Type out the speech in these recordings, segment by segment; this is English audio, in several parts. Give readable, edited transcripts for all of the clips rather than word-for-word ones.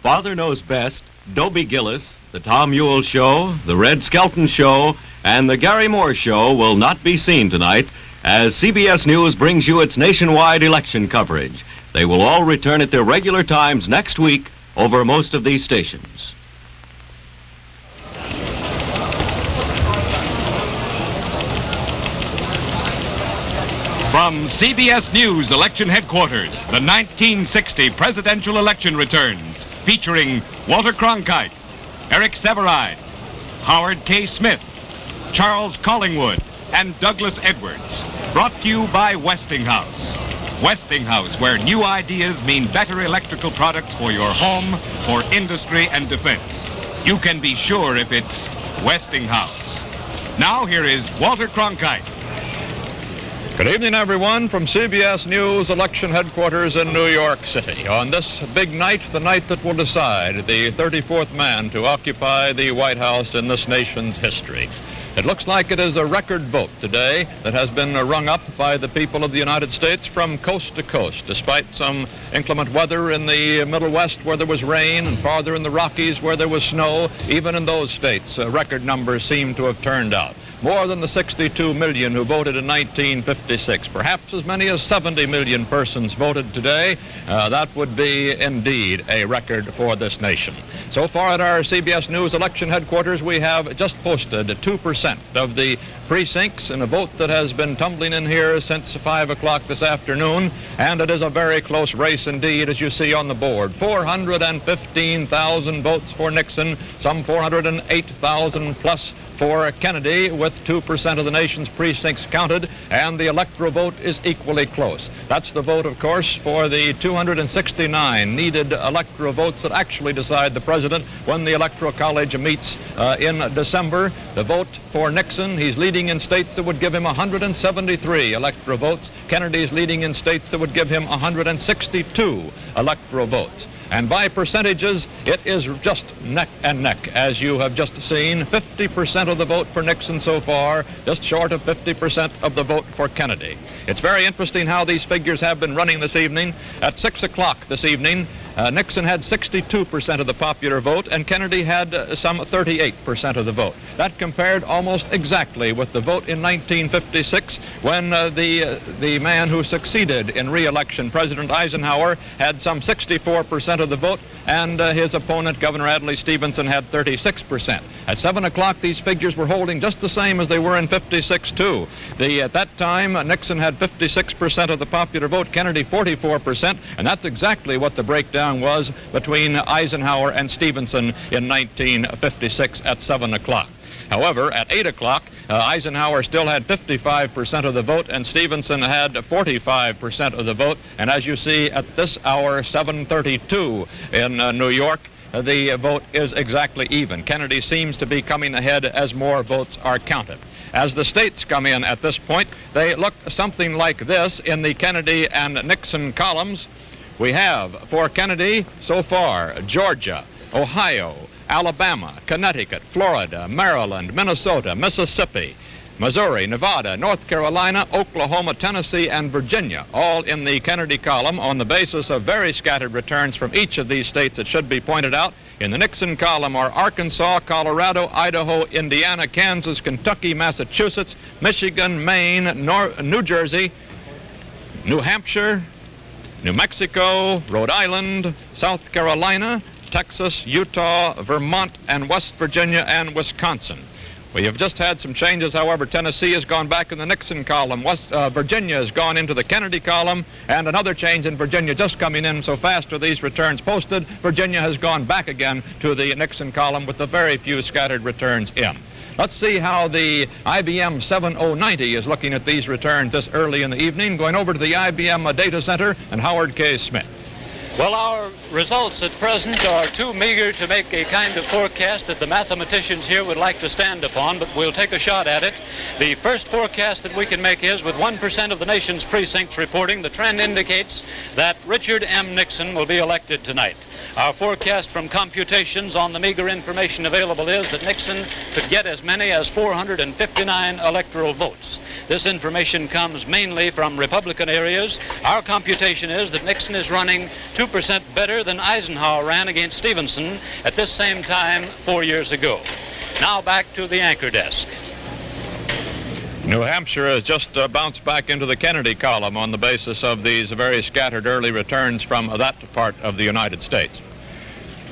Father Knows Best, Dobie Gillis, The Tom Ewell Show, The Red Skelton Show, and The Gary Moore Show will not be seen tonight as CBS News brings you its nationwide election coverage. They will all return at their regular times next week over most of these stations. From CBS News Election Headquarters, the 1960 presidential election returns, featuring Walter Cronkite, Eric Sevareid, Howard K. Smith, Charles Collingwood, and Douglas Edwards. Brought to you by Westinghouse. Westinghouse, where new ideas mean better electrical products for your home, for industry and defense. You can be sure if it's Westinghouse. Now here is Walter Cronkite. Good evening, everyone, from CBS News Election Headquarters in New York City. On this big night, the night that will decide the 34th man to occupy the White House in this nation's history. It looks like it is a record vote today that has been rung up by the people of the United States from coast to coast, despite some inclement weather in the Middle West where there was rain and farther in the Rockies where there was snow. Even in those states, record numbers seem to have turned out. More than the 62 million who voted in 1956. Perhaps as many as 70 million persons voted today. That would be indeed a record for this nation. So far at our CBS News election headquarters, we have just posted 2% of the precincts in a vote that has been tumbling in here since 5 o'clock this afternoon, and it is a very close race indeed, as you see on the board. 415,000 votes for Nixon, some 408,000 plus for Kennedy, with 2% of the nation's precincts counted, and the electoral vote is equally close. That's the vote, of course, for the 269 needed electoral votes that actually decide the president when the Electoral College meets in December. The vote for Nixon, he's leading in states that would give him 173 electoral votes. Kennedy's leading in states that would give him 162 electoral votes. And by percentages, it is just neck and neck, as you have just seen. 50% of the vote for Nixon so far, just short of 50% of the vote for Kennedy. It's very interesting how these figures have been running this evening. At 6 o'clock this evening, Nixon had 62% of the popular vote, and Kennedy had some 38% of the vote. That compared almost exactly with the vote in 1956, when the man who succeeded in re-election, President Eisenhower, had some 64% of the vote, and his opponent, Governor Adlai Stevenson, had 36%. At 7 o'clock, these figures were holding just the same as they were in 56, too. At that time, Nixon had 56% of the popular vote, Kennedy 44%, and that's exactly what the breakdown was between Eisenhower and Stevenson in 1956 at 7 o'clock. However, at 8 o'clock, Eisenhower still had 55% of the vote, and Stevenson had 45% of the vote. And as you see at this hour, 7:32 in New York, the vote is exactly even. Kennedy seems to be coming ahead as more votes are counted. As the states come in at this point, they look something like this in the Kennedy and Nixon columns. We have, for Kennedy, so far, Georgia, Ohio, Alabama, Connecticut, Florida, Maryland, Minnesota, Mississippi, Missouri, Nevada, North Carolina, Oklahoma, Tennessee, and Virginia, all in the Kennedy column on the basis of very scattered returns from each of these states, it should be pointed out. In the Nixon column are Arkansas, Colorado, Idaho, Indiana, Kansas, Kentucky, Massachusetts, Michigan, Maine, New Jersey, New Hampshire, New Mexico, Rhode Island, South Carolina, Texas, Utah, Vermont, and West Virginia, and Wisconsin. We have just had some changes, however. Tennessee has gone back in the Nixon column. Virginia has gone into the Kennedy column, and another change in Virginia just coming in so fast are these returns posted. Virginia has gone back again to the Nixon column with the very few scattered returns in. Let's see how the IBM 7090 is looking at these returns this early in the evening. Going over to the IBM Data Center and Howard K. Smith. Well, our results at present are too meager to make a kind of forecast that the mathematicians here would like to stand upon, but we'll take a shot at it. The first forecast that we can make is, with 1% of the nation's precincts reporting, the trend indicates that Richard M. Nixon will be elected tonight. Our forecast from computations on the meager information available is that Nixon could get as many as 459 electoral votes. This information comes mainly from Republican areas. Our computation is that Nixon is running 2% better than Eisenhower ran against Stevenson at this same time 4 years ago. Now back to the anchor desk. New Hampshire has just bounced back into the Kennedy column on the basis of these very scattered early returns from that part of the United States.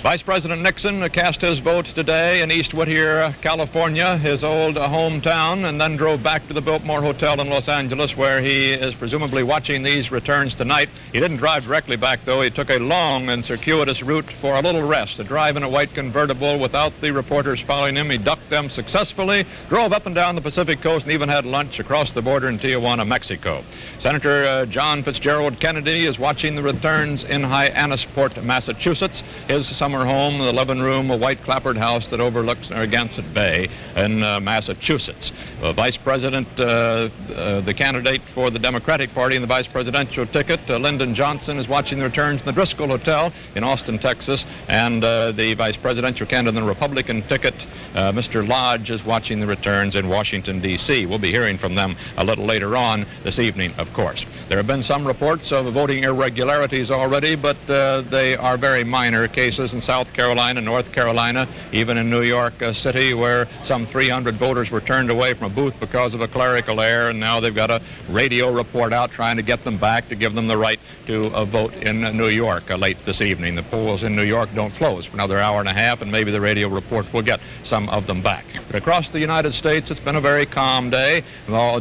Vice President Nixon cast his vote today in East Whittier, California, his old hometown, and then drove back to the Biltmore Hotel in Los Angeles, where he is presumably watching these returns tonight. He didn't drive directly back, though. He took a long and circuitous route for a little rest, a drive in a white convertible without the reporters following him. He ducked them successfully, drove up and down the Pacific coast, and even had lunch across the border in Tijuana, Mexico. Senator John Fitzgerald Kennedy is watching the returns in Hyannisport, Massachusetts, his summer home, the 11-room, white clapboard house that overlooks Narragansett Bay in Massachusetts. Vice President, the candidate for the Democratic Party in the vice presidential ticket, Lyndon Johnson, is watching the returns in the Driscoll Hotel in Austin, Texas, and the vice presidential candidate on the Republican ticket, Mr. Lodge, is watching the returns in Washington, D.C. We'll be hearing from them a little later on this evening, of course. There have been some reports of voting irregularities already, but they are very minor cases in South Carolina, North Carolina, even in New York City, where some 300 voters were turned away from a booth because of a clerical error, and now they've got a radio report out trying to get them back to give them the right to vote in New York late this evening. The polls in New York don't close for another hour and a half, and maybe the radio report will get some of them back. But across the United States, it's been a very calm day,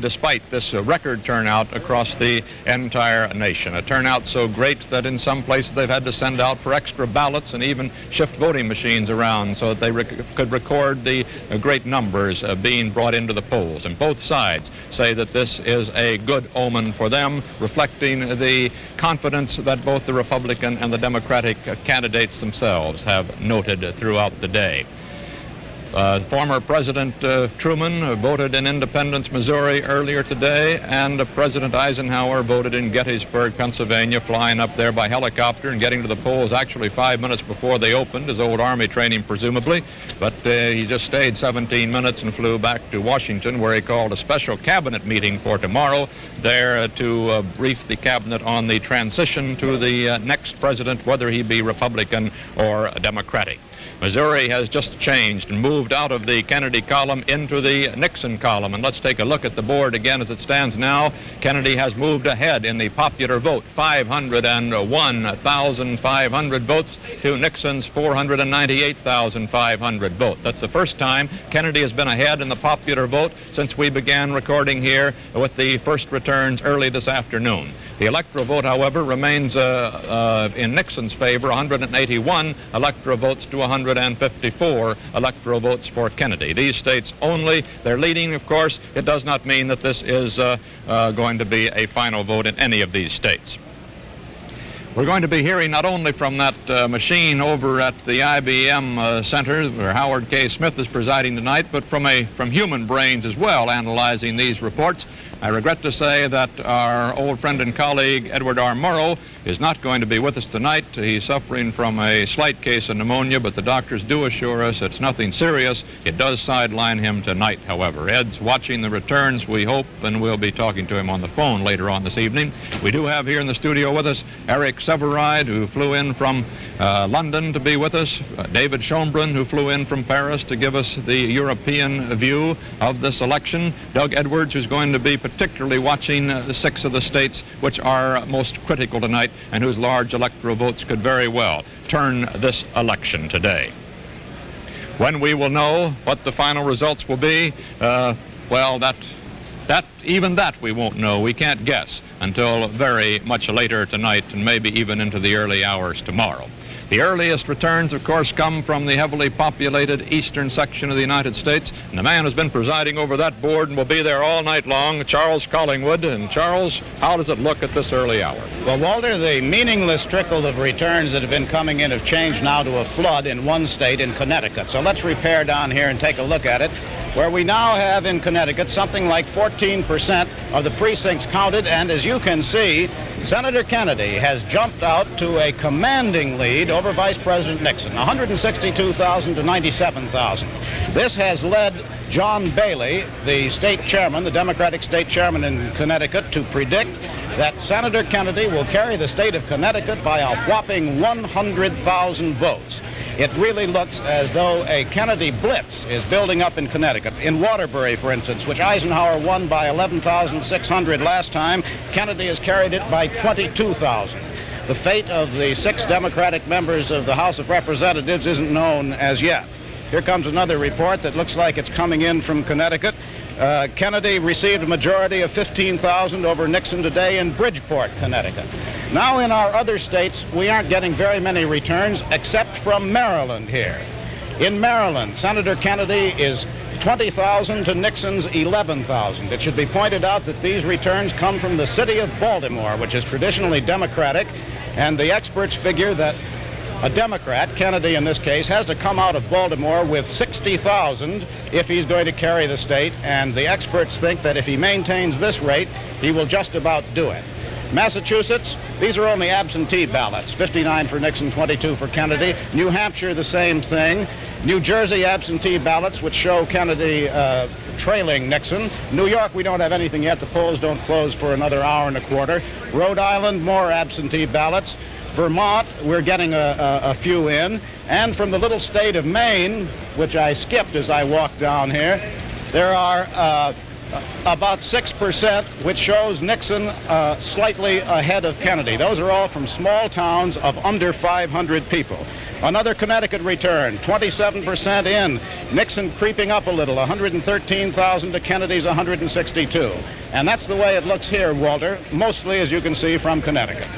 despite this record turnout across the entire nation. A turnout so great that in some places they've had to send out for extra ballots and even shift voting machines around so that they could record the great numbers being brought into the polls. And both sides say that this is a good omen for them, reflecting the confidence that both the Republican and the Democratic candidates themselves have noted throughout the day. Former President Truman voted in Independence, Missouri earlier today, and President Eisenhower voted in Gettysburg, Pennsylvania, flying up there by helicopter and getting to the polls actually 5 minutes before they opened, his old Army training presumably, but he just stayed 17 minutes and flew back to Washington, where he called a special cabinet meeting for tomorrow there to brief the cabinet on the transition to the next president, whether he be Republican or Democratic. Missouri has just changed and moved out of the Kennedy column into the Nixon column. And let's take a look at the board again as it stands now. Kennedy has moved ahead in the popular vote, 501,500 votes to Nixon's 498,500 votes. That's the first time Kennedy has been ahead in the popular vote since we began recording here with the first returns early this afternoon. The electoral vote, however, remains in Nixon's favor, 181 electoral votes to 154 electoral votes for Kennedy. These states only, they're leading, of course. It does not mean that this is going to be a final vote in any of these states. We're going to be hearing not only from that machine over at the IBM Center, where Howard K. Smith is presiding tonight, but from human brains as well, analyzing these reports. I regret to say that our old friend and colleague, Edward R. Murrow, is not going to be with us tonight. He's suffering from a slight case of pneumonia, but the doctors do assure us it's nothing serious. It does sideline him tonight, however. Ed's watching the returns, we hope, and we'll be talking to him on the phone later on this evening. We do have here in the studio with us Eric Sevareid, who flew in from London to be with us, David Schonbrun, who flew in from Paris to give us the European view of this election, Doug Edwards, who's going to be particularly watching 6 of the states which are most critical tonight and whose large electoral votes could very well turn this election today. When we will know what the final results will be, even that we won't know. We can't guess until very much later tonight and maybe even into the early hours tomorrow. The earliest returns, of course, come from the heavily populated eastern section of the United States, and the man who's been presiding over that board and will be there all night long, Charles Collingwood. And Charles, how does it look at this early hour? Well, Walter, the meaningless trickle of returns that have been coming in have changed now to a flood in one state, in Connecticut. So let's repair down here and take a look at it, where we now have in Connecticut something like 14% of the precincts counted, and as you can see, Senator Kennedy has jumped out to a commanding lead over Vice President Nixon, 162,000 to 97,000. This has led John Bailey, the state chairman, the Democratic state chairman in Connecticut, to predict that Senator Kennedy will carry the state of Connecticut by a whopping 100,000 votes. It really looks as though a Kennedy blitz is building up in Connecticut. In Waterbury, for instance, which Eisenhower won by 11,600 last time, Kennedy has carried it by 22,000. The fate of the 6 Democratic members of the House of Representatives isn't known as yet. Here comes another report that looks like it's coming in from Connecticut. Kennedy received a majority of 15,000 over Nixon today in Bridgeport, Connecticut. Now in our other states, we aren't getting very many returns except from Maryland here. In Maryland, Senator Kennedy is 20,000 to Nixon's 11,000. It should be pointed out that these returns come from the city of Baltimore, which is traditionally Democratic, and the experts figure that a Democrat, Kennedy in this case, has to come out of Baltimore with 60,000 if he's going to carry the state, and the experts think that if he maintains this rate, he will just about do it. Massachusetts, these are only absentee ballots, 59 for Nixon, 22 for Kennedy. New Hampshire, the same thing. New Jersey, absentee ballots, which show Kennedy trailing Nixon. New York, we don't have anything yet. The polls don't close for another hour and a quarter. Rhode Island, more absentee ballots. Vermont, we're getting a few in. And from the little state of Maine, which I skipped as I walked down here, there are about 6%, which shows Nixon slightly ahead of Kennedy. Those are all from small towns of under 500 people. Another Connecticut return, 27% in. Nixon creeping up a little, 113,000 to Kennedy's 162. And that's the way it looks here, Walter, mostly, as you can see, from Connecticut.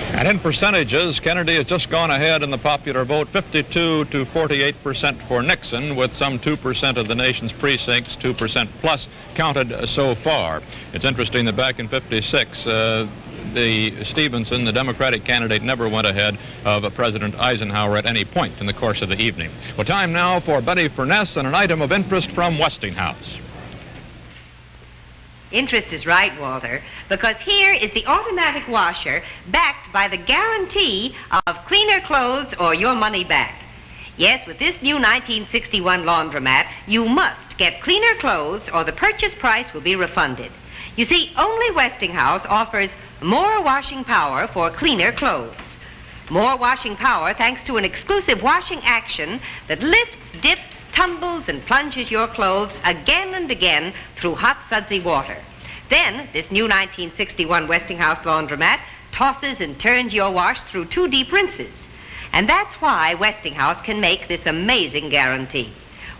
And in percentages, Kennedy has just gone ahead in the popular vote, 52 to 48% for Nixon, with some 2% of the nation's precincts, 2% plus, counted so far. It's interesting that back in '56, the Stevenson, the Democratic candidate, never went ahead of President Eisenhower at any point in the course of the evening. Well, time now for Betty Furness and an item of interest from Westinghouse. Interest is right, Walter, because here is the automatic washer backed by the guarantee of cleaner clothes or your money back. Yes, with this new 1961 laundromat, you must get cleaner clothes or the purchase price will be refunded. You see, only Westinghouse offers more washing power for cleaner clothes. More washing power thanks to an exclusive washing action that lifts, dips, tumbles and plunges your clothes again and again through hot, sudsy water. Then, this new 1961 Westinghouse laundromat tosses and turns your wash through 2 deep rinses. And that's why Westinghouse can make this amazing guarantee.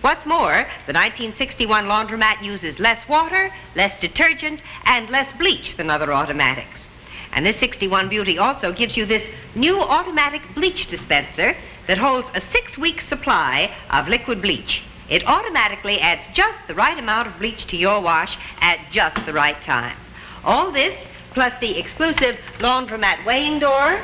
What's more, the 1961 laundromat uses less water, less detergent, and less bleach than other automatics. And this 61 Beauty also gives you this new automatic bleach dispenser that holds a 6-week supply of liquid bleach. It automatically adds just the right amount of bleach to your wash at just the right time. All this, plus the exclusive laundromat weighing door,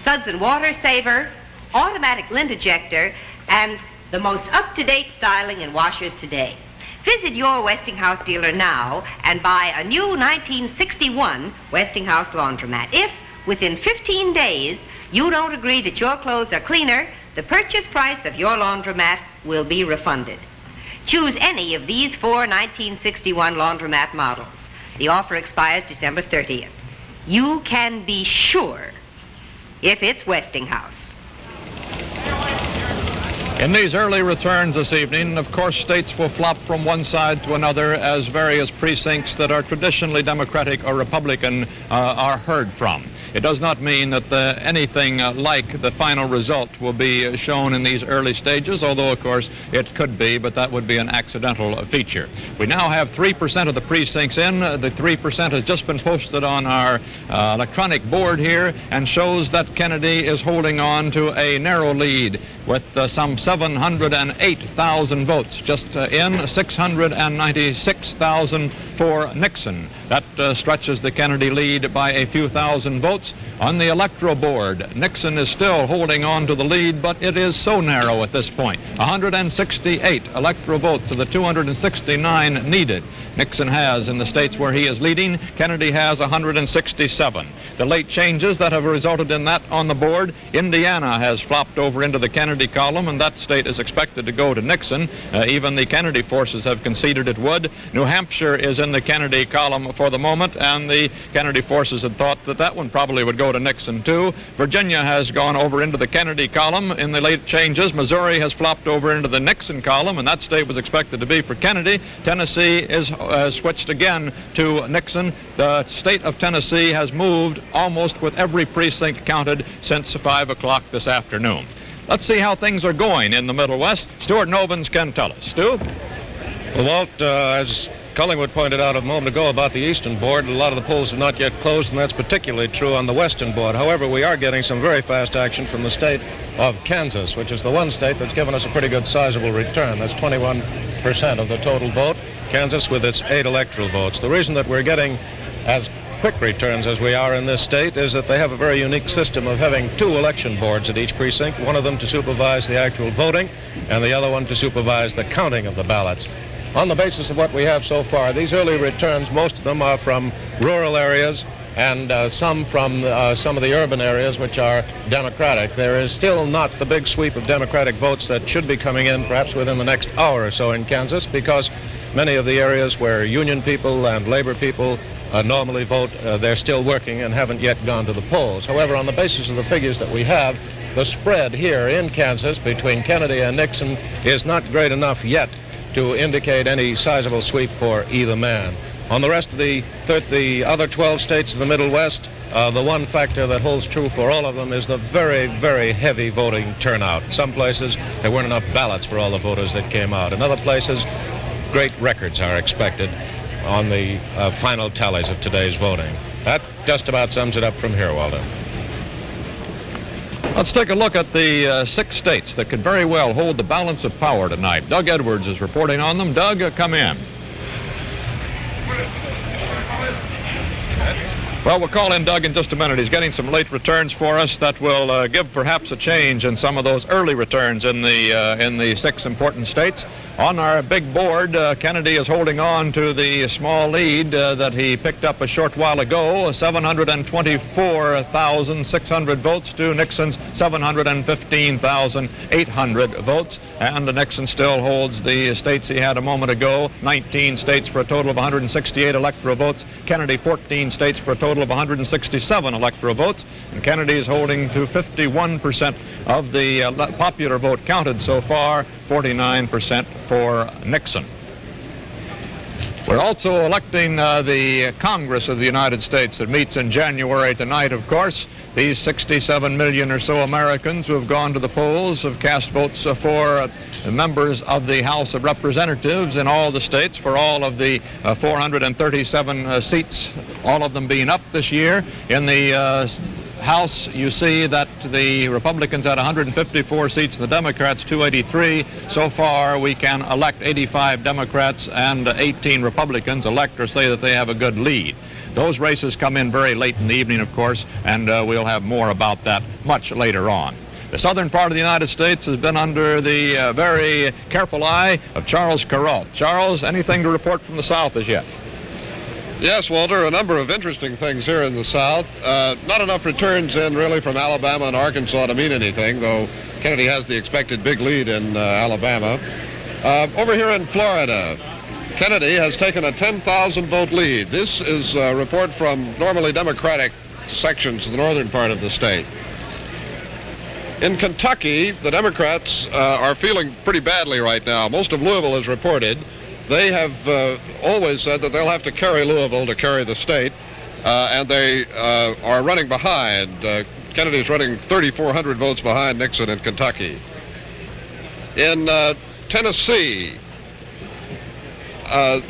suds and water saver, automatic lint ejector, and the most up-to-date styling in washers today. Visit your Westinghouse dealer now and buy a new 1961 Westinghouse laundromat. If, within 15 days, you don't agree that your clothes are cleaner, the purchase price of your laundromat will be refunded. Choose any of these 4 1961 laundromat models. The offer expires December 30th. You can be sure if it's Westinghouse. In these early returns this evening, of course, states will flop from one side to another as various precincts that are traditionally Democratic or Republican are heard from. It does not mean that anything like the final result will be shown in these early stages, although, of course, it could be, but that would be an accidental feature. We now have 3% of the precincts in. The 3% has just been posted on our electronic board here and shows that Kennedy is holding on to a narrow lead with some 708,000 votes, just in 696,000 for Nixon. That stretches the Kennedy lead by a few thousand votes. On the electoral board, Nixon is still holding on to the lead, but it is so narrow at this point. 168 electoral votes of the 269 needed. Nixon has in the states where he is leading. Kennedy has 167. The late changes that have resulted in that on the board, Indiana has flopped over into the Kennedy column, and that state is expected to go to Nixon. Even the Kennedy forces have conceded it would. New Hampshire is in the Kennedy column for the moment, and the Kennedy forces had thought that that one probably would go to Nixon too. Virginia has gone over into the Kennedy column in the late changes. Missouri has flopped over into the Nixon column, and that state was expected to be for Kennedy. Tennessee is switched again to Nixon. The state of Tennessee has moved almost with every precinct counted since 5 o'clock this afternoon. Let's see how things are going in the Middle West. Stuart Novins can tell us. Stu? Well, Walt, as Cullingwood pointed out a moment ago about the eastern board, a lot of the polls have not yet closed, and that's particularly true on the western board. However, we are getting some very fast action from the state of Kansas, which is the one state that's given us a pretty good sizable return. That's 21% of the total vote. Kansas with its 8 electoral votes. The reason that we're getting as quick returns as we are in this state is that they have a very unique system of having 2 election boards at each precinct, one of them to supervise the actual voting and the other one to supervise the counting of the ballots. On the basis of what we have so far, these early returns, most of them are from rural areas and some from some of the urban areas, which are Democratic. There is still not the big sweep of Democratic votes that should be coming in perhaps within the next hour or so in Kansas, because many of the areas where union people and labor people normally vote, they're still working and haven't yet gone to the polls. However, on the basis of the figures that we have, the spread here in Kansas between Kennedy and Nixon is not great enough yet to indicate any sizable sweep for either man. On the rest of the other 12 states of the Middle West, the one factor that holds true for all of them is the very, very heavy voting turnout. Some places, there weren't enough ballots for all the voters that came out. In other places, great records are expected on the final tallies of today's voting. That just about sums it up from here, Walter. Let's take a look at the 6 states that could very well hold the balance of power tonight. Doug Edwards is reporting on them. Doug, come in. Well, we'll call in Doug in just a minute. He's getting some late returns for us that will give perhaps a change in some of those early returns in the 6 important states. On our big board, Kennedy is holding on to the small lead that he picked up a short while ago, 724,600 votes to Nixon's 715,800 votes. And Nixon still holds the states he had a moment ago, 19 states for a total of 168 electoral votes. Kennedy, 14 states for a total of 167 electoral votes. And Kennedy is holding to 51% of the popular vote counted so far, 49% for Nixon. We're also electing the Congress of the United States that meets in January tonight, of course. These 67 million or so Americans who have gone to the polls have cast votes for members of the House of Representatives in all the states for all of the 437 seats, all of them being up this year. In the House, you see that the Republicans had 154 seats, the Democrats 283. So far, we can elect 85 Democrats and 18 Republicans, elect or say that they have a good lead. Those races come in very late in the evening, of course, and we'll have more about that much later on. The southern part of the United States has been under the very careful eye of Charles Kuralt. Charles, anything to report from the South as yet? Yes, Walter, a number of interesting things here in the South. Not enough returns in, really, from Alabama and Arkansas to mean anything, though Kennedy has the expected big lead in Alabama. Over here in Florida, Kennedy has taken a 10,000-vote lead. This is a report from normally Democratic sections of the northern part of the state. In Kentucky, the Democrats are feeling pretty badly right now. Most of Louisville is reported. They have always said that they'll have to carry Louisville to carry the state, and they are running behind. Kennedy's running 3,400 votes behind Nixon in Kentucky. In Tennessee, a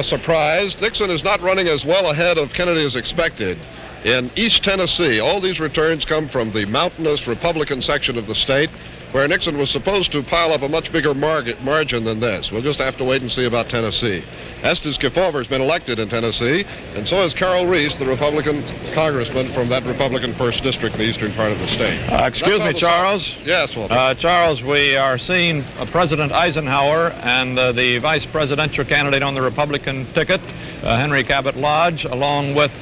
surprise, Nixon is not running as well ahead of Kennedy as expected. in East Tennessee. All these returns come from the mountainous Republican section of the state, where Nixon was supposed to pile up a much bigger margin than this. We'll just have to wait and see about Tennessee. Estes Kefauver has been elected in Tennessee, and so has Carol Reese, the Republican congressman from that Republican 1st District in the eastern part of the state. Excuse me, Charles. Yes, Walter. Charles, we are seeing President Eisenhower and the vice presidential candidate on the Republican ticket, Henry Cabot Lodge, along with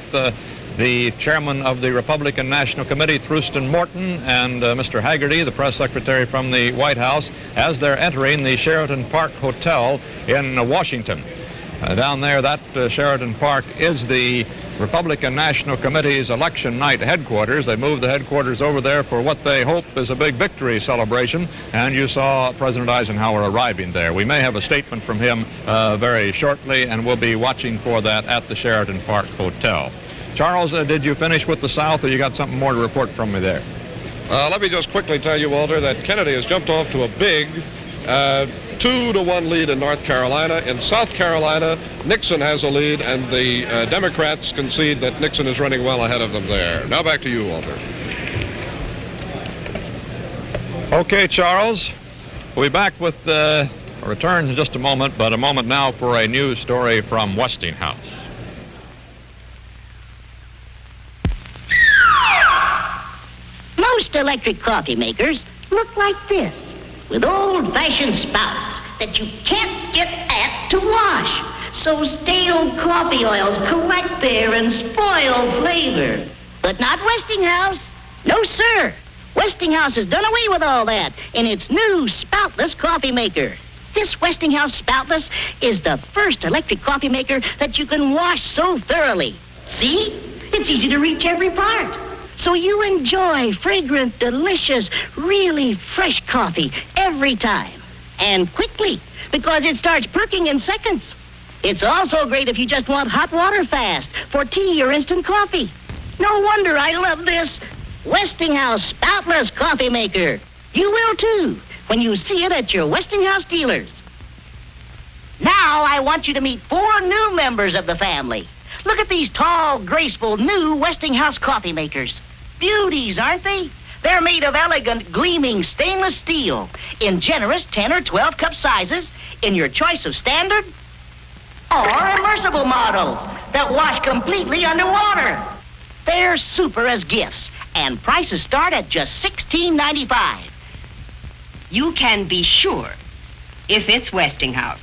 the chairman of the Republican National Committee, Thurston Morton, and Mr. Haggerty, the press secretary from the White House, as they're entering the Sheraton Park Hotel in Washington. Down there, that Sheraton Park is the Republican National Committee's election night headquarters. They moved the headquarters over there for what they hope is a big victory celebration, and you saw President Eisenhower arriving there. We may have a statement from him very shortly, and we'll be watching for that at the Sheraton Park Hotel. Charles, did you finish with the South, or you got something more to report from me there? Let me just quickly tell you, Walter, that Kennedy has jumped off to a big 2-1 lead in North Carolina. In South Carolina, Nixon has a lead, and the Democrats concede that Nixon is running well ahead of them there. Now back to you, Walter. Okay, Charles. We'll be back with returns in just a moment, but a moment now for a news story from Westinghouse. Most electric coffee makers look like this, with old-fashioned spouts that you can't get at to wash. So stale coffee oils collect there and spoil flavor. But not Westinghouse. No, sir. Westinghouse has done away with all that in its new spoutless coffee maker. This Westinghouse spoutless is the first electric coffee maker that you can wash so thoroughly. See? It's easy to reach every part. So you enjoy fragrant, delicious, really fresh coffee every time. And quickly, because it starts perking in seconds. It's also great if you just want hot water fast for tea or instant coffee. No wonder I love this Westinghouse spoutless coffee maker. You will too when you see it at your Westinghouse dealers. Now I want you to meet 4 new members of the family. Look at these tall, graceful, new Westinghouse coffee makers. Beauties, aren't they? They're made of elegant, gleaming stainless steel in generous 10 or 12 cup sizes in your choice of standard or immersible models that wash completely underwater. They're super as gifts, and prices start at just $16.95. You can be sure if it's Westinghouse.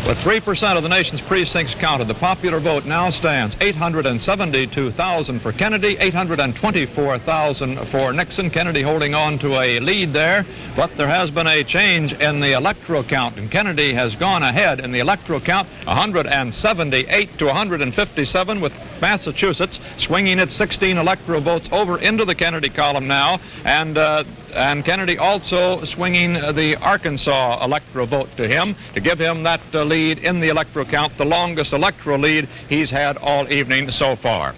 With 3% of the nation's precincts counted, the popular vote now stands 872,000 for Kennedy, 824,000 for Nixon. Kennedy holding on to a lead there, but there has been a change in the electoral count, and Kennedy has gone ahead in the electoral count, 178 to 157, with Massachusetts swinging its 16 electoral votes over into the Kennedy column now, and Kennedy also swinging the Arkansas electoral vote to him to give him that lead in the electoral count, the longest electoral lead he's had all evening so far.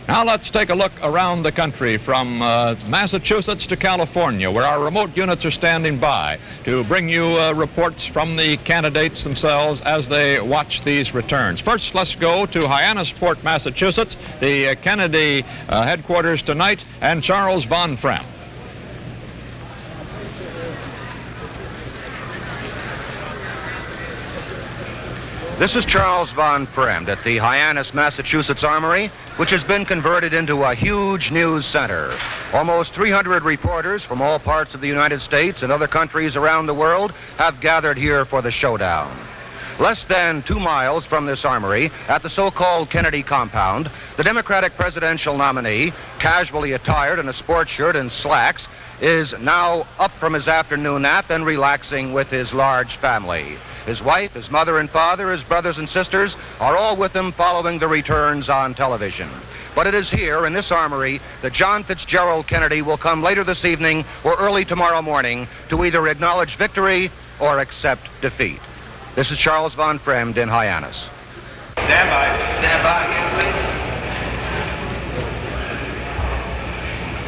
Now let's take a look around the country from Massachusetts to California, where our remote units are standing by to bring you reports from the candidates themselves as they watch these returns. First, let's go to Hyannisport, Massachusetts, the Kennedy headquarters tonight, and Charles Von Frem. This is Charles Von Fremd at the Hyannis, Massachusetts Armory, which has been converted into a huge news center. Almost 300 reporters from all parts of the United States and other countries around the world have gathered here for the showdown. Less than 2 miles from this armory, at the so-called Kennedy compound, the Democratic presidential nominee, casually attired in a sports shirt and slacks, is now up from his afternoon nap and relaxing with his large family. His wife, his mother and father, his brothers and sisters are all with him following the returns on television. But it is here in this armory that John Fitzgerald Kennedy will come later this evening or early tomorrow morning to either acknowledge victory or accept defeat. This is Charles Von Fremd in Hyannis. Stand by. Stand by again,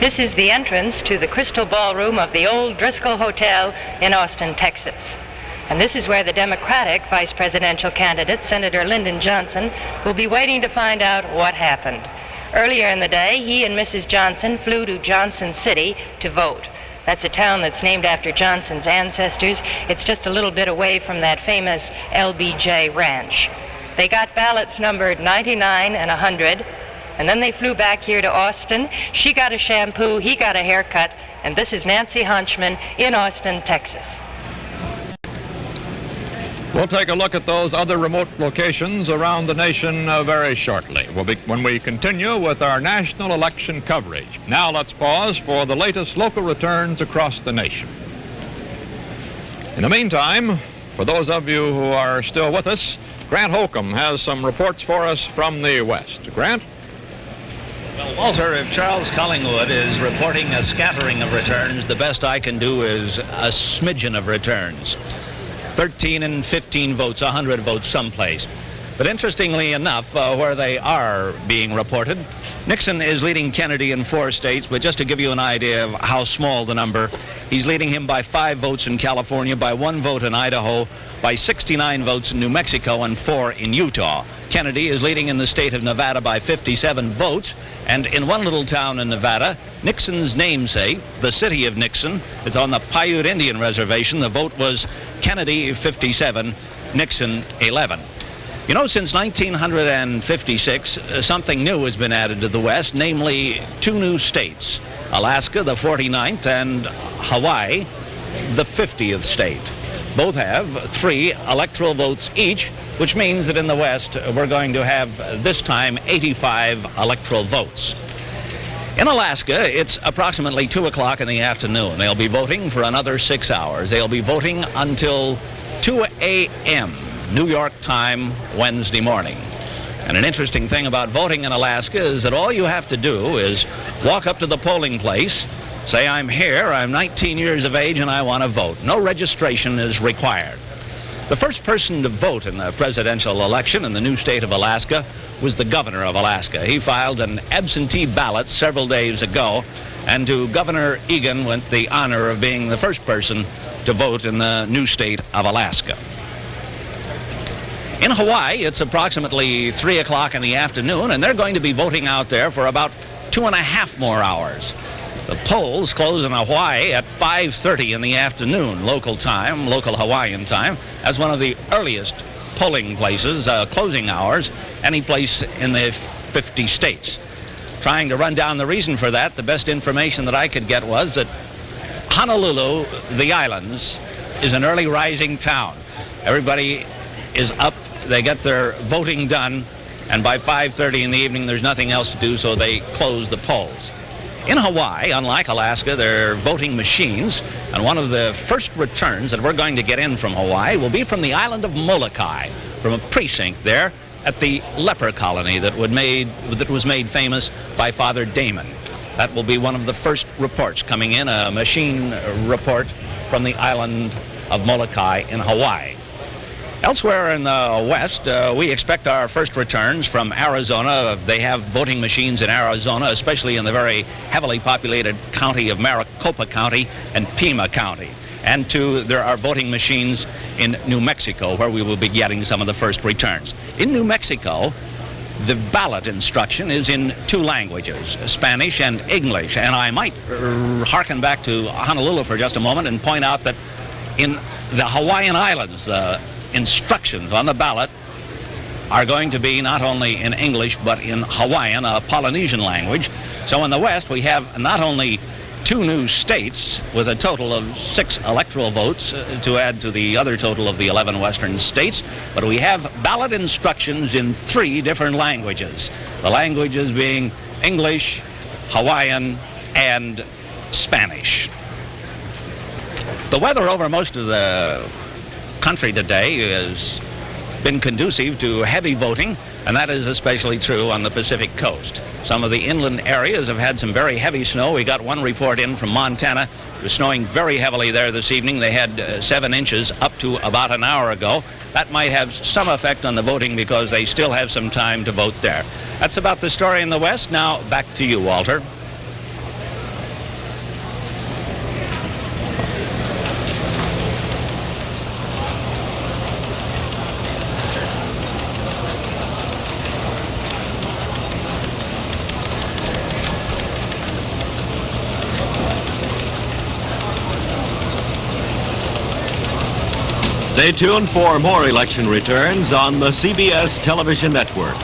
please. This is the entrance to the Crystal Ballroom of the old Driscoll Hotel in Austin, Texas. And this is where the Democratic vice presidential candidate, Senator Lyndon Johnson, will be waiting to find out what happened. Earlier in the day, he and Mrs. Johnson flew to Johnson City to vote. That's a town that's named after Johnson's ancestors. It's just a little bit away from that famous LBJ ranch. They got ballots numbered 99 and 100, and then they flew back here to Austin. She got a shampoo, he got a haircut, and this is Nancy Hunchman in Austin, Texas. We'll take a look at those other remote locations around the nation very shortly when we continue with our national election coverage. Now let's pause for the latest local returns across the nation. In the meantime, for those of you who are still with us, Grant Holcomb has some reports for us from the West. Grant? Well, Walter, if Charles Collingwood is reporting a scattering of returns, the best I can do is a smidgen of returns. 13 and 15 votes, 100 votes someplace. But interestingly enough, where they are being reported, Nixon is leading Kennedy in 4 states, but just to give you an idea of how small the number, he's leading him by 5 votes in California, by 1 vote in Idaho, by 69 votes in New Mexico, and 4 in Utah. Kennedy is leading in the state of Nevada by 57 votes, and in one little town in Nevada, Nixon's namesake, the city of Nixon, it's on the Paiute Indian Reservation. The vote was Kennedy 57, Nixon 11. You know, since 1956, something new has been added to the West, namely 2 new states, Alaska, the 49th, and Hawaii, the 50th state. Both have 3 electoral votes each, which means that in the West, we're going to have, this time, 85 electoral votes. In Alaska, it's approximately 2 o'clock in the afternoon. They'll be voting for another 6 hours. They'll be voting until 2 a.m. New York time, Wednesday morning. And an interesting thing about voting in Alaska is that all you have to do is walk up to the polling place, say, I'm here, I'm 19 years of age, and I want to vote. No registration is required. The first person to vote in the presidential election in the new state of Alaska was the governor of Alaska. He filed an absentee ballot several days ago, and to Governor Egan went the honor of being the first person to vote in the new state of Alaska. In Hawaii, it's approximately 3 o'clock in the afternoon, and they're going to be voting out there for about 2.5 more hours. The polls close in Hawaii at 5:30 in the afternoon, local time, local Hawaiian time. That's one of the earliest polling places, closing hours, any place in the 50 states. Trying to run down the reason for that, the best information that I could get was that Honolulu, the islands, is an early rising town. Everybody is up, they get their voting done, and by 5:30 in the evening there's nothing else to do, so they close the polls. In Hawaii, unlike Alaska, there are voting machines, and one of the first returns that we're going to get in from Hawaii will be from the island of Molokai, from a precinct there at the leper colony that was made famous by Father Damon. That will be one of the first reports coming in, a machine report from the island of Molokai in Hawaii. Elsewhere in the West, we expect our first returns from Arizona. They have voting machines in Arizona, especially in the very heavily populated county of Maricopa County and Pima County. And there are voting machines in New Mexico, where we will be getting some of the first returns. In New Mexico, the ballot instruction is in 2 languages, Spanish and English. And I might hearken back to Honolulu for just a moment and point out that in the Hawaiian Islands, instructions on the ballot are going to be not only in English but in Hawaiian, a Polynesian language. So in the West we have not only 2 new states with a total of 6 electoral votes to add to the other total of the 11 western states, but we have ballot instructions in 3 different languages. The languages being English, Hawaiian, and Spanish. The weather over most of the country today has been conducive to heavy voting, and that is especially true on the Pacific coast. Some of the inland areas have had some very heavy snow. We got one report in from Montana. It was snowing very heavily there this evening. They had 7 inches up to about an hour ago. That might have some effect on the voting because they still have some time to vote there. That's about the story in the West. Now back to you, Walter. Stay tuned for more election returns on the CBS television network.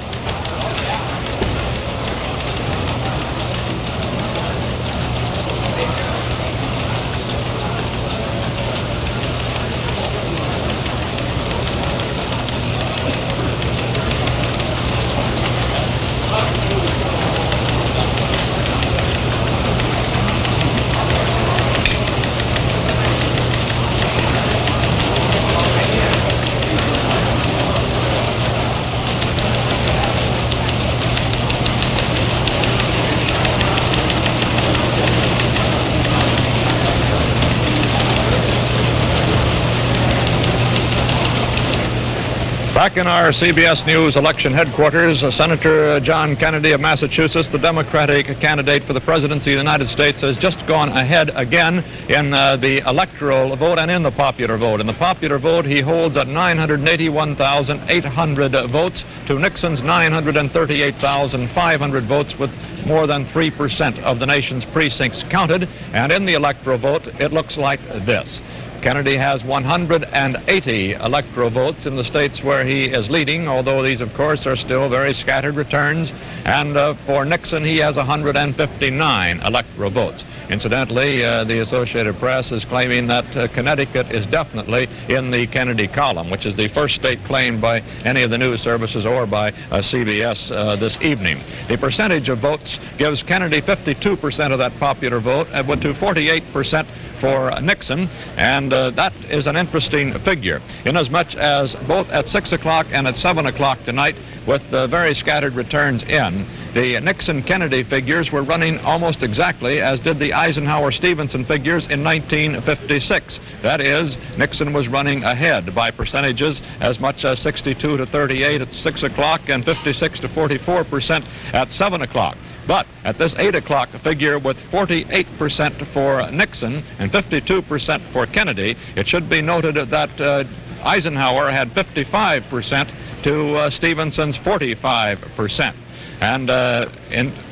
Back in our CBS News election headquarters, Senator John Kennedy of Massachusetts, the Democratic candidate for the presidency of the United States, has just gone ahead again in the electoral vote and in the popular vote. In the popular vote, he holds at 981,800 votes to Nixon's 938,500 votes, with more than 3% of the nation's precincts counted. And in the electoral vote, it looks like this. Kennedy has 180 electoral votes in the states where he is leading, although these, of course, are still very scattered returns. And for Nixon, he has 159 electoral votes. Incidentally, the Associated Press is claiming that Connecticut is definitely in the Kennedy column, which is the first state claimed by any of the news services or by CBS this evening. The percentage of votes gives Kennedy 52% of that popular vote, went to 48% for Nixon, and that is an interesting figure, inasmuch as both at 6 o'clock and at 7 o'clock tonight, with very scattered returns in, the Nixon-Kennedy figures were running almost exactly as did the Eisenhower-Stevenson figures in 1956. That is, Nixon was running ahead by percentages as much as 62 to 38 at 6 o'clock and 56 to 44% at 7 o'clock. But at this 8 o'clock figure, with 48% for Nixon and 52% for Kennedy, it should be noted that Eisenhower had 55% to Stevenson's 45%. And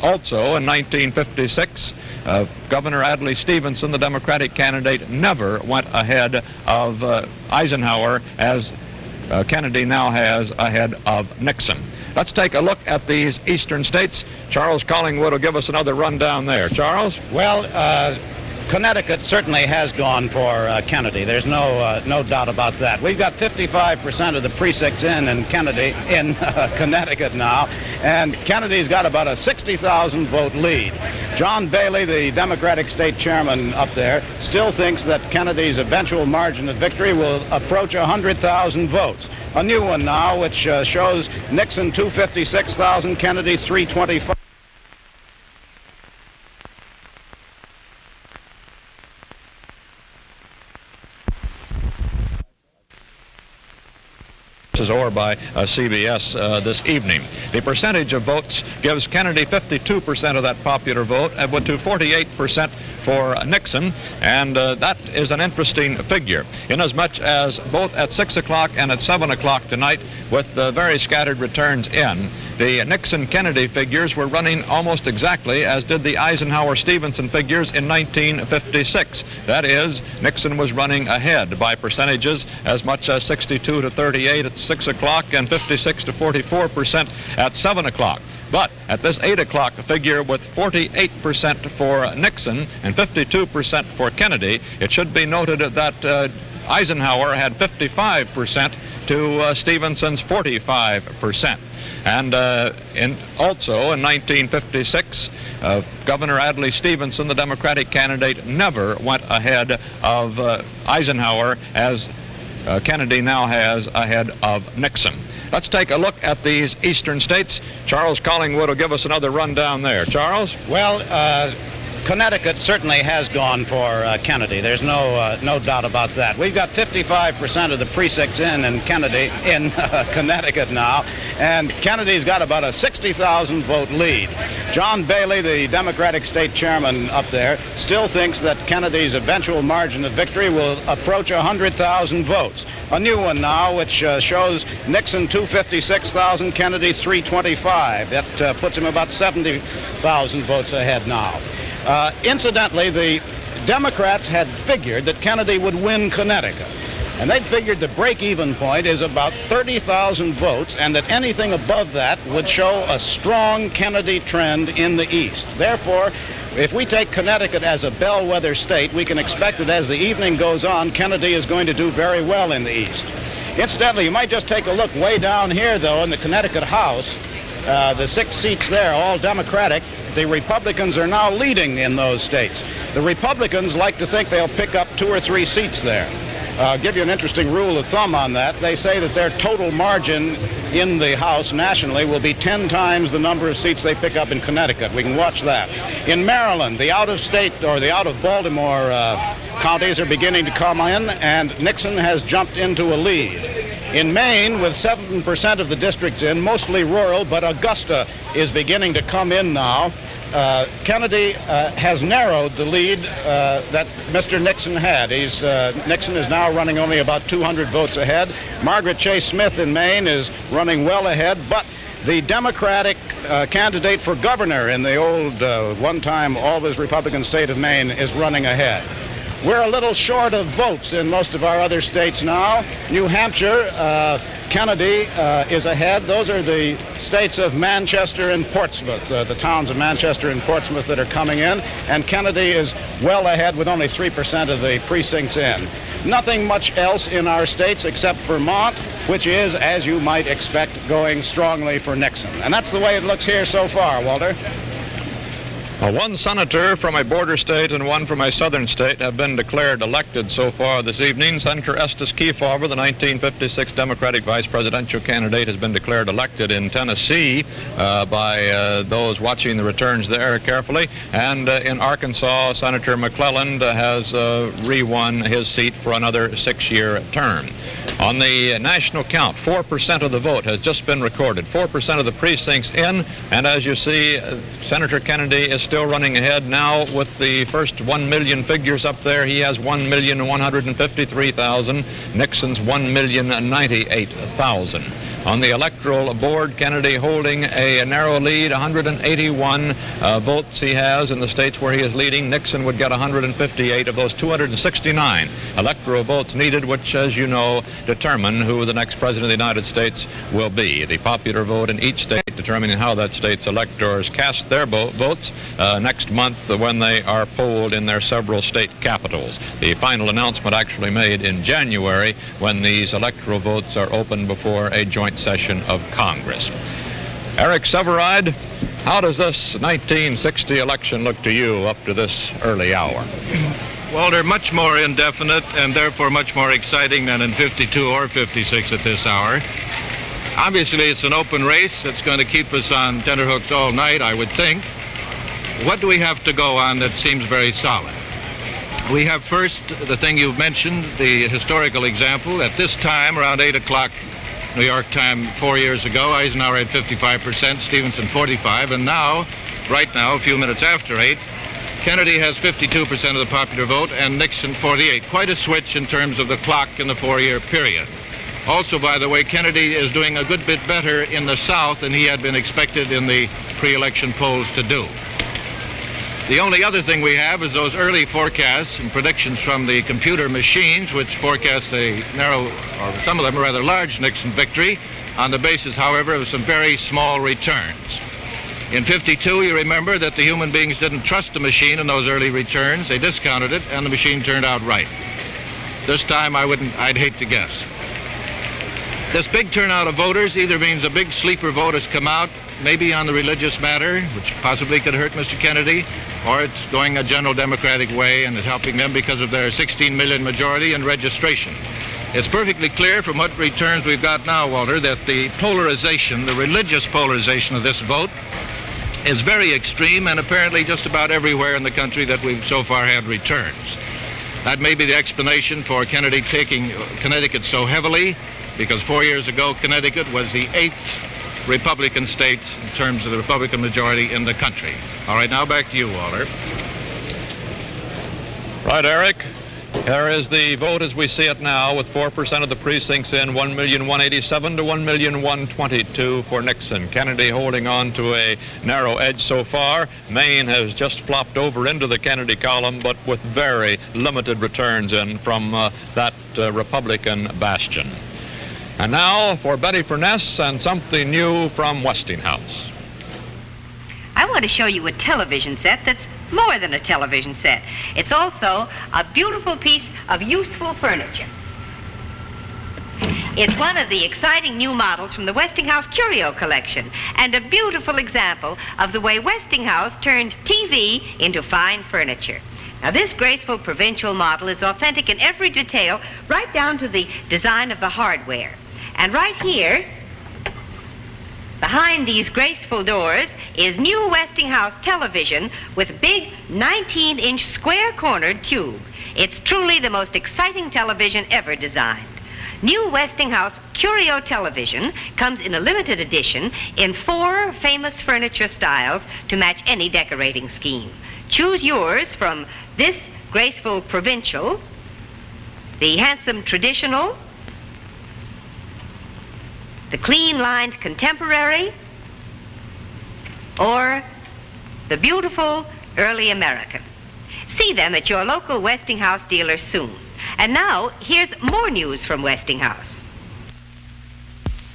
also in 1956, Governor Adlai Stevenson, the Democratic candidate, never went ahead of Eisenhower as Kennedy now has ahead of Nixon. Let's take a look at these eastern states. Charles Collingwood will give us another rundown there. Charles? Well, Connecticut certainly has gone for Kennedy. There's no doubt about that. We've got 55% of the precincts in Connecticut now, and Kennedy's got about a 60,000 vote lead. John Bailey, the Democratic state chairman up there, still thinks that Kennedy's eventual margin of victory will approach 100,000 votes. A new one now, which shows Nixon 256,000, Kennedy 325. Or by CBS this evening. The percentage of votes gives Kennedy 52% of that popular vote, went to 48% for Nixon, and that is an interesting figure, inasmuch as both at 6 o'clock and at 7 o'clock tonight, with very scattered returns in, the Nixon-Kennedy figures were running almost exactly as did the Eisenhower-Stevenson figures in 1956. That is, Nixon was running ahead by percentages as much as 62 to 38 at 6 o'clock and 56 to 44% at 7 o'clock. But at this 8 o'clock figure, with 48% for Nixon and 52% for Kennedy, it should be noted that Eisenhower had 55% to Stevenson's 45%. And also in 1956, Governor Adlai Stevenson, the Democratic candidate, never went ahead of Eisenhower as Kennedy now has ahead of Nixon. Let's take a look at these eastern states. Charles Collingwood will give us another rundown there. Charles? Well, Connecticut certainly has gone for Kennedy. There's no doubt about that. We've got 55% of the precincts in Connecticut now, and Kennedy's got about a 60,000 vote lead. John Bailey, the Democratic state chairman up there, still thinks that Kennedy's eventual margin of victory will approach 100,000 votes. A new one now, which shows Nixon 256,000, Kennedy 325. That puts him about 70,000 votes ahead now. Incidentally, the Democrats had figured that Kennedy would win Connecticut. And they figured the break-even point is about 30,000 votes, and that anything above that would show a strong Kennedy trend in the East. Therefore, if we take Connecticut as a bellwether state, we can expect that as the evening goes on, Kennedy is going to do very well in the East. Incidentally, you might just take a look way down here, though, in the Connecticut House. The 6 seats there, all Democratic. The Republicans are now leading in those states. The Republicans like to think they'll pick up 2 or 3 seats there. I'll give you an interesting rule of thumb on that. They say that their total margin in the House nationally will be 10 times the number of seats they pick up in Connecticut. We can watch that. In Maryland, the out-of-state or the out-of-Baltimore counties are beginning to come in, and Nixon has jumped into a lead. In Maine, with 7% of the districts in, mostly rural, but Augusta is beginning to come in now. Kennedy has narrowed the lead that Mr. Nixon had. Nixon is now running only about 200 votes ahead. Margaret Chase Smith in Maine is running well ahead, but the Democratic candidate for governor in the old, one-time, always Republican state of Maine is running ahead. We're a little short of votes in most of our other states now. New Hampshire, Kennedy is ahead. Those are the states of Manchester and Portsmouth, the towns of Manchester and Portsmouth that are coming in, and Kennedy is well ahead with only 3% of the precincts in. Nothing much else in our states except Vermont, which is, as you might expect, going strongly for Nixon. And that's the way it looks here so far, Walter. One senator from a border state and one from a southern state have been declared elected so far this evening. Senator Estes Kefauver, the 1956 Democratic vice presidential candidate, has been declared elected in Tennessee by those watching the returns there carefully. And in Arkansas, Senator McClelland has re-won his seat for another 6-year term. On the national count, 4% of the vote has just been recorded, 4% of the precincts in, and as you see, Senator Kennedy is still running ahead now with the first 1 million figures up there. He has 1,153,000. Nixon's 1,098,000. On the electoral board, Kennedy holding a narrow lead, 181 votes he has in the states where he is leading. Nixon would get 158 of those 269 electoral votes needed, which, as you know, determine who the next president of the United States will be. The popular vote in each state determining how that state's electors cast their votes next month when they are polled in their several state capitals. The final announcement actually made in January when these electoral votes are opened before a joint session of Congress. Eric Sevareid, how does this 1960 election look to you up to this early hour? Walter, much more indefinite and therefore much more exciting than in 52 or 56 at this hour. Obviously, it's an open race. It's going to keep us on tenterhooks all night, I would think. What do we have to go on that seems very solid? We have first the thing you've mentioned, the historical example. At this time, around 8 o'clock New York time 4 years ago, Eisenhower had 55%, Stevenson 45%, and now, right now, a few minutes after 8, Kennedy has 52% of the popular vote and Nixon 48%. Quite a switch in terms of the clock in the 4-year period. Also, by the way, Kennedy is doing a good bit better in the South than he had been expected in the pre-election polls to do. The only other thing we have is those early forecasts and predictions from the computer machines, which forecast a narrow, or some of them a rather large Nixon victory, on the basis, however, of some very small returns. In 52, you remember that the human beings didn't trust the machine in those early returns. They discounted it, and the machine turned out right. This time, I'd hate to guess. This big turnout of voters either means a big sleeper vote has come out, maybe on the religious matter, which possibly could hurt Mr. Kennedy, or it's going a general Democratic way and is helping them because of their 16 million majority and registration. It's perfectly clear from what returns we've got now, Walter, that the polarization, the religious polarization of this vote, is very extreme and apparently just about everywhere in the country that we've so far had returns. That may be the explanation for Kennedy taking Connecticut so heavily, because 4 years ago, Connecticut was the 8th Republican state in terms of the Republican majority in the country. All right, now back to you, Walter. Right, Eric. There is the vote as we see it now, with 4% of the precincts in, 1,187,000 to 1,122,000 for Nixon. Kennedy holding on to a narrow edge so far. Maine has just flopped over into the Kennedy column, but with very limited returns in from that Republican bastion. And now for Betty Furness and something new from Westinghouse. I want to show you a television set that's more than a television set. It's also a beautiful piece of useful furniture. It's one of the exciting new models from the Westinghouse Curio Collection, and a beautiful example of the way Westinghouse turned TV into fine furniture. Now, this graceful provincial model is authentic in every detail, right down to the design of the hardware. And right here, behind these graceful doors, is new Westinghouse television with big 19-inch square-cornered tube. It's truly the most exciting television ever designed. New Westinghouse Curio television comes in a limited edition in 4 famous furniture styles to match any decorating scheme. Choose yours from this graceful provincial, the handsome traditional, the clean-lined contemporary, or the beautiful early American. See them at your local Westinghouse dealer soon. And now, here's more news from Westinghouse.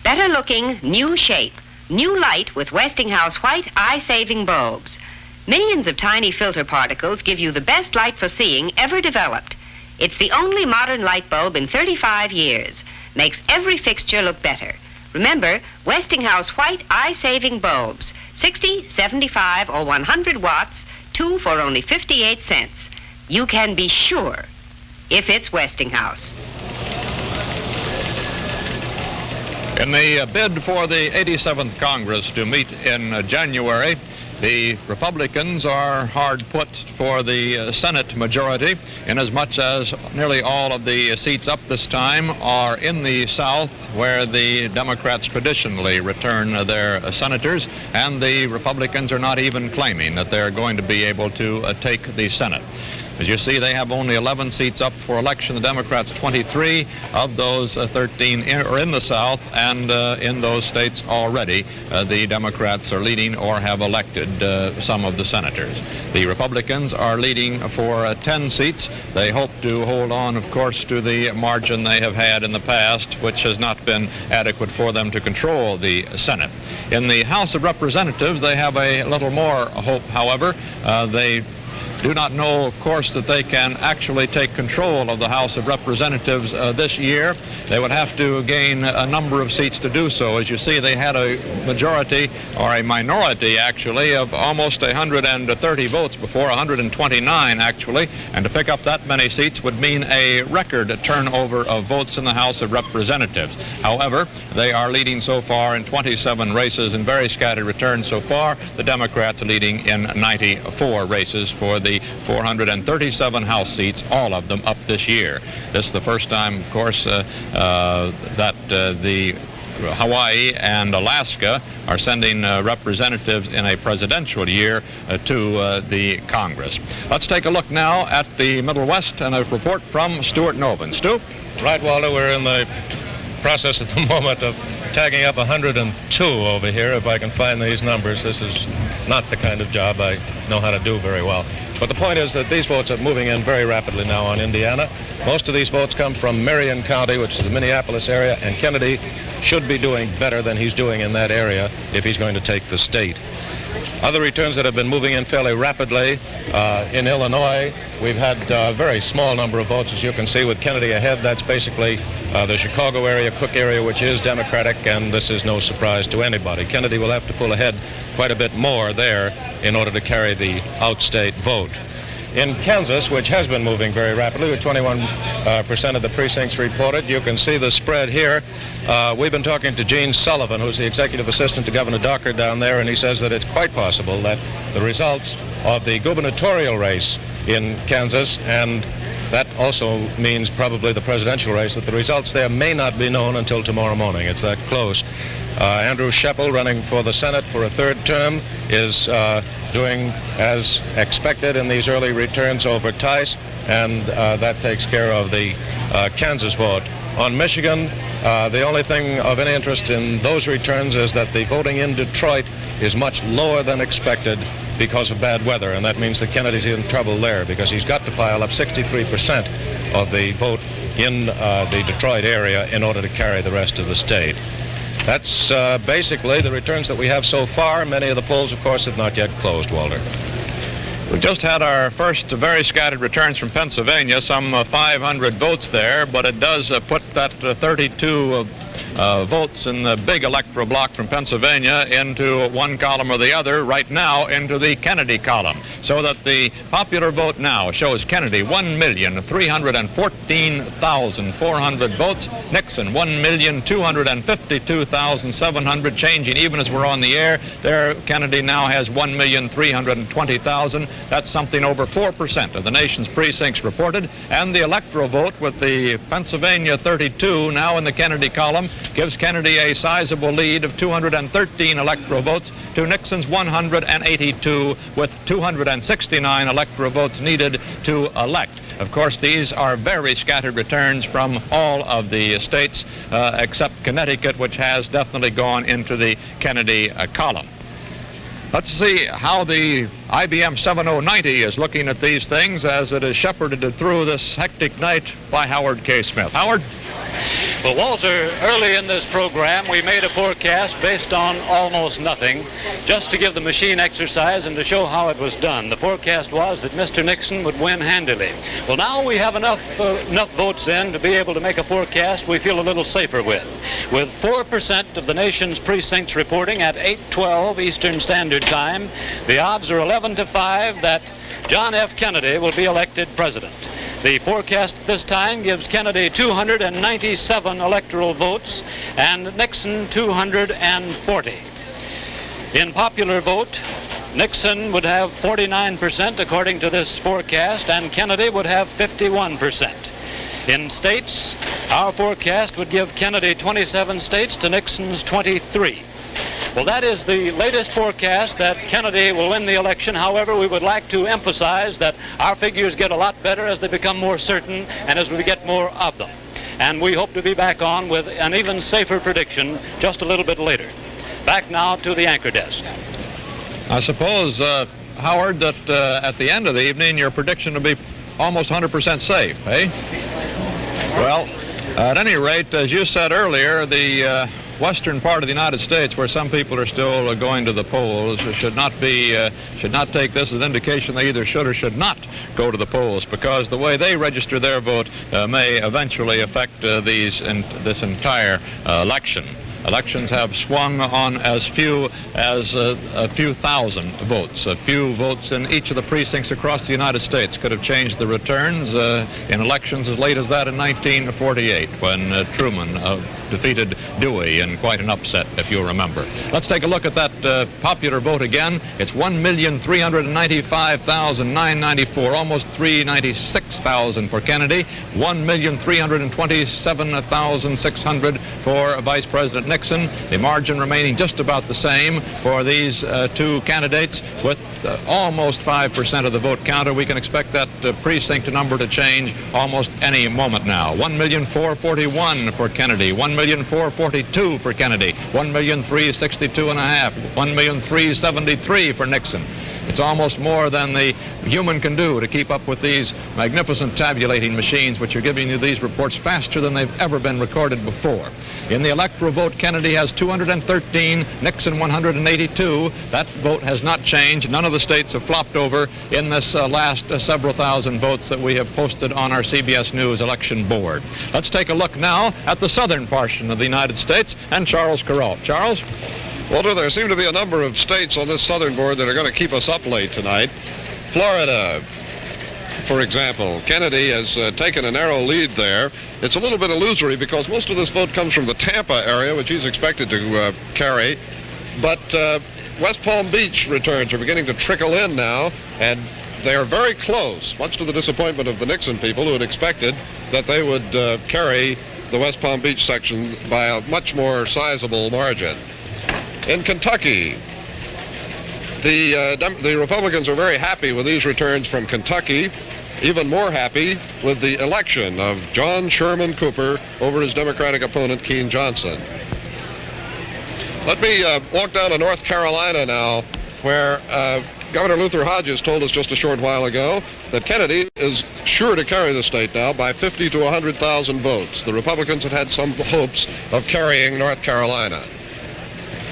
Better looking, new shape, new light with Westinghouse white eye-saving bulbs. Millions of tiny filter particles give you the best light for seeing ever developed. It's the only modern light bulb in 35 years. Makes every fixture look better. Remember, Westinghouse white eye-saving bulbs, 60, 75, or 100 watts, 2 for only 58 cents. You can be sure if it's Westinghouse. In the bid for the 87th Congress to meet in January, the Republicans are hard put for the Senate majority, inasmuch as nearly all of the seats up this time are in the South, where the Democrats traditionally return their senators, and the Republicans are not even claiming that they're going to be able to take the Senate. As you see, they have only 11 seats up for election. The Democrats 23. Of those 13 are in the South, and in those states already the Democrats are leading or have elected some of the senators. The Republicans are leading for 10 seats. They hope to hold on, of course, to the margin they have had in the past, which has not been adequate for them to control the Senate. In the House of Representatives, they have a little more hope, however. They do not know, of course, that they can actually take control of the House of Representatives this year. They would have to gain a number of seats to do so. As you see, they had a majority, or a minority actually, of almost 130 votes before, 129 actually, and to pick up that many seats would mean a record turnover of votes in the House of Representatives. However, they are leading so far in 27 races in very scattered returns so far. The Democrats are leading in 94 races for the 437 House seats, all of them up this year. This is the first time, of course, that the Hawaii and Alaska are sending representatives in a presidential year to the Congress. Let's take a look now at the Middle West and a report from Stuart Novan. Stu? Right, Walter, we're in the process at the moment of tagging up 102 over here, if I can find these numbers. This is not the kind of job I know how to do very well. But the point is that these votes are moving in very rapidly now on Indiana. Most of these votes come from Marion County, which is the Minneapolis area, and Kennedy should be doing better than he's doing in that area if he's going to take the state. Other returns that have been moving in fairly rapidly in Illinois, we've had a very small number of votes, as you can see, with Kennedy ahead. That's basically the Chicago area, Cook area, which is Democratic, and this is no surprise to anybody. Kennedy will have to pull ahead quite a bit more there in order to carry the outstate vote. In Kansas, which has been moving very rapidly, with 21% of the precincts reported, you can see the spread here. We've been talking to Gene Sullivan, who's the executive assistant to Governor Docker down there, and he says that it's quite possible that the results of the gubernatorial race in Kansas, and that also means probably the presidential race, that the results there may not be known until tomorrow morning. It's that close. Andrew Scheppel, running for the Senate for a third term, is doing as expected in these early returns over Tice, and that takes care of the Kansas vote. On Michigan, the only thing of any interest in those returns is that the voting in Detroit is much lower than expected because of bad weather, and that means that Kennedy's in trouble there because he's got to pile up 63% of the vote in the Detroit area in order to carry the rest of the state. That's basically the returns that we have so far. Many of the polls, of course, have not yet closed, Walter. We just had our first very scattered returns from Pennsylvania, some 500 votes there, but it does put that 32 votes in the big electoral block from Pennsylvania into one column or the other, right now into the Kennedy column. So that the popular vote now shows Kennedy 1,314,400 votes, Nixon 1,252,700, changing even as we're on the air. There, Kennedy now has 1,320,000. That's something over 4% of the nation's precincts reported, and the electoral vote with the Pennsylvania 32 now in the Kennedy column gives Kennedy a sizable lead of 213 electoral votes to Nixon's 182, with 269 electoral votes needed to elect. Of course, these are very scattered returns from all of the states except Connecticut, which has definitely gone into the Kennedy column. Let's see how the IBM 7090 is looking at these things as it is shepherded through this hectic night by Howard K. Smith. Howard? Well, Walter, early in this program, we made a forecast based on almost nothing, just to give the machine exercise and to show how it was done. The forecast was that Mr. Nixon would win handily. Well, now we have enough votes in to be able to make a forecast we feel a little safer with. With 4% of the nation's precincts reporting at 8:12 Eastern Standard Time, the odds are 11-5 that John F. Kennedy will be elected president. The forecast at this time gives Kennedy 297 electoral votes and Nixon 240. In popular vote, Nixon would have 49% according to this forecast, and Kennedy would have 51%. In states, our forecast would give Kennedy 27 states to Nixon's 23. Well, that is the latest forecast that Kennedy will win the election. However, we would like to emphasize that our figures get a lot better as they become more certain and as we get more of them. And we hope to be back on with an even safer prediction just a little bit later. Back now to the anchor desk. I suppose, Howard, that at the end of the evening, your prediction will be almost 100% safe, eh? Well, at any rate, as you said earlier, the western part of the United States, where some people are still going to the polls, should not take this as an indication they either should or should not go to the polls, because the way they register their vote may eventually affect this entire election. Elections have swung on as few as a few thousand votes. A few votes in each of the precincts across the United States could have changed the returns in elections as late as that in 1948, when Truman defeated Dewey in quite an upset, if you remember. Let's take a look at that popular vote again. It's 1,395,994, almost 396,000 for Kennedy, 1,327,600 for Vice President Nixon. The margin remaining just about the same for these two candidates, with almost 5% of the vote counted. We can expect that precinct number to change almost any moment now. 1,441,000 for Kennedy, 1,442,000 for Kennedy, 1,362,500, 1,373,000 for Nixon. It's almost more than the human can do to keep up with these magnificent tabulating machines, which are giving you these reports faster than they've ever been recorded before. In the electoral vote, Kennedy has 213, Nixon 182. That vote has not changed. None of the states have flopped over in this last several thousand votes that we have posted on our CBS News election board. Let's take a look now at the southern portion of the United States and Charles Kuralt. Charles? Walter, there seem to be a number of states on this southern board that are going to keep us up late tonight. Florida, for example, Kennedy has taken a narrow lead there. It's a little bit illusory because most of this vote comes from the Tampa area, which he's expected to carry. But West Palm Beach returns are beginning to trickle in now, and they are very close, much to the disappointment of the Nixon people who had expected that they would carry the West Palm Beach section by a much more sizable margin. In Kentucky, the Republicans are very happy with these returns from Kentucky, even more happy with the election of John Sherman Cooper over his Democratic opponent, Keene Johnson. Let me walk down to North Carolina now, where Governor Luther Hodges told us just a short while ago that Kennedy is sure to carry the state now by 50 to 100,000 votes. The Republicans had had some hopes of carrying North Carolina.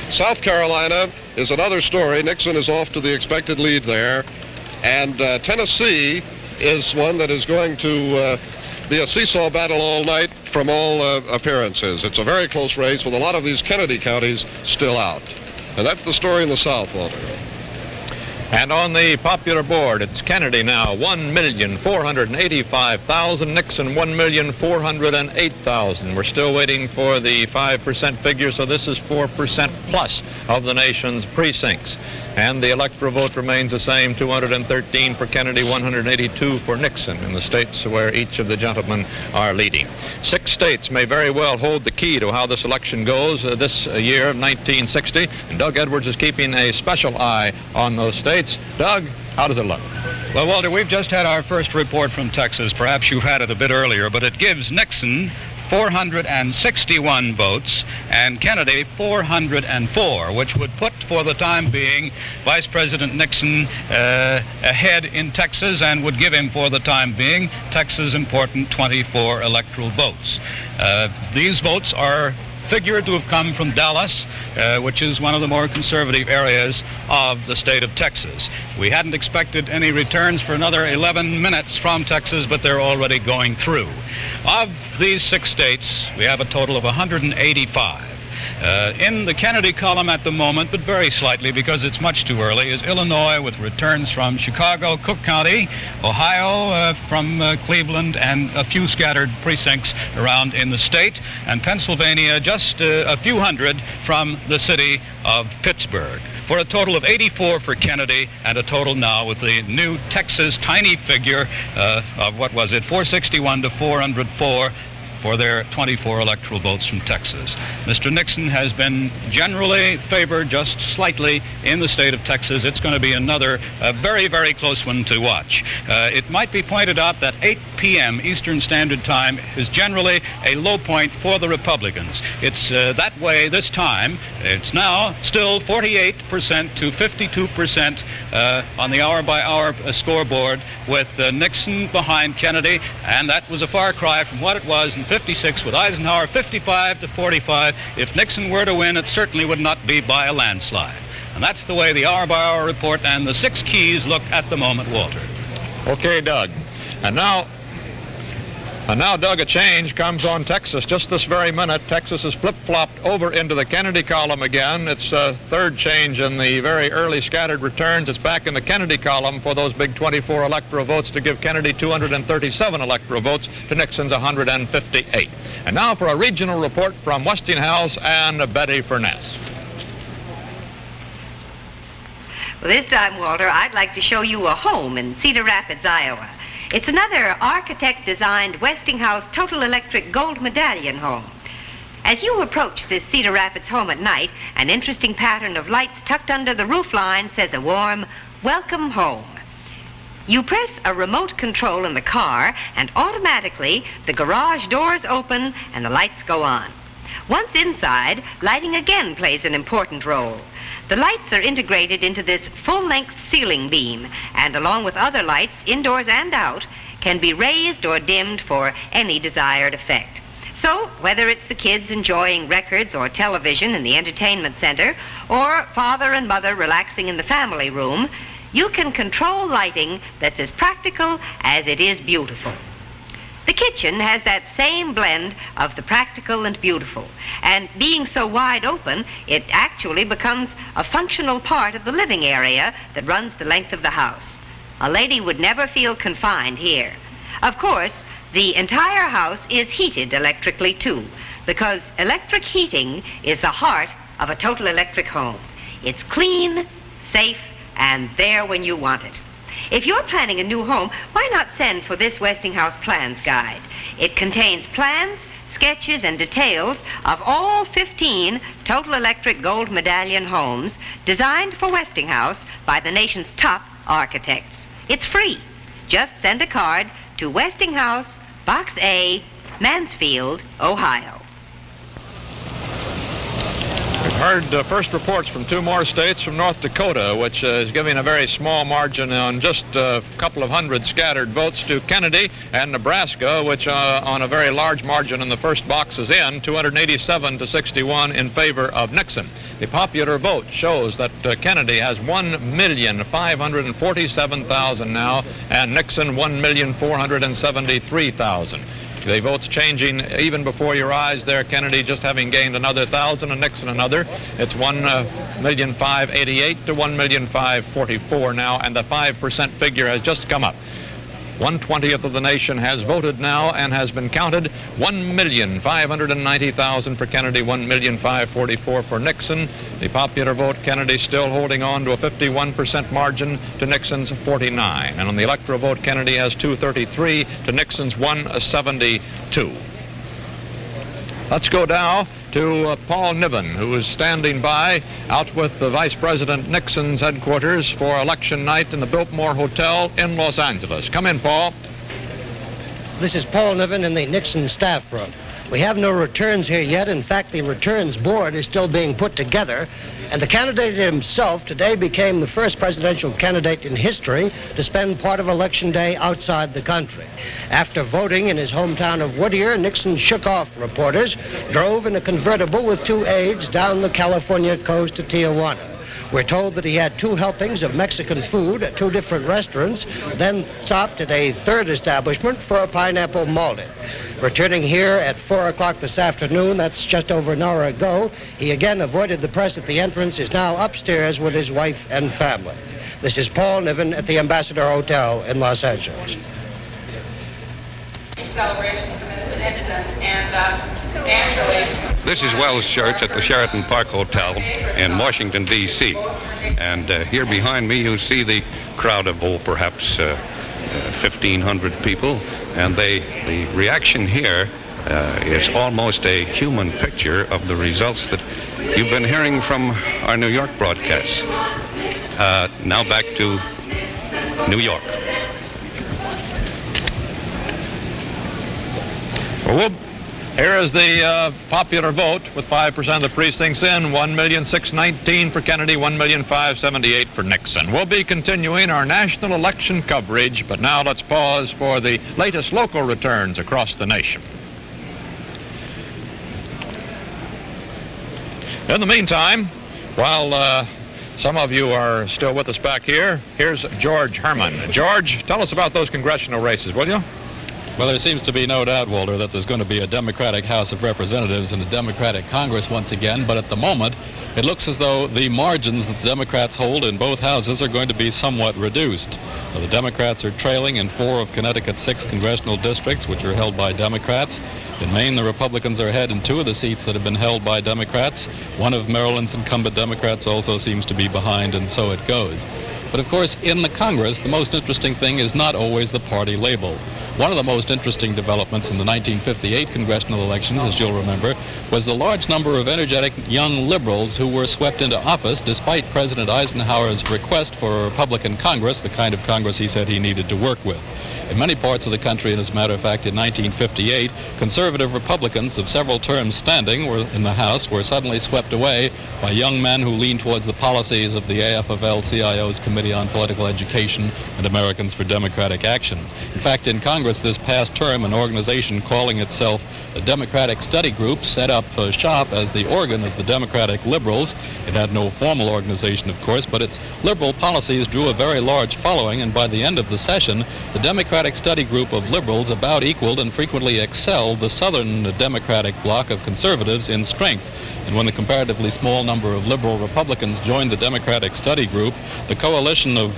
South Carolina is another story. Nixon is off to the expected lead there. And Tennessee is one that is going to be a seesaw battle all night from all appearances. It's a very close race with a lot of these Kennedy counties still out. And that's the story in the South, Walter. And on the popular board, it's Kennedy now, 1,485,000. Nixon, 1,408,000. We're still waiting for the 5% figure, so this is 4% plus of the nation's precincts. And the electoral vote remains the same, 213 for Kennedy, 182 for Nixon in the states where each of the gentlemen are leading. 6 states may very well hold the key to how this election goes this year of 1960. And Doug Edwards is keeping a special eye on those states. Doug, how does it look? Well, Walter, we've just had our first report from Texas. Perhaps you've had it a bit earlier, but it gives Nixon 461 votes and Kennedy 404, which would put, for the time being, Vice President Nixon ahead in Texas and would give him, for the time being, Texas' important 24 electoral votes. These votes are figured to have come from Dallas, which is one of the more conservative areas of the state of Texas. We hadn't expected any returns for another 11 minutes from Texas, but they're already going through. Of these 6 states, we have a total of 185. In the Kennedy column at the moment, but very slightly because it's much too early, is Illinois with returns from Chicago, Cook County, Ohio from Cleveland, and a few scattered precincts around in the state, and Pennsylvania just a few hundred from the city of Pittsburgh, for a total of 84 for Kennedy and a total now with the new Texas tiny figure of, what was it, 461 to 404 for their 24 electoral votes from Texas. Mr. Nixon has been generally favored just slightly in the state of Texas. It's going to be another very, very close one to watch. It might be pointed out that 8 p.m. Eastern Standard Time is generally a low point for the Republicans. It's that way this time. It's now still 48% to 52% on the hour-by-hour scoreboard with Nixon behind Kennedy, and that was a far cry from what it was in 56 with Eisenhower, 55 to 45. If Nixon were to win, it certainly would not be by a landslide. And that's the way the hour-by-hour report and the 6 keys look at the moment, Walter. Okay, Doug. And now, Doug, a change comes on Texas just this very minute. Texas has flip-flopped over into the Kennedy column again. It's a third change in the very early scattered returns. It's back in the Kennedy column for those big 24 electoral votes to give Kennedy 237 electoral votes to Nixon's 158. And now for a regional report from Westinghouse and Betty Furness. Well, this time, Walter, I'd like to show you a home in Cedar Rapids, Iowa. It's another architect-designed Westinghouse Total Electric Gold Medallion home. As you approach this Cedar Rapids home at night, an interesting pattern of lights tucked under the roof line says a warm, "Welcome home." You press a remote control in the car, and automatically the garage doors open and the lights go on. Once inside, lighting again plays an important role. The lights are integrated into this full-length ceiling beam, and along with other lights, indoors and out, can be raised or dimmed for any desired effect. So, whether it's the kids enjoying records or television in the entertainment center, or father and mother relaxing in the family room, you can control lighting that's as practical as it is beautiful. The kitchen has that same blend of the practical and beautiful, and being so wide open, it actually becomes a functional part of the living area that runs the length of the house. A lady would never feel confined here. Of course, the entire house is heated electrically too, because electric heating is the heart of a total electric home. It's clean, safe, and there when you want it. If you're planning a new home, why not send for this Westinghouse Plans Guide? It contains plans sketches, and details of all 15 Total Electric Gold Medallion homes designed for Westinghouse by the nation's top architects. It's free. Just send a card to Westinghouse, Box A, Mansfield, Ohio. We've heard first reports from two more states, from North Dakota, which is giving a very small margin on just a couple of hundred scattered votes to Kennedy, and Nebraska, which on a very large margin in the first box is in, 287 to 61 in favor of Nixon. The popular vote shows that Kennedy has 1,547,000 now, and Nixon 1,473,000. The votes changing even before your eyes there. Kennedy just having gained another 1,000 and Nixon another. It's 1,588,000 to 1,544,000 now, and the 5% figure has just come up. 1/20th of the nation has voted now and has been counted. 1,590,000 for Kennedy, 1,544,000 for Nixon. The popular vote, Kennedy still holding on to a 51% margin to Nixon's 49. And on the electoral vote, Kennedy has 233 to Nixon's 172. Let's go now to Paul Niven, who is standing by out with the Vice President Nixon's headquarters for election night in the Biltmore Hotel in Los Angeles. Come in, Paul. This is Paul Niven in the Nixon staff room. We have no returns here yet. In fact, the returns board is still being put together. And the candidate himself today became the first presidential candidate in history to spend part of Election Day outside the country. After voting in his hometown of Whittier, Nixon shook off reporters, drove in a convertible with two aides down the California coast to Tijuana. We're told that he had two helpings of Mexican food at two different restaurants, then stopped at a third establishment for a pineapple mullet. Returning here at 4 o'clock this afternoon, that's just over an hour ago, he again avoided the press at the entrance, is now upstairs with his wife and family. This is Paul Niven at the Ambassador Hotel in Los Angeles. This is Wells Church at the Sheraton Park Hotel in Washington, D.C. And here behind me you see the crowd of, perhaps 1,500 people. And the reaction here is almost a human picture of the results that you've been hearing from our New York broadcasts. Now back to New York. Well, here is the popular vote with 5% of the precincts in, 1,619,000 for Kennedy, 1,578,000 for Nixon. We'll be continuing our national election coverage, but now let's pause for the latest local returns across the nation. In the meantime, while some of you are still with us back here, here's George Herman. George, tell us about those congressional races, will you? Well, there seems to be no doubt, Walter, that there's going to be a Democratic House of Representatives and a Democratic Congress once again, but at the moment, it looks as though the margins that the Democrats hold in both houses are going to be somewhat reduced. Now, the Democrats are trailing in 4 of Connecticut's 6 congressional districts, which are held by Democrats. In Maine, the Republicans are ahead in 2 of the seats that have been held by Democrats. One of Maryland's incumbent Democrats also seems to be behind, and so it goes. But of course, in the Congress, the most interesting thing is not always the party label. One of the most interesting developments in the 1958 congressional elections, as you'll remember, was the large number of energetic young liberals who were swept into office despite President Eisenhower's request for a Republican Congress, the kind of Congress he said he needed to work with. In many parts of the country, and as a matter of fact, in 1958, conservative Republicans of several terms standing in the House were suddenly swept away by young men who leaned towards the policies of the AFL-CIO's Committee on Political Education and Americans for Democratic Action. In fact, in Congress this past term, an organization calling itself the Democratic Study Group set up shop as the organ of the Democratic liberals. It had no formal organization, of course, but its liberal policies drew a very large following, and by the end of the session, the Democratic Study Group of liberals about equaled and frequently excelled the Southern Democratic bloc of conservatives in strength. And when the comparatively small number of liberal Republicans joined the Democratic Study Group, the coalition of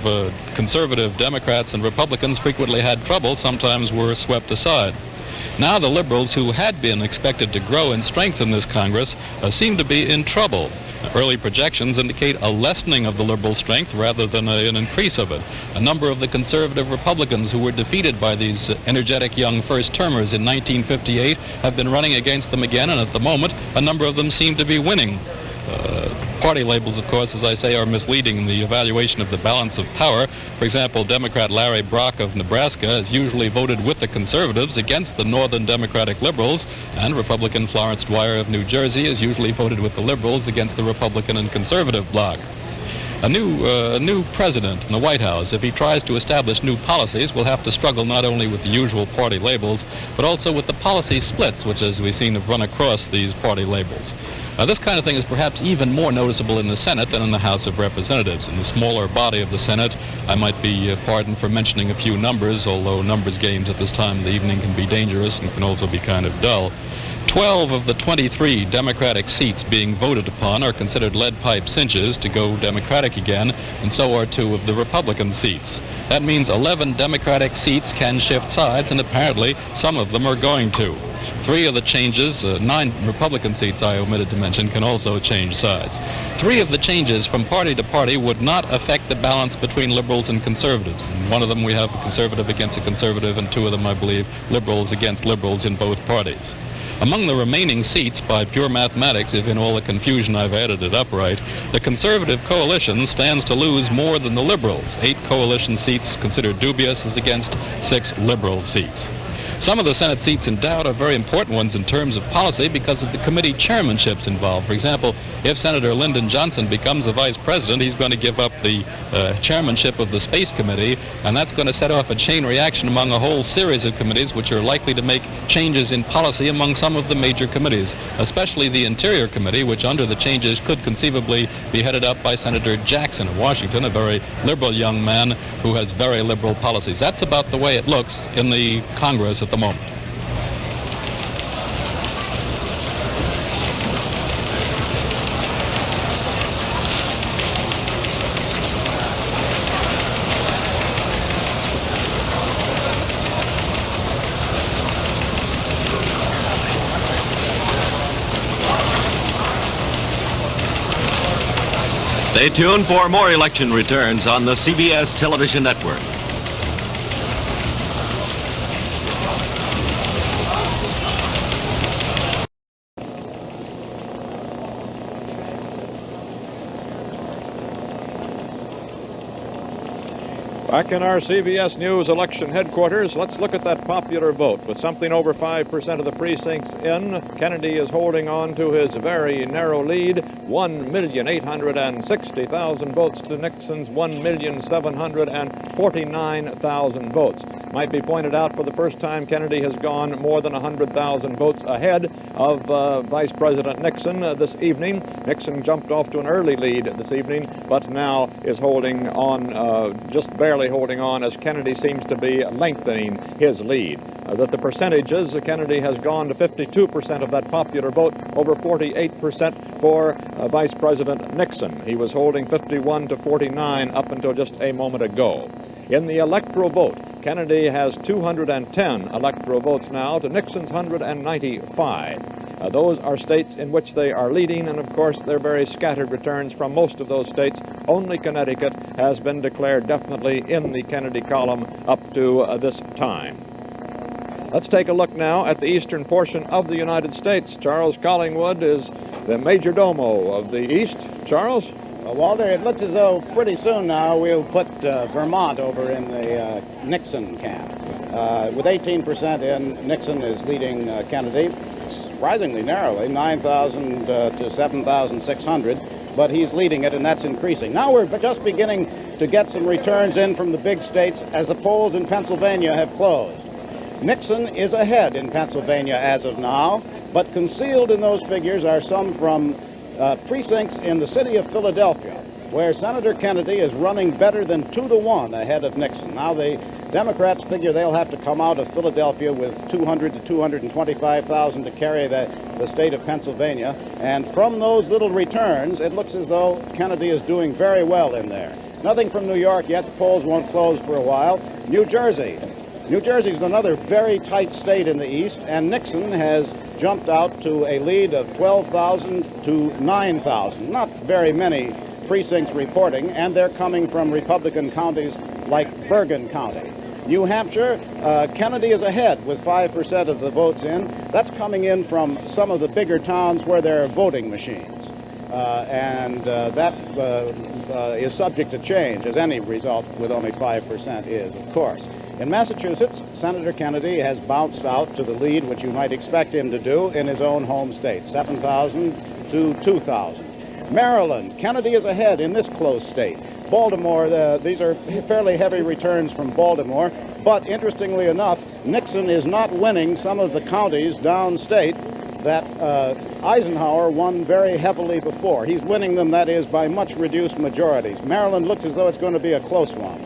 conservative Democrats and Republicans frequently had trouble, sometimes were swept aside. Now the liberals, who had been expected to grow in strength in this Congress, seem to be in trouble. Early projections indicate a lessening of the liberal strength rather than an increase of it. A number of the conservative Republicans who were defeated by these energetic young first-termers in 1958 have been running against them again, and at the moment, a number of them seem to be winning. Party labels, of course, as I say, are misleading in the evaluation of the balance of power. For example, Democrat Larry Brock of Nebraska has usually voted with the conservatives against the Northern Democratic liberals, and Republican Florence Dwyer of New Jersey has usually voted with the liberals against the Republican and conservative bloc. A new president in the White House, if he tries to establish new policies, will have to struggle not only with the usual party labels, but also with the policy splits, which, as we've seen, have run across these party labels. This kind of thing is perhaps even more noticeable in the Senate than in the House of Representatives. In the smaller body of the Senate, I might be pardoned for mentioning a few numbers, although numbers games at this time of the evening can be dangerous and can also be kind of dull. 12 of the 23 Democratic seats being voted upon are considered lead pipe cinches to go Democratic again, and so are 2 of the Republican seats. That means 11 Democratic seats can shift sides, and apparently some of them are going to. 3 of the changes, 9 Republican seats I omitted to mention, can also change sides. 3 of the changes from party to party would not affect the balance between liberals and conservatives. In one of them we have a conservative against a conservative, and 2 of them, I believe, liberals against liberals in both parties. Among the remaining seats, by pure mathematics, if in all the confusion I've added it up right, the conservative coalition stands to lose more than the liberals. 8 coalition seats considered dubious is against 6 liberal seats. Some of the Senate seats in doubt are very important ones in terms of policy because of the committee chairmanships involved. For example, if Senator Lyndon Johnson becomes a vice president, he's going to give up the chairmanship of the Space Committee, and that's going to set off a chain reaction among a whole series of committees which are likely to make changes in policy among some of the major committees, especially the Interior Committee, which under the changes could conceivably be headed up by Senator Jackson of Washington, a very liberal young man who has very liberal policies. That's about the way it looks in the Congress at the moment. Stay tuned for more election returns on the CBS television network. Back in our CBS News election headquarters, let's look at that popular vote. With something over 5% of the precincts in, Kennedy is holding on to his very narrow lead, 1,860,000 votes to Nixon's 1,749,000 votes. Might be pointed out, for the first time, Kennedy has gone more than 100,000 votes ahead of Vice President Nixon this evening. Nixon jumped off to an early lead this evening, but now is holding on, just barely holding on, as Kennedy seems to be lengthening his lead. That the percentages, Kennedy has gone to 52% of that popular vote, over 48% for Vice President Nixon. He was holding 51 to 49 up until just a moment ago. In the electoral vote, Kennedy has 210 electoral votes now to Nixon's 195. Those are states in which they are leading, and of course they're very scattered returns from most of those states. Only Connecticut has been declared definitely in the Kennedy column up to this time. Let's take a look now at the eastern portion of the United States. Charles Collingwood is the major domo of the East. Charles? Well, Walter, it looks as though pretty soon now we'll put Vermont over in the Nixon camp. With 18% in, Nixon is leading Kennedy, surprisingly narrowly, 9,000 to 7,600, but he's leading it, and that's increasing. Now we're just beginning to get some returns in from the big states as the polls in Pennsylvania have closed. Nixon is ahead in Pennsylvania as of now, but concealed in those figures are some from precincts in the city of Philadelphia, where Senator Kennedy is running better than 2-to-1 ahead of Nixon. Now the Democrats figure they'll have to come out of Philadelphia with 200 to 225,000 to carry the state of Pennsylvania. And from those little returns, it looks as though Kennedy is doing very well in there. Nothing from New York yet. The polls won't close for a while. New Jersey, New Jersey is another very tight state in the East, and Nixon has jumped out to a lead of 12,000 to 9,000. Not very many precincts reporting, and they're coming from Republican counties like Bergen County. New Hampshire, Kennedy is ahead with 5% of the votes in. That's coming in from some of the bigger towns where there are voting machines. That is subject to change, as any result with only 5% is, of course. In Massachusetts, Senator Kennedy has bounced out to the lead, which you might expect him to do in his own home state, 7,000 to 2,000. Maryland, Kennedy is ahead in this close state. Baltimore, these are fairly heavy returns from Baltimore, but interestingly enough, Nixon is not winning some of the counties downstate that Eisenhower won very heavily before. He's winning them, that is, by much reduced majorities. Maryland looks as though it's going to be a close one.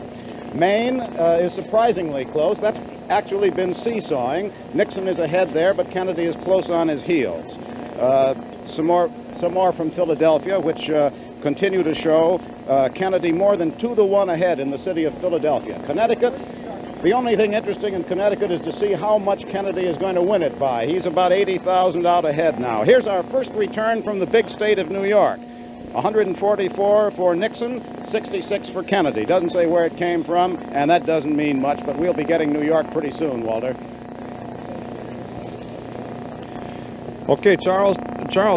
Maine is surprisingly close. That's actually been seesawing. Nixon is ahead there, but Kennedy is close on his heels. Some more from Philadelphia, which continue to show Kennedy more than 2-to-1 ahead in the city of Philadelphia. Connecticut, the only thing interesting in Connecticut is to see how much Kennedy is going to win it by. He's about 80,000 out ahead now. Here's our first return from the big state of New York. 144 for Nixon, 66 for Kennedy. Doesn't say where it came from, and that doesn't mean much, but we'll be getting New York pretty soon, Walter. Okay, Charles,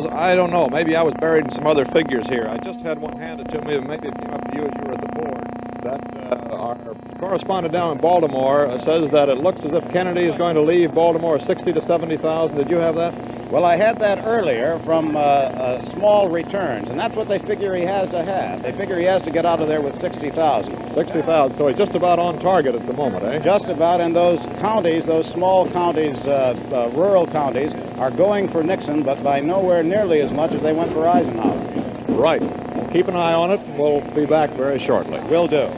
I don't know. Maybe I was buried in some other figures here. I just had one handed to me, and maybe it came up to you as you were at the board. That our correspondent down in Baltimore says that it looks as if Kennedy is going to leave Baltimore 60 to 70,000. Did you have that? Well, I had that earlier from small returns, and that's what they figure he has to have. They figure he has to get out of there with 60,000. 60,000, so he's just about on target at the moment, eh? Just about, and those counties, those small counties, rural counties, are going for Nixon, but by nowhere nearly as much as they went for Eisenhower. Right. Keep an eye on it. We'll be back very shortly. Will do.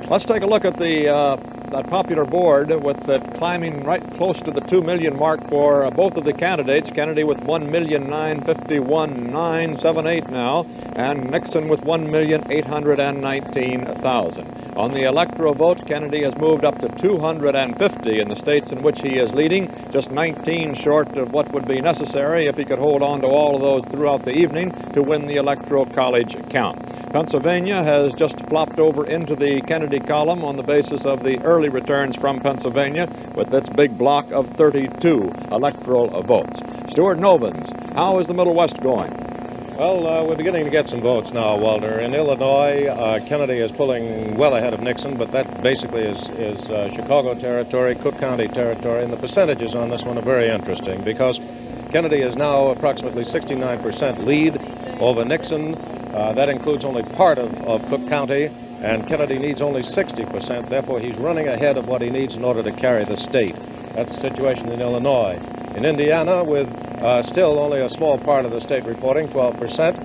Let's take a look at the that popular board with it climbing right close to the 2 million mark for both of the candidates. Kennedy with 1,951,978 now, and Nixon with 1,819,000. On the electoral vote, Kennedy has moved up to 250 in the states in which he is leading, just 19 short of what would be necessary if he could hold on to all of those throughout the evening to win the Electoral College count. Pennsylvania has just flopped over into the Kennedy column on the basis of the early returns from Pennsylvania with its big block of 32 electoral votes. Stuart Novins, how is the Middle West going? Well, we're beginning to get some votes now, Walter. In Illinois, Kennedy is pulling well ahead of Nixon, but that basically is Chicago territory, Cook County territory, and the percentages on this one are very interesting because Kennedy is now approximately 69% lead over Nixon. That includes only part of Cook County, and Kennedy needs only 60%. Therefore, he's running ahead of what he needs in order to carry the state. That's the situation in Illinois. In Indiana, with still only a small part of the state reporting, 12%,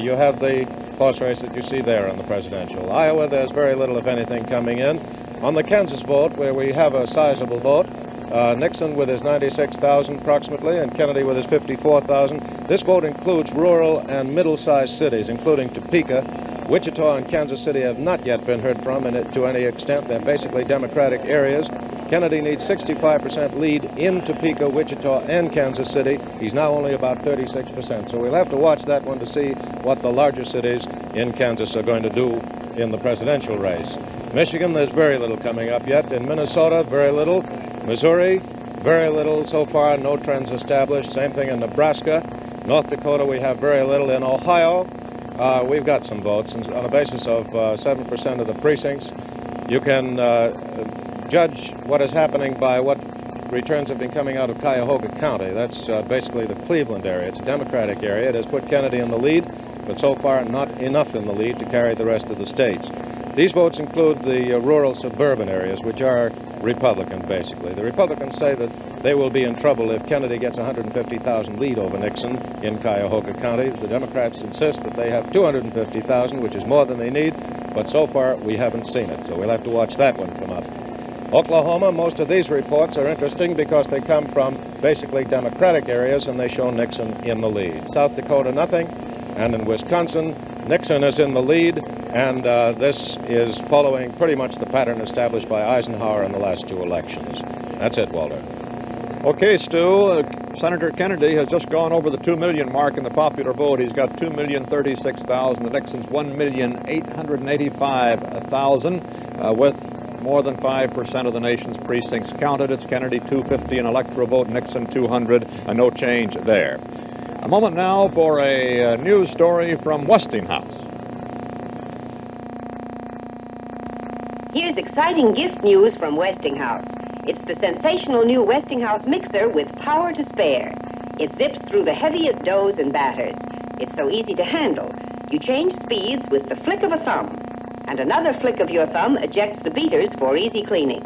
you have the close race that you see there on the presidential. Iowa, there's very little, if anything, coming in. On the Kansas vote, where we have a sizable vote, Nixon with his 96,000 approximately, and Kennedy with his 54,000. This vote includes rural and middle-sized cities, including Topeka. Wichita and Kansas City have not yet been heard from to any extent. They're basically Democratic areas. Kennedy needs 65% lead in Topeka, Wichita, and Kansas City. He's now only about 36%. So we'll have to watch that one to see what the larger cities in Kansas are going to do in the presidential race. Michigan, there's very little coming up yet. In Minnesota, very little. Missouri, very little so far, no trends established. Same thing in Nebraska. North Dakota, we have very little. In Ohio, we've got some votes, and on a basis of 7% of the precincts. You can judge what is happening by what returns have been coming out of Cuyahoga County. That's basically the Cleveland area. It's a Democratic area. It has put Kennedy in the lead, but so far not enough in the lead to carry the rest of the states. These votes include the rural suburban areas, which are Republican, basically. The Republicans say that they will be in trouble if Kennedy gets 150,000 lead over Nixon in Cuyahoga County. The Democrats insist that they have 250,000, which is more than they need, but so far we haven't seen it, so we'll have to watch that one come up. Oklahoma, most of these reports are interesting because they come from basically Democratic areas and they show Nixon in the lead. South Dakota, nothing. And in Wisconsin, Nixon is in the lead, and this is following pretty much the pattern established by Eisenhower in the last two elections. That's it, Walter. Okay, Stu, Senator Kennedy has just gone over the 2 million mark in the popular vote. He's got 2,036,000. Nixon's 1,885,000, with more than 5% of the nation's precincts counted. It's Kennedy 250 in electoral vote, Nixon 200, no change there. A moment now for a news story from Westinghouse. Here's exciting gift news from Westinghouse. It's the sensational new Westinghouse mixer with power to spare. It zips through the heaviest doughs and batters. It's so easy to handle. You change speeds with the flick of a thumb. And another flick of your thumb ejects the beaters for easy cleaning.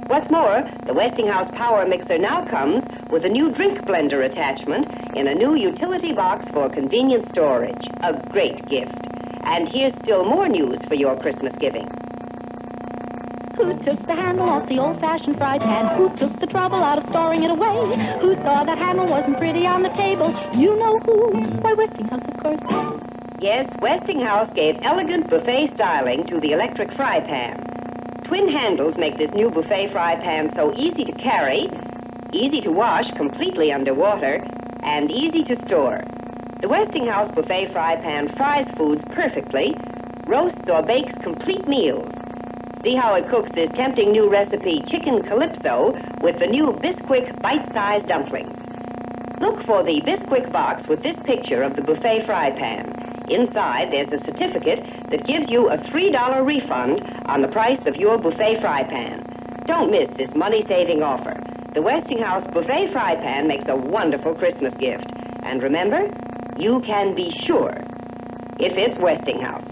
What's more, the Westinghouse Power Mixer now comes with a new drink blender attachment in a new utility box for convenient storage. A great gift. And here's still more news for your Christmas giving. Who took the handle off the old-fashioned fry pan? Who took the trouble out of storing it away? Who saw that handle wasn't pretty on the table? You know who? Why, Westinghouse, of course. Yes, Westinghouse gave elegant buffet styling to the electric fry pan. Twin handles make this new buffet fry pan so easy to carry, easy to wash completely underwater, and easy to store. The Westinghouse buffet fry pan fries foods perfectly, roasts or bakes complete meals. See how it cooks this tempting new recipe, Chicken Calypso, with the new Bisquick bite-sized dumplings. Look for the Bisquick box with this picture of the buffet fry pan. Inside, there's a certificate that gives you a $3 refund on the price of your buffet fry pan. Don't miss this money-saving offer. The Westinghouse buffet fry pan makes a wonderful Christmas gift. And remember, you can be sure if it's Westinghouse.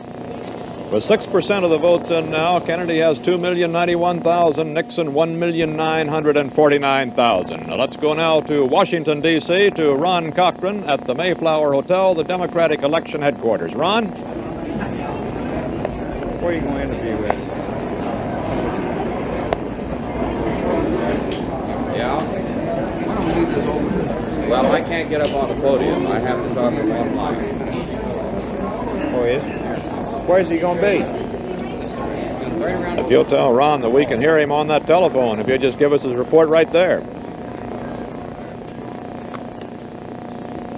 With 6% of the votes in now, Kennedy has 2,091,000, Nixon 1,949,000. Now let's go now to Washington, D.C., to Ron Cochran at the Mayflower Hotel, the Democratic election headquarters. Ron? Who are you going to interview with? Yeah? Well, I can't get up on the podium. I have to talk from online. Oh, yes? Where's he going to be? If you'll tell Ron that we can hear him on that telephone, if you'll just give us his report right there.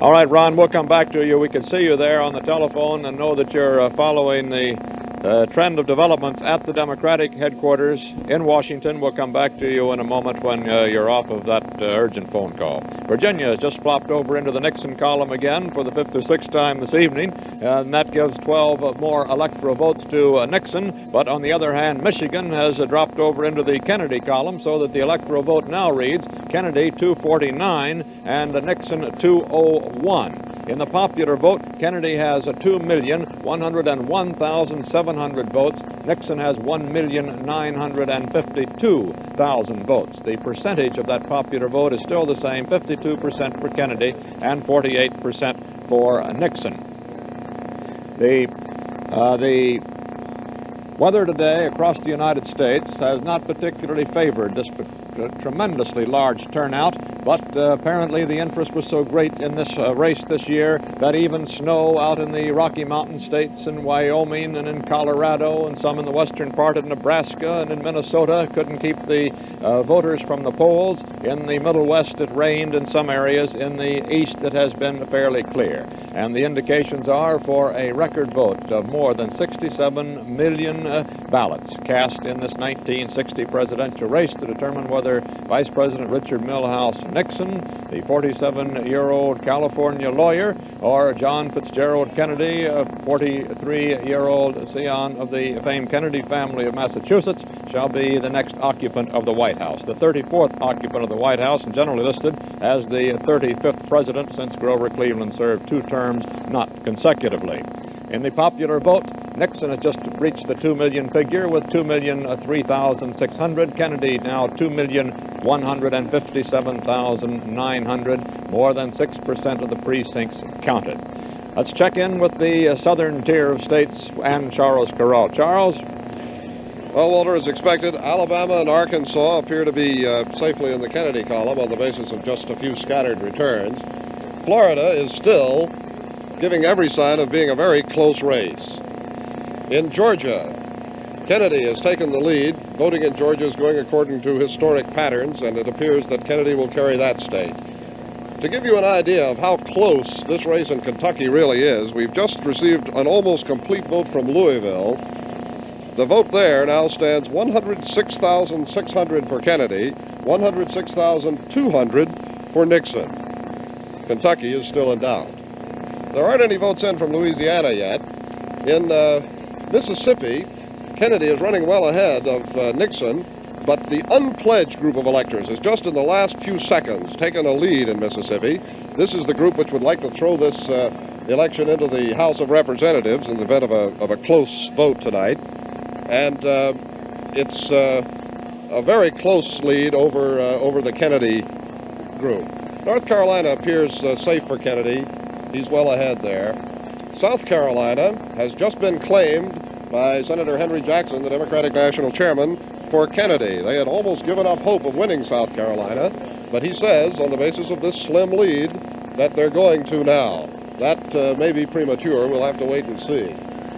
All right, Ron, we'll come back to you. We can see you there on the telephone and know that you're following the trend of developments at the Democratic headquarters in Washington. We'll come back to you in a moment when you're off of that urgent phone call. Virginia has just flopped over into the Nixon column again for the 5th or 6th time this evening, and that gives 12 more electoral votes to Nixon. But on the other hand, Michigan has dropped over into the Kennedy column, so that the electoral vote now reads Kennedy 249 and Nixon 201. In the popular vote, Kennedy has 2,101,700 votes. Nixon has 1,952,000 votes. The percentage of that popular vote is still the same, 52% for Kennedy and 48% for Nixon. The weather today across the United States has not particularly favored this tremendously large turnout, but apparently the interest was so great in this race this year that even snow out in the Rocky Mountain states, in Wyoming and in Colorado and some in the western part of Nebraska and in Minnesota couldn't keep the voters from the polls. In the Middle West it rained in some areas. In the East it has been fairly clear. And the indications are for a record vote of more than 67 million ballots cast in this 1960 presidential race to determine whether Vice President Richard Milhous Nixon, the 47-year-old California lawyer, or John Fitzgerald Kennedy, a 43-year-old scion of the famed Kennedy family of Massachusetts, shall be the next occupant of the White House, the 34th occupant of the White House, and generally listed as the 35th president since Grover Cleveland served 2 terms, not consecutively. In the popular vote, Nixon has just reached the 2 million figure with 2,003,600. Kennedy now 2,157,900, more than 6% of the precincts counted. Let's check in with the southern tier of states and Charles Corral. Charles? Well, Walter, as expected, Alabama and Arkansas appear to be safely in the Kennedy column on the basis of just a few scattered returns. Florida is still giving every sign of being a very close race. In Georgia, Kennedy has taken the lead. Voting in Georgia is going according to historic patterns, and it appears that Kennedy will carry that state. To give you an idea of how close this race in Kentucky really is, we've just received an almost complete vote from Louisville. The vote there now stands 106,600 for Kennedy, 106,200 for Nixon. Kentucky is still in doubt. There aren't any votes in from Louisiana yet. In Mississippi, Kennedy is running well ahead of Nixon, but the unpledged group of electors has just in the last few seconds taken a lead in Mississippi. This is the group which would like to throw this election into the House of Representatives in the event of a close vote tonight. And it's a very close lead over the Kennedy group. North Carolina appears safe for Kennedy. He's well ahead there. South Carolina has just been claimed by Senator Henry Jackson, the Democratic National Chairman, for Kennedy. They had almost given up hope of winning South Carolina, but he says, on the basis of this slim lead, that they're going to now. That may be premature. We'll have to wait and see.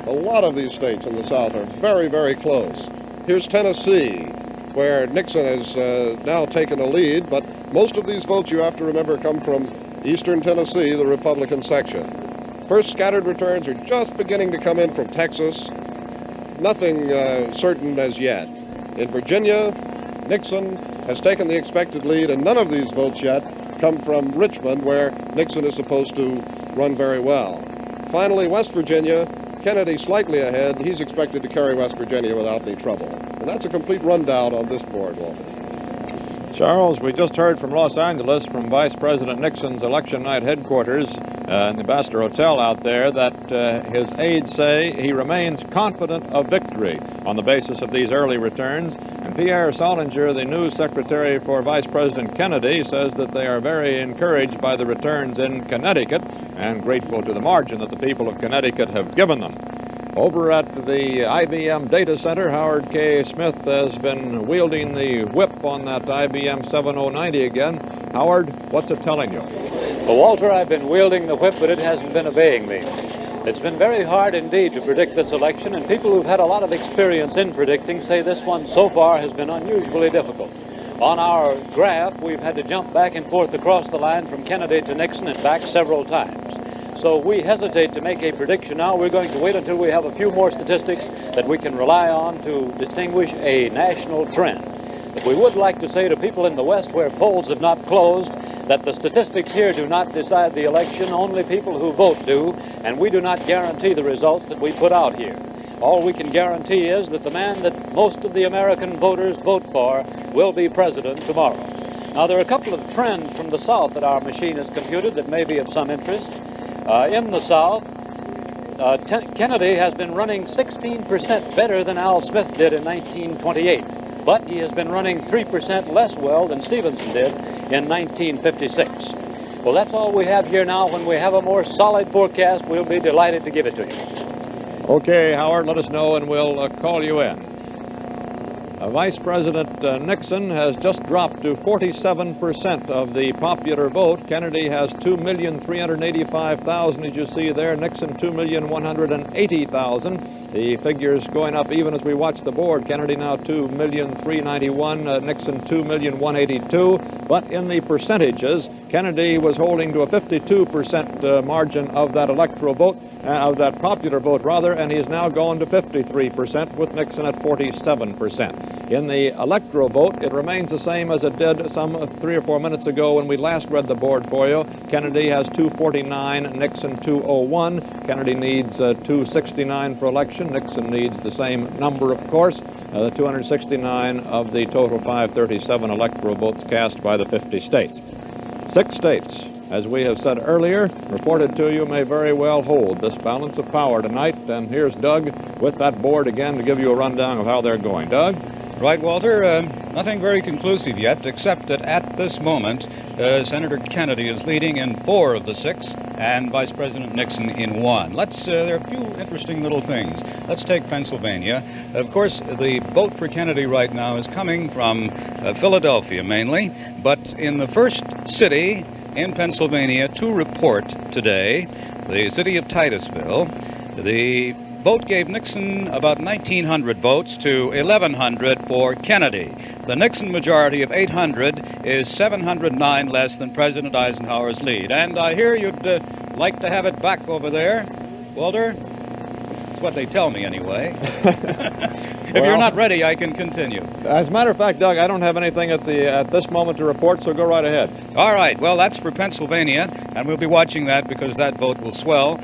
A lot of these states in the South are very, very close. Here's Tennessee, where Nixon has now taken a lead, but most of these votes, you have to remember, come from eastern Tennessee, the Republican section. First scattered returns are just beginning to come in from Texas. Nothing certain as yet. In Virginia, Nixon has taken the expected lead, and none of these votes yet come from Richmond, where Nixon is supposed to run very well. Finally, West Virginia, Kennedy slightly ahead. He's expected to carry West Virginia without any trouble. And that's a complete rundown on this board, Walter. Charles, we just heard from Los Angeles, from Vice President Nixon's election night headquarters in the Ambassador Hotel out there, that his aides say he remains confident of victory on the basis of these early returns. And Pierre Solinger, the news secretary for Vice President Kennedy, says that they are very encouraged by the returns in Connecticut and grateful to the margin that the people of Connecticut have given them. Over at the IBM data center, Howard K. Smith has been wielding the whip on that IBM 7090 again. Howard, what's it telling you? Well, Walter, I've been wielding the whip, but it hasn't been obeying me. It's been very hard indeed to predict this election, and people who've had a lot of experience in predicting say this one so far has been unusually difficult. On our graph, we've had to jump back and forth across the line from Kennedy to Nixon and back several times. So we hesitate to make a prediction now. We're going to wait until we have a few more statistics that we can rely on to distinguish a national trend. But we would like to say to people in the West where polls have not closed that the statistics here do not decide the election. Only people who vote do, and we do not guarantee the results that we put out here. All we can guarantee is that the man that most of the American voters vote for will be president tomorrow. Now, there are a couple of trends from the South that our machine has computed that may be of some interest. In the South, Kennedy has been running 16% better than Al Smith did in 1928, but he has been running 3% less well than Stevenson did in 1956. Well, that's all we have here now. When we have a more solid forecast, we'll be delighted to give it to you. Okay, Howard, let us know and we'll call you in. Vice President Nixon has just dropped to 47% of the popular vote. Kennedy has 2,385,000, as you see there. Nixon, 2,180,000. The figures going up even as we watch the board. Kennedy now 2,391,000, Nixon 2,182,000. But in the percentages, Kennedy was holding to a 52% margin of that electoral vote, of that popular vote rather, and he's now gone to 53% with Nixon at 47%. In the electoral vote, it remains the same as it did some 3 or 4 minutes ago when we last read the board for you. Kennedy has 249, Nixon 201. Kennedy needs 269 for election. Nixon needs the same number, of course, 269 of the total 537 electoral votes cast by the 50 states. 6 states, as we have said earlier, reported to you, may very well hold this balance of power tonight. And here's Doug with that board again to give you a rundown of how they're going. Doug? Right, Walter. Nothing very conclusive yet, except that at this moment, Senator Kennedy is leading in 4 of the 6, and Vice President Nixon in 1. There are a few interesting little things. Let's take Pennsylvania. Of course, the vote for Kennedy right now is coming from Philadelphia mainly, but in the first city, in Pennsylvania to report today, the city of Titusville. The vote gave Nixon about 1,900 votes to 1,100 for Kennedy. The Nixon majority of 800 is 709 less than President Eisenhower's lead. And I hear you'd like to have it back over there, Walter? That's what they tell me anyway. If you're not ready, I can continue. As a matter of fact, Doug, I don't have anything at this moment to report, so go right ahead. All right. Well, that's for Pennsylvania, and we'll be watching that because that vote will swell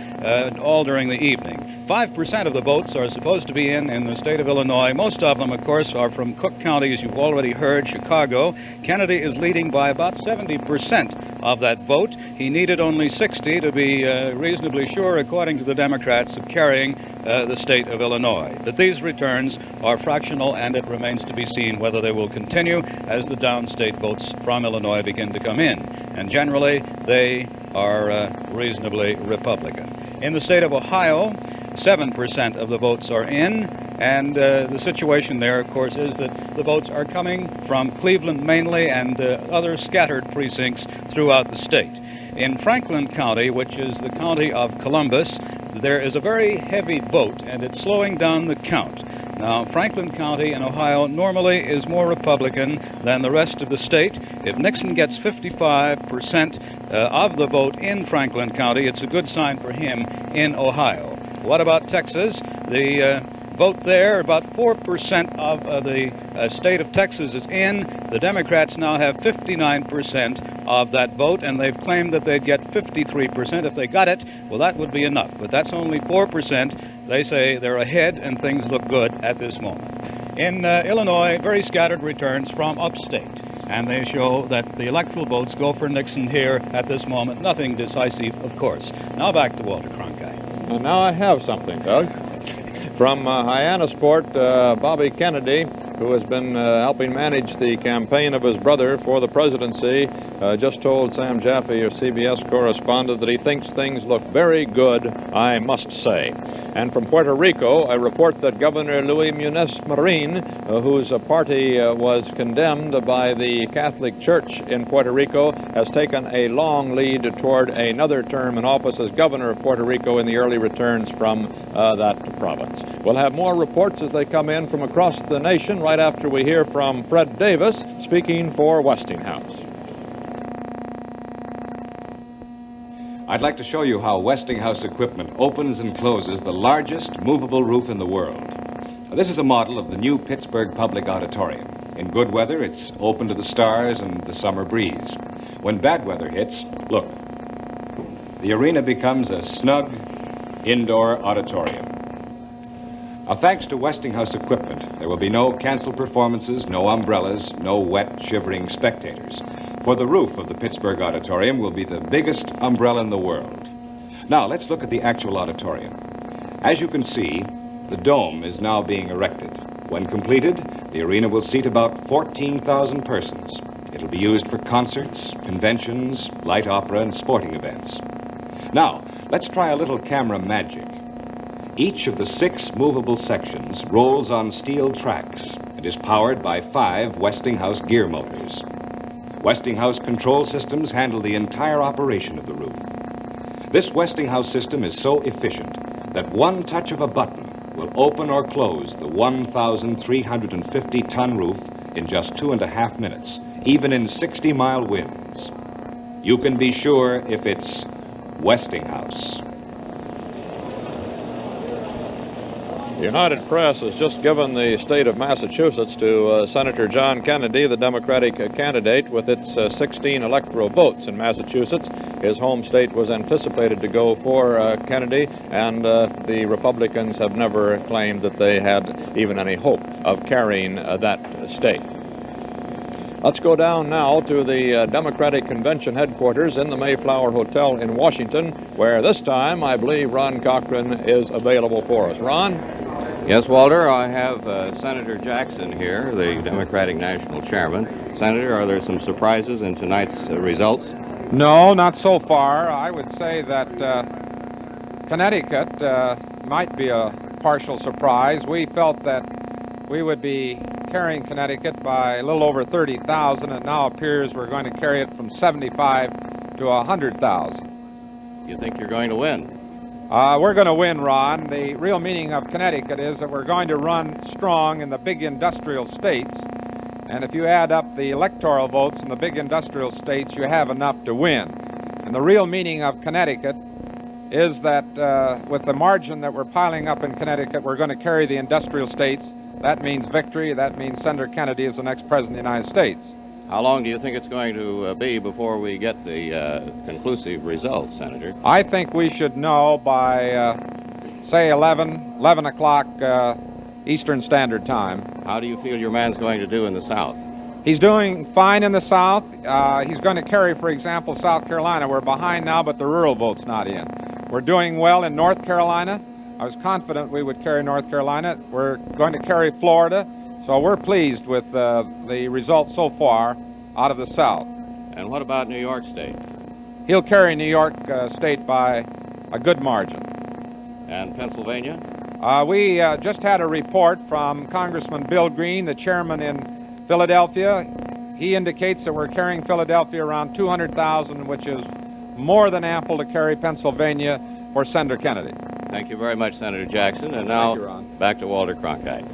all during the evening. 5% of the votes are supposed to be in the state of Illinois. Most of them, of course, are from Cook County, as you've already heard, Chicago. Kennedy is leading by about 70% of that vote. He needed only 60 to be reasonably sure, according to the Democrats, of carrying the state of Illinois. But these returns are fractional, and it remains to be seen whether they will continue as the downstate votes from Illinois begin to come in. And generally, they are reasonably Republican. In the state of Ohio, 7% of the votes are in, and the situation there, of course, is that the votes are coming from Cleveland mainly and other scattered precincts throughout the state. In Franklin County, which is the county of Columbus, there is a very heavy vote, and it's slowing down the count. Now, Franklin County in Ohio normally is more Republican than the rest of the state. If Nixon gets 55% of the vote in Franklin County, it's a good sign for him in Ohio. What about Texas? The vote there, about 4% of the state of Texas is in. The Democrats now have 59% of that vote, and they've claimed that they'd get 53%. If they got it, well, that would be enough. But that's only 4%. They say they're ahead, and things look good at this moment. In Illinois, very scattered returns from upstate, and they show that the electoral votes go for Nixon here at this moment. Nothing decisive, of course. Now back to Walter Cronkite. And now I have something, Doug. From Hyannisport, Bobby Kennedy, who has been helping manage the campaign of his brother for the presidency, just told Sam Jaffe, a CBS correspondent, that he thinks things look very good, I must say. And from Puerto Rico, I report that Governor Luis Muñoz Marin, whose party was condemned by the Catholic Church in Puerto Rico, has taken a long lead toward another term in office as governor of Puerto Rico in the early returns from that province. We'll have more reports as they come in from across the nation right after we hear from Fred Davis speaking for Westinghouse. I'd like to show you how Westinghouse equipment opens and closes the largest movable roof in the world. Now, this is a model of the new Pittsburgh Public Auditorium. In good weather, it's open to the stars and the summer breeze. When bad weather hits, look, the arena becomes a snug indoor auditorium. Now, thanks to Westinghouse equipment, there will be no canceled performances, no umbrellas, no wet, shivering spectators. For the roof of the Pittsburgh Auditorium will be the biggest umbrella in the world. Now, let's look at the actual auditorium. As you can see, the dome is now being erected. When completed, the arena will seat about 14,000 persons. It'll be used for concerts, conventions, light opera, and sporting events. Now, let's try a little camera magic. Each of the 6 movable sections rolls on steel tracks and is powered by 5 Westinghouse gear motors. Westinghouse control systems handle the entire operation of the roof. This Westinghouse system is so efficient that one touch of a button will open or close the 1,350-ton roof in just 2.5 minutes, even in 60-mile winds. You can be sure if it's Westinghouse. The United Press has just given the state of Massachusetts to Senator John Kennedy, the Democratic candidate, with its 16 electoral votes in Massachusetts. His home state was anticipated to go for Kennedy, and the Republicans have never claimed that they had even any hope of carrying that state. Let's go down now to the Democratic Convention headquarters in the Mayflower Hotel in Washington, where this time I believe Ron Cochran is available for us. Ron? Yes, Walter, I have Senator Jackson here, the Democratic National Chairman. Senator, are there some surprises in tonight's results? No, not so far. I would say that Connecticut might be a partial surprise. We felt that we would be carrying Connecticut by a little over 30,000. It now appears we're going to carry it from 75 to 100,000. You think you're going to win? We're going to win, Ron. The real meaning of Connecticut is that we're going to run strong in the big industrial states. And if you add up the electoral votes in the big industrial states, you have enough to win. And the real meaning of Connecticut is that with the margin that we're piling up in Connecticut, we're going to carry the industrial states. That means victory. That means Senator Kennedy is the next president of the United States. How long do you think it's going to be before we get the conclusive results, Senator? I think we should know by, say, 11 o'clock Eastern Standard Time. How do you feel your man's going to do in the South? He's doing fine in the South. He's going to carry, for example, South Carolina. We're behind now, but the rural vote's not in. We're doing well in North Carolina. I was confident we would carry North Carolina. We're going to carry Florida. So we're pleased with the results so far out of the South. And what about New York State? He'll carry New York State by a good margin. And Pennsylvania? We just had a report from Congressman Bill Green, the chairman in Philadelphia. He indicates that we're carrying Philadelphia around 200,000, which is more than ample to carry Pennsylvania for Senator Kennedy. Thank you very much, Senator Jackson. And now back to Walter Cronkite.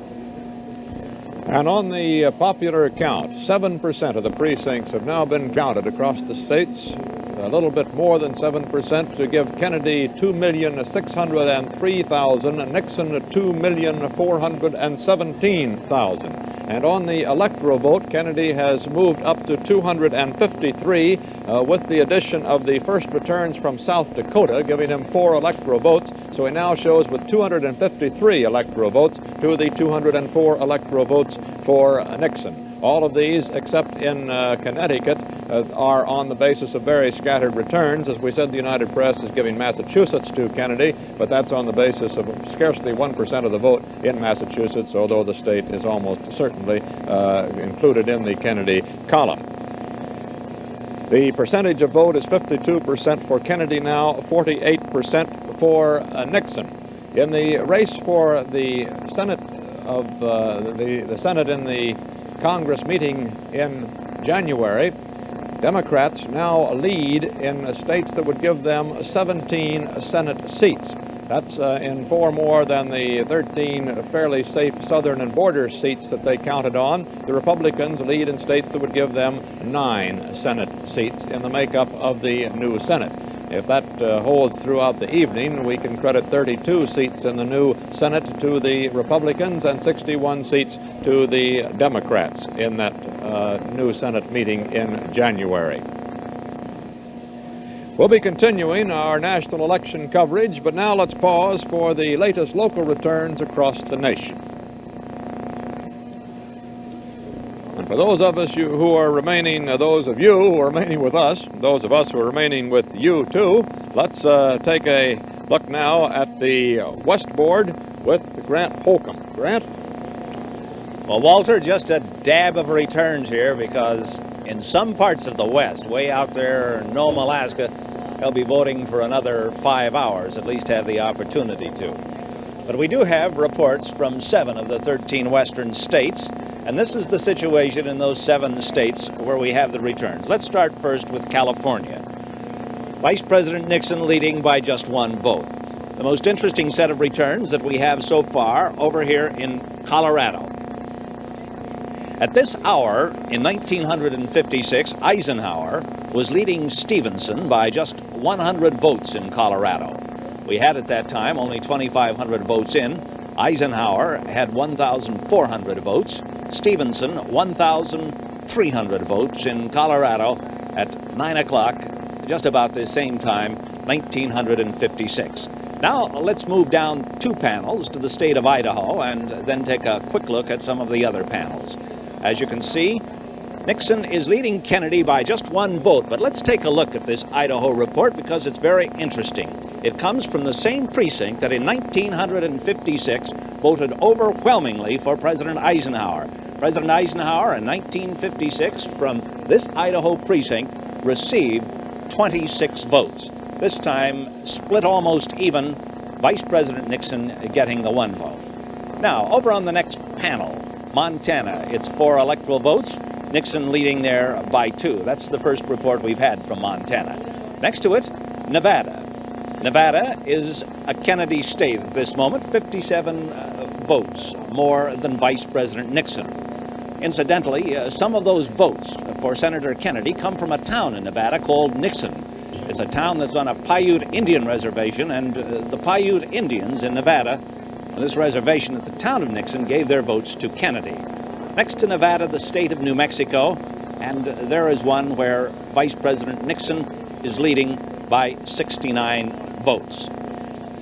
And on the popular count, 7% of the precincts have now been counted across the states, a little bit more than 7%, to give Kennedy 2,603,000 and Nixon 2,417,000. And on the electoral vote, Kennedy has moved up to 253 with the addition of the first returns from South Dakota, giving him 4 electoral votes. So he now shows with 253 electoral votes to the 204 electoral votes for Nixon. All of these, except in Connecticut, are on the basis of very scattered returns. As we said, the United Press is giving Massachusetts to Kennedy, but that's on the basis of scarcely 1% of the vote in Massachusetts, although the state is almost certainly included in the Kennedy column. The percentage of vote is 52% for Kennedy now, 48% for Nixon. In the race for the Senate of the Senate in the Congress meeting in January, Democrats now lead in states that would give them 17 Senate seats. That's in 4 more than the 13 fairly safe southern and border seats that they counted on. The Republicans lead in states that would give them 9 Senate seats in the makeup of the new Senate. If that holds throughout the evening, we can credit 32 seats in the new Senate to the Republicans and 61 seats to the Democrats in that new Senate meeting in January. We'll be continuing our national election coverage, but now let's pause for the latest local returns across the nation. And for those of us who are remaining, those of you who are remaining with us, those of us who are remaining with you too, let's take a look now at the West Board with Grant Holcomb. Grant? Well, Walter, just a dab of returns here because in some parts of the West, way out there in Nome, Alaska, they'll be voting for another 5 hours, at least have the opportunity to. But we do have reports from 7 of the 13 western states, and this is the situation in those 7 states where we have the returns. Let's start first with California. Vice President Nixon leading by just 1 vote. The most interesting set of returns that we have so far over here in Colorado. At this hour in 1956, Eisenhower was leading Stevenson by just 100 votes in Colorado. We had at that time only 2,500 votes in. Eisenhower had 1,400 votes. Stevenson, 1,300 votes in Colorado at 9 o'clock, just about the same time, 1956. Now let's move down 2 panels to the state of Idaho and then take a quick look at some of the other panels. As you can see, Nixon is leading Kennedy by just 1 vote, but let's take a look at this Idaho report because it's very interesting. It comes from the same precinct that in 1956 voted overwhelmingly for President Eisenhower. President Eisenhower in 1956 from this Idaho precinct received 26 votes. This time split almost even, Vice President Nixon getting the 1 vote. Now, over on the next panel, Montana, it's 4 electoral votes. Nixon leading there by 2. That's the first report we've had from Montana. Next to it, Nevada. Nevada is a Kennedy state at this moment, 57 votes more than Vice President Nixon. Incidentally, some of those votes for Senator Kennedy come from a town in Nevada called Nixon. It's a town that's on a Paiute Indian reservation, and the Paiute Indians in Nevada, on this reservation at the town of Nixon, gave their votes to Kennedy. Next to Nevada, the state of New Mexico, and there is one where Vice President Nixon is leading by 69 votes.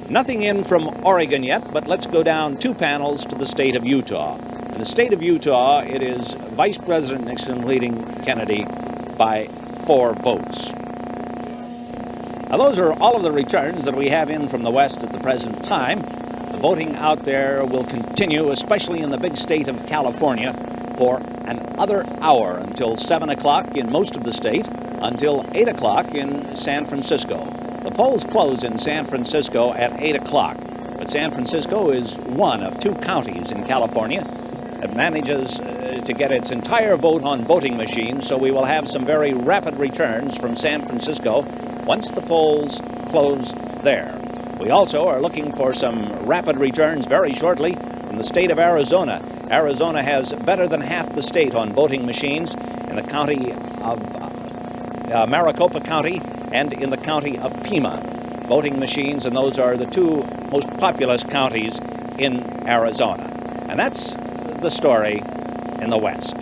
Nothing in from Oregon yet, but let's go down 2 panels to the state of Utah. In the state of Utah, it is Vice President Nixon leading Kennedy by 4 votes. Now, those are all of the returns that we have in from the West at the present time. The voting out there will continue, especially in the big state of California, for another hour until 7 o'clock in most of the state, until 8 o'clock in San Francisco. The polls close in San Francisco at 8 o'clock, but San Francisco is one of 2 counties in California that manages to get its entire vote on voting machines, so we will have some very rapid returns from San Francisco once the polls close there. We also are looking for some rapid returns very shortly from the state of Arizona. Arizona has better than half the state on voting machines in the county of Maricopa County and in the county of Pima. Voting machines, and those are the 2 most populous counties in Arizona. And that's the story in the West.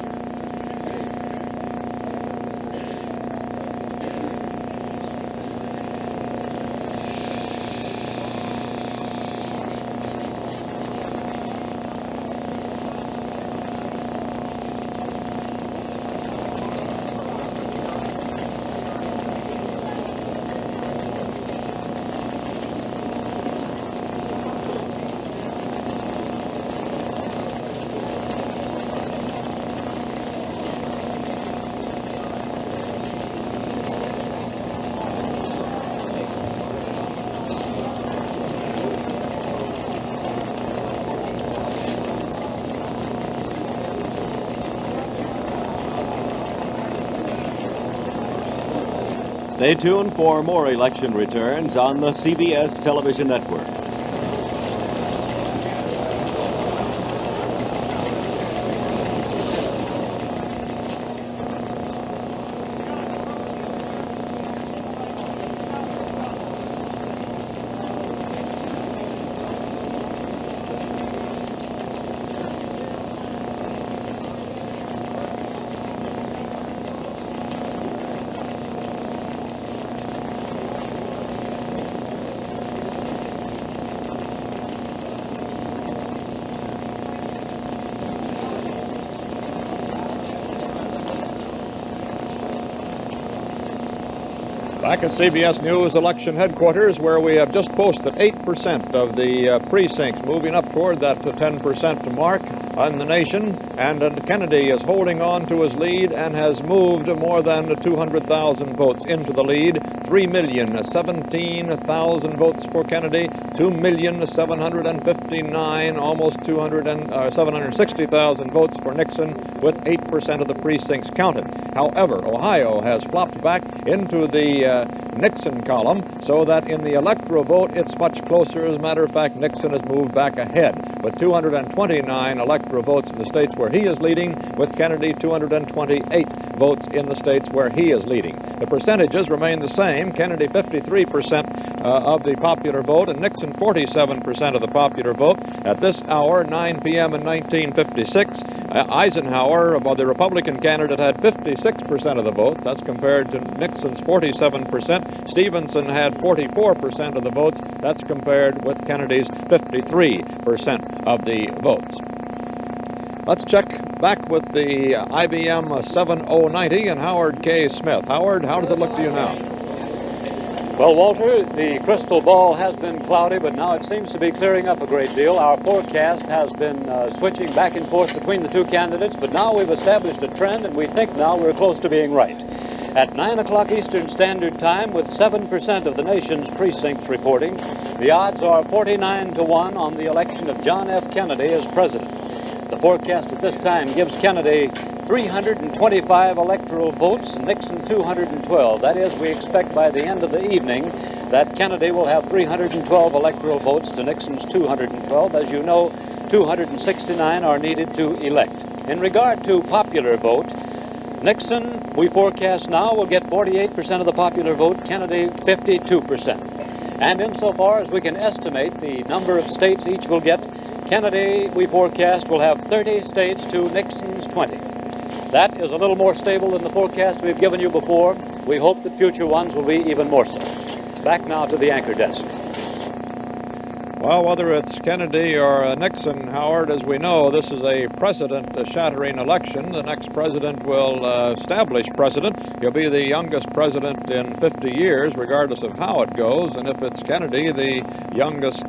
Stay tuned for more election returns on the CBS television network. Back at CBS News election headquarters, where we have just posted 8% of the precincts, moving up toward that 10% mark on the nation. And Kennedy is holding on to his lead and has moved more than 200,000 votes into the lead. 3,017,000 votes for Kennedy, 2,759,000, almost 760,000 votes for Nixon, with 8% of the precincts counted. However, Ohio has flopped back into the Nixon column, so that in the electoral vote it's much closer. As a matter of fact, Nixon has moved back ahead with 229 electoral votes in the states where he is leading, with Kennedy 228 votes in the states where he is leading. The percentages remain the same. Kennedy 53% of the popular vote, and Nixon 47% of the popular vote. At this hour, 9 p.m. in 1956, Eisenhower, the Republican candidate, had 56% of the votes. That's compared to Nixon's 47%. Stevenson had 44% of the votes. That's compared with Kennedy's 53% of the votes. Let's check back with the IBM 7090 and Howard K. Smith. Howard, how does it look to you now? Well, Walter, the crystal ball has been cloudy, but now it seems to be clearing up a great deal. Our forecast has been switching back and forth between the 2 candidates, but now we've established a trend, and we think now we're close to being right. At 9 o'clock Eastern Standard Time, with 7% of the nation's precincts reporting, the odds are 49-1 on the election of John F. Kennedy as president. The forecast at this time gives Kennedy 325 electoral votes, Nixon 212. That is, we expect by the end of the evening that Kennedy will have 312 electoral votes to Nixon's 212. As you know, 269 are needed to elect. In regard to popular vote, Nixon, we forecast now, will get 48% of the popular vote, Kennedy 52%. And insofar as we can estimate the number of states each will get, Kennedy, we forecast, will have 30 states to Nixon's 20. That is a little more stable than the forecast we've given you before. We hope that future ones will be even more so. Back now to the anchor desk. Well, whether it's Kennedy or Nixon, Howard, as we know, this is a precedent-shattering election. The next president will establish precedent. He'll be the youngest president in 50 years, regardless of how it goes. And if it's Kennedy, the youngest,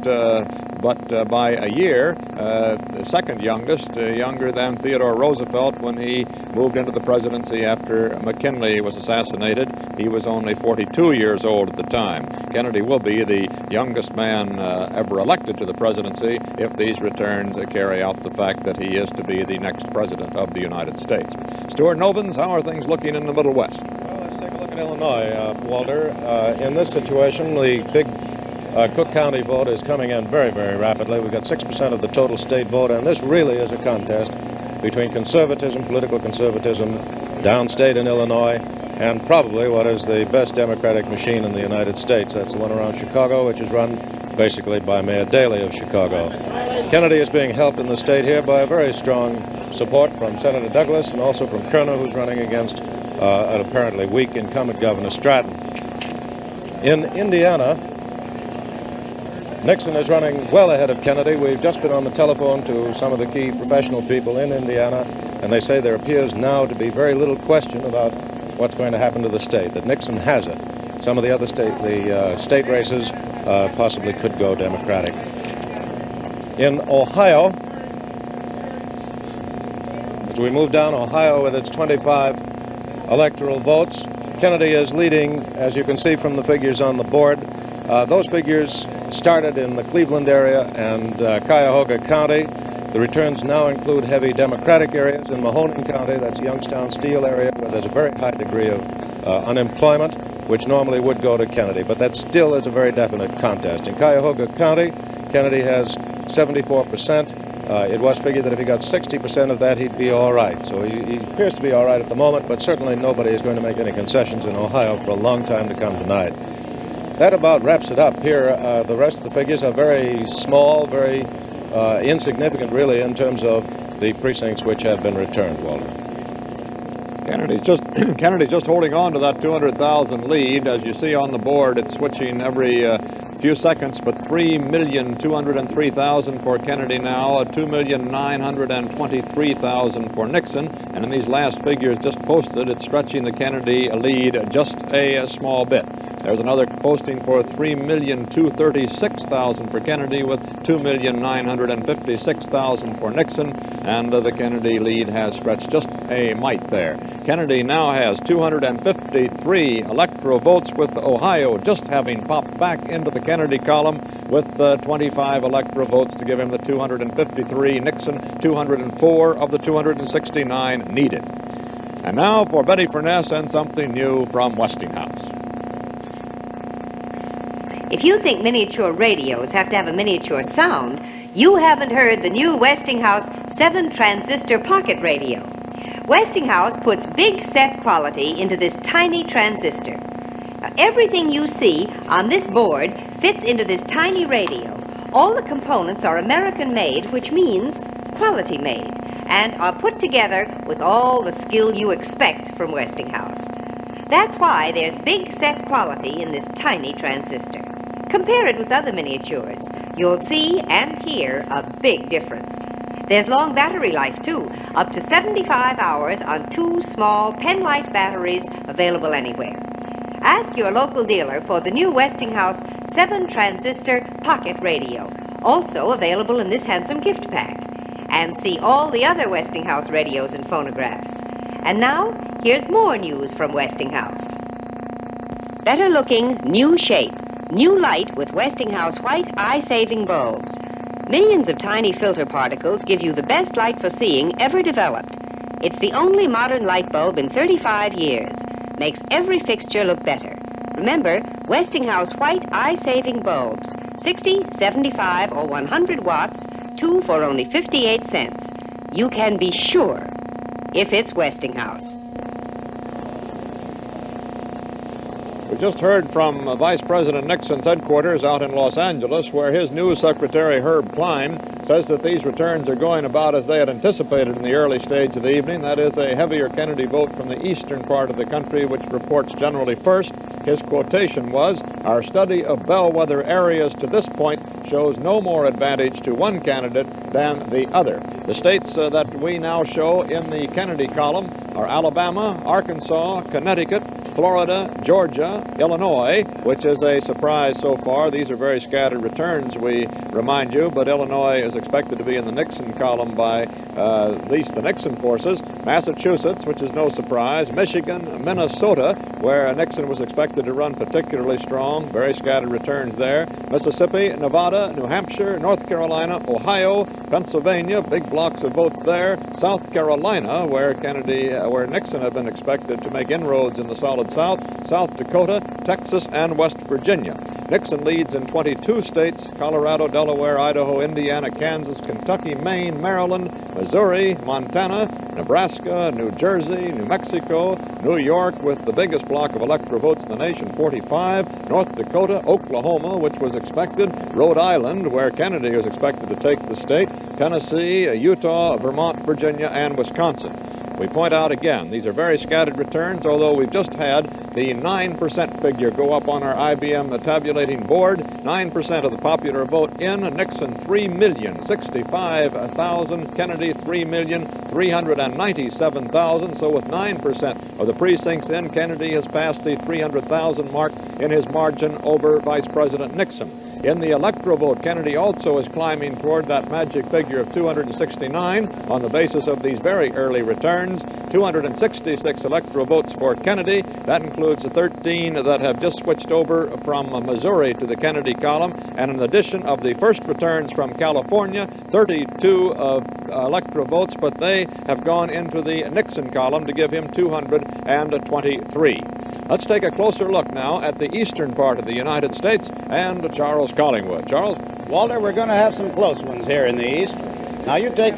but by a year, the second youngest, younger than Theodore Roosevelt when he moved into the presidency after McKinley was assassinated. He was only 42 years old at the time. Kennedy will be the youngest man ever elected to the presidency if these returns carry out the fact that he is to be the next president of the United States. Stuart Novins, how are things looking in the Middle West? Well, let's take a look at Illinois, Walter. In this situation, the big Cook County vote is coming in very, very rapidly. We've got 6% of the total state vote, and this really is a contest between conservatism, political conservatism, downstate in Illinois, and probably what is the best Democratic machine in the United States. That's the one around Chicago, which is run basically by Mayor Daley of Chicago. Kennedy is being helped in the state here by a very strong support from Senator Douglas and also from Kerner, who's running against an apparently weak incumbent Governor Stratton. In Indiana, Nixon is running well ahead of Kennedy. We've just been on the telephone to some of the key professional people in Indiana, and they say there appears now to be very little question about what's going to happen to the state, that Nixon has it. Some of the other state races possibly could go Democratic. In Ohio, as we move down, Ohio with its 25 electoral votes, Kennedy is leading, as you can see from the figures on the board. Those figures started in the Cleveland area and Cuyahoga County. The returns now include heavy Democratic areas in Mahoning County, that's Youngstown Steel area, where there's a very high degree of unemployment, which normally would go to Kennedy, but that still is a very definite contest. In Cuyahoga County, Kennedy has 74%. It was figured that if he got 60% of that, he'd be all right. So he appears to be all right at the moment, but certainly nobody is going to make any concessions in Ohio for a long time to come tonight. That about wraps it up here. The rest of the figures are very small, very insignificant, really, in terms of the precincts which have been returned, Walter. Kennedy's just holding on to that 200,000 lead. As you see on the board, it's switching every few seconds, but 3,203,000 for Kennedy now, 2,923,000 for Nixon. And in these last figures just posted, it's stretching the Kennedy lead just a small bit. There's another posting for 3,236,000 for Kennedy with 2,956,000 for Nixon, and the Kennedy lead has stretched just a mite there. Kennedy now has 253 electoral votes, with Ohio just having popped back into the Kennedy column with 25 electoral votes to give him the 253. Nixon 204 of the 269 needed. And now for Betty Furness and something new from Westinghouse. If you think miniature radios have to have a miniature sound, you haven't heard the new Westinghouse 7-transistor pocket radio. Westinghouse puts big set quality into this tiny transistor. Now, everything you see on this board fits into this tiny radio. All the components are American-made, which means quality-made, and are put together with all the skill you expect from Westinghouse. That's why there's big set quality in this tiny transistor. Compare it with other miniatures. You'll see and hear a big difference. There's long battery life, too, up to 75 hours on 2 small pen-light batteries available anywhere. Ask your local dealer for the new Westinghouse 7-transistor pocket radio, also available in this handsome gift pack. And see all the other Westinghouse radios and phonographs. And now, here's more news from Westinghouse. Better looking, new shape. New light with Westinghouse white eye-saving bulbs. Millions of tiny filter particles give you the best light for seeing ever developed. It's the only modern light bulb in 35 years. Makes every fixture look better. Remember, Westinghouse white eye-saving bulbs. 60, 75, or 100 watts, 2 for only 58 cents. You can be sure if it's Westinghouse. We just heard from Vice President Nixon's headquarters out in Los Angeles, where his news secretary, Herb Klein, says that these returns are going about as they had anticipated in the early stage of the evening. That is, a heavier Kennedy vote from the eastern part of the country, which reports generally first. His quotation was, "Our study of bellwether areas to this point shows no more advantage to one candidate than the other." The states that we now show in the Kennedy column are Alabama, Arkansas, Connecticut, Florida, Georgia, Illinois, which is a surprise so far. These are very scattered returns, we remind you, but Illinois is expected to be in the Nixon column by at least the Nixon forces. Massachusetts, which is no surprise. Michigan, Minnesota, where Nixon was expected to run particularly strong. Very scattered returns there. Mississippi, Nevada, New Hampshire, North Carolina, Ohio, Pennsylvania, big blocks of votes there. South Carolina, where Nixon had been expected to make inroads in the solid South. South Dakota, Texas, and West Virginia. Nixon leads in 22 states: Colorado, Delaware, Idaho, Indiana, Kansas, Kentucky, Maine, Maryland, Missouri, Montana, Nebraska, New Jersey, New Mexico, New York with the biggest block of electoral votes in the nation, 45, North Dakota, Oklahoma, which was expected, Rhode Island, where Kennedy was expected to take the state, Tennessee, Utah, Vermont, Virginia, and Wisconsin. We point out again, these are very scattered returns, although we've just had the 9% figure go up on our IBM tabulating board. 9% of the popular vote in. Nixon, 3,065,000. Kennedy, 3,397,000. So with 9% of the precincts in, Kennedy has passed the 300,000 mark in his margin over Vice President Nixon. In the electoral vote, Kennedy also is climbing toward that magic figure of 269 on the basis of these very early returns. 266 electoral votes for Kennedy. That includes the 13 that have just switched over from Missouri to the Kennedy column. And in addition of the first returns from California, 32 electoral votes, but they have gone into the Nixon column to give him 223. Let's take a closer look now at the eastern part of the United States and Charles Collingwood. Charles? Walter, we're going to have some close ones here in the east. Now you take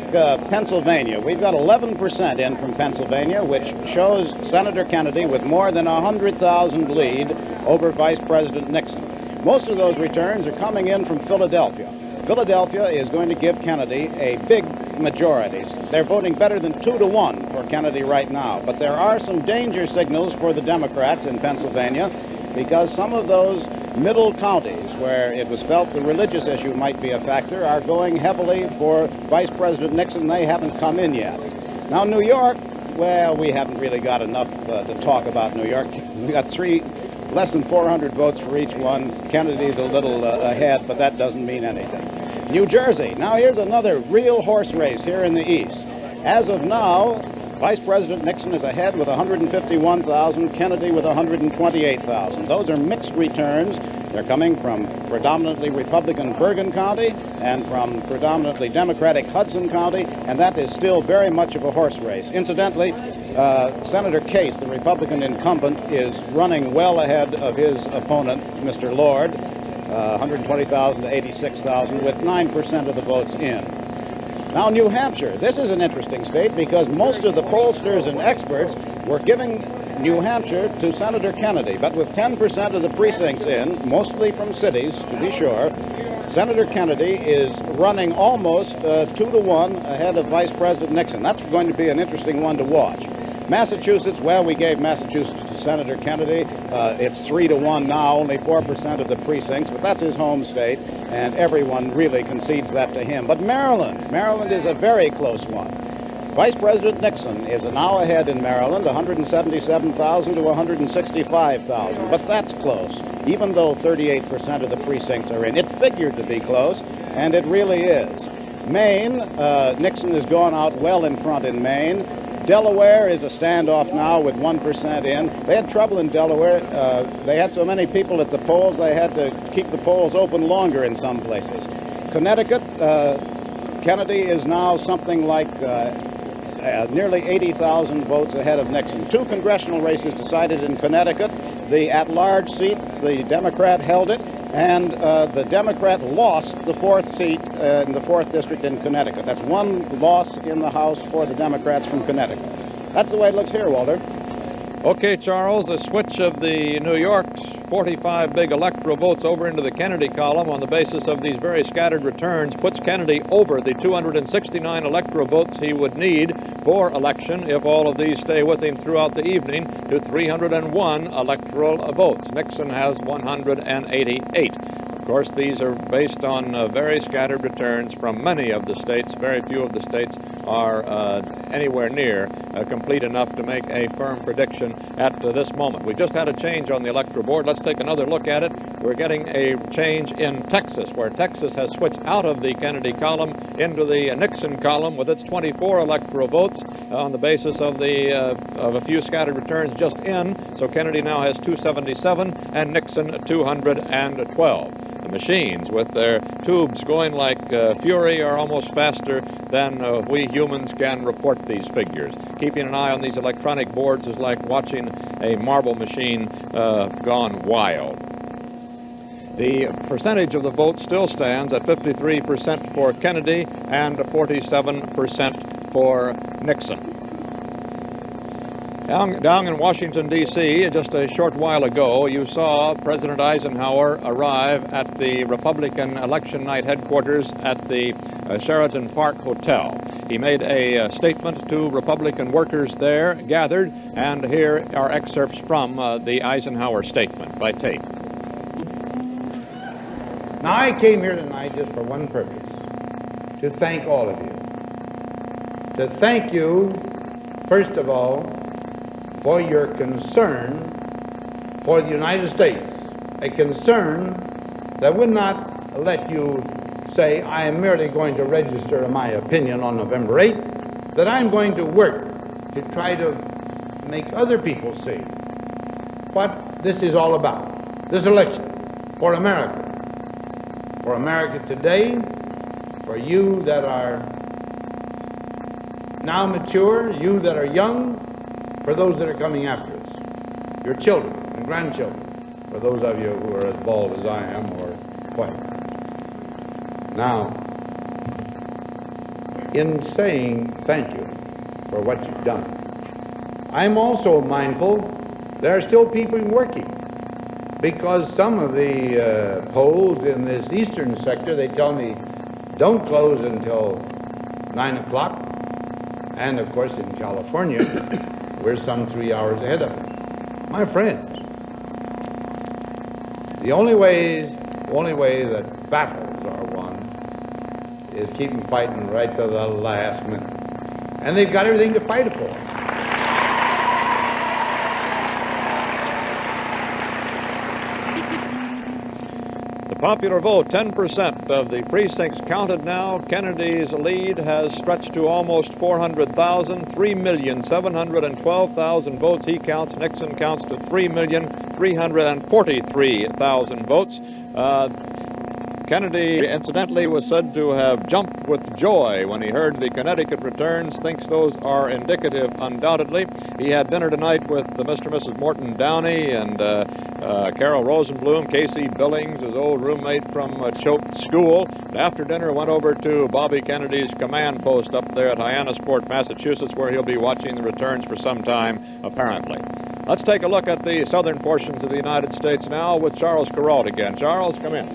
Pennsylvania. We've got 11% in from Pennsylvania, which shows Senator Kennedy with more than 100,000 lead over Vice President Nixon. Most of those returns are coming in from Philadelphia. Philadelphia is going to give Kennedy a big majority. They're voting better than 2-1 for Kennedy right now. But there are some danger signals for the Democrats in Pennsylvania, because some of those middle counties where it was felt the religious issue might be a factor are going heavily for Vice President Nixon. They haven't come in yet. Now, New York, well, we haven't really got enough to talk about New York. We got less than 400 votes for each one. Kennedy's a little ahead, but that doesn't mean anything. New Jersey. Now, here's another real horse race here in the east. As of now, Vice President Nixon is ahead with 151,000, Kennedy with 128,000. Those are mixed returns. They're coming from predominantly Republican Bergen County and from predominantly Democratic Hudson County, and that is still very much of a horse race. Incidentally, Senator Case, the Republican incumbent, is running well ahead of his opponent, Mr. Lord, 120,000 to 86,000, with 9% of the votes in. Now, New Hampshire. This is an interesting state because most of the pollsters and experts were giving New Hampshire to Senator Kennedy, but with 10% of the precincts in, mostly from cities, to be sure, Senator Kennedy is running almost 2-1 ahead of Vice President Nixon. That's going to be an interesting one to watch. Massachusetts, well, we gave Massachusetts to Senator Kennedy. It's 3-1 now, only 4% of the precincts, but that's his home state, and everyone really concedes that to him. But Maryland is a very close one. Vice President Nixon is now ahead in Maryland, 177,000 to 165,000, but that's close, even though 38% of the precincts are in. It figured to be close, and it really is. Maine, Nixon has gone out well in front in Maine. Delaware is a standoff now with 1% in. They had trouble in Delaware. They had so many people at the polls, they had to keep the polls open longer in some places. Connecticut, Kennedy is now something like nearly 80,000 votes ahead of Nixon. Two congressional races decided in Connecticut. The at-large seat, the Democrat held it, and the Democrat lost the fourth seat in the 4th District in Connecticut. That's one loss in the House for the Democrats from Connecticut. That's the way it looks here, Walter. Okay, Charles, a switch of the New York's 45 big electoral votes over into the Kennedy column on the basis of these very scattered returns puts Kennedy over the 269 electoral votes he would need for election if all of these stay with him throughout the evening to 301 electoral votes. Nixon has 188. Of course, these are based on very scattered returns from many of the states. Very few of the states are anywhere near complete enough to make a firm prediction at this moment. We just had a change on the electoral board. Let's take another look at it. We're getting a change in Texas, where Texas has switched out of the Kennedy column into the Nixon column with its 24 electoral votes on the basis of a few scattered returns just in. So Kennedy now has 277 and Nixon 212. The machines, with their tubes going like fury, are almost faster than we humans can report these figures. Keeping an eye on these electronic boards is like watching a marble machine gone wild. The percentage of the vote still stands at 53% for Kennedy and 47% for Nixon. Down in Washington, D.C., just a short while ago, you saw President Eisenhower arrive at the Republican election night headquarters at the Sheraton Park Hotel. He made a statement to Republican workers there gathered, and here are excerpts from the Eisenhower statement by tape. Now, I came here tonight just for one purpose, to thank all of you. To thank you, first of all, for your concern for the United States, a concern that would not let you say, I am merely going to register my opinion on November 8th, that I'm going to work to try to make other people see what this is all about, this election for America. For America today, for you that are now mature, you that are young, for those that are coming after us, your children and grandchildren, for those of you who are as bald as I am or white. Now, in saying thank you for what you've done, I'm also mindful there are still people working, because some of the polls in this eastern sector, they tell me, don't close until 9 o'clock. And of course in California, we're some 3 hours ahead of it. My friends, the only way that battles are won is keep them fighting right to the last minute. And they've got everything to fight for. Popular vote, 10% of the precincts counted now. Kennedy's lead has stretched to almost 400,000, 3,712,000 votes he counts. Nixon counts to 3,343,000 votes. Kennedy, incidentally, was said to have jumped with joy when he heard the Connecticut returns, thinks those are indicative, undoubtedly. He had dinner tonight with Mr. and Mrs. Morton Downey and Carol Rosenblum, Casey Billings, his old roommate from Choate School. After dinner, went over to Bobby Kennedy's command post up there at Hyannisport, Massachusetts, where he'll be watching the returns for some time, apparently. Let's take a look at the southern portions of the United States now with Charles Kuralt again. Charles, come in.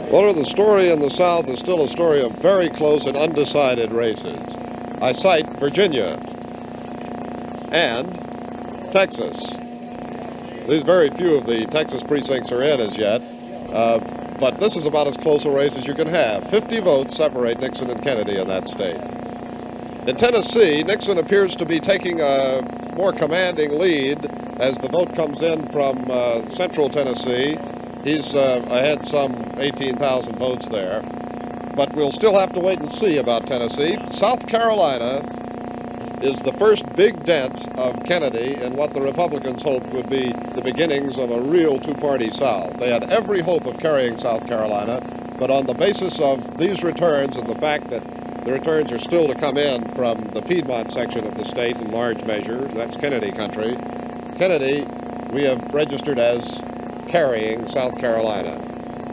Well, the story in the South is still a story of very close and undecided races. I cite Virginia and Texas. These very few of the Texas precincts are in as yet, but this is about as close a race as you can have. 50 votes separate Nixon and Kennedy in that state. In Tennessee, Nixon appears to be taking a more commanding lead as the vote comes in from central Tennessee. He's ahead some 18,000 votes there. But we'll still have to wait and see about Tennessee. South Carolina is the first big dent of Kennedy in what the Republicans hoped would be the beginnings of a real two-party South. They had every hope of carrying South Carolina, but on the basis of these returns and the fact that The returns are still to come in from the Piedmont section of the state in large measure. That's Kennedy country. Kennedy, we have registered as carrying South Carolina.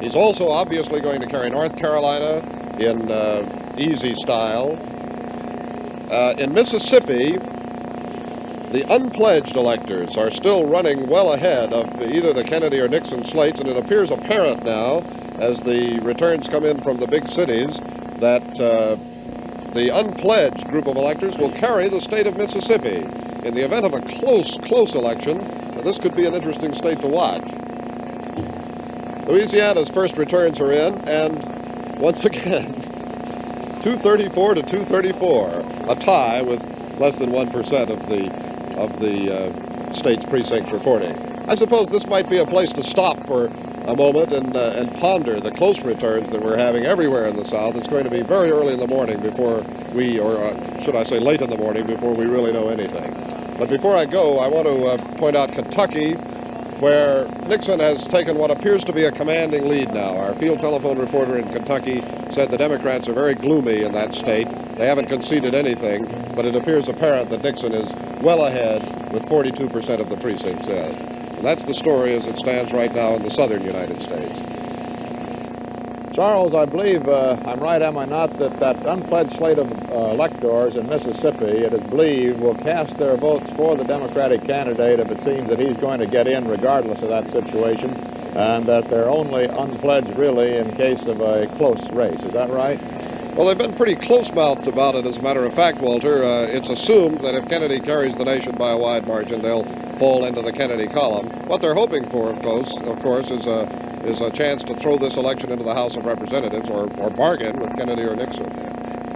He's also obviously going to carry North Carolina in easy style. In Mississippi, the unpledged electors are still running well ahead of either the Kennedy or Nixon slates, and it appears apparent now, as the returns come in from the big cities, that the unpledged group of electors will carry the state of Mississippi. In the event of a close election, this could be an interesting state to watch. Louisiana's first returns are in, and once again, 234 to 234, a tie with less than 1% of the state's precincts reporting. I suppose this might be a place to stop for a moment and ponder the close returns that we're having everywhere in the South. It's going to be very early in the morning before we, or should I say late in the morning, before we really know anything. But before I go, I want to point out Kentucky, where Nixon has taken what appears to be a commanding lead now. Our field telephone reporter in Kentucky said the Democrats are very gloomy in that state. They haven't conceded anything, but it appears apparent that Nixon is well ahead with 42% of the precincts in. And that's the story as it stands right now in the southern United States. Charles, I believe I'm right, am I not, that unpledged slate of electors in Mississippi, it is believed, will cast their votes for the Democratic candidate if it seems that he's going to get in regardless of that situation, and that they're only unpledged really in case of a close race. Is that right? Well, they've been pretty close-mouthed about it, as a matter of fact, Walter. It's assumed that if Kennedy carries the nation by a wide margin, they'll fall into the Kennedy column. What they're hoping for, of course, is a chance to throw this election into the House of Representatives or bargain with Kennedy or Nixon.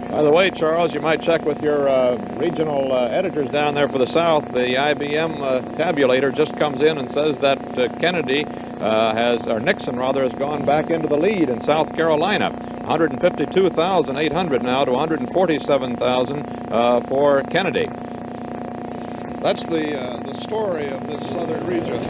By the way, Charles, you might check with your regional editors down there for the South. The IBM tabulator just comes in and says that Nixon has gone back into the lead in South Carolina. 152,800 now to 147,000 for Kennedy. That's the story of this southern region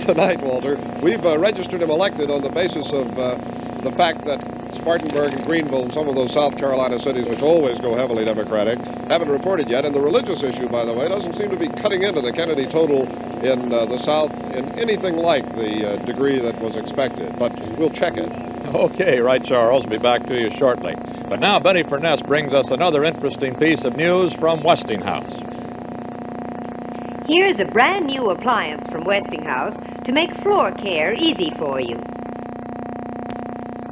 tonight, Walter. We've registered him elected on the basis of the fact that Spartanburg and Greenville and some of those South Carolina cities, which always go heavily Democratic, haven't reported yet. And the religious issue, by the way, doesn't seem to be cutting into the Kennedy total in the South in anything like the degree that was expected. But we'll check it. Okay, right, Charles. Be back to you shortly. But now Betty Furness brings us another interesting piece of news from Westinghouse. Here's a brand new appliance from Westinghouse to make floor care easy for you.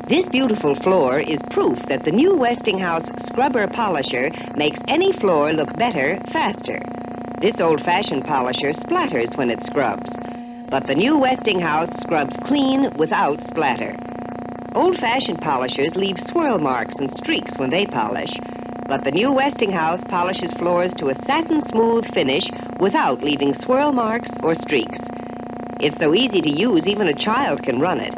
This beautiful floor is proof that the new Westinghouse Scrubber Polisher makes any floor look better faster. This old-fashioned polisher splatters when it scrubs, but the new Westinghouse scrubs clean without splatter. Old-fashioned polishers leave swirl marks and streaks when they polish, but the new Westinghouse polishes floors to a satin-smooth finish without leaving swirl marks or streaks. It's so easy to use, even a child can run it.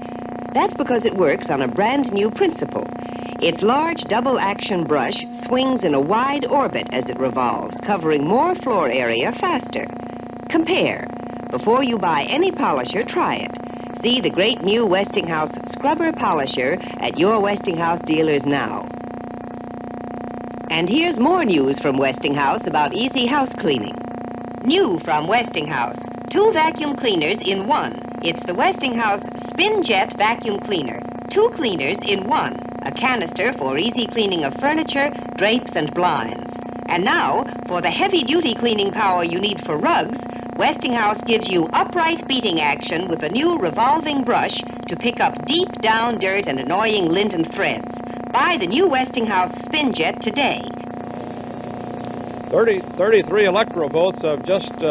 That's because it works on a brand new principle. Its large double-action brush swings in a wide orbit as it revolves, covering more floor area faster. Compare. Before you buy any polisher, try it. See the great new Westinghouse Scrubber Polisher at your Westinghouse dealers now. And here's more news from Westinghouse about easy house cleaning. New from Westinghouse, 2 vacuum cleaners in 1. It's the Westinghouse Spin Jet Vacuum Cleaner. 2 cleaners in 1. A canister for easy cleaning of furniture, drapes, and blinds. And now, for the heavy-duty cleaning power you need for rugs, Westinghouse gives you upright beating action with a new revolving brush to pick up deep down dirt and annoying lint and threads. Buy the new Westinghouse Spin Jet today. 33 electoral votes have just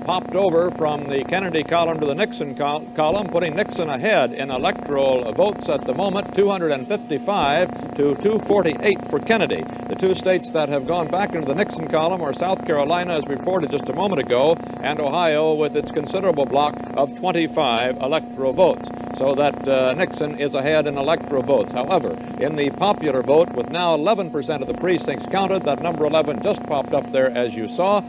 popped over from the Kennedy column to the Nixon column, putting Nixon ahead in electoral votes at the moment, 255 to 248 for Kennedy. The 2 states that have gone back into the Nixon column are South Carolina, as reported just a moment ago, and Ohio with its considerable block of 25 electoral votes. so that Nixon is ahead in electoral votes. However, in the popular vote, with now 11% of the precincts counted, that number 11 just popped up there as you saw,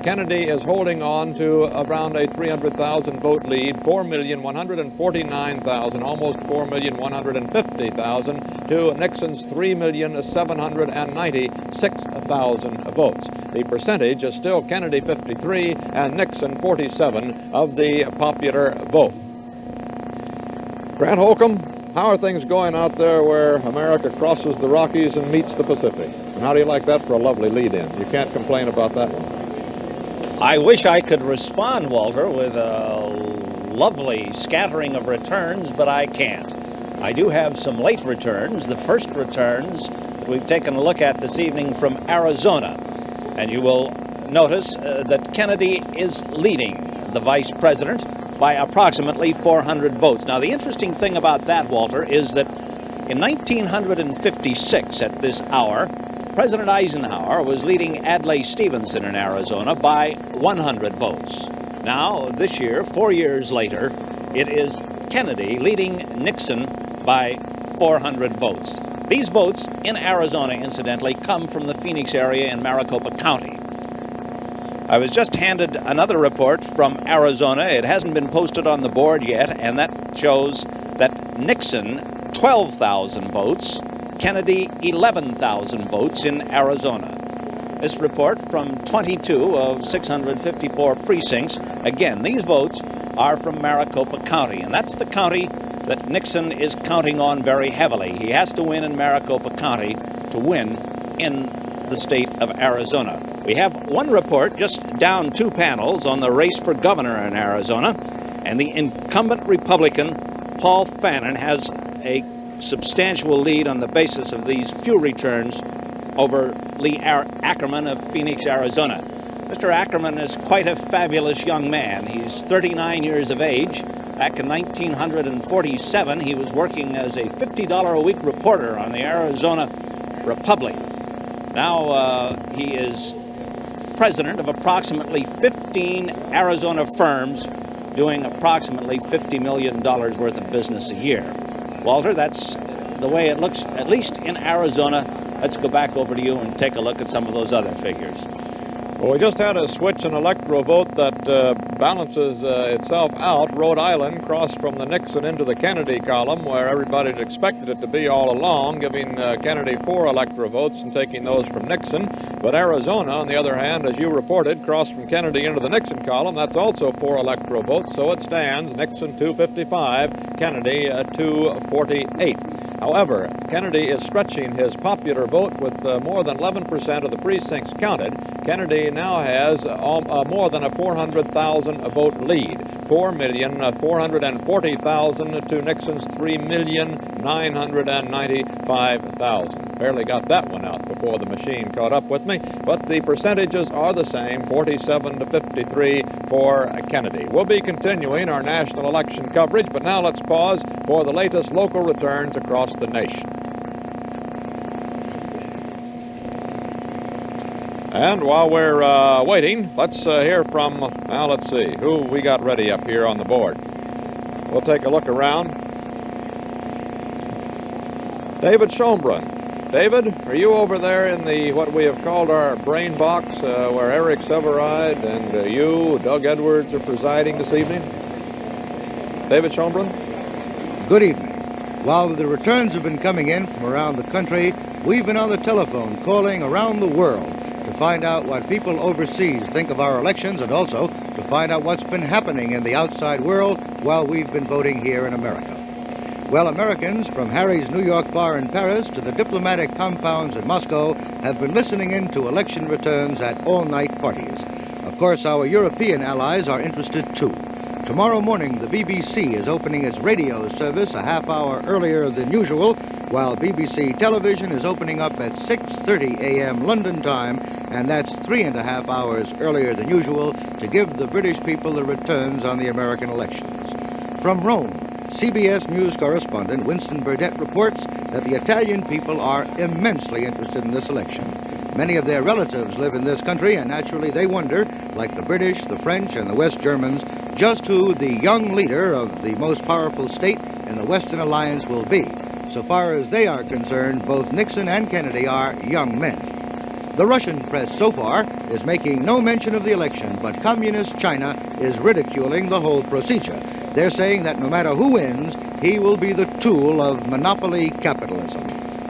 Kennedy is holding on to around a 300,000 vote lead, 4,149,000, almost 4,150,000 to Nixon's 3,796,000 votes. The percentage is still Kennedy 53 and Nixon 47 of the popular vote. Grant Holcomb, how are things going out there where America crosses the Rockies and meets the Pacific? And how do you like that for a lovely lead-in? You can't complain about that one. I wish I could respond, Walter, with a lovely scattering of returns, but I can't. I do have some late returns, the first returns that we've taken a look at this evening from Arizona. And you will notice that Kennedy is leading the vice president by approximately 400 votes. Now, the interesting thing about that, Walter, is that in 1956, at this hour, President Eisenhower was leading Adlai Stevenson in Arizona by 100 votes. Now, this year, 4 years later, it is Kennedy leading Nixon by 400 votes. These votes in Arizona, incidentally, come from the Phoenix area in Maricopa County. I was just handed another report from Arizona. It hasn't been posted on the board yet, and that shows that Nixon, 12,000 votes, Kennedy, 11,000 votes in Arizona. This report from 22 of 654 precincts. Again, these votes are from Maricopa County, and that's the county that Nixon is counting on very heavily. He has to win in Maricopa County to win in the state of Arizona. We have one report just down 2 panels on the race for governor in Arizona, and the incumbent Republican, Paul Fannin, has a substantial lead on the basis of these few returns over Lee Ackerman of Phoenix, Arizona. Mr. Ackerman is quite a fabulous young man. He's 39 years of age. Back in 1947, he was working as a $50 a week reporter on the Arizona Republic. Now he is president of approximately 15 Arizona firms doing approximately $50 million worth of business a year. Walter, that's the way it looks, at least in Arizona. Let's go back over to you and take a look at some of those other figures. Well, we just had a switch in electoral vote that balances itself out. Rhode Island crossed from the Nixon into the Kennedy column, where everybody had expected it to be all along, giving Kennedy 4 electoral votes and taking those from Nixon. But Arizona, on the other hand, as you reported, crossed from Kennedy into the Nixon column. That's also 4 electoral votes, so it stands Nixon 255, Kennedy 248. However, Kennedy is stretching his popular vote with more than 11% of the precincts counted. Kennedy now has more than a 400,000 vote lead, 4,440,000 to Nixon's 3,995,000. Barely got that one out before the machine caught up with me, but the percentages are the same, 47 to 53 for Kennedy. We'll be continuing our national election coverage, but now let's pause for the latest local returns across the nation. And while we're waiting, let's hear from, now let's see, who we got ready up here on the board. We'll take a look around. David Schomburn. David, are you over there in the, what we have called our brain box, where Eric Severide and you, Doug Edwards, are presiding this evening? David Schomburn? Good evening. While the returns have been coming in from around the country, we've been on the telephone calling around the world to find out what people overseas think of our elections, and also to find out what's been happening in the outside world while we've been voting here in America. Well, Americans from Harry's New York bar in Paris to the diplomatic compounds in Moscow have been listening in to election returns at all-night parties. Of course, our European allies are interested too. Tomorrow morning, the BBC is opening its radio service a half hour earlier than usual, while BBC television is opening up at 6:30 a.m. London time, and that's 3.5 hours earlier than usual to give the British people the returns on the American elections. From Rome, CBS News correspondent Winston Burdett reports that the Italian people are immensely interested in this election. Many of their relatives live in this country, and naturally they wonder, like the British, the French, and the West Germans, just who the young leader of the most powerful state in the Western Alliance will be. So far as they are concerned, both Nixon and Kennedy are young men. The Russian press so far is making no mention of the election, but Communist China is ridiculing the whole procedure. They're saying that no matter who wins, he will be the tool of monopoly capitalism.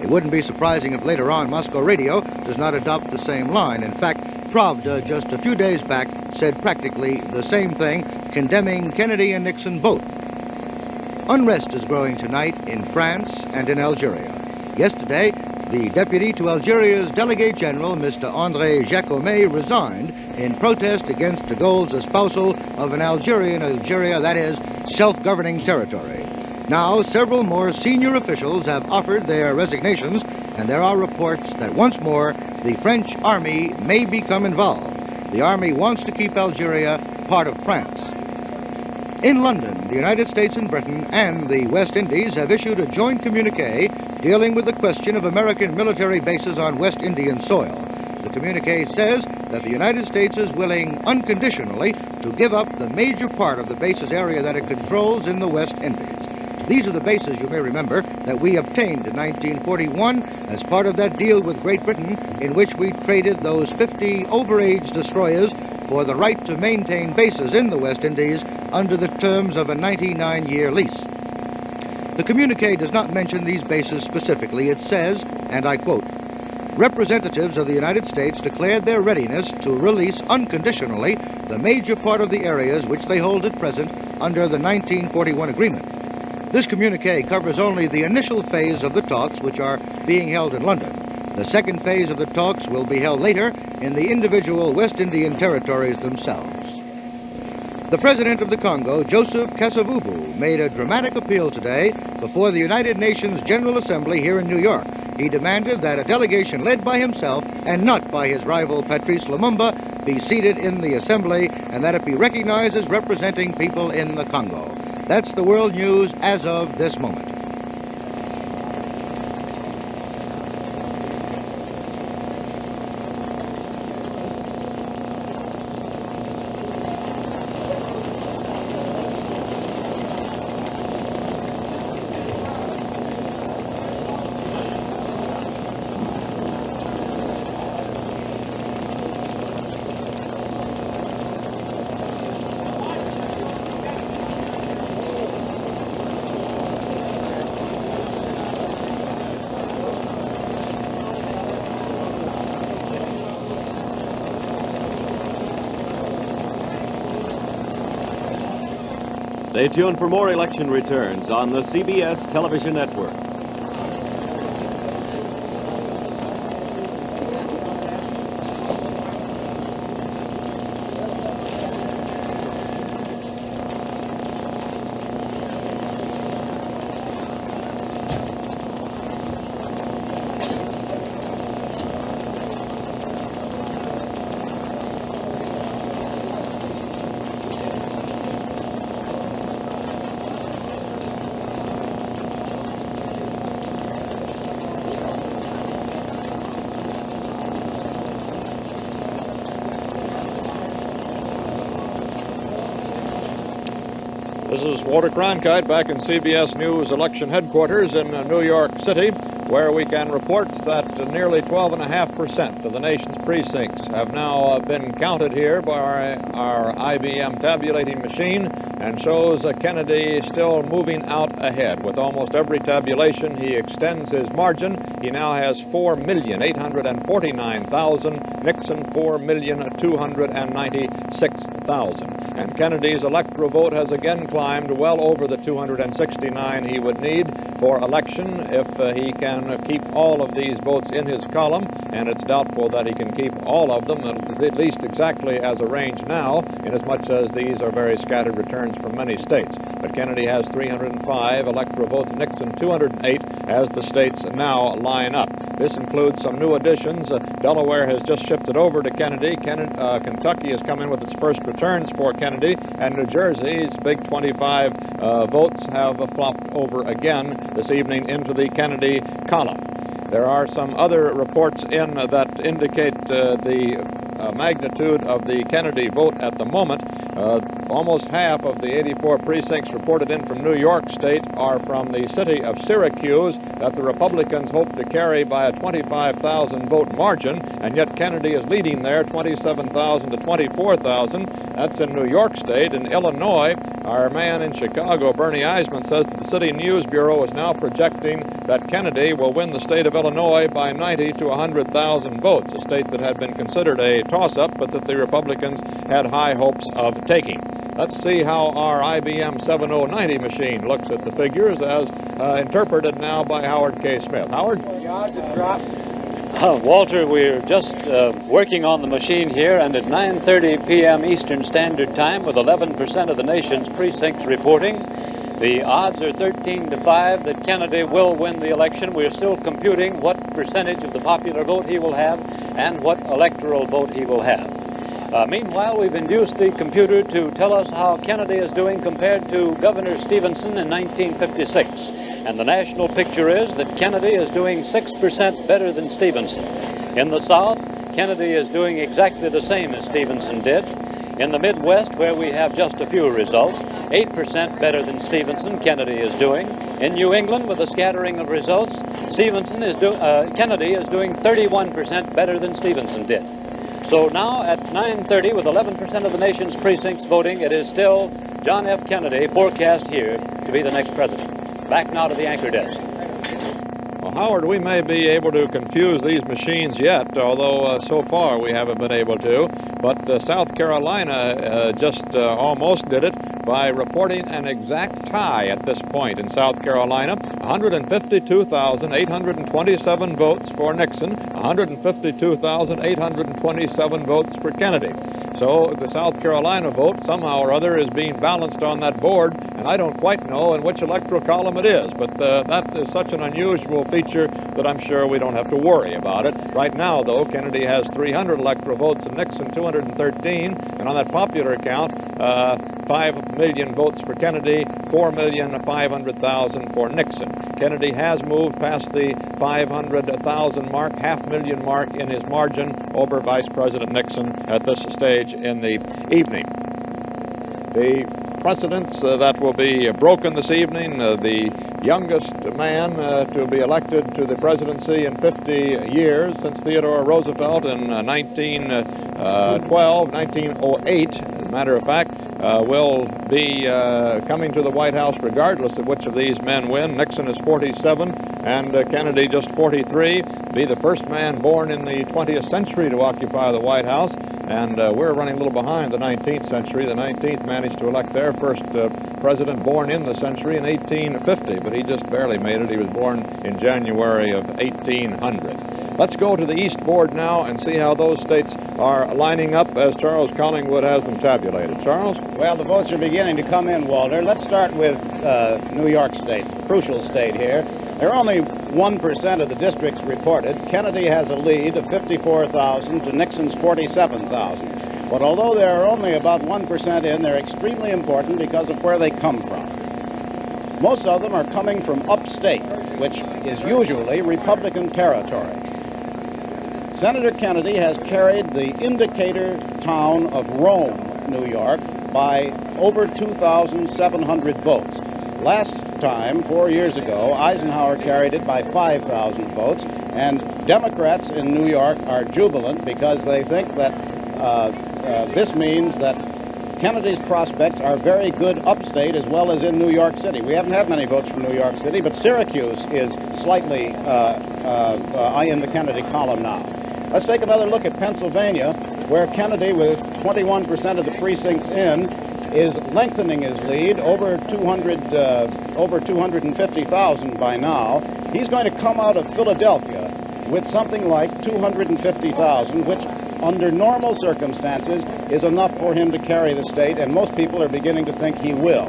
It wouldn't be surprising if later on Moscow Radio does not adopt the same line. In fact, Pravda just a few days back said practically the same thing, condemning Kennedy and Nixon both. Unrest is growing tonight in France and in Algeria. Yesterday, the deputy to Algeria's Delegate General, Mr. André Jacomet, resigned in protest against de Gaulle's espousal of an Algeria, that is, self-governing territory. Now, several more senior officials have offered their resignations, and there are reports that once more the French army may become involved. The army wants to keep Algeria part of France. In London, the United States and Britain and the West Indies have issued a joint communique dealing with the question of American military bases on West Indian soil. The communique says that the United States is willing unconditionally to give up the major part of the base's area that it controls in the West Indies. These are the bases, you may remember, that we obtained in 1941 as part of that deal with Great Britain in which we traded those 50 overage destroyers for the right to maintain bases in the West Indies under the terms of a 99-year lease. The communique does not mention these bases specifically. It says, and I quote, "Representatives of the United States declared their readiness to release unconditionally the major part of the areas which they hold at present under the 1941 agreement." This communique covers only the initial phase of the talks which are being held in London. The second phase of the talks will be held later in the individual West Indian territories themselves. The President of the Congo, Joseph Kasavubu, made a dramatic appeal today before the United Nations General Assembly here in New York. He demanded that a delegation led by himself and not by his rival Patrice Lumumba be seated in the assembly and that it be recognized as representing people in the Congo. That's the world news as of this moment. Stay tuned for more election returns on the CBS television network. This is Walter Cronkite back in CBS News election headquarters in New York City, where we can report that nearly 12.5% of the nation's precincts have now been counted here by our IBM tabulating machine, and shows Kennedy still moving out ahead. With almost every tabulation, he extends his margin. He now has 4,849,000, Nixon 4,296,000. And Kennedy's electoral vote has again climbed well over the 269 he would need for election if he can keep all of these votes in his column, and it's doubtful that he can keep all of them, at least exactly as arranged now, inasmuch as these are very scattered returns from many states. But Kennedy has 305 electoral votes, Nixon 208, as the states now line up. This includes some new additions. Delaware has just shifted over to Kennedy. Kentucky has come in with its first returns for Kennedy, and New Jersey's big 25 votes have flopped over again this evening into the Kennedy column. There are some other reports in that indicate the magnitude of the Kennedy vote at the moment. Almost half of the 84 precincts reported in from New York State are from the city of Syracuse that the Republicans hope to carry by a 25,000 vote margin, and yet Kennedy is leading there 27,000 to 24,000. That's in New York State. In Illinois, our man in Chicago, Bernie Eisman, says that the City News Bureau is now projecting that Kennedy will win the state of Illinois by 90 to 100,000 votes, a state that had been considered a toss-up, but that the Republicans had high hopes of taking. Let's see how our IBM 7090 machine looks at the figures as interpreted now by Howard K. Smith. Howard? The odds have dropped. Walter, we're just working on the machine here, and at 9:30 p.m. Eastern Standard Time, with 11% of the nation's precincts reporting, the odds are 13 to 5 that Kennedy will win the election. We're still computing what percentage of the popular vote he will have and what electoral vote he will have. Meanwhile, we've induced the computer to tell us how Kennedy is doing compared to Governor Stevenson in 1956. And the national picture is that Kennedy is doing 6% better than Stevenson. In the South, Kennedy is doing exactly the same as Stevenson did. In the Midwest, where we have just a few results, 8% better than Stevenson, Kennedy is doing. In New England, with a scattering of results, Kennedy is doing 31% better than Stevenson did. So now at 9:30, with 11% of the nation's precincts voting, it is still John F. Kennedy forecast here to be the next president. Back now to the anchor desk. Well, Howard, we may be able to confuse these machines yet, although so far we haven't been able to. But South Carolina just almost did it by reporting an exact tie at this point in South Carolina. 152,827 votes for Nixon, 152,827 votes for Kennedy. So the South Carolina vote somehow or other is being balanced on that board, and I don't quite know in which electoral column it is, but that is such an unusual feature that I'm sure we don't have to worry about it. Right now, though, Kennedy has 300 electoral votes and Nixon 213, and on that popular count, 5 million votes for Kennedy, 4,500,000 for Nixon. Kennedy has moved past the 500,000 mark, 500,000 mark in his margin over Vice President Nixon at this stage in the evening. The precedents that will be broken this evening, the youngest man to be elected to the presidency in 50 years since Theodore Roosevelt in 1908, as a matter of fact, will be coming to the White House regardless of which of these men win. Nixon is 47 and Kennedy just 43. Be the first man born in the 20th century to occupy the White House, and we're running a little behind the 19th century. The 19th managed to elect their first president born in the century in 1850, but he just barely made it. He was born in January of 1800. Let's go to the East board now and see how those states are lining up as Charles Collingwood has them tabulated. Charles? Well, the votes are beginning to come in, Walter. Let's start with New York State, crucial state here. There are only 1% of the districts reported. Kennedy has a lead of 54,000 to Nixon's 47,000. But although they're only about 1% in, they're extremely important because of where they come from. Most of them are coming from upstate, which is usually Republican territory. Senator Kennedy has carried the indicator town of Rome, New York, by over 2,700 votes. Last time, 4 years ago, Eisenhower carried it by 5,000 votes, and Democrats in New York are jubilant because they think that this means that Kennedy's prospects are very good upstate as well as in New York City. We haven't had many votes from New York City, but Syracuse is slightly in the Kennedy column now. Let's take another look at Pennsylvania, where Kennedy, with 21% of the precincts in, is lengthening his lead over 250,000 by now. He's going to come out of Philadelphia with something like 250,000, which under normal circumstances is enough for him to carry the state, and most people are beginning to think he will.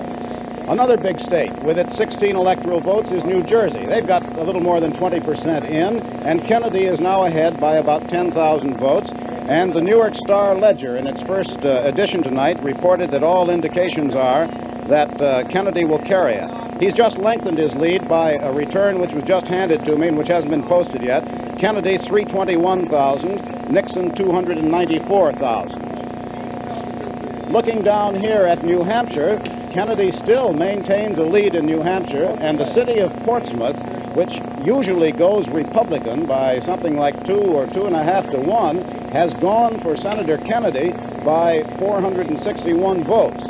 Another big state with its 16 electoral votes is New Jersey. They've got a little more than 20% in, and Kennedy is now ahead by about 10,000 votes. And the New York Star-Ledger, in its first edition tonight, reported that all indications are that Kennedy will carry it. He's just lengthened his lead by a return which was just handed to me and which hasn't been posted yet. Kennedy, 321,000. Nixon 294,000. Looking down here at New Hampshire, Kennedy still maintains a lead in New Hampshire, and the city of Portsmouth, which usually goes Republican by something like 2 or 2.5 to 1, has gone for Senator Kennedy by 461 votes.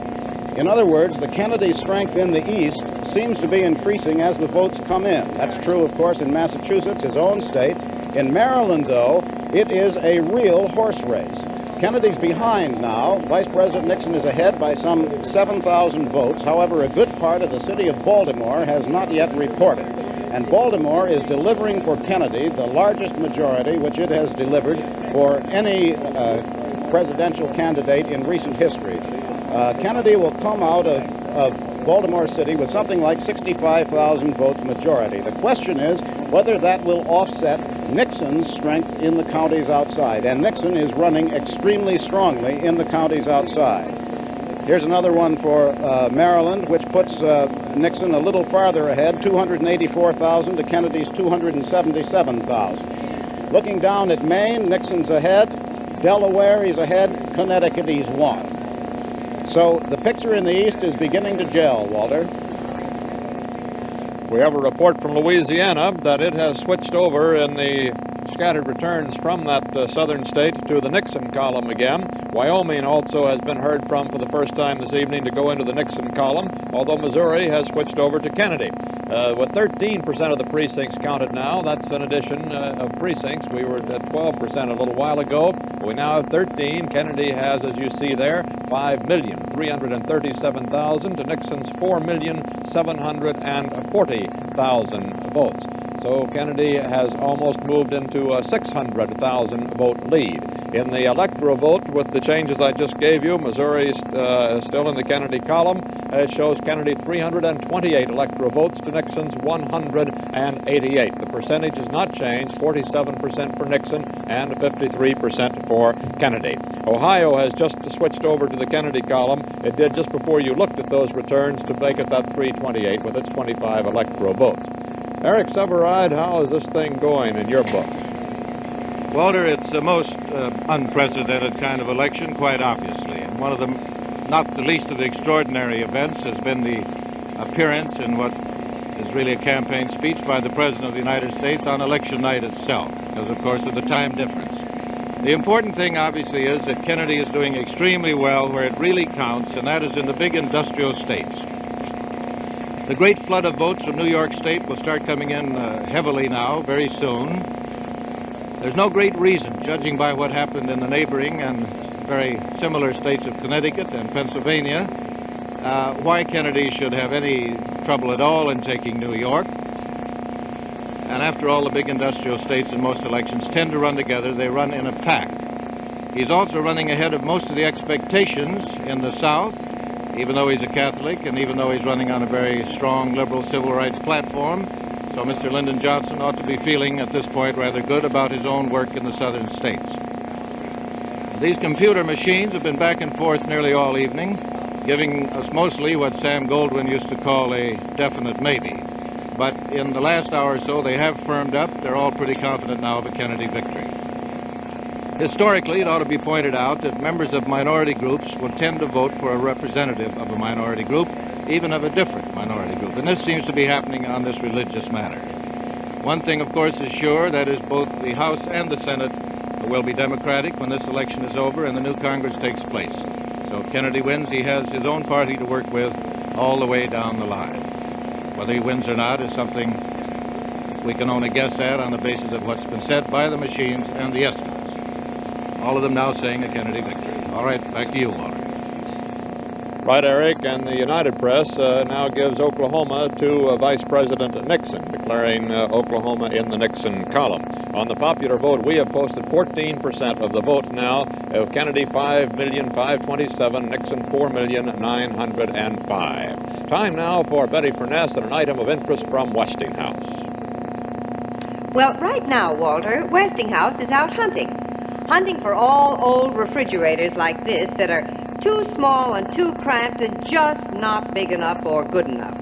In other words, the Kennedy strength in the East seems to be increasing as the votes come in. That's true, of course, in Massachusetts, his own state. In Maryland, though, it is a real horse race. Kennedy's behind now. Vice President Nixon is ahead by some 7,000 votes. However, a good part of the city of Baltimore has not yet reported. And Baltimore is delivering for Kennedy the largest majority which it has delivered for any presidential candidate in recent history. Kennedy will come out of Baltimore City with something like 65,000 vote majority. The question is whether that will offset Nixon's strength in the counties outside. And Nixon is running extremely strongly in the counties outside. Here's another one for Maryland, which puts Nixon a little farther ahead, 284,000 to Kennedy's 277,000. Looking down at Maine, Nixon's ahead. Delaware, he's ahead. Connecticut, he's won. So the picture in the East is beginning to gel, Walter. We have a report from Louisiana that it has switched over in the scattered returns from that southern state to the Nixon column again. Wyoming also has been heard from for the first time this evening to go into the Nixon column, although Missouri has switched over to Kennedy. With 13% of the precincts counted now, that's an addition of precincts. We were at 12% a little while ago. We now have 13. Kennedy has, as you see there, 5,337,000 to Nixon's 4,740,000 votes. So Kennedy has almost moved into a 600,000 vote lead. In the electoral vote, with the changes I just gave you, Missouri is still in the Kennedy column. It shows Kennedy 328 electoral votes to Nixon's 188. The percentage has not changed, 47% for Nixon and 53% for Kennedy. Ohio has just switched over to the Kennedy column. It did just before you looked at those returns to make it that 328 with its 25 electoral votes. Eric Severide, how is this thing going in your books? Walter, it's the most unprecedented kind of election, quite obviously. And one of the, not the least of the extraordinary events has been the appearance in what is really a campaign speech by the President of the United States on election night itself, because, of course, of the time difference. The important thing, obviously, is that Kennedy is doing extremely well where it really counts, and that is in the big industrial states. The great flood of votes from New York State will start coming in heavily now, very soon. There's no great reason, judging by what happened in the neighboring and very similar states of Connecticut and Pennsylvania, why Kennedy should have any trouble at all in taking New York. And after all, the big industrial states in most elections tend to run together. They run in a pack. He's also running ahead of most of the expectations in the South, even though he's a Catholic and even though he's running on a very strong liberal civil rights platform. So Mr. Lyndon Johnson ought to be feeling at this point rather good about his own work in the southern states. These computer machines have been back and forth nearly all evening, giving us mostly what Sam Goldwyn used to call a definite maybe. But in the last hour or so, they have firmed up. They're all pretty confident now of a Kennedy victory. Historically, it ought to be pointed out that members of minority groups will tend to vote for a representative of a minority group, even of a different minority group. And this seems to be happening on this religious matter. One thing, of course, is sure, that is both the House and the Senate will be Democratic when this election is over and the new Congress takes place. So if Kennedy wins, he has his own party to work with all the way down the line. Whether he wins or not is something we can only guess at on the basis of what's been said by the machines and the estimates. All of them now saying a Kennedy victory. All right, back to you, Walter. Right, Eric, and the United Press now gives Oklahoma to Vice President Nixon, declaring Oklahoma in the Nixon column. On the popular vote, we have posted 14% of the vote now. Kennedy 5,527,000, Nixon 4,905,000. Time now for Betty Furness and an item of interest from Westinghouse. Well, right now, Walter, Westinghouse is out hunting for all old refrigerators like this that are too small and too cramped and just not big enough or good enough.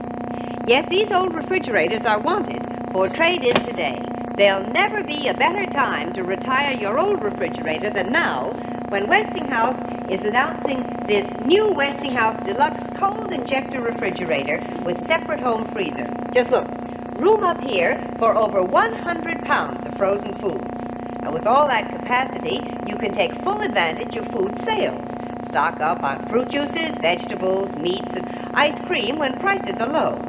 Yes, these old refrigerators are wanted for trade-in today. There'll never be a better time to retire your old refrigerator than now, when Westinghouse is announcing this new Westinghouse Deluxe Cold Injector Refrigerator with separate home freezer. Just look, room up here for over 100 pounds of frozen foods. And with all that capacity, you can take full advantage of food sales. Stock up on fruit juices, vegetables, meats, and ice cream when prices are low.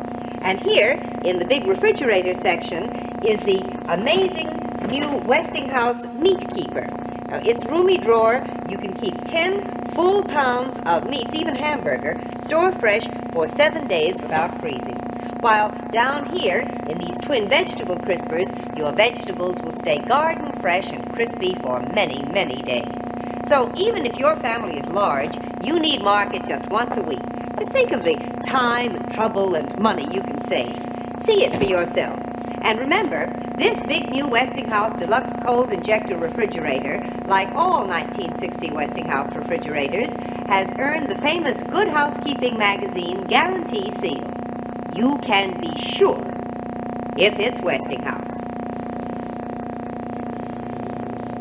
And here, in the big refrigerator section, is the amazing new Westinghouse Meat Keeper. Now, its roomy drawer, you can keep 10 full pounds of meats, even hamburger, store fresh for 7 days without freezing. While down here, in these twin vegetable crispers, your vegetables will stay garden fresh and crispy for many, many days. So even if your family is large, you need market just once a week. Just think of the time, trouble, and money you can save. See it for yourself. And remember, this big new Westinghouse Deluxe Cold Injector Refrigerator, like all 1960 Westinghouse refrigerators, has earned the famous Good Housekeeping magazine guarantee seal. You can be sure if it's Westinghouse.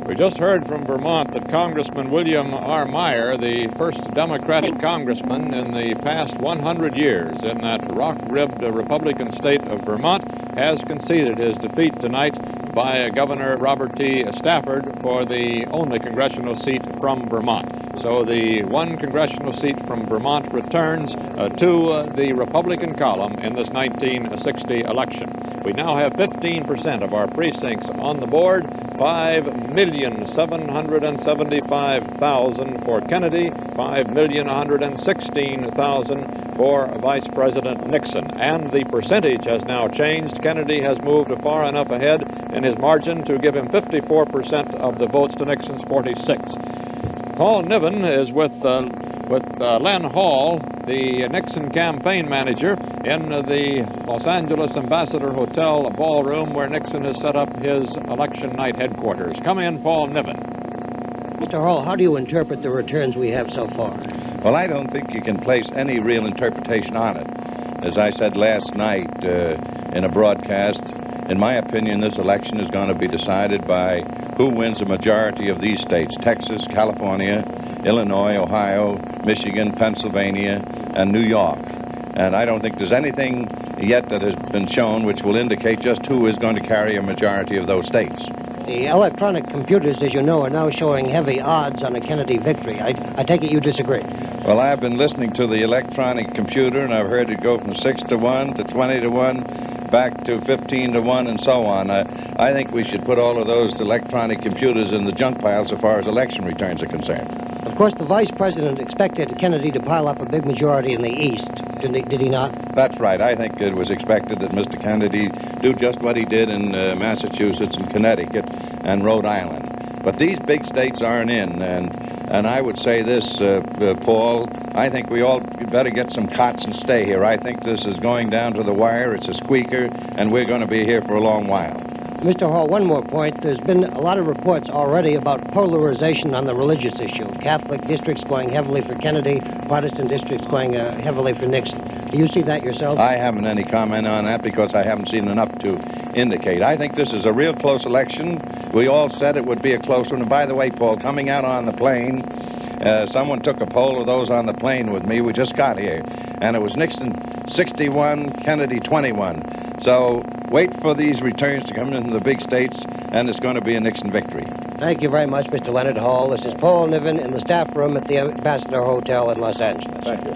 We just heard from Vermont that Congressman William R. Meyer, the first Democratic congressman in the past 100 years in that rock-ribbed Republican state of Vermont, has conceded his defeat tonight by Governor Robert T. Stafford for the only congressional seat from Vermont. So the one congressional seat from Vermont returns to the Republican column in this 1960 election. We now have 15% of our precincts on the board, 5,775,000 for Kennedy, 5,116,000 for Vice President Nixon. And the percentage has now changed. Kennedy has moved far enough ahead in his margin to give him 54% of the votes to Nixon's 46. Paul Niven is with Len Hall, the Nixon campaign manager, in the Los Angeles Ambassador Hotel ballroom where Nixon has set up his election night headquarters. Come in, Paul Niven. Mr. Hall, how do you interpret the returns we have so far? Well, I don't think you can place any real interpretation on it. As I said last night in a broadcast, in my opinion, this election is going to be decided by who wins a majority of these states: Texas, California, Illinois, Ohio, Michigan, Pennsylvania, and New York. And I don't think there's anything yet that has been shown which will indicate just who is going to carry a majority of those states. The electronic computers, as you know, are now showing heavy odds on a Kennedy victory. I take it you disagree. Well, I've been listening to the electronic computer, and I've heard it go from 6 to 1 to 20 to 1, back to 15 to 1, and so on. I think we should put all of those electronic computers in the junk pile so far as election returns are concerned. Of course, the vice president expected Kennedy to pile up a big majority in the East. Did he not? That's right. I think it was expected that Mr. Kennedy do just what he did in Massachusetts and Connecticut and Rhode Island. But these big states aren't in, and I would say this, Paul, I think we all better get some cots and stay here. I think this is going down to the wire. It's a squeaker, and we're going to be here for a long while. Mr. Hall, one more point. There's been a lot of reports already about polarization on the religious issue. Catholic districts going heavily for Kennedy, Protestant districts going heavily for Nixon. Do you see that yourself? I haven't any comment on that because I haven't seen enough to indicate. I think this is a real close election. We all said it would be a close one. And by the way, Paul, coming out on the plane, someone took a poll of those on the plane with me. We just got here. And it was Nixon 61, Kennedy 21. So wait for these returns to come into the big states, and it's going to be a Nixon victory. Thank you very much, Mr. Leonard Hall. This is Paul Niven in the staff room at the Ambassador Hotel in Los Angeles. Thank you.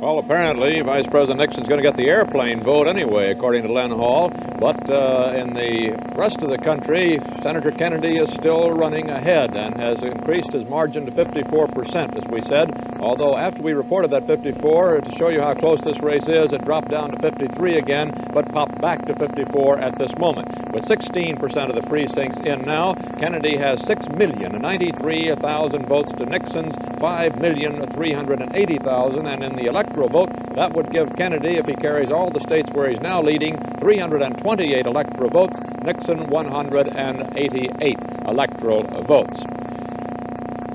Well, apparently, Vice President Nixon's going to get the airplane vote anyway, according to Len Hall. But in the rest of the country, Senator Kennedy is still running ahead and has increased his margin to 54%, as we said. Although after we reported that 54, to show you how close this race is, it dropped down to 53 again, but popped back to 54 at this moment. With 16% of the precincts in now, Kennedy has 6,093,000 votes to Nixon's 5,380,000, and in the electoral vote, that would give Kennedy, if he carries all the states where he's now leading, 328 electoral votes, Nixon 188 electoral votes.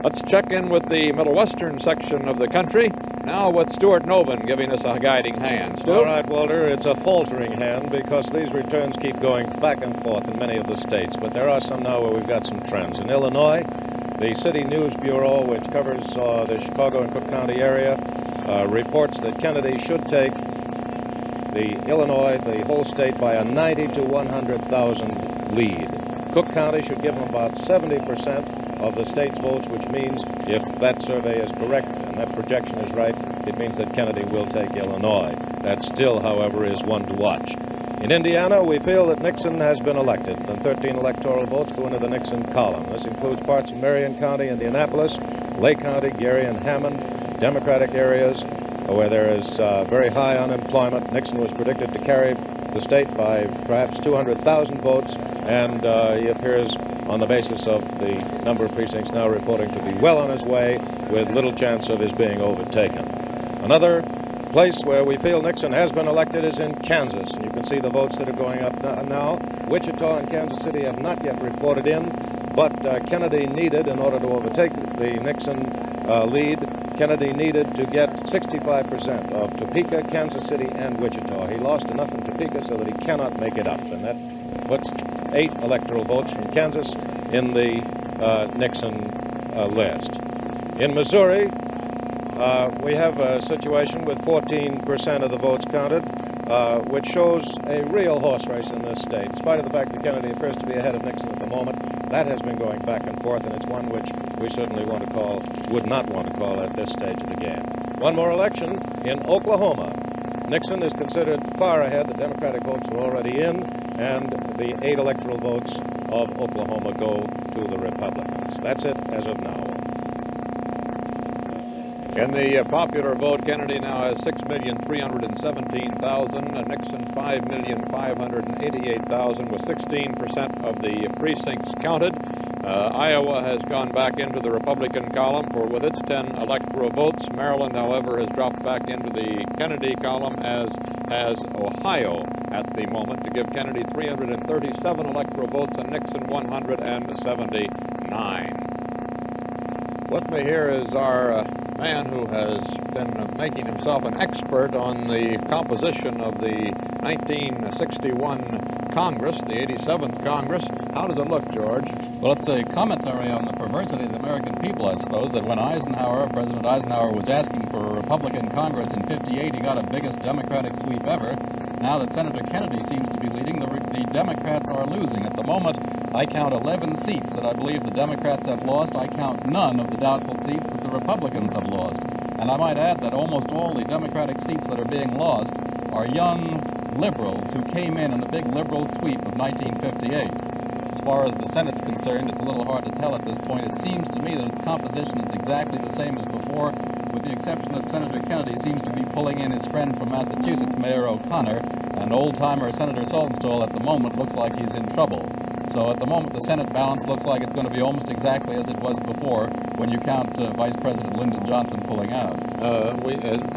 Let's check in with the Middle Western section of the country. Now with Stuart Noven giving us a guiding hand. Stu? All right, Walter, it's a faltering hand because these returns keep going back and forth in many of the states, but there are some now where we've got some trends. In Illinois, the City News Bureau, which covers the Chicago and Cook County area, reports that Kennedy should take the whole state, by a 90 to 100,000 lead. Cook County should give him about 70% of the state's votes, which means if that survey is correct and that projection is right, it means that Kennedy will take Illinois. That still, however, is one to watch. In Indiana, we feel that Nixon has been elected. The 13 electoral votes go into the Nixon column. This includes parts of Marion County, Indianapolis, Lake County, Gary and Hammond, Democratic areas where there is very high unemployment. Nixon was predicted to carry the state by perhaps 200,000 votes, and he appears on the basis of the number of precincts now reporting to be well on his way, with little chance of his being overtaken. Another place where we feel Nixon has been elected is in Kansas, and you can see the votes that are going up now. Wichita and Kansas City have not yet reported in, but Kennedy needed, in order to overtake the Nixon lead, Kennedy needed to get 65% of Topeka, Kansas City, and Wichita. He lost enough in Topeka so that he cannot make it up, and that puts 8 electoral votes from Kansas in the Nixon list. In Missouri, we have a situation with 14% of the votes counted, which shows a real horse race in this state. In spite of the fact that Kennedy appears to be ahead of Nixon at the moment, that has been going back and forth, and it's one which we certainly would not want to call at this stage of the game. One more election in Oklahoma. Nixon is considered far ahead. The Democratic votes are already in, and the 8 electoral votes of Oklahoma go to the Republicans. That's it as of now. In the popular vote, Kennedy now has 6,317,000, Nixon 5,588,000, with 16% of the precincts counted. Iowa has gone back into the Republican column with its 10 electoral votes. Maryland, however, has dropped back into the Kennedy column, as has Ohio at the moment, to give Kennedy 337 electoral votes and Nixon 179. With me here is our man who has been making himself an expert on the composition of the 1961 Congress, the 87th Congress. How does it look, George? Well, it's a commentary on the perversity of the American people, I suppose, that when President Eisenhower was asking for a Republican Congress in '58, he got a biggest Democratic sweep ever. Now that Senator Kennedy seems to be leading, the Democrats are losing. At the moment, I count 11 seats that I believe the Democrats have lost. I count none of the doubtful seats that the Republicans have lost. And I might add that almost all the Democratic seats that are being lost are young liberals who came in a big liberal sweep of 1958. As far as the Senate's concerned, it's a little hard to tell at this point. It seems to me that its composition is exactly the same as before, with the exception that Senator Kennedy seems to be pulling in his friend from Massachusetts, Mayor O'Connor, and old-timer Senator Saltonstall at the moment looks like he's in trouble. So at the moment, the Senate balance looks like it's going to be almost exactly as it was before when you count Vice President Lyndon Johnson pulling out. I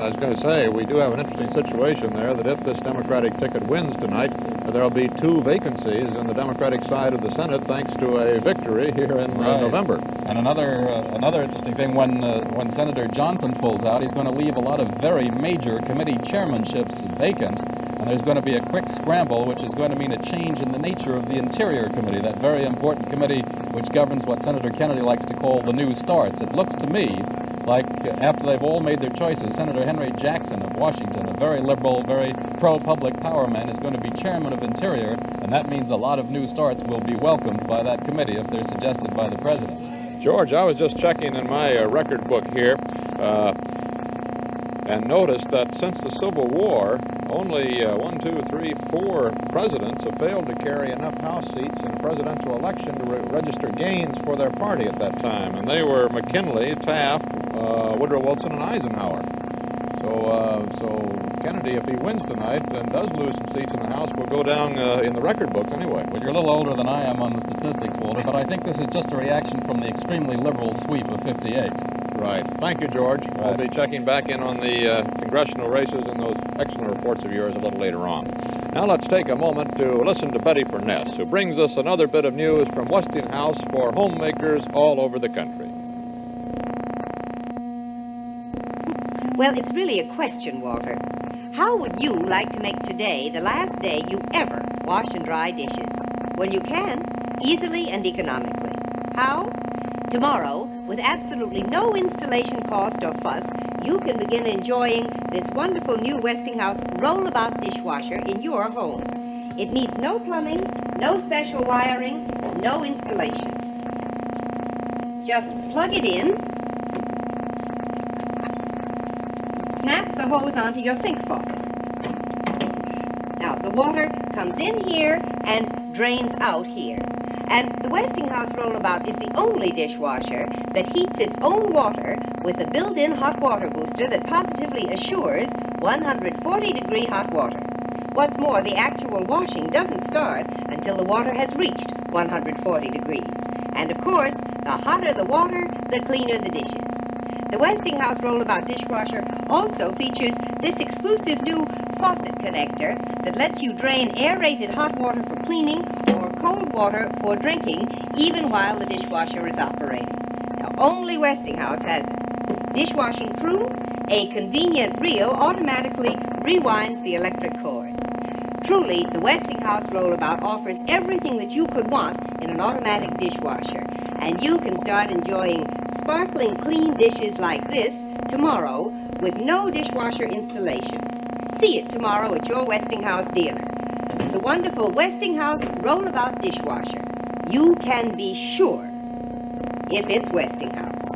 was going to say, we do have an interesting situation there, that if this Democratic ticket wins tonight, there'll be 2 vacancies in the Democratic side of the Senate thanks to a victory here in November. And another interesting thing, when Senator Johnson pulls out, he's going to leave a lot of very major committee chairmanships vacant. And there's going to be a quick scramble, which is going to mean a change in the nature of the Interior Committee, that very important committee which governs what Senator Kennedy likes to call the New Starts. It looks to me like after they've all made their choices, Senator Henry Jackson of Washington, a very liberal, very pro-public power man, is going to be chairman of Interior, and that means a lot of new starts will be welcomed by that committee if they're suggested by the president. George, I was just checking in my record book here and noticed that since the Civil War, only 4 presidents have failed to carry enough House seats in a presidential election to register gains for their party at that time. And they were McKinley, Taft, Woodrow Wilson, and Eisenhower. So Kennedy, if he wins tonight and does lose some seats in the House, will go down in the record books anyway. Well, you're a little older than I am on the statistics, Walter, but I think this is just a reaction from the extremely liberal sweep of '58. Right. Thank you, George. Right. We'll be checking back in on the congressional races and those excellent reports of yours a little later on. Now let's take a moment to listen to Betty Furness, who brings us another bit of news from Westinghouse for homemakers all over the country. Well, it's really a question, Walter. How would you like to make today the last day you ever wash and dry dishes? Well, you can, easily and economically. How? Tomorrow, with absolutely no installation cost or fuss, you can begin enjoying this wonderful new Westinghouse roll-about dishwasher in your home. It needs no plumbing, no special wiring, no installation. Just plug it in, snap the hose onto your sink faucet. Now, the water comes in here and drains out here. And the Westinghouse Rollabout is the only dishwasher that heats its own water with a built-in hot water booster that positively assures 140-degree hot water. What's more, the actual washing doesn't start until the water has reached 140 degrees. And of course, the hotter the water, the cleaner the dishes. The Westinghouse Rollabout dishwasher also features this exclusive new faucet connector that lets you drain aerated hot water for cleaning or cold water for drinking, even while the dishwasher is operating. Now, only Westinghouse has it. Dishwashing through, a convenient reel automatically rewinds the electric cord. Truly, the Westinghouse Rollabout offers everything that you could want in an automatic dishwasher, and you can start enjoying sparkling clean dishes like this tomorrow with no dishwasher installation. See it tomorrow at your Westinghouse dealer. The wonderful Westinghouse Rollabout dishwasher. You can be sure if it's Westinghouse.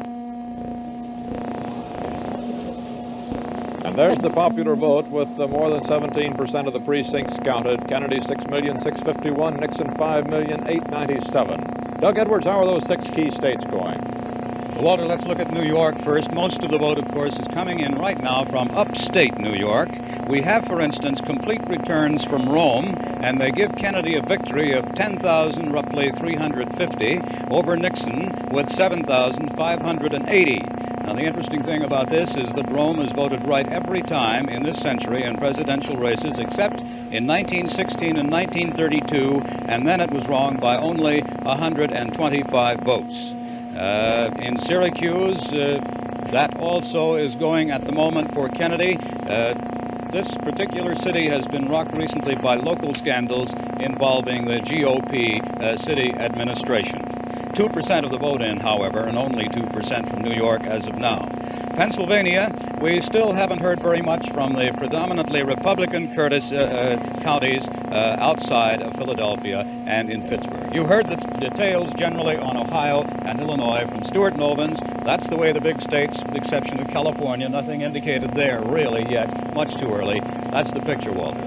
And there's the popular vote with more than 17% of the precincts counted. Kennedy 6,651,000, Nixon 5,897,000. Doug Edwards, how are those 6 key states going? Walter, let's look at New York first. Most of the vote, of course, is coming in right now from upstate New York. We have, for instance, complete returns from Rome, and they give Kennedy a victory of 10,000, roughly 350, over Nixon with 7,580. Now, the interesting thing about this is that Rome has voted right every time in this century in presidential races, except in 1916 and 1932, and then it was wrong by only 125 votes. In Syracuse, that also is going at the moment for Kennedy. This particular city has been rocked recently by local scandals involving the GOP city administration. 2% of the vote in, however, and only 2% from New York as of now. Pennsylvania, we still haven't heard very much from the predominantly Republican counties outside of Philadelphia and in Pittsburgh. You heard the details generally on Ohio and Illinois from Stuart Novins. That's the way the big states, with the exception of California. Nothing indicated there really yet. Much too early. That's the picture, Walter.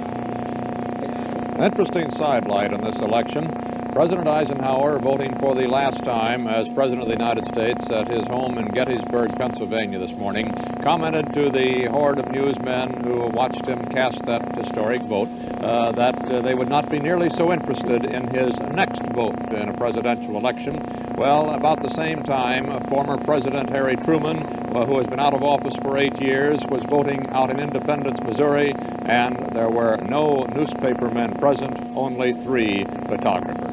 Interesting sidelight on this election. President Eisenhower, voting for the last time as President of the United States at his home in Gettysburg, Pennsylvania this morning, commented to the horde of newsmen who watched him cast that historic vote that they would not be nearly so interested in his next vote in a presidential election. Well, about the same time, former President Harry Truman, who has been out of office for 8 years, was voting out in Independence, Missouri, and there were no newspapermen present, only 3 photographers.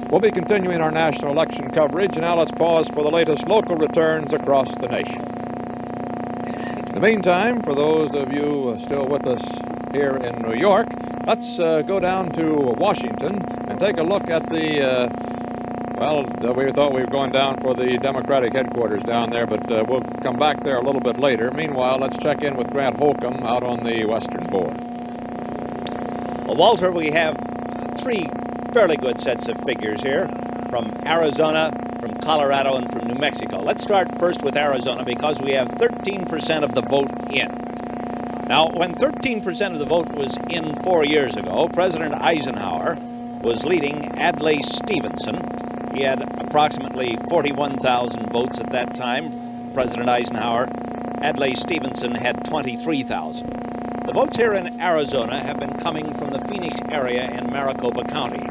We'll be continuing our national election coverage, and now let's pause for the latest local returns across the nation. In the meantime, for those of you still with us here in New York, let's go down to Washington and take a look at the, we thought we were going down for the Democratic headquarters down there, but we'll come back there a little bit later. Meanwhile, let's check in with Grant Holcomb out on the western border. Well, Walter, we have 3 fairly good sets of figures here from Arizona, from Colorado, and from New Mexico. Let's start first with Arizona because we have 13% of the vote in. Now, when 13% of the vote was in 4 years ago, President Eisenhower was leading Adlai Stevenson. He had approximately 41,000 votes at that time, President Eisenhower. Adlai Stevenson had 23,000. The votes here in Arizona have been coming from the Phoenix area in Maricopa County.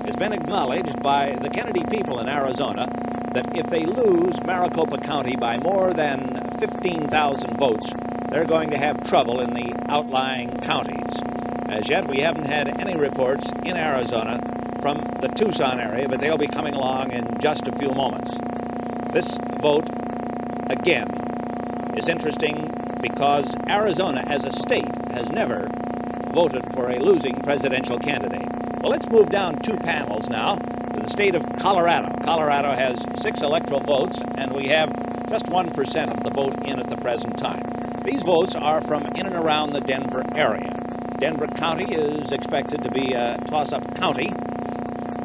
It's been acknowledged by the Kennedy people in Arizona that if they lose Maricopa County by more than 15,000 votes, they're going to have trouble in the outlying counties. As yet, we haven't had any reports in Arizona from the Tucson area, but they'll be coming along in just a few moments. This vote, again, is interesting because Arizona as a state has never voted for a losing presidential candidate. Well, let's move down 2 panels now to the state of Colorado. Colorado has 6 electoral votes, and we have just 1% of the vote in at the present time. These votes are from in and around the Denver area. Denver County is expected to be a toss-up county,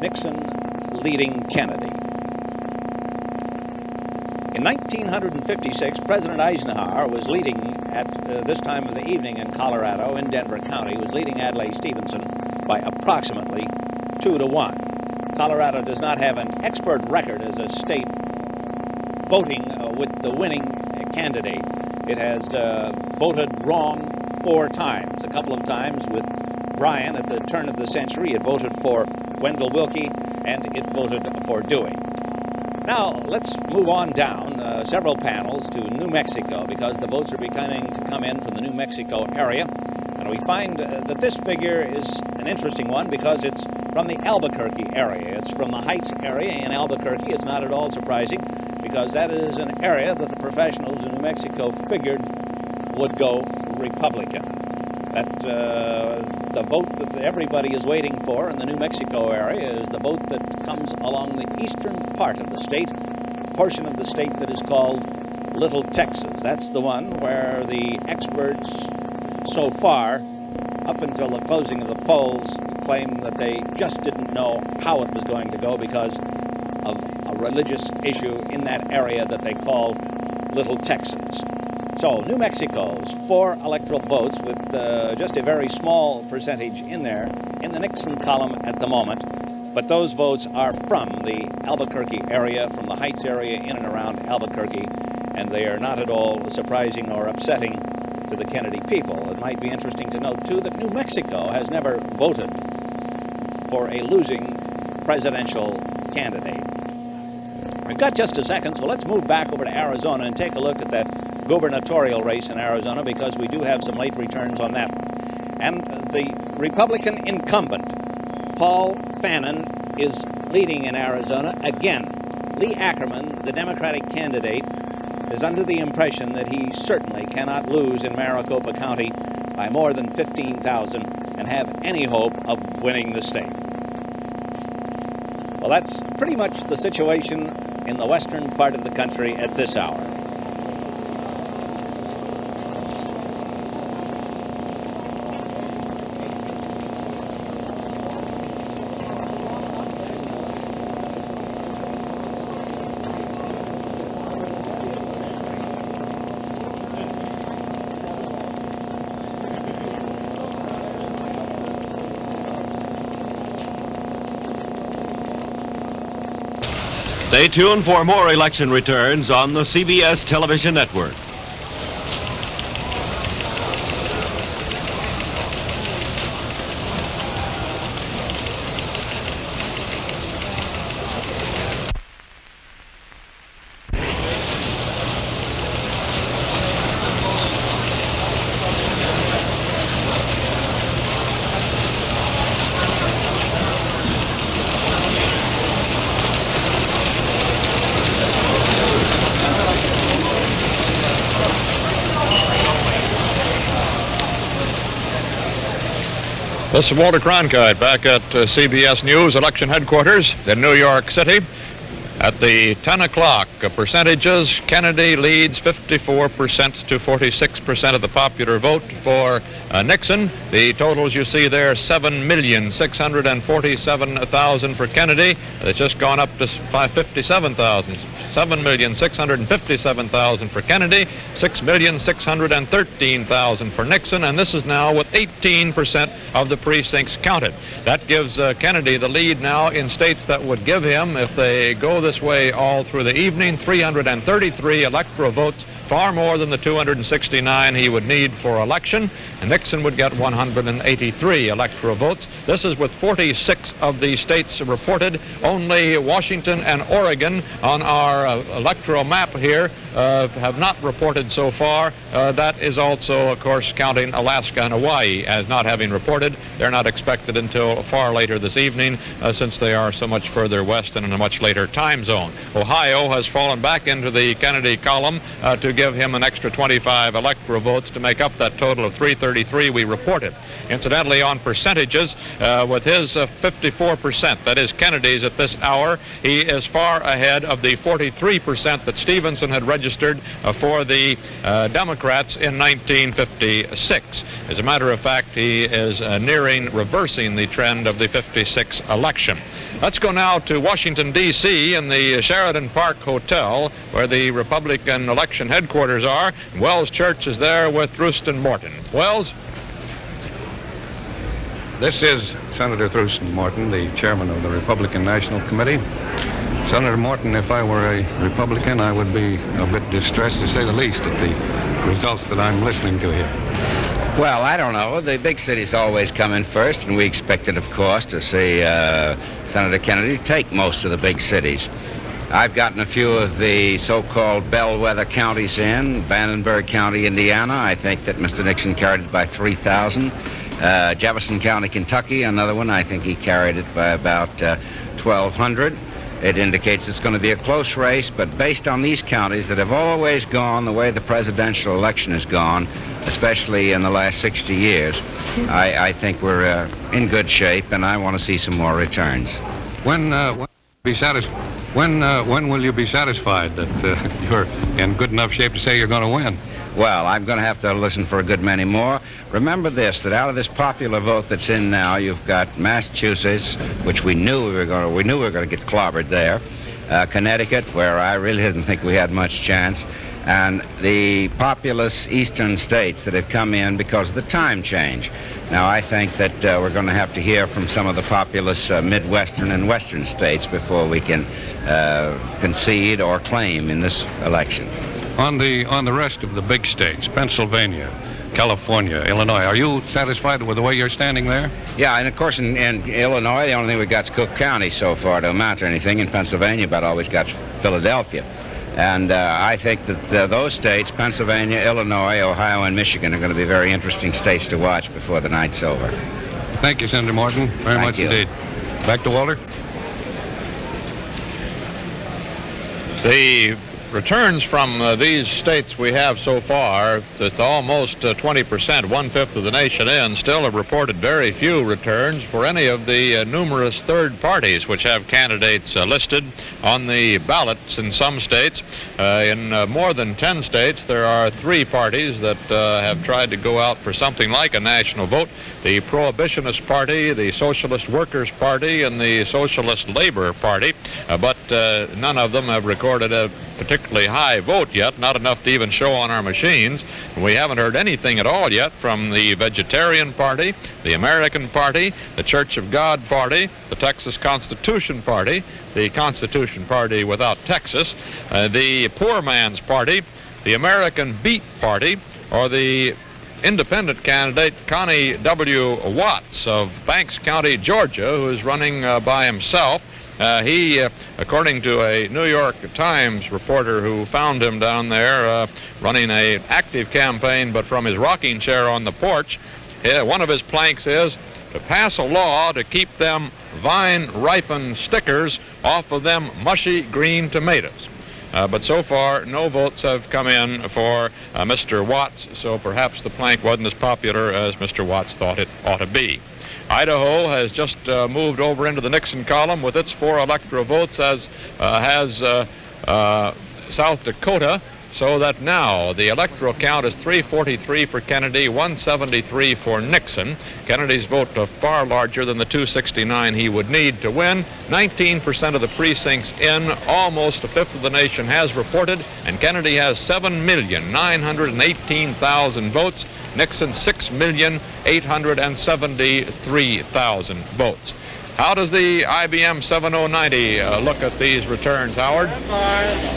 Nixon leading Kennedy. In 1956, President Eisenhower was leading at this time of the evening in Colorado, in Denver County, was leading Adlai Stevenson by approximately 2-1. Colorado does not have an expert record as a state voting with the winning candidate. It has voted wrong 4 times. A couple of times with Bryan at the turn of the century. It voted for Wendell Willkie, and it voted for Dewey. Now, let's move on down several panels to New Mexico, because the votes are beginning to come in from the New Mexico area. And we find that this figure is an interesting one because it's from the Albuquerque area. It's from the Heights area in Albuquerque. It's not at all surprising because that is an area that the professionals in New Mexico figured would go Republican. That the vote that everybody is waiting for in the New Mexico area is the vote that comes along the eastern part of the state, a portion of the state that is called Little Texas. That's the one where the experts so far, up until the closing of the polls, claimed that they just didn't know how it was going to go because of a religious issue in that area that they called Little Texas. So New Mexico's 4 electoral votes with just a very small percentage in there in the Nixon column at the moment. But those votes are from the Albuquerque area, from the Heights area in and around Albuquerque, and they are not at all surprising or upsetting to the Kennedy people. It might be interesting to note, too, that New Mexico has never voted for a losing presidential candidate. We've got just a second, so let's move back over to Arizona and take a look at that gubernatorial race in Arizona, because we do have some late returns on that one. And the Republican incumbent, Paul Fannin, is leading in Arizona again. Lee Ackerman, the Democratic candidate, is under the impression that he certainly cannot lose in Maricopa County by more than 15,000 and have any hope of winning the state. Well, that's pretty much the situation in the western part of the country at this hour. Stay tuned for more election returns on the CBS television network. This is Walter Cronkite back at CBS News election headquarters in New York City. At the 10 o'clock percentages, Kennedy leads 54% to 46% of the popular vote for Nixon. The totals you see there, 7,647,000 for Kennedy. It's just gone up to 57,000. 7,657,000 for Kennedy, 6,613,000 for Nixon, and this is now with 18% of the precincts counted. That gives Kennedy the lead now in states that would give him, if they go this way all through the evening, 333 electoral votes, far more than the 269 he would need for election, and Nixon would get 183 electoral votes. This is with 46 of the states reported. Only Washington and Oregon on our electoral map here have not reported so far. That is also, of course, counting Alaska and Hawaii as not having reported. They're not expected until far later this evening, since they are so much further west and in a much later time zone. Ohio has fallen back into the Kennedy column to give him an extra 25 electoral votes to make up that total of 333 we reported. Incidentally, on percentages, with his 54%, that is Kennedy's at this hour, he is far ahead of the 43% that Stevenson had registered for the Democrats in 1956. As a matter of fact, he is nearing reversing the trend of the 56 election. Let's go now to Washington, D.C. in the Sheridan Park Hotel, where the Republican election headquarters are. Wells Church is there with Thurston Morton. Wells? This is Senator Thurston Morton, the chairman of the Republican National Committee. Senator Morton, if I were a Republican, I would be a bit distressed, to say the least, at the results that I'm listening to here. Well, I don't know. The big cities always come in first, and we expected, of course, to see Senator Kennedy take most of the big cities. I've gotten a few of the so-called bellwether counties in. Vandenberg County, Indiana, I think that Mr. Nixon carried it by 3,000. Jefferson County, Kentucky, another one, I think he carried it by about 1,200. It indicates it's going to be a close race, but based on these counties that have always gone the way the presidential election has gone, especially in the last 60 years, I think we're in good shape, and I want to see some more returns. When will you be satisfied that you're in good enough shape to say you're going to win? Well, I'm going to have to listen for a good many more. Remember this, that out of this popular vote that's in now, you've got Massachusetts, which we knew we were going to get clobbered there, Connecticut, where I really didn't think we had much chance, and the populous eastern states that have come in because of the time change. Now, I think that we're going to have to hear from some of the populous Midwestern and Western states before we can concede or claim in this election. On the rest of the big states, Pennsylvania, California, Illinois, are you satisfied with the way you're standing there? Yeah, and of course in Illinois, the only thing we got is Cook County so far to amount to anything. In Pennsylvania, about all we've got is Philadelphia. And I think that those states, Pennsylvania, Illinois, Ohio, and Michigan, are going to be very interesting states to watch before the night's over. Thank you, Senator Morton, very much indeed. Back to Walter. The returns from these states we have so far, it's almost 20%, one-fifth of the nation in, still have reported very few returns for any of the numerous third parties which have candidates listed on the ballots in some states. In more than 10 states, there are 3 parties that have tried to go out for something like a national vote: the Prohibitionist Party, the Socialist Workers' Party, and the Socialist Labor Party, but none of them have recorded a particularly high vote yet, not enough to even show on our machines. We haven't heard anything at all yet from the Vegetarian Party, the American Party, the Church of God Party, the Texas Constitution Party, the Constitution Party without Texas, the Poor Man's Party, the American Beat Party, or the independent candidate Connie W. Watts of Banks County, Georgia, who is running by himself. He, according to a New York Times reporter who found him down there running an active campaign, but from his rocking chair on the porch, one of his planks is to pass a law to keep them vine-ripened stickers off of them mushy green tomatoes. But so far, no votes have come in for Mr. Watts, so perhaps the plank wasn't as popular as Mr. Watts thought it ought to be. Idaho has just moved over into the Nixon column with its 4 electoral votes, as has South Dakota, so that now the electoral count is 343 for Kennedy, 173 for Nixon. Kennedy's vote far larger than the 269 he would need to win. 19% of the precincts in, almost a fifth of the nation has reported, and Kennedy has 7,918,000 votes. Nixon 6,873,000 votes. How does the IBM 7090 look at these returns, Howard?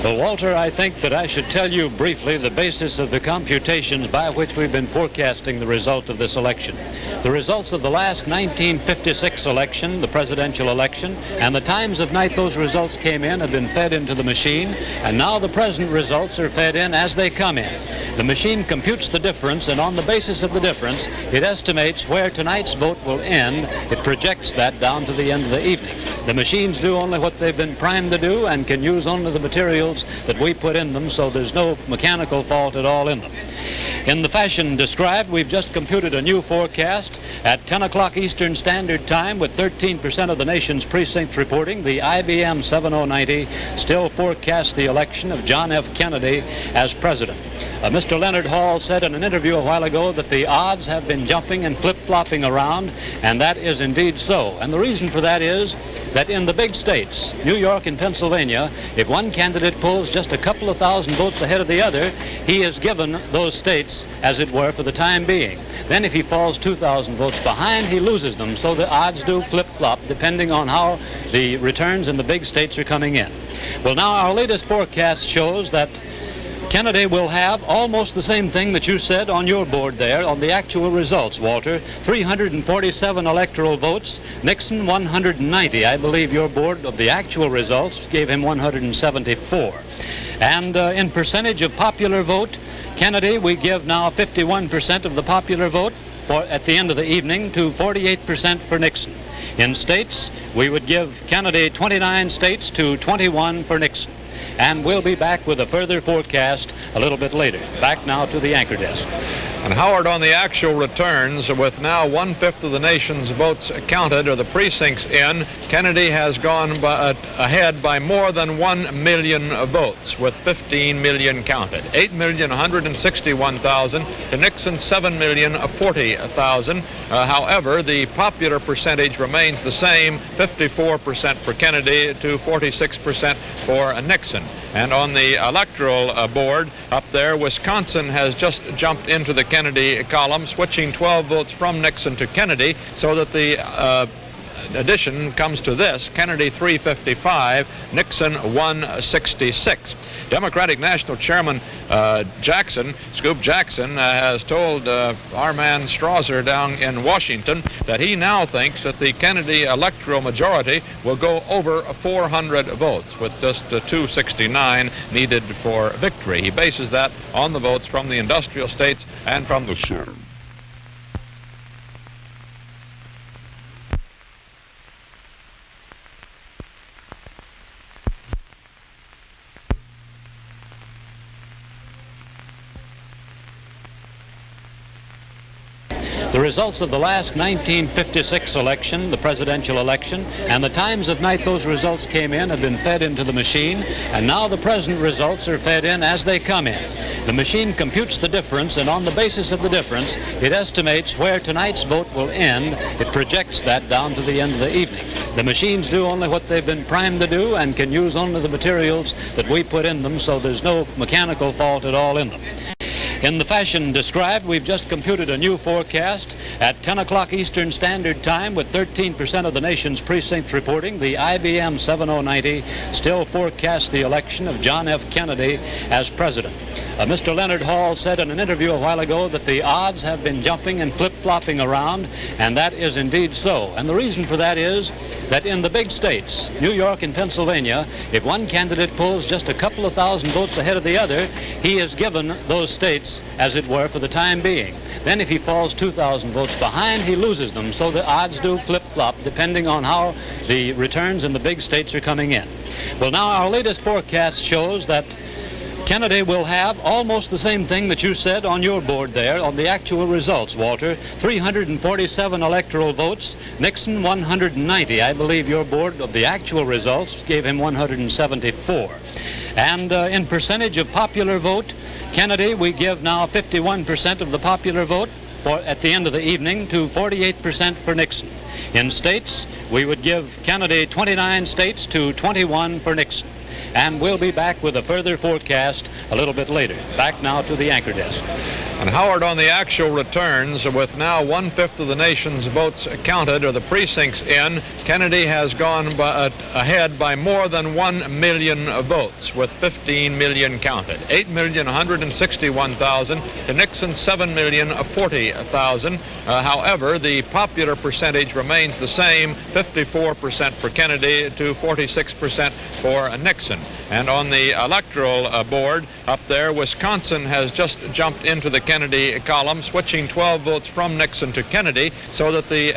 Well, Walter, I think that I should tell you briefly the basis of the computations by which we've been forecasting the result of this election. The results of the last 1956 election, the presidential election, and the times of night those results came in have been fed into the machine, and now the present results are fed in as they come in. The machine computes the difference, and on the basis of the difference, it estimates where tonight's vote will end. It projects that down to the end of the evening. The machines do only what they've been primed to do and can use only the materials that we put in them, so there's no mechanical fault at all in them. In the fashion described, we've just computed a new forecast. At 10 o'clock Eastern Standard Time, with 13% of the nation's precincts reporting, the IBM 7090 still forecasts the election of John F. Kennedy as president. Mr. Leonard Hall said in an interview a while ago that the odds have been jumping and flip-flopping around, and that is indeed so. And the reason for that is that in the big states, New York and Pennsylvania, if one candidate pulls just a couple of thousand votes ahead of the other, he is given those states, as it were, for the time being. Then if he falls 2,000 votes behind, he loses them. So the odds do flip-flop depending on how the returns in the big states are coming in. Well, now our latest forecast shows that Kennedy will have almost the same thing that you said on your board there on the actual results, Walter. 347 electoral votes, Nixon 190. I believe your board of the actual results gave him 174. And in percentage of popular vote, Kennedy, we give now 51% of the popular vote at the end of the evening to 48% for Nixon. In states, we would give Kennedy 29 states to 21 for Nixon. And we'll be back with a further forecast a little bit later. Back now to the anchor desk. And Howard, on the actual returns, with now 1/5 of the nation's votes counted, or the precincts in, Kennedy has gone ahead by more than 1 million votes, with 15 million counted. 8,161,000 to Nixon, 7,040,000. However, the popular percentage remains the same, 54% for Kennedy to 46% for Nixon. And on the electoral board up there, Wisconsin has just jumped into the Kennedy column, switching 12 votes from Nixon to Kennedy, so that the addition comes to this: Kennedy 355, Nixon 166. Democratic National Chairman Scoop Jackson, has told our man Strasser down in Washington that he now thinks that the Kennedy electoral majority will go over 400 votes, with just 269 needed for victory. He bases that on the votes from the industrial states and from the Senate. The results of the last 1956 election, the presidential election, and the times of night those results came in have been fed into the machine, and now the present results are fed in as they come in. The machine computes the difference, and on the basis of the difference, it estimates where tonight's vote will end. It projects that down to the end of the evening. The machines do only what they've been primed to do and can use only the materials that we put in them, so there's no mechanical fault at all in them. In the fashion described, we've just computed a new forecast. At 10 o'clock Eastern Standard Time, with 13% of the nation's precincts reporting, the IBM 7090 still forecasts the election of John F. Kennedy as president. Mr. Leonard Hall said in an interview a while ago that the odds have been jumping and flip-flopping around, and that is indeed so. And the reason for that is that in the big states, New York and Pennsylvania, if one candidate pulls just a couple of thousand votes ahead of the other, he is given those states, as it were, for the time being. Then if he falls 2,000 votes behind, he loses them. So the odds do flip-flop depending on how the returns in the big states are coming in. Well, now our latest forecast shows that Kennedy will have almost the same thing that you said on your board there on the actual results, Walter. 347 electoral votes, Nixon 190. I believe your board of the actual results gave him 174. And in percentage of popular vote, Kennedy, we give now 51% of the popular vote at the end of the evening to 48% for Nixon. In states, we would give Kennedy 29 states to 21 for Nixon. And we'll be back with a further forecast a little bit later. Back now to the anchor desk. And Howard, on the actual returns, with now 1/5 of the nation's votes counted or the precincts in, Kennedy has gone ahead by more than 1 million votes, with 15 million counted. 8,161,000 to Nixon, 7,040,000. However, the popular percentage remains the same, 54% for Kennedy to 46% for Nixon. And on the electoral board up there, Wisconsin has just jumped into the Kennedy column, switching 12 votes from Nixon to Kennedy, so that the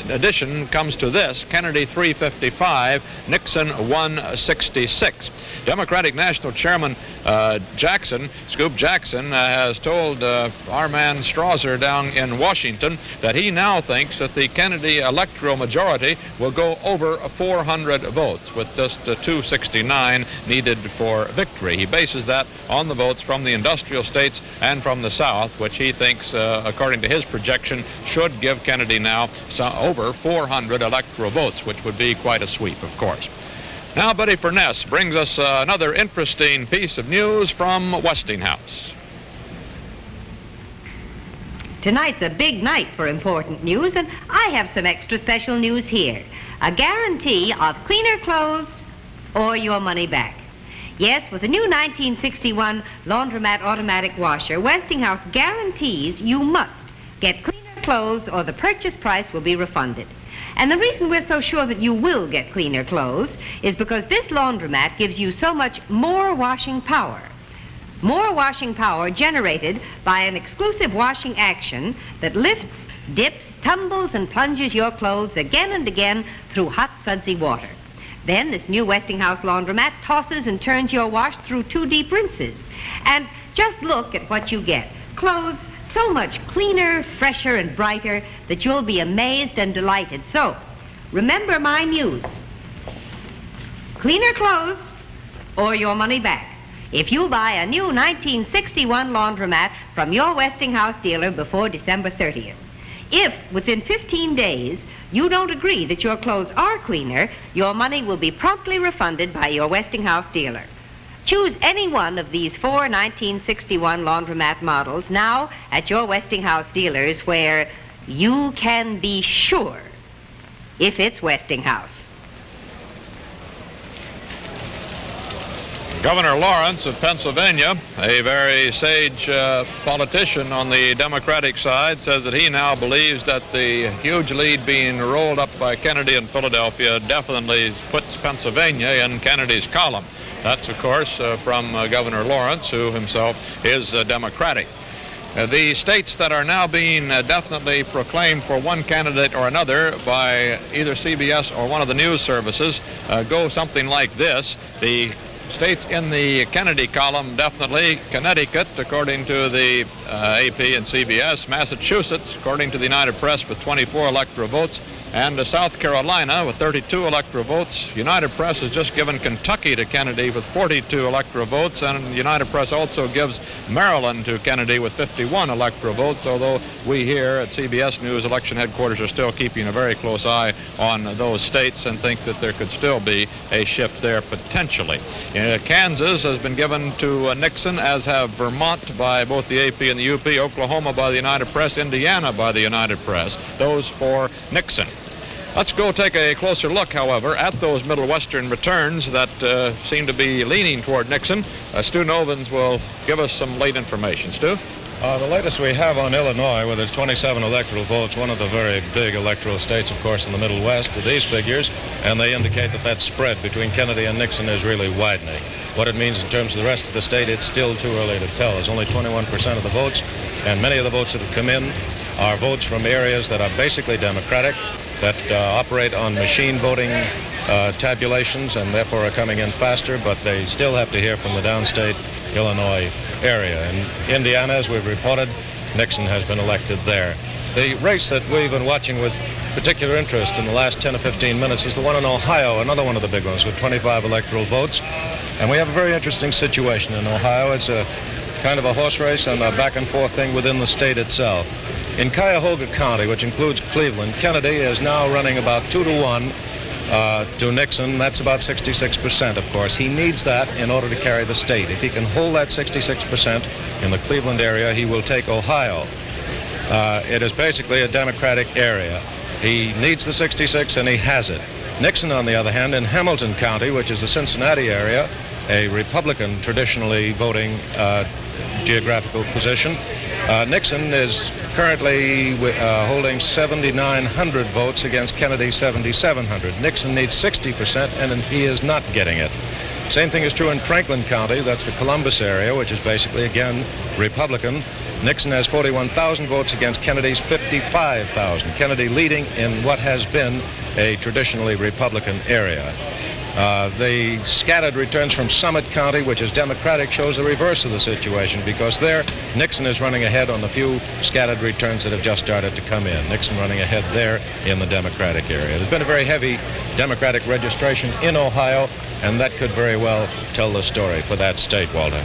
addition comes to this: Kennedy 355, Nixon 166. Democratic National Chairman Scoop Jackson, has told our man Strasser down in Washington that he now thinks that the Kennedy electoral majority will go over 400 votes, with just 269 needed for victory. He bases that on the votes from the industrial states and from the South, which he thinks, according to his projection, should give Kennedy now over 400 electoral votes, which would be quite a sweep, of course. Now, Betty Furness brings us another interesting piece of news from Westinghouse. Tonight's a big night for important news, and I have some extra special news here. A guarantee of cleaner clothes or your money back. Yes, with the new 1961 Laundromat automatic washer, Westinghouse guarantees you must get cleaner clothes or the purchase price will be refunded. And the reason we're so sure that you will get cleaner clothes is because this laundromat gives you so much more washing power. More washing power generated by an exclusive washing action that lifts, dips, tumbles, and plunges your clothes again and again through hot, sudsy water. Then this new Westinghouse laundromat tosses and turns your wash through 2 deep rinses. And just look at what you get. Clothes so much cleaner, fresher, and brighter that you'll be amazed and delighted. So, remember my news. Cleaner clothes or your money back if you buy a new 1961 laundromat from your Westinghouse dealer before December 30th. If, within 15 days, you don't agree that your clothes are cleaner, your money will be promptly refunded by your Westinghouse dealer. Choose any one of these 4 1961 laundromat models now at your Westinghouse dealers, where you can be sure if it's Westinghouse. Governor Lawrence of Pennsylvania, a very sage politician on the Democratic side, says that he now believes that the huge lead being rolled up by Kennedy in Philadelphia definitely puts Pennsylvania in Kennedy's column. That's, of course, from Governor Lawrence, who himself is Democratic. The states that are now being definitely proclaimed for one candidate or another by either CBS or one of the news services go something like this. The states in the Kennedy column, definitely: Connecticut, according to the AP and CBS; Massachusetts, according to the United Press, with 24 electoral votes; and South Carolina with 32 electoral votes. United Press has just given Kentucky to Kennedy with 42 electoral votes, and United Press also gives Maryland to Kennedy with 51 electoral votes, although we here at CBS News election headquarters are still keeping a very close eye on those states and think that there could still be a shift there potentially. Kansas has been given to Nixon, as have Vermont by both the AP and the UP, Oklahoma by the United Press, Indiana by the United Press, those for Nixon. Let's go take a closer look, however, at those Middle Western returns that seem to be leaning toward Nixon. Stu Novins will give us some late information. Stu? The latest we have on Illinois, with its 27 electoral votes, one of the very big electoral states, of course, in the Middle West, are these figures, and they indicate that that spread between Kennedy and Nixon is really widening. What it means in terms of the rest of the state, it's still too early to tell. There's only 21% of the votes, and many of the votes that have come in are votes from areas that are basically Democratic, that operate on machine voting tabulations, and therefore are coming in faster, but they still have to hear from the downstate Illinois area. In Indiana, as we've reported, Nixon has been elected there. The race that we've been watching with particular interest in the last 10 or 15 minutes is the one in Ohio, another one of the big ones with 25 electoral votes. And we have a very interesting situation in Ohio. It's a kind of a horse race and a back and forth thing within the state itself. In Cuyahoga County, which includes Cleveland, Kennedy is now running about 2-1 to Nixon. That's about 66%, of course. He needs that in order to carry the state. If he can hold that 66% in the Cleveland area, he will take Ohio. It is basically a Democratic area. He needs the 66, and he has it. Nixon, on the other hand, in Hamilton County, which is the Cincinnati area, a Republican traditionally voting geographical position, Nixon is currently holding 7,900 votes against Kennedy's 7,700. Nixon needs 60%, and he is not getting it. Same thing is true in Franklin County. That's the Columbus area, which is basically, again, Republican. Nixon has 41,000 votes against Kennedy's 55,000. Kennedy leading in what has been a traditionally Republican area. The scattered returns from Summit County, which is Democratic, shows the reverse of the situation, because there Nixon is running ahead on the few scattered returns that have just started to come in. Nixon running ahead there in the Democratic area. There's been a very heavy Democratic registration in Ohio, and that could very well tell the story for that state, Walter.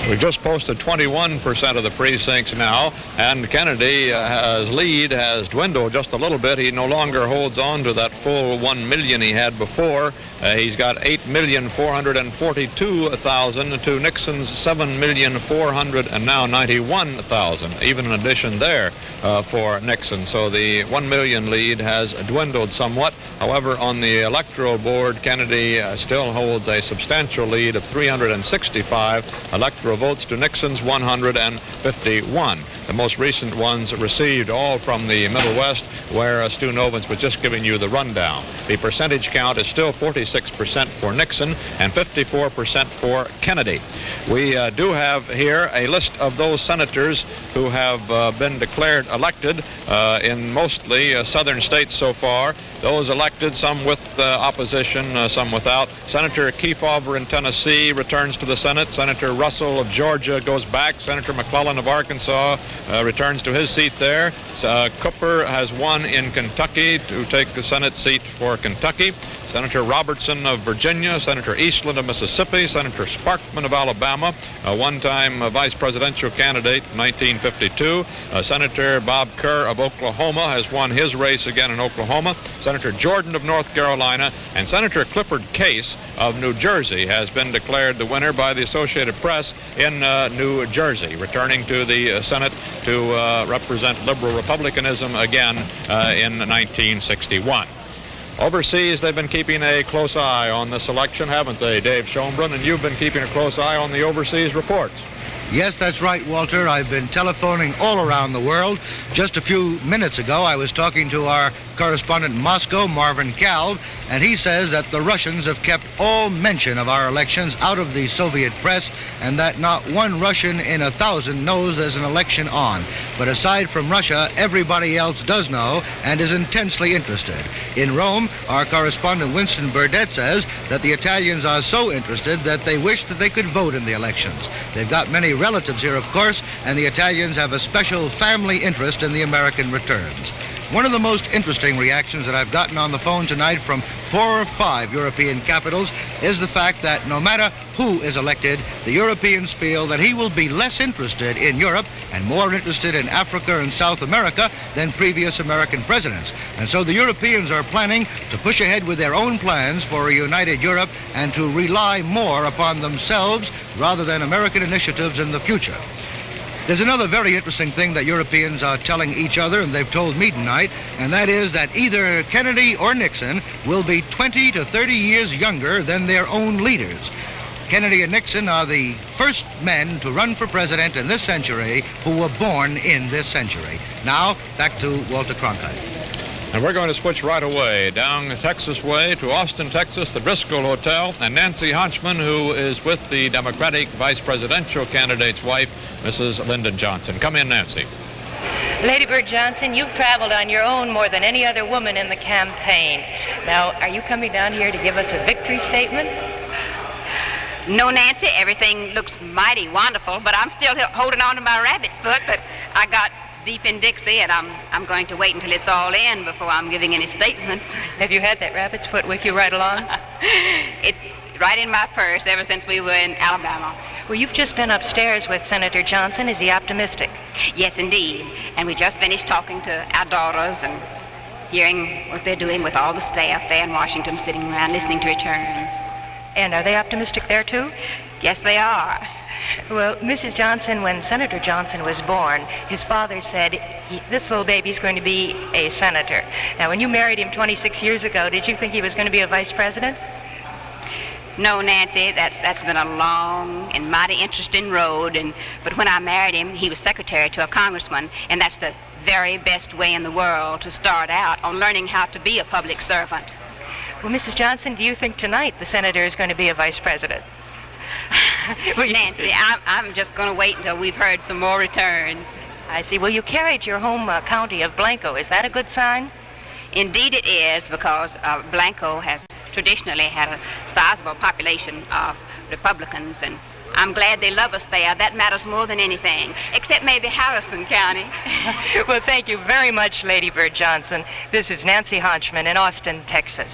We've just posted 21% of the precincts now, and Kennedy's lead has dwindled just a little bit. He no longer holds on to that full 1 million he had before. He's got 8,442,000 to Nixon's 7,491,000, even an addition there for Nixon. So the 1 million lead has dwindled somewhat. However, on the electoral board, Kennedy still holds a substantial lead of 365 electoral votes to Nixon's 151. The most recent ones received all from the Middle West, where Stu Novins was just giving you the rundown. The percentage count is still 46% for Nixon and 54% for Kennedy. We do have here a list of those senators who have been declared elected in mostly southern states so far. Those elected, some with opposition, some without. Senator Kefauver in Tennessee returns to the Senate. Senator Russell of Georgia goes back. Senator McClellan of Arkansas returns to his seat there. Cooper has won in Kentucky to take the Senate seat for Kentucky. Senator Robertson of Virginia, Senator Eastland of Mississippi, Senator Sparkman of Alabama, a one-time vice presidential candidate in 1952. Senator Bob Kerr of Oklahoma has won his race again in Oklahoma. Senator Jordan of North Carolina, and Senator Clifford Case of New Jersey has been declared the winner by the Associated Press in New Jersey, returning to the Senate to represent liberal republicanism again in 1961. Overseas, they've been keeping a close eye on this election, haven't they, Dave Schomburn? And you've been keeping a close eye on the overseas reports. Yes, that's right, Walter. I've been telephoning all around the world. Just a few minutes ago, I was talking to our correspondent in Moscow, Marvin Kalb, and he says that the Russians have kept all mention of our elections out of the Soviet press, and that not one Russian in 1,000 knows there's an election on. But aside from Russia, everybody else does know and is intensely interested. In Rome, our correspondent Winston Burdett says that the Italians are so interested that they wish that they could vote in the elections. They've got many relatives here, of course, and the Italians have a special family interest in the American returns. One of the most interesting reactions that I've gotten on the phone tonight from 4 or 5 European capitals is the fact that no matter who is elected, the Europeans feel that he will be less interested in Europe and more interested in Africa and South America than previous American presidents. And so the Europeans are planning to push ahead with their own plans for a united Europe and to rely more upon themselves rather than American initiatives in the future. There's another very interesting thing that Europeans are telling each other, and they've told me tonight, and that is that either Kennedy or Nixon will be 20 to 30 years younger than their own leaders. Kennedy and Nixon are the first men to run for president in this century who were born in this century. Now, back to Walter Cronkite. And we're going to switch right away down the Texas way to Austin, Texas, the Driscoll Hotel, and Nancy Honchman, who is with the Democratic vice presidential candidate's wife, Mrs. Lyndon Johnson. Come in, Nancy. Lady Bird Johnson, you've traveled on your own more than any other woman in the campaign. Now, are you coming down here to give us a victory statement? No, Nancy, everything looks mighty wonderful, but I'm still holding on to my rabbit's foot, but I got deep in Dixie, and I'm going to wait until it's all in before I'm giving any statement. Have you had that rabbit's foot with you right along? It's right in my purse ever since we were in Alabama. Well, you've just been upstairs with Senator Johnson. Is he optimistic? Yes, indeed. And we just finished talking to our daughters, and hearing what they're doing with all the staff there in Washington sitting around listening to returns. And are they optimistic there, too? Yes, they are. Well, Mrs. Johnson, when Senator Johnson was born, his father said, this little baby's going to be a senator. Now, when you married him 26 years ago, did you think he was going to be a vice president? No, Nancy, that's been a long and mighty interesting road. But when I married him, he was secretary to a congressman, and that's the very best way in the world to start out on learning how to be a public servant. Well, Mrs. Johnson, do you think tonight the senator is going to be a vice president? Nancy, I'm just going to wait until we've heard some more returns. I see. Well, you carried your home county of Blanco. Is that a good sign? Indeed it is, because Blanco has traditionally had a sizable population of Republicans, and I'm glad they love us there. That matters more than anything, except maybe Harrison County. Well, thank you very much, Lady Bird Johnson. This is Nancy Hodgman in Austin, Texas.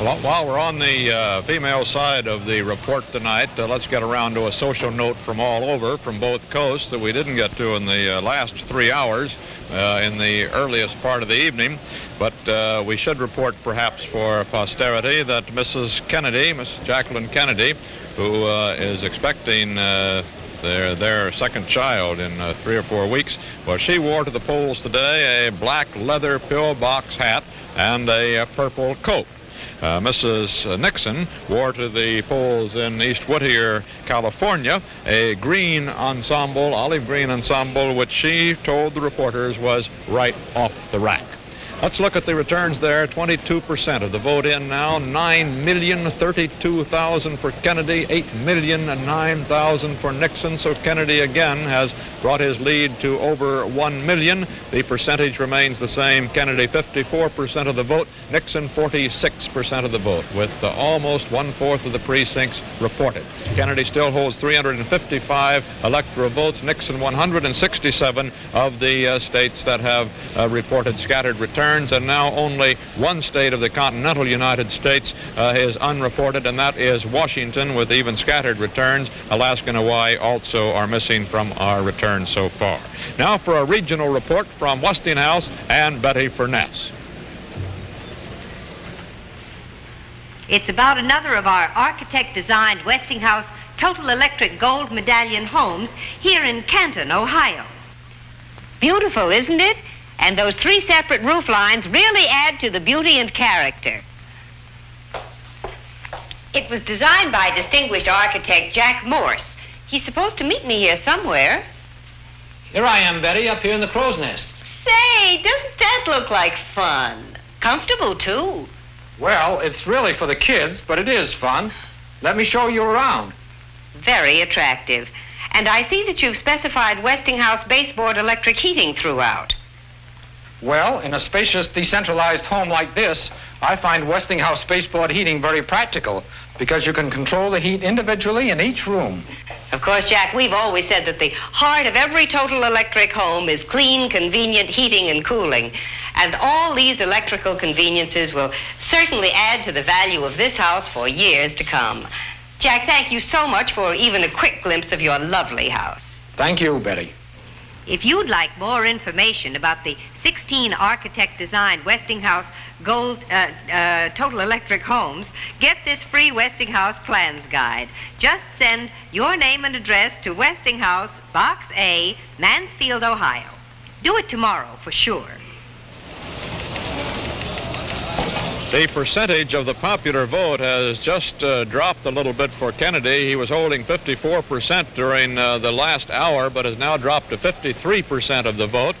Well, while we're on the female side of the report tonight, let's get around to a social note from all over, from both coasts, that we didn't get to in the last 3 hours in the earliest part of the evening. But we should report, perhaps for posterity, that Mrs. Kennedy, Mrs. Jacqueline Kennedy, who is expecting their second child in 3 or 4 weeks, well, she wore to the polls today a black leather pillbox hat and a purple coat. Mrs. Nixon wore to the polls in East Whittier, California, a green ensemble, olive green ensemble, which she told the reporters was right off the rack. Let's look at the returns there. 22% of the vote in now. 9,032,000 for Kennedy, 8,009,000 for Nixon. So Kennedy again has brought his lead to over 1 million. The percentage remains the same. Kennedy 54% of the vote, Nixon 46% of the vote, with almost 1/4 of the precincts reported. Kennedy still holds 355 electoral votes. Nixon 167 of the states that have reported scattered returns. And now only one state of the continental United States is unreported, and that is Washington, with even scattered returns. Alaska and Hawaii also are missing from our returns so far. Now for a regional report from Westinghouse and Betty Furness. It's about another of our architect-designed Westinghouse Total Electric Gold Medallion homes here in Canton, Ohio. Beautiful, isn't it? And those 3 separate roof lines really add to the beauty and character. It was designed by distinguished architect Jack Morse. He's supposed to meet me here somewhere. Here I am, Betty, up here in the crow's nest. Say, doesn't that look like fun? Comfortable, too. Well, it's really for the kids, but it is fun. Let me show you around. Very attractive. And I see that you've specified Westinghouse baseboard electric heating throughout. Well, in a spacious, decentralized home like this, I find Westinghouse baseboard heating very practical because you can control the heat individually in each room. Of course, Jack, we've always said that the heart of every Total Electric home is clean, convenient heating and cooling. And all these electrical conveniences will certainly add to the value of this house for years to come. Jack, thank you so much for even a quick glimpse of your lovely house. Thank you, Betty. If you'd like more information about the 16 architect-designed Westinghouse Gold Total Electric homes, get this free Westinghouse Plans Guide. Just send your name and address to Westinghouse, Box A, Mansfield, Ohio. Do it tomorrow for sure. The percentage of the popular vote has just dropped a little bit for Kennedy. He was holding 54% during the last hour, but has now dropped to 53% of the vote,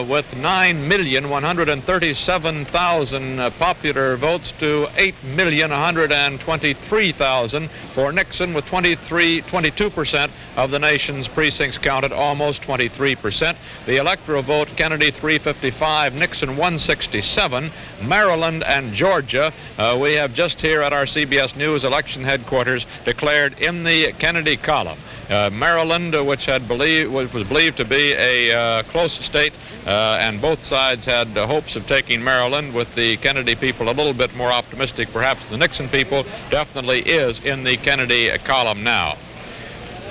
with 9,137,000 popular votes to 8,123,000 for Nixon, with 22% of the nation's precincts counted, almost 23%. The electoral vote, Kennedy 355, Nixon 167, Maryland and Georgia, we have just here at our CBS News election headquarters declared in the Kennedy column. Maryland, which was believed to be a close state, and both sides had hopes of taking Maryland, with the Kennedy people a little bit more optimistic perhaps than the Nixon people, definitely is in the Kennedy column now.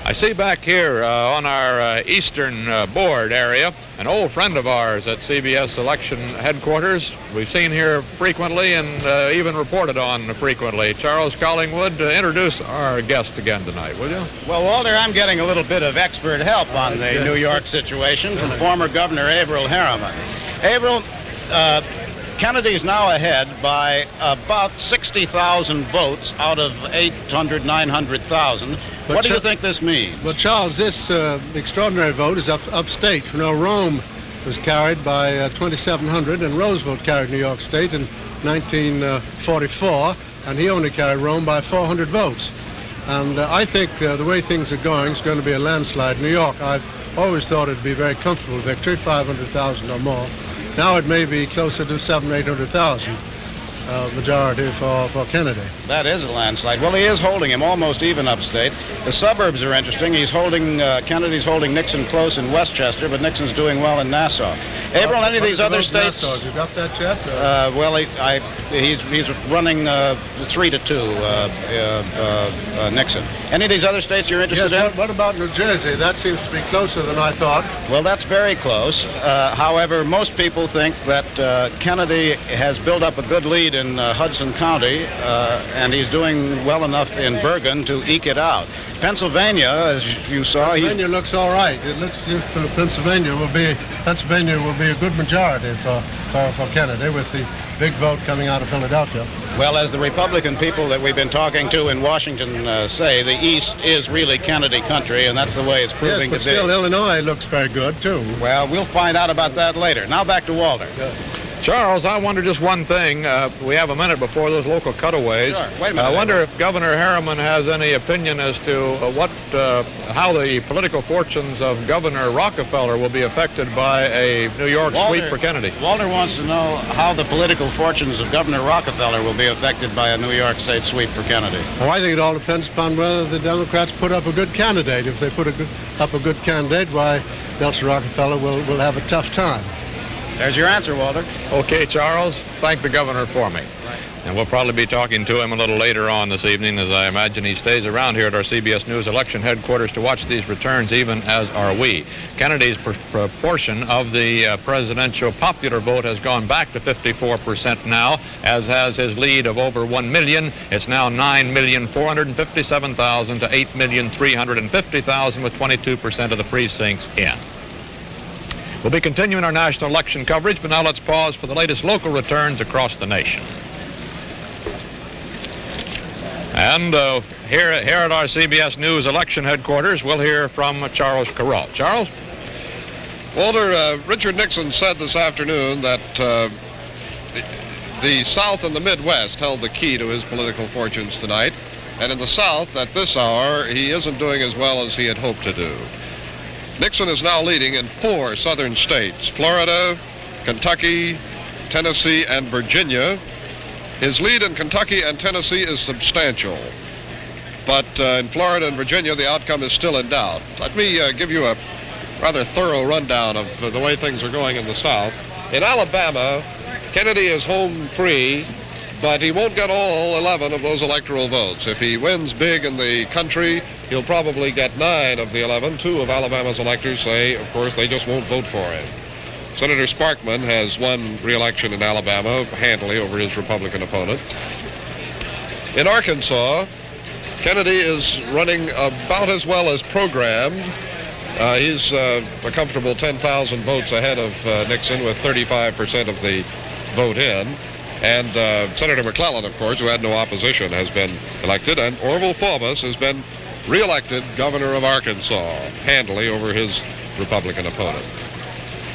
I see back here on our eastern board area an old friend of ours at CBS election headquarters. We've seen here frequently and even reported on frequently. Charles Collingwood, introduce our guest again tonight, will you? Well, Walter, I'm getting a little bit of expert help on the New York situation from former Governor Averell Harriman. Averell, Kennedy's now ahead by about 60,000 votes out of 800, 900,000. What do you think this means? Well, Charles, this extraordinary vote is upstate. You know, Rome was carried by 2,700, and Roosevelt carried New York State in 1944, and he only carried Rome by 400 votes. And I think the way things are going is going to be a landslide in New York. I've always thought it'd be a very comfortable victory, 500,000 or more. Now it may be closer to 700,000 or 800,000 majority for Kennedy. That is a landslide. Well, he is holding him almost even upstate. The suburbs are interesting. He's holding, Kennedy's holding Nixon close in Westchester, but Nixon's doing well in Nassau. Averell, any of these other states? Nassau, you got that yet? Well, he's running 3-2, Nixon. Any of these other states you're interested in? What about New Jersey? That seems to be closer than I thought. Well, that's very close. However, most people think that Kennedy has built up a good lead in Hudson County, and he's doing well enough in Bergen to eke it out. Pennsylvania, as you saw, Pennsylvania looks all right. It looks as if Pennsylvania will be a good majority for Kennedy, with the big vote coming out of Philadelphia. Well, as the Republican people that we've been talking to in Washington say, the East is really Kennedy country, and that's the way it's proving to be. Still, Illinois looks very good too. Well, we'll find out about that later. Now back to Walter. Yeah. Charles, I wonder just one thing. We have a minute before those local cutaways. Sure. Wait a minute. I wonder if Governor Harriman has any opinion as to how the political fortunes of Governor Rockefeller will be affected by a New York sweep for Kennedy. Walter wants to know how the political fortunes of Governor Rockefeller will be affected by a New York State sweep for Kennedy. Well, I think it all depends upon whether the Democrats put up a good candidate. If they put up a good candidate, why, Nelson Rockefeller will have a tough time. There's your answer, Walter. Okay, Charles, thank the governor for me. Right. And we'll probably be talking to him a little later on this evening, as I imagine he stays around here at our CBS News election headquarters to watch these returns, even as are we. Kennedy's proportion of the presidential popular vote has gone back to 54% now, as has his lead of over 1 million. It's now 9,457,000 to 8,350,000, with 22% of the precincts in. We'll be continuing our national election coverage, but now let's pause for the latest local returns across the nation. And here at our CBS News election headquarters, we'll hear from Charles Kuralt. Charles? Walter, Richard Nixon said this afternoon that the South and the Midwest held the key to his political fortunes tonight, and in the South, at this hour, he isn't doing as well as he had hoped to do. Nixon is now leading in 4 southern states: Florida, Kentucky, Tennessee, and Virginia. His lead in Kentucky and Tennessee is substantial, but in Florida and Virginia, the outcome is still in doubt. Let me give you a rather thorough rundown of the way things are going in the South. In Alabama, Kennedy is home free, but he won't get all 11 of those electoral votes. If he wins big in the country, he'll probably get 9 of the 11. 2 of Alabama's electors say, of course, they just won't vote for him. Senator Sparkman has won re-election in Alabama handily over his Republican opponent. In Arkansas, Kennedy is running about as well as programmed. He's a comfortable 10,000 votes ahead of Nixon, with 35% of the vote in. And Senator McClellan, of course, who had no opposition, has been elected. And Orville Faubus has been re-elected governor of Arkansas, handily over his Republican opponent.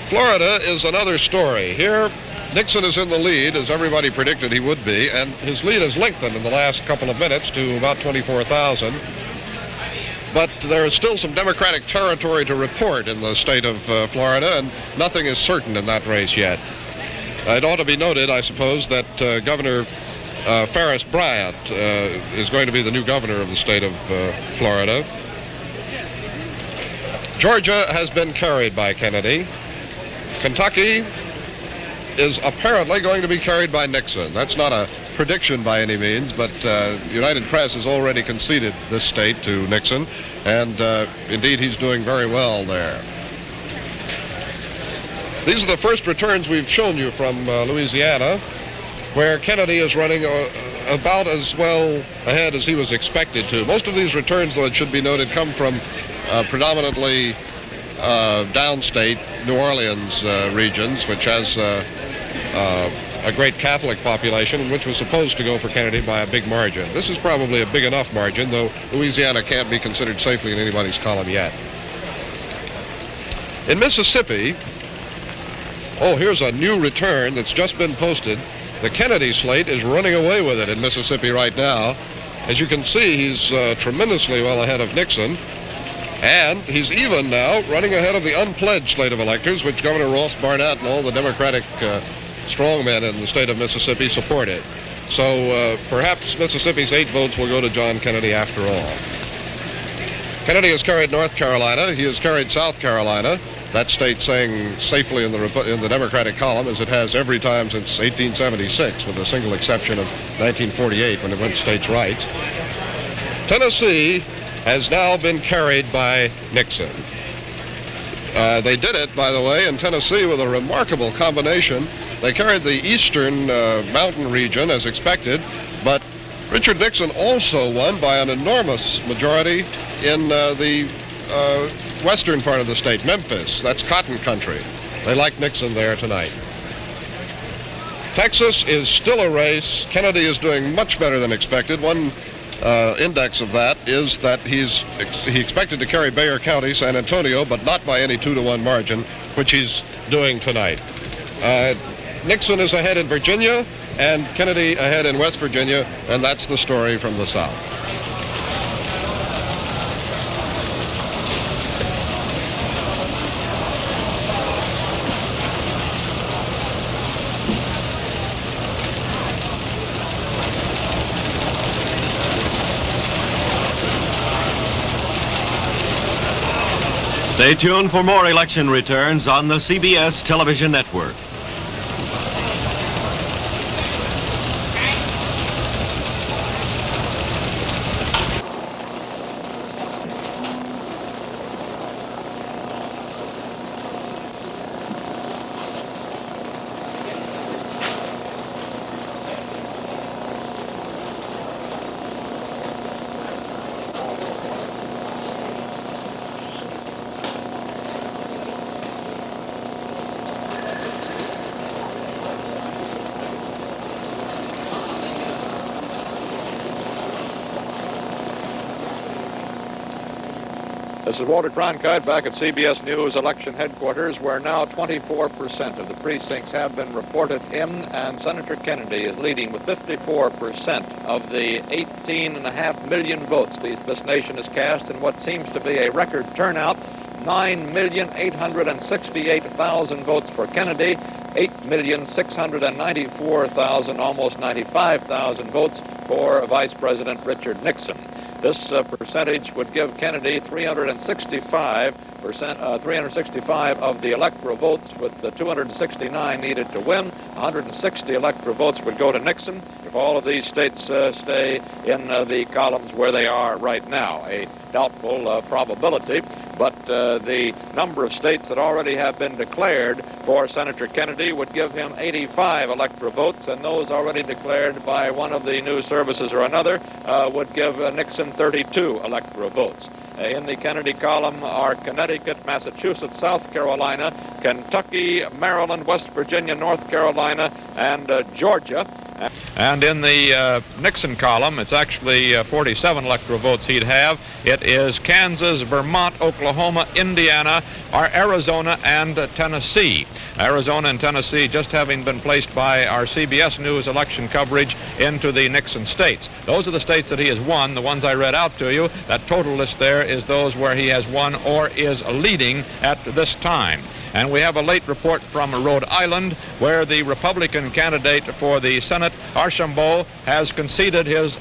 Florida is another story. Here, Nixon is in the lead, as everybody predicted he would be, and his lead has lengthened in the last couple of minutes to about 24,000. But there is still some Democratic territory to report in the state of Florida, and nothing is certain in that race yet. It ought to be noted, I suppose, that Governor Ferris Bryant is going to be the new governor of the state of Florida. Georgia has been carried by Kennedy. Kentucky is apparently going to be carried by Nixon. That's not a prediction by any means, but United Press has already conceded this state to Nixon. And indeed, he's doing very well there. These are the first returns we've shown you from Louisiana, where Kennedy is running about as well ahead as he was expected to. Most of these returns, though it should be noted, come from predominantly downstate New Orleans regions, which has a great Catholic population, and which was supposed to go for Kennedy by a big margin. This is probably a big enough margin, though Louisiana can't be considered safely in anybody's column yet. In Mississippi, here's a new return that's just been posted. The Kennedy slate is running away with it in Mississippi right now. As you can see, he's tremendously well ahead of Nixon. And he's even now running ahead of the unpledged slate of electors, which Governor Ross Barnett and all the Democratic strongmen in the state of Mississippi supported. So perhaps Mississippi's 8 votes will go to John Kennedy after all. Kennedy has carried North Carolina. He has carried South Carolina. That state staying safely in the Democratic column, as it has every time since 1876, with a single exception of 1948 when it went states' rights. Tennessee has now been carried by Nixon. They did it, by the way, in Tennessee with a remarkable combination. They carried the eastern mountain region as expected, but Richard Nixon also won by an enormous majority in the western part of the state, Memphis. That's cotton country. They like Nixon there tonight. Texas is still a race. Kennedy is doing much better than expected. One index of that is that he expected to carry Bexar County, San Antonio, but not by any 2-to-1 margin, which he's doing tonight. Nixon is ahead in Virginia, and Kennedy ahead in West Virginia, and that's the story from the South. Stay tuned for more election returns on the CBS television network. This is Walter Cronkite back at CBS News election headquarters, where now 24% of the precincts have been reported in, and Senator Kennedy is leading with 54% of the 18.5 million votes this nation has cast in what seems to be a record turnout. 9,868,000 votes for Kennedy, 8,694,000, almost 95,000 votes for Vice President Richard Nixon. This percentage would give Kennedy 365 of the electoral votes, with the 269 needed to win. 160 electoral votes would go to Nixon if all of these states stay in the columns where they are right now. A doubtful probability, but the number of states that already have been declared for Senator Kennedy would give him 85 electoral votes, and those already declared by one of the news services or another would give Nixon 32 electoral votes. In the Kennedy column are Connecticut, Massachusetts, South Carolina, Kentucky, Maryland, West Virginia, North Carolina, and Georgia. And in the Nixon column, it's actually 47 electoral votes he'd have. It is Kansas, Vermont, Oklahoma, Indiana, Arizona, and Tennessee. Arizona and Tennessee just having been placed by our CBS News election coverage into the Nixon states. Those are the states that he has won, the ones I read out to you. That total list there is those where he has won or is leading at this time. And we have a late report from Rhode Island, where the Republican candidate for the Senate, Archambault, has conceded his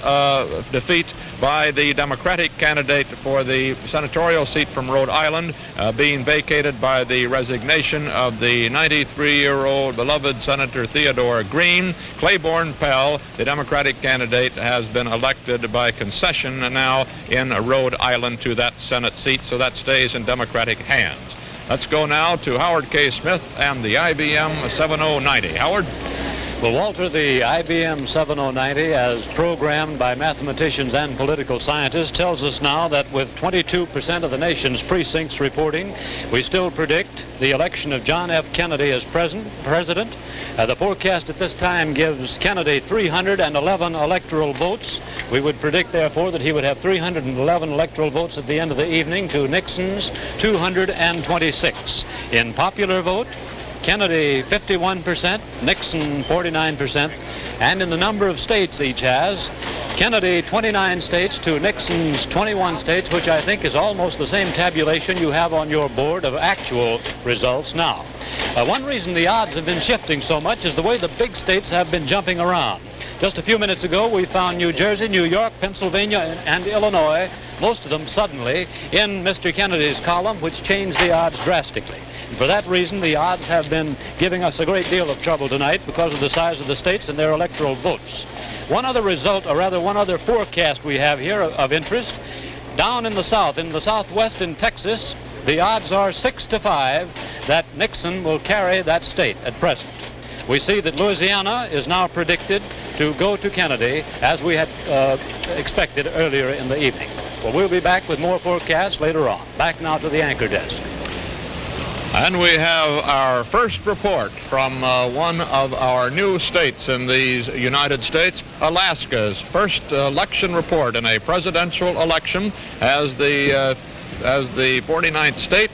defeat by the Democratic candidate for the senatorial seat from Rhode Island, being vacated by the resignation of the 93-year-old beloved Senator Theodore Green. Claiborne Pell, the Democratic candidate, has been elected by concession now in Rhode Island to that Senate seat, so that stays in Democratic hands. Let's go now to Howard K. Smith and the IBM 7090. Howard? Well, Walter, the IBM 7090, as programmed by mathematicians and political scientists, tells us now that with 22% of the nation's precincts reporting, we still predict the election of John F. Kennedy as president. The forecast at this time gives Kennedy 311 electoral votes. We would predict, therefore, that he would have 311 electoral votes at the end of the evening to Nixon's 226. In popular vote, Kennedy 51%, Nixon 49%, and in the number of states each has, Kennedy 29 states to Nixon's 21 states, which I think is almost the same tabulation you have on your board of actual results now. One reason the odds have been shifting so much is the way the big states have been jumping around. Just a few minutes ago, we found New Jersey, New York, Pennsylvania, and Illinois, most of them suddenly, in Mr. Kennedy's column, which changed the odds drastically. And for that reason, the odds have been giving us a great deal of trouble tonight because of the size of the states and their electoral votes. One other result, or rather one other forecast we have here of interest, down in the South, in the Southwest in Texas, the odds are 6-5 that Nixon will carry that state at present. We see that Louisiana is now predicted to go to Kennedy, as we had expected earlier in the evening. Well, we'll be back with more forecasts later on. Back now to the anchor desk. And we have our first report from one of our new states in the United States, Alaska's first election report in a presidential election as the 49th state.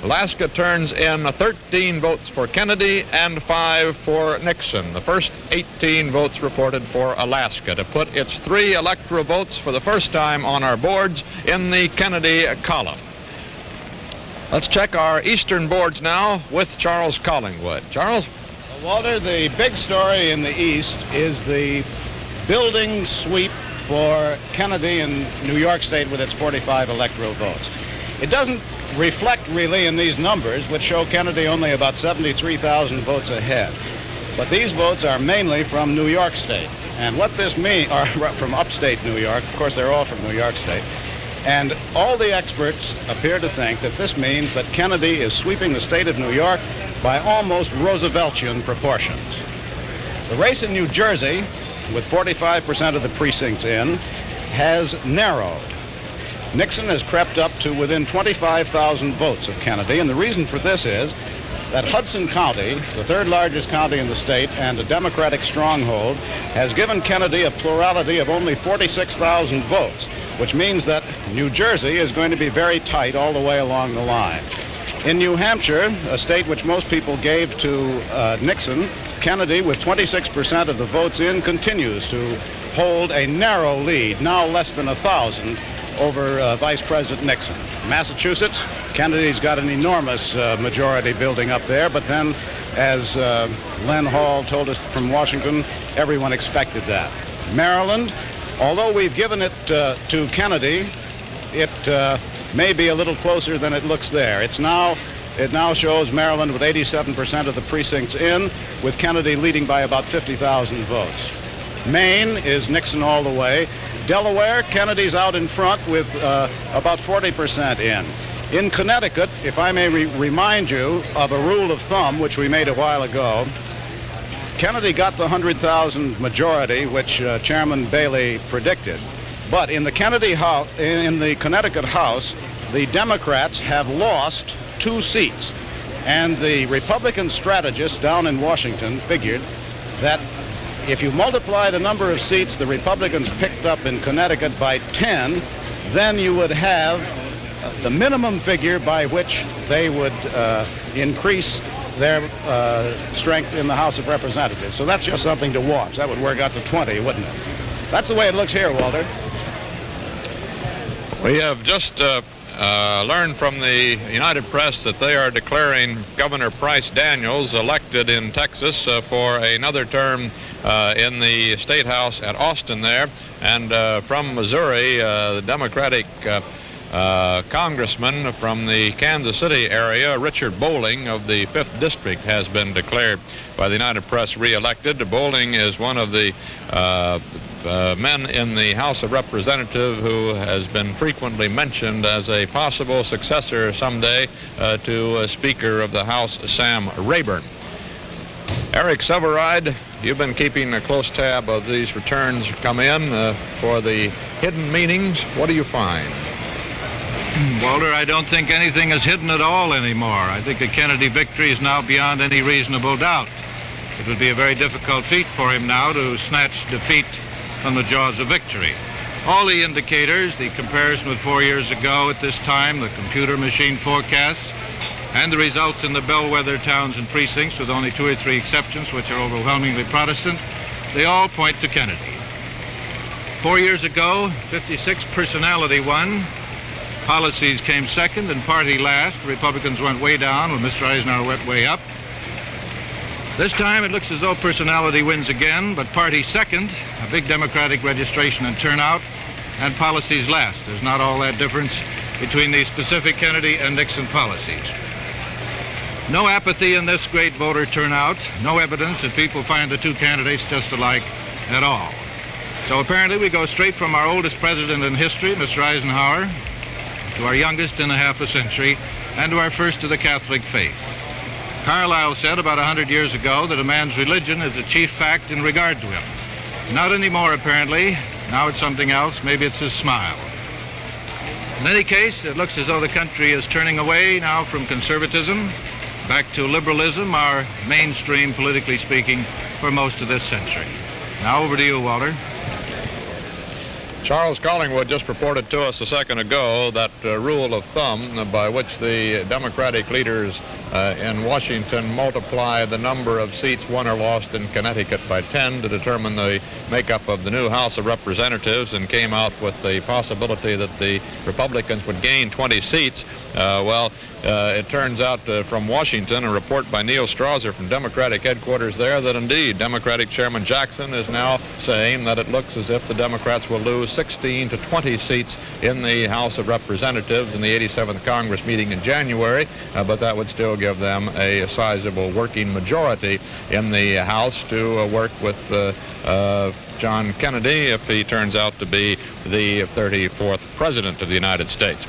Alaska turns in 13 votes for Kennedy and 5 for Nixon. The first 18 votes reported for Alaska to put its 3 electoral votes for the first time on our boards in the Kennedy column. Let's check our eastern boards now with Charles Collingwood. Charles? Well, Walter, the big story in the east is the building sweep for Kennedy in New York State with its 45 electoral votes. It doesn't reflect really in these numbers, which show Kennedy only about 73,000 votes ahead. But these votes are mainly from New York State. And what this means, or from upstate New York, of course they're all from New York State. And all the experts appear to think that this means that Kennedy is sweeping the state of New York by almost Rooseveltian proportions. The race in New Jersey, with 45% of the precincts in, has narrowed. Nixon has crept up to within 25,000 votes of Kennedy, and the reason for this is that Hudson County, the third largest county in the state and a Democratic stronghold, has given Kennedy a plurality of only 46,000 votes, which means that New Jersey is going to be very tight all the way along the line. In New Hampshire, a state which most people gave to Nixon, Kennedy, with 26% of the votes in, continues to hold a narrow lead, now less than 1,000, over Vice President Nixon. Massachusetts, Kennedy's got an enormous majority building up there, but then, as Len Hall told us from Washington, everyone expected that. Maryland, although we've given it to Kennedy, it may be a little closer than it looks there. It now shows Maryland with 87% of the precincts in, with Kennedy leading by about 50,000 votes. Maine is Nixon all the way. Delaware, Kennedy's out in front with about 40% in. In Connecticut, if I may remind you of a rule of thumb, which we made a while ago, Kennedy got the 100,000 majority, which Chairman Bailey predicted. But in the Connecticut House, the Democrats have lost 2 seats. And the Republican strategists down in Washington figured that if you multiply the number of seats the Republicans picked up in Connecticut by 10, then you would have the minimum figure by which they would increase their strength in the House of Representatives. So that's just something to watch. That would work out to 20, wouldn't it? That's the way it looks here, Walter. We have just learned from the United Press that they are declaring Governor Price Daniels elected in Texas for another term in the State House at Austin there. And from Missouri, the Democratic congressman from the Kansas City area, Richard Bolling of the 5th District, has been declared by the United Press re-elected. Bolling is one of the men in the House of Representatives who has been frequently mentioned as a possible successor someday to Speaker of the House Sam Rayburn. Eric Severide, you've been keeping a close tab of these returns come in for the hidden meanings. What do you find? Walter, I don't think anything is hidden at all anymore. I think the Kennedy victory is now beyond any reasonable doubt. It would be a very difficult feat for him now to snatch defeat from the jaws of victory. All the indicators, the comparison with 4 years ago at this time, the computer machine forecasts, and the results in the bellwether towns and precincts, with only 2 or 3 exceptions, which are overwhelmingly Protestant, they all point to Kennedy. 4 years ago, 56 personality won. Policies came second and party last. The Republicans went way down when Mr. Eisenhower went way up. This time it looks as though personality wins again, but party second, a big Democratic registration and turnout, and policies last. There's not all that difference between the specific Kennedy and Nixon policies. No apathy in this great voter turnout, no evidence that people find the two candidates just alike at all. So apparently we go straight from our oldest president in history, Mr. Eisenhower, to our youngest in a half a century, and to our first of the Catholic faith. Carlyle said about 100 years ago that a man's religion is the chief fact in regard to him. Not anymore, apparently. Now it's something else. Maybe it's his smile. In any case, it looks as though the country is turning away now from conservatism back to liberalism, our mainstream, politically speaking, for most of this century. Now over to you, Walter. Charles Collingwood just reported to us a second ago that rule of thumb by which the Democratic leaders in Washington multiply the number of seats won or lost in Connecticut by 10 to determine the makeup of the new House of Representatives, and came out with the possibility that the Republicans would gain 20 seats. It turns out from Washington, a report by Neil Strasser from Democratic headquarters there, that indeed Democratic Chairman Jackson is now saying that it looks as if the Democrats will lose 16 to 20 seats in the House of Representatives in the 87th Congress meeting in January, but that would still give them a sizable working majority in the House to work with John Kennedy if he turns out to be the 34th President of the United States.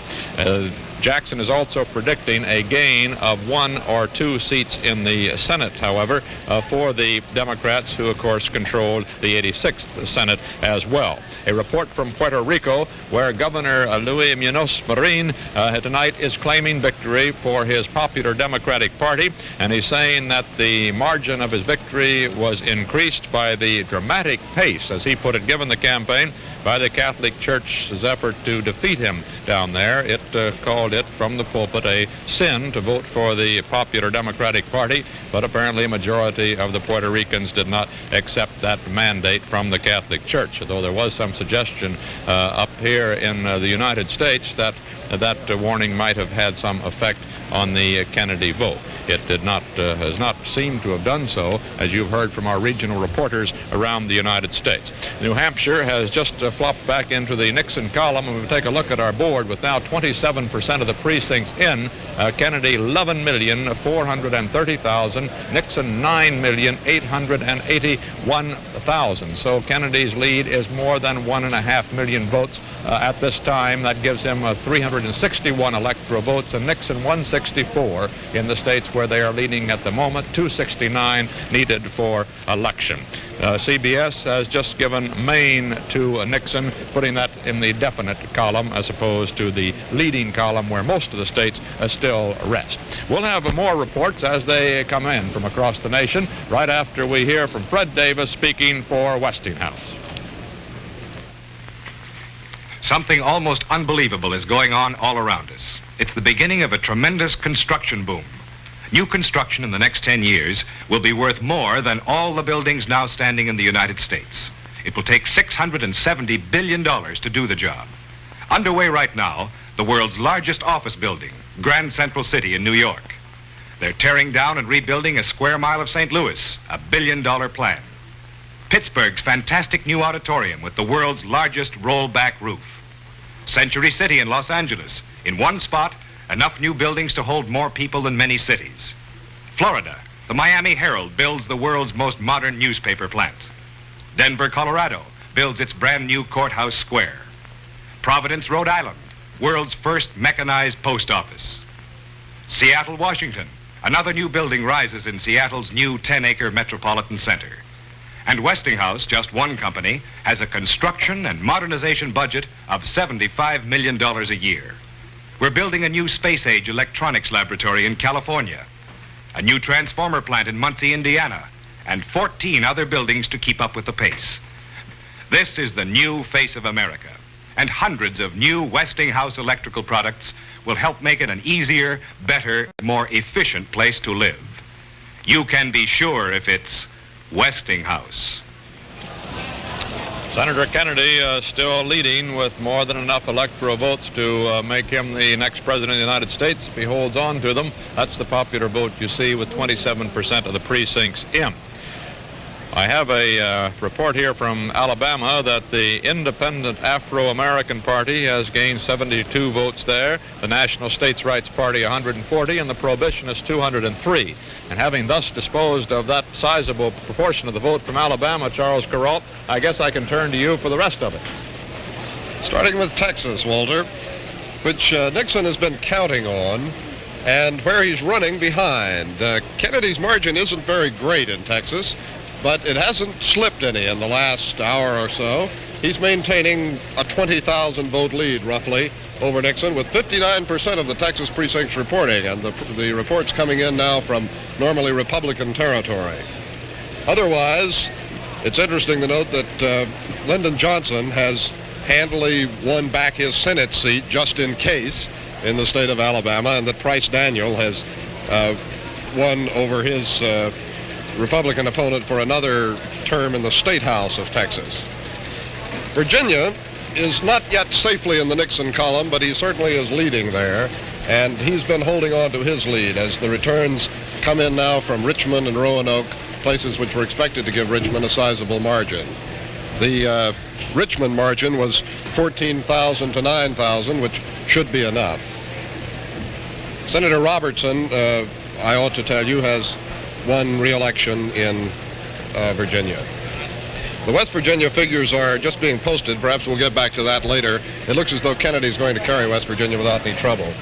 Jackson is also predicting a gain of 1 or 2 seats in the Senate, however, for the Democrats, who, of course, controlled the 86th Senate as well. A report from Puerto Rico, where Governor Luis Munoz Marin tonight is claiming victory for his popular Democratic Party, and he's saying that the margin of his victory was increased by the dramatic pace, as he put it, given the campaign by the Catholic Church's effort to defeat him down there. It called it from the pulpit a sin to vote for the popular Democratic Party, but apparently a majority of the Puerto Ricans did not accept that mandate from the Catholic Church, though there was some suggestion up here in the United States that that warning might have had some effect on the Kennedy vote. It did not, has not seemed to have done so, as you've heard from our regional reporters around the United States. New Hampshire has just flopped back into the Nixon column, and we'll take a look at our board with now 27% of the precincts in. Kennedy 11,430,000, Nixon 9,881,000. So Kennedy's lead is more than 1.5 million votes at this time. That gives him 361 electoral votes, and Nixon 164 in the states where they are leading at the moment, 269 needed for election. CBS has just given Maine to Nixon, putting that in the definite column as opposed to the leading column where most of the states still rest. We'll have more reports as they come in from across the nation right after we hear from Fred Davis speaking for Westinghouse. Something almost unbelievable is going on all around us. It's the beginning of a tremendous construction boom. New construction in the next 10 years will be worth more than all the buildings now standing in the United States. It will take $670 billion to do the job. Underway right now, the world's largest office building, Grand Central City in New York. They're tearing down and rebuilding a square mile of St. Louis, a billion-dollar plan. Pittsburgh's fantastic new auditorium with the world's largest rollback roof. Century City in Los Angeles. In one spot, enough new buildings to hold more people than many cities. Florida, the Miami Herald builds the world's most modern newspaper plant. Denver, Colorado builds its brand new courthouse square. Providence, Rhode Island, world's first mechanized post office. Seattle, Washington, another new building rises in Seattle's new 10-acre metropolitan center. And Westinghouse, just one company, has a construction and modernization budget of $75 million a year. We're building a new space-age electronics laboratory in California, a new transformer plant in Muncie, Indiana, and 14 other buildings to keep up with the pace. This is the new face of America, and hundreds of new Westinghouse electrical products will help make it an easier, better, more efficient place to live. You can be sure if it's Westinghouse. Senator Kennedy still leading with more than enough electoral votes to make him the next president of the United States if he holds on to them. That's the popular vote you see with 27% of the precincts in. I have a report here from Alabama that the Independent Afro-American Party has gained 72 votes there, the National States' Rights Party 140, and the Prohibitionists 203. And having thus disposed of that sizable proportion of the vote from Alabama, Charles Kuralt, I guess I can turn to you for the rest of it. Starting with Texas, Walter, which Nixon has been counting on, and where he's running behind. Kennedy's margin isn't very great in Texas, but it hasn't slipped any in the last hour or so. He's maintaining a 20,000 vote lead, roughly, over Nixon, with 59% of the Texas precincts reporting, and the reports coming in now from normally Republican territory. Otherwise, it's interesting to note that Lyndon Johnson has handily won back his Senate seat just in case in the state of Alabama, and that Price Daniel has won over his Republican opponent for another term in the State House of Texas. Virginia is not yet safely in the Nixon column, but he certainly is leading there, and he's been holding on to his lead as the returns come in now from Richmond and Roanoke, places which were expected to give Richmond a sizable margin. The Richmond margin was 14,000 to 9,000, which should be enough. Senator Robertson, I ought to tell you, has won re-election in Virginia. The West Virginia figures are just being posted. Perhaps we'll get back to that later. It looks as though Kennedy's going to carry West Virginia without any trouble.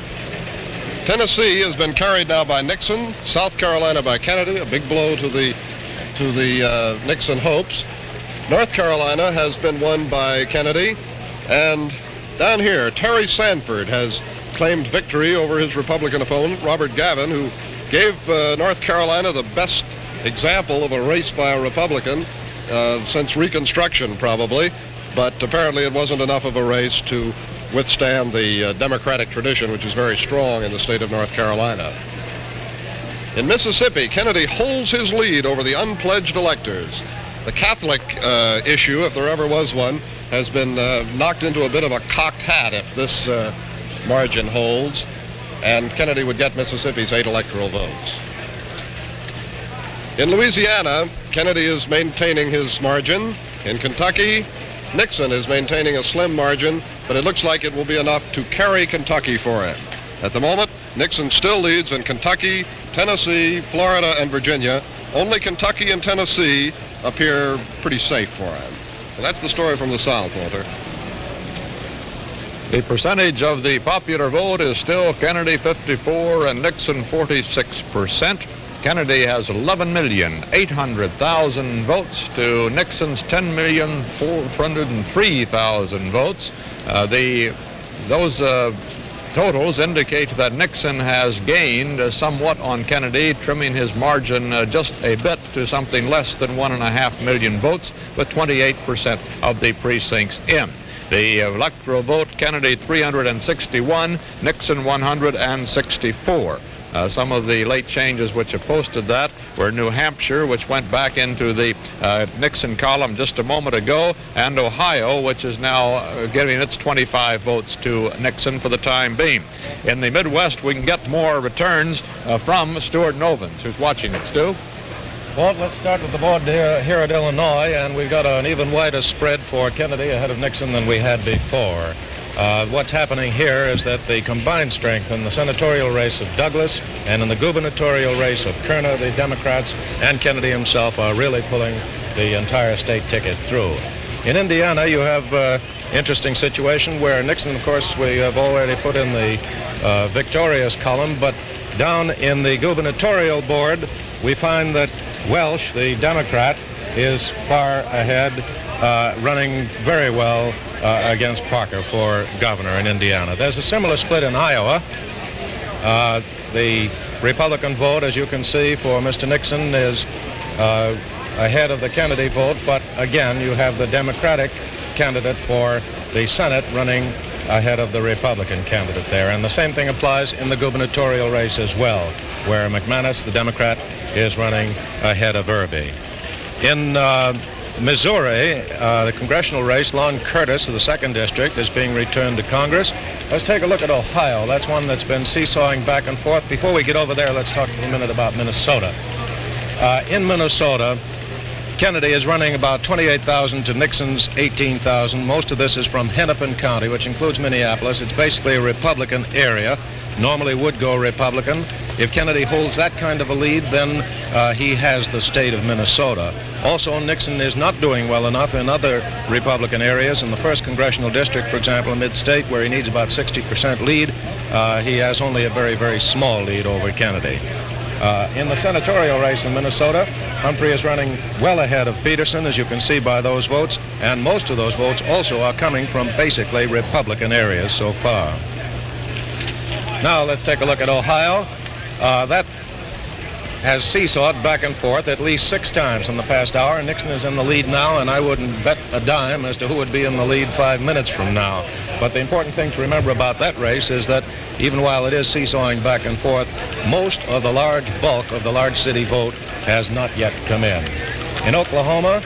Tennessee has been carried now by Nixon, South Carolina by Kennedy, a big blow to the Nixon hopes. North Carolina has been won by Kennedy, and down here, Terry Sanford has claimed victory over his Republican opponent, Robert Gavin, who gave North Carolina the best example of a race by a Republican since Reconstruction, probably, but apparently it wasn't enough of a race to withstand the Democratic tradition, which is very strong in the state of North Carolina. In Mississippi, Kennedy holds his lead over the unpledged electors. The Catholic issue, if there ever was one, has been knocked into a bit of a cocked hat if this margin holds, and Kennedy would get Mississippi's 8 electoral votes. In Louisiana, Kennedy is maintaining his margin. In Kentucky, Nixon is maintaining a slim margin, but it looks like it will be enough to carry Kentucky for him. At the moment, Nixon still leads in Kentucky, Tennessee, Florida, and Virginia. Only Kentucky and Tennessee appear pretty safe for him. And that's the story from the South, Walter. The percentage of the popular vote is still Kennedy 54 and Nixon 46%. Kennedy has 11,800,000 votes to Nixon's 10,403,000 votes. Those totals indicate that Nixon has gained somewhat on Kennedy, trimming his margin just a bit to something less than 1.5 million votes, with 28% of the precincts in. The electoral vote, Kennedy 361, Nixon 164. Some of the late changes which have posted that were New Hampshire, which went back into the Nixon column just a moment ago, and Ohio, which is now giving its 25 votes to Nixon for the time being. In the Midwest, we can get more returns from Stuart Novins, who's watching it. Stu? Walt, let's start with the board here at Illinois, and we've got an even wider spread for Kennedy ahead of Nixon than we had before. What's happening here is that the combined strength in the senatorial race of Douglas and in the gubernatorial race of Kerner, the Democrats, and Kennedy himself are really pulling the entire state ticket through. In Indiana, you have an interesting situation where Nixon, of course, we have already put in the victorious column, but down in the gubernatorial board, we find that Welsh, the Democrat, is far ahead, running very well against Parker for governor in Indiana. There's a similar split in Iowa. The Republican vote, as you can see, for Mr. Nixon is ahead of the Kennedy vote, but again, you have the Democratic candidate for the Senate running ahead of the Republican candidate there. And the same thing applies in the gubernatorial race as well, where McManus, the Democrat, is running ahead of Irby. In Missouri, the congressional race, Lon Curtis of the 2nd District is being returned to Congress. Let's take a look at Ohio. That's one that's been seesawing back and forth. Before we get over there, let's talk for a minute about Minnesota. In Minnesota, Kennedy is running about 28,000 to Nixon's 18,000. Most of this is from Hennepin County, which includes Minneapolis. It's basically a Republican area. Normally would go Republican. If Kennedy holds that kind of a lead, then he has the state of Minnesota. Also, Nixon is not doing well enough in other Republican areas. In the 1st Congressional District, for example, mid-state, where he needs about 60% lead, he has only a very, very small lead over Kennedy. In the senatorial race in Minnesota, Humphrey is running well ahead of Peterson, as you can see by those votes, and most of those votes also are coming from basically Republican areas so far. Now let's take a look at Ohio. That has seesawed back and forth at least 6 times in the past hour, and Nixon is in the lead now, and I wouldn't bet a dime as to who would be in the lead 5 minutes from now. But the important thing to remember about that race is that even while it is seesawing back and forth, most of the large bulk of the large city vote has not yet come in. In Oklahoma,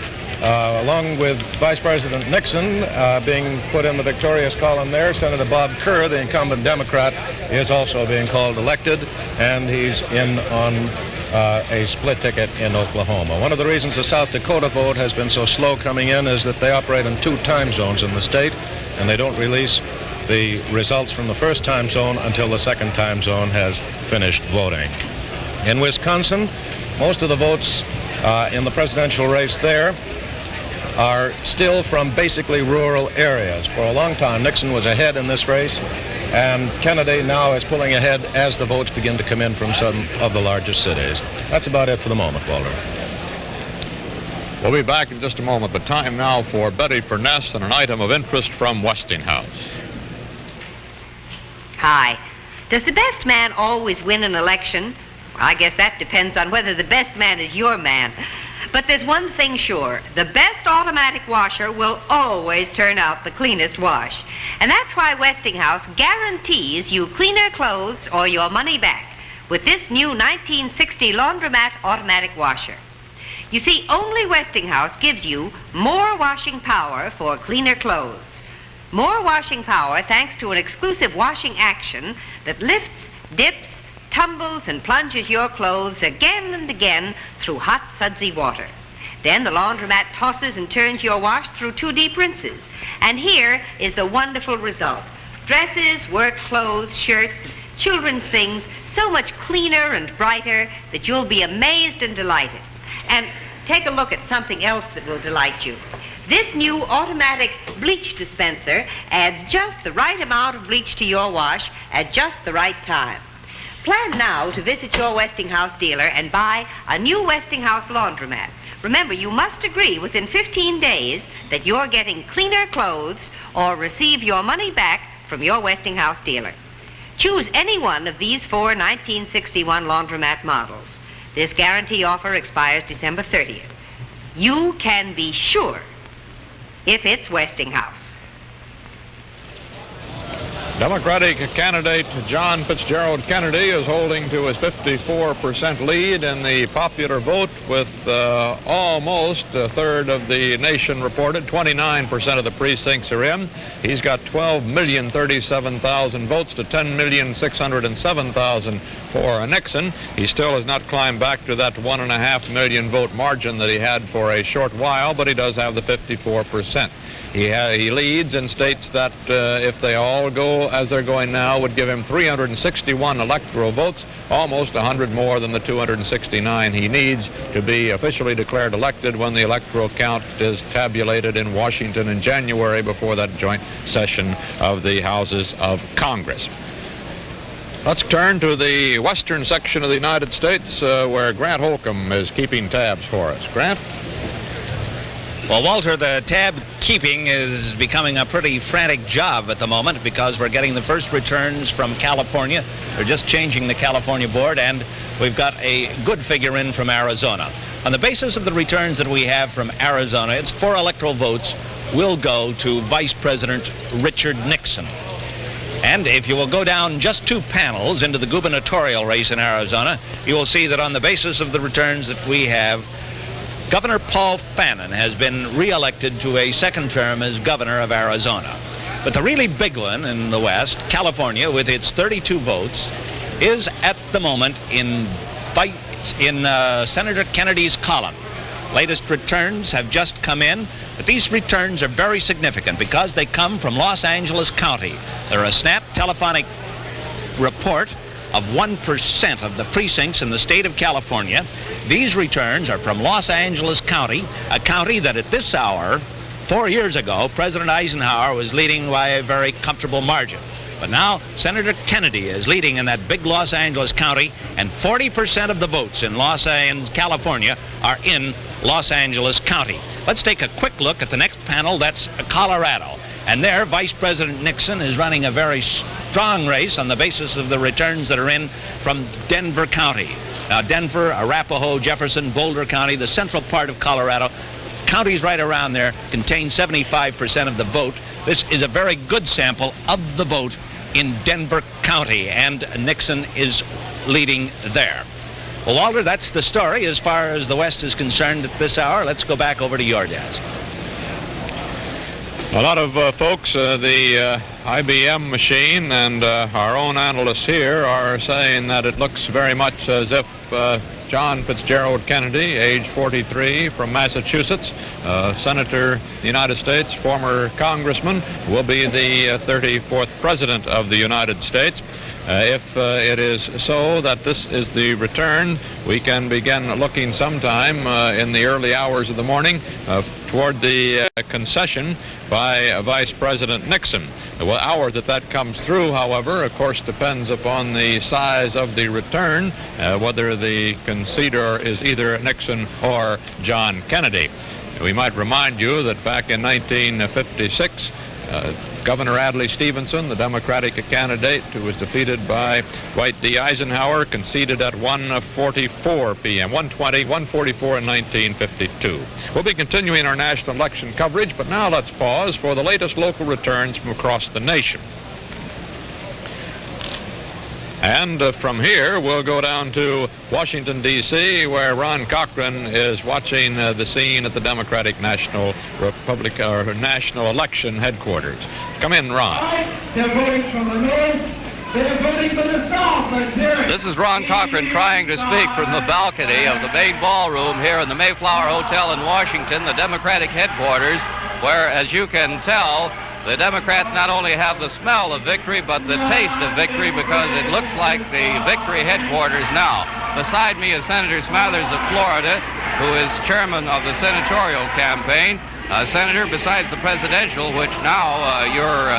along with Vice President Nixon being put in the victorious column there, Senator Bob Kerr, the incumbent Democrat, is also being called elected, and he's in on a split ticket in Oklahoma. One of the reasons the South Dakota vote has been so slow coming in is that they operate in 2 time zones in the state, and they don't release the results from the 1st time zone until the 2nd time zone has finished voting. In Wisconsin, most of the votes in the presidential race there are still from basically rural areas. For a long time, Nixon was ahead in this race, and Kennedy now is pulling ahead as the votes begin to come in from some of the largest cities. That's about it for the moment, Walter. We'll be back in just a moment, but time now for Betty Furness and an item of interest from Westinghouse. Hi. Does the best man always win an election? I guess that depends on whether the best man is your man. But there's one thing sure. The best automatic washer will always turn out the cleanest wash. And that's why Westinghouse guarantees you cleaner clothes or your money back with this new 1960 Laundromat automatic washer. You see, only Westinghouse gives you more washing power for cleaner clothes. More washing power thanks to an exclusive washing action that lifts, dips, tumbles and plunges your clothes again and again through hot, sudsy water. Then the laundromat tosses and turns your wash through 2 deep rinses. And here is the wonderful result. Dresses, work clothes, shirts, children's things, so much cleaner and brighter that you'll be amazed and delighted. And take a look at something else that will delight you. This new automatic bleach dispenser adds just the right amount of bleach to your wash at just the right time. Plan now to visit your Westinghouse dealer and buy a new Westinghouse laundromat. Remember, you must agree within 15 days that you're getting cleaner clothes or receive your money back from your Westinghouse dealer. Choose any one of these 4 1961 laundromat models. This guarantee offer expires December 30th. You can be sure if it's Westinghouse. Democratic candidate John Fitzgerald Kennedy is holding to his 54% lead in the popular vote with almost a third of the nation reported. 29% of the precincts are in. He's got 12,037,000 votes to 10,607,000 for Nixon. He still has not climbed back to that 1.5 million vote margin that he had for a short while, but he does have the 54%. He leads in states that, if they all go as they're going now, would give him 361 electoral votes, almost 100 more than the 269 he needs to be officially declared elected when the electoral count is tabulated in Washington in January before that joint session of the Houses of Congress. Let's turn to the western section of the United States where Grant Holcomb is keeping tabs for us. Grant? Well, Walter, the tab keeping is becoming a pretty frantic job at the moment because we're getting the first returns from California. They're just changing the California board, and we've got a good figure in from Arizona. On the basis of the returns that we have from Arizona, it's 4 electoral votes will go to Vice President Richard Nixon. And if you will go down just 2 panels into the gubernatorial race in Arizona, you will see that on the basis of the returns that we have, Governor Paul Fannin has been re-elected to a second term as governor of Arizona. But the really big one in the West, California, with its 32 votes, is at the moment in Senator Kennedy's column. Latest returns have just come in, but these returns are very significant because they come from Los Angeles County. They're a snap telephonic report of 1% of the precincts in the state of California. These returns are from Los Angeles County, a county that at this hour, 4 years ago, President Eisenhower was leading by a very comfortable margin. But now Senator Kennedy is leading in that big Los Angeles County, and 40% of the votes in Los Angeles, California, are in Los Angeles County. Let's take a quick look at the next panel. That's Colorado. And there, Vice President Nixon is running a very strong race on the basis of the returns that are in from Denver County. Now, Denver, Arapahoe, Jefferson, Boulder County, the central part of Colorado, counties right around there contain 75% of the vote. This is a very good sample of the vote in Denver County, and Nixon is leading there. Well, Walter, that's the story as far as the West is concerned at this hour. Let's go back over to your desk. A lot of folks, the IBM machine and our own analysts here are saying that it looks very much as if John Fitzgerald Kennedy, age 43, from Massachusetts, Senator of the United States, former congressman, will be the 34th President of the United States. If it is so that this is the return, we can begin looking sometime in the early hours of the morning toward the concession by Vice President Nixon. The hour that comes through, however, of course, depends upon the size of the return, whether the conceder is either Nixon or John Kennedy. We might remind you that back in 1956, Governor Adlai Stevenson, the Democratic candidate who was defeated by Dwight D. Eisenhower, conceded at 1:44 p.m., 1:44 in 1952. We'll be continuing our national election coverage, but now let's pause for the latest local returns from across the nation. And from here, we'll go down to Washington, D.C., where Ron Cochran is watching the scene at the Democratic National Election Headquarters. Come in, Ron. They're voting from the north. They're voting for the south. Let's hear it. This is Ron Cochran trying to speak from the balcony of the main ballroom here in the Mayflower Hotel in Washington, the Democratic headquarters, where, as you can tell, the Democrats not only have the smell of victory, but the taste of victory, because it looks like the victory headquarters now. Beside me is Senator Smathers of Florida, who is chairman of the senatorial campaign. Senator, besides the presidential, which now your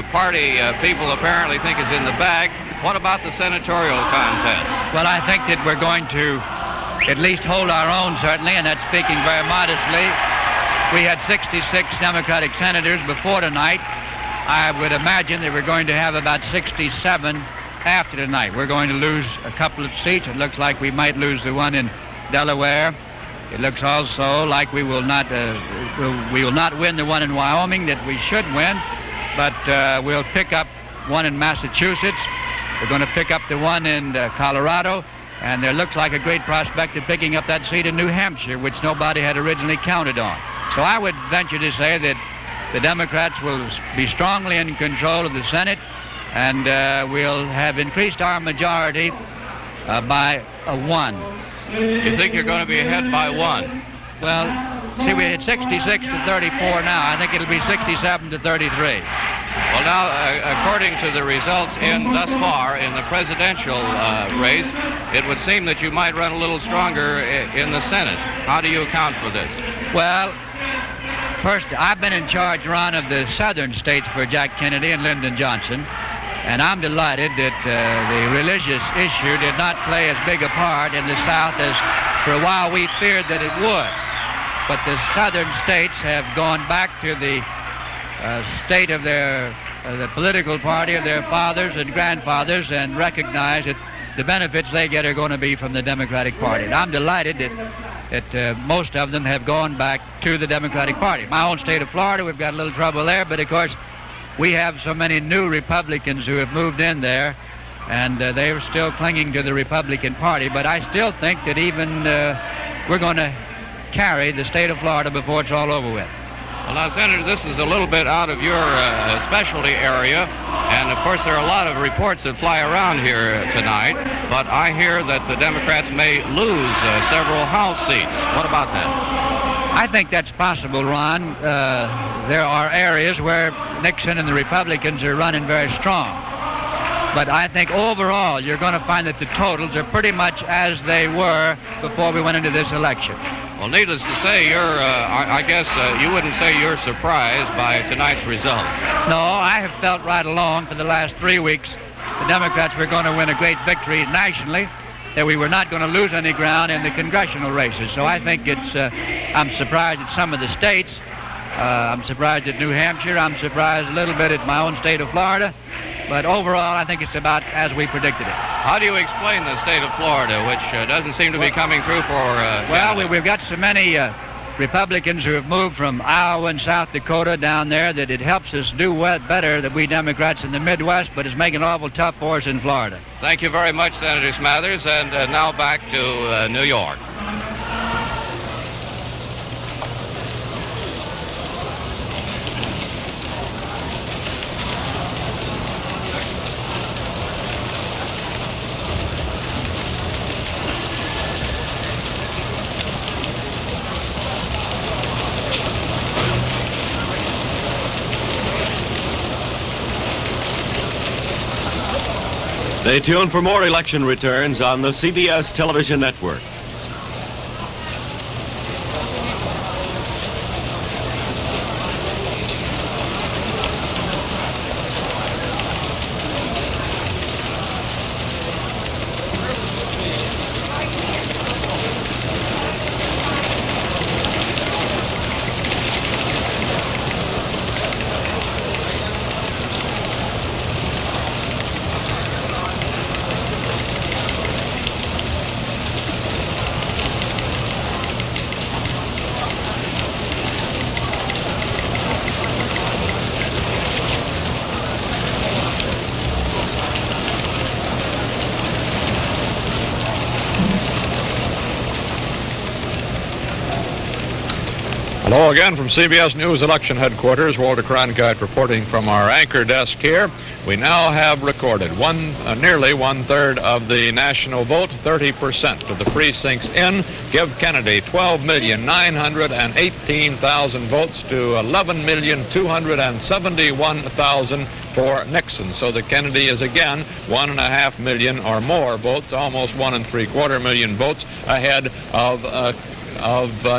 party people apparently think is in the bag, what about the senatorial contest? Well, I think that we're going to at least hold our own, certainly, and that's speaking very modestly. We had 66 Democratic senators before tonight. I would imagine that we're going to have about 67 after tonight. We're going to lose a couple of seats. It looks like we might lose the one in Delaware. It looks also like we will not win the one in Wyoming that we should win, but we'll pick up one in Massachusetts. We're going to pick up the one in Colorado. And there looks like a great prospect of picking up that seat in New Hampshire, which nobody had originally counted on. So I would venture to say that the Democrats will be strongly in control of the Senate, and we'll have increased our majority by a 1. You think you're going to be ahead by 1? Well, see, we had 66 to 34 now. I think it'll be 67 to 33. Well, now, according to the results thus far in the presidential race, it would seem that you might run a little stronger in the Senate. How do you account for this? Well, first, I've been in charge, Ron, of the southern states for Jack Kennedy and Lyndon Johnson, and I'm delighted that the religious issue did not play as big a part in the South as for a while we feared that it would. But the southern states have gone back to the state of their the political party of their fathers and grandfathers and recognize that the benefits they get are going to be from the Democratic Party. And I'm delighted that most of them have gone back to the Democratic Party. My own state of Florida, we've got a little trouble there, but of course we have so many new Republicans who have moved in there, and they're still clinging to the Republican Party. But I still think that even we're going to carry the state of Florida before it's all over with. Well, now, Senator, this is a little bit out of your specialty area, and of course there are a lot of reports that fly around here tonight, but I hear that the Democrats may lose several House seats. What about that? I think that's possible, Ron. There are areas where Nixon and the Republicans are running very strong. But I think overall you're going to find that the totals are pretty much as they were before we went into this election. Well, needless to say, I guess you wouldn't say you're surprised by tonight's result. No, I have felt right along for the last 3 weeks the Democrats were going to win a great victory nationally, that we were not going to lose any ground in the congressional races. So I think I'm surprised at some of the states. I'm surprised at New Hampshire. I'm surprised a little bit at my own state of Florida. But overall, I think it's about as we predicted it. How do you explain the state of Florida, which doesn't seem to be coming through for... Well, we've got so many Republicans who have moved from Iowa and South Dakota down there that it helps us do better than we Democrats in the Midwest, but it's making it awful tough for us in Florida. Thank you very much, Senator Smathers. And now back to New York. Stay tuned for more election returns on the CBS television network. Hello again from CBS News Election Headquarters. Walter Cronkite reporting from our anchor desk here. We now have recorded nearly one-third of the national vote, 30% of the precincts in. Give Kennedy 12,918,000 votes to 11,271,000 for Nixon. So that Kennedy is again 1.5 million or more votes, almost 1 3/4 million votes ahead of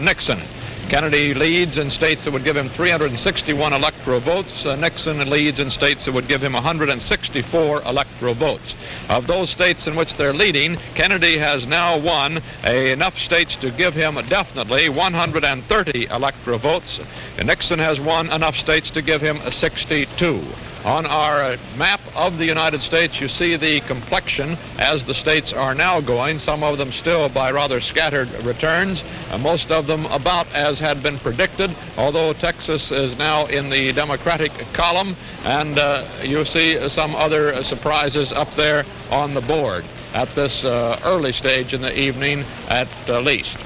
Nixon. Kennedy leads in states that would give him 361 electoral votes. Nixon leads in states that would give him 164 electoral votes. Of those states in which they're leading, Kennedy has now won enough states to give him definitely 130 electoral votes. And Nixon has won enough states to give him 62. On our map of the United States, you see the complexion as the states are now going, some of them still by rather scattered returns, most of them about as had been predicted, although Texas is now in the Democratic column, and you see some other surprises up there on the board at this early stage in the evening at least.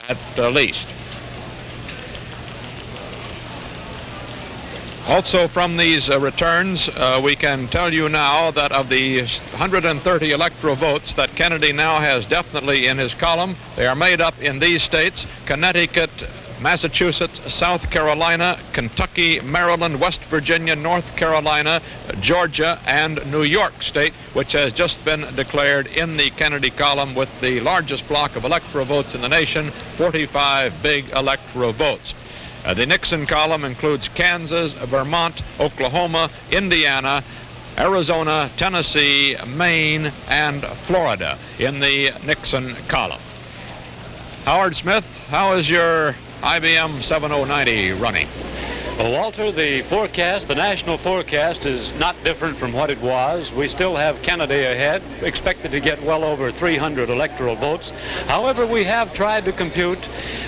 At least. Also from these returns, we can tell you now that of the 130 electoral votes that Kennedy now has definitely in his column, they are made up in these states: Connecticut, Massachusetts, South Carolina, Kentucky, Maryland, West Virginia, North Carolina, Georgia, and New York State, which has just been declared in the Kennedy column with the largest block of electoral votes in the nation, 45 big electoral votes. The Nixon column includes Kansas, Vermont, Oklahoma, Indiana, Arizona, Tennessee, Maine, and Florida in the Nixon column. Howard Smith, how is your IBM 7090 running? Well, Walter, the forecast, the national forecast, is not different from what it was. We still have Kennedy ahead, expected to get well over 300 electoral votes. However, we have tried to compute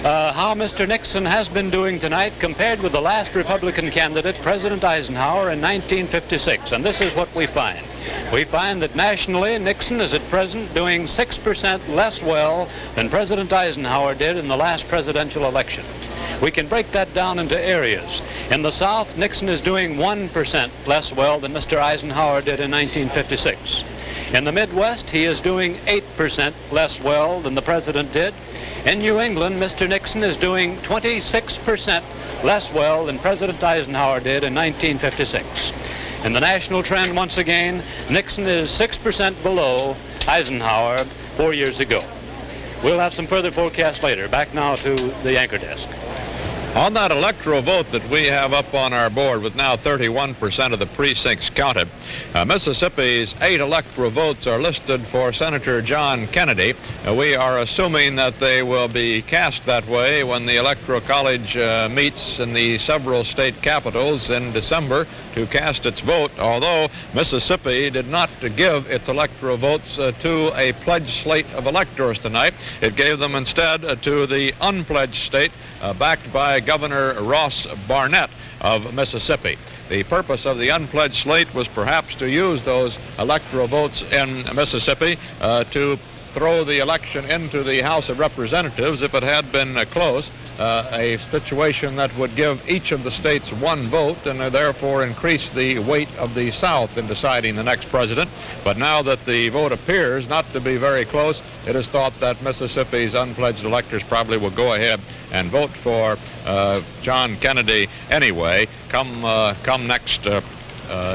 how Mr. Nixon has been doing tonight compared with the last Republican candidate, President Eisenhower, in 1956. And this is what we find. We find that nationally, Nixon is at present doing 6% less well than President Eisenhower did in the last presidential election. We can break that down into areas. In the South, Nixon is doing 1% less well than Mr. Eisenhower did in 1956. In the Midwest, he is doing 8% less well than the president did. In New England, Mr. Nixon is doing 26% less well than President Eisenhower did in 1956. In the national trend, once again, Nixon is 6% below Eisenhower 4 years ago. We'll have some further forecasts later. Back now to the anchor desk. On that electoral vote that we have up on our board with now 31% of the precincts counted, Mississippi's 8 electoral votes are listed for Senator John Kennedy. We are assuming that they will be cast that way when the Electoral College meets in the several state capitals in December to cast its vote, although Mississippi did not give its electoral votes to a pledged slate of electors tonight. It gave them instead to the unpledged state backed by Governor Ross Barnett of Mississippi. The purpose of the unpledged slate was perhaps to use those electoral votes in Mississippi to throw the election into the House of Representatives if it had been close, a situation that would give each of the states 1 vote and therefore increase the weight of the South in deciding the next president. But now that the vote appears not to be very close, it is thought that Mississippi's unpledged electors probably will go ahead and vote for John Kennedy anyway come next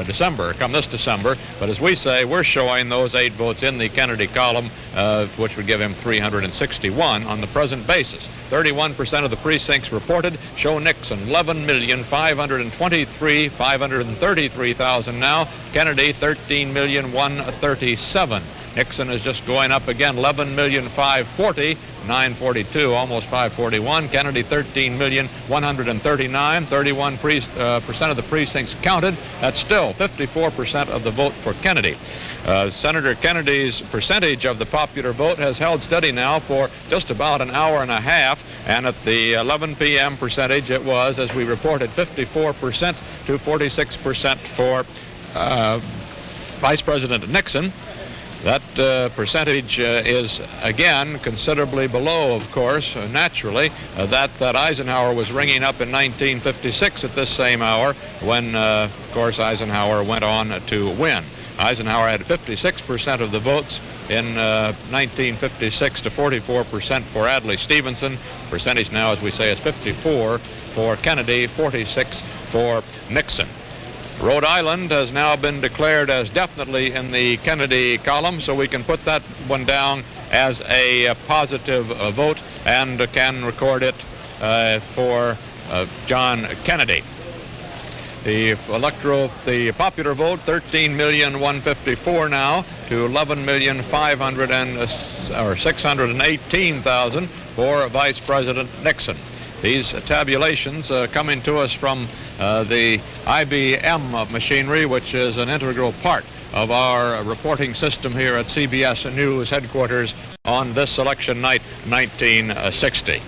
December, come this December. But as we say, we're showing those 8 votes in the Kennedy column, which would give him 361 on the present basis. 31% of the precincts reported show Nixon, 11,533,533,000 now. Kennedy, 13,137,000. Nixon is just going up again, 11,540,000, 942, almost 541. Kennedy, 13,139,000, 31% of the precincts counted. That's still 54% of the vote for Kennedy. Senator Kennedy's percentage of the popular vote has held steady now for just about an hour and a half, and at the 11 p.m. percentage it was, as we reported, 54% to 46% for Vice President Nixon. That percentage is, again, considerably below, of course, naturally, that Eisenhower was ringing up in 1956 at this same hour when, of course, Eisenhower went on to win. Eisenhower had 56% of the votes in 1956 to 44% for Adlai Stevenson. Percentage now, as we say, is 54 for Kennedy, 46 for Nixon. Rhode Island has now been declared as definitely in the Kennedy column, so we can put that one down as a positive vote and can record it for John Kennedy. The popular vote, 13,154,000 now to 11,618,000 for Vice President Nixon. These tabulations coming to us from the IBM machinery, which is an integral part of our reporting system here at CBS News headquarters on this election night, 1960.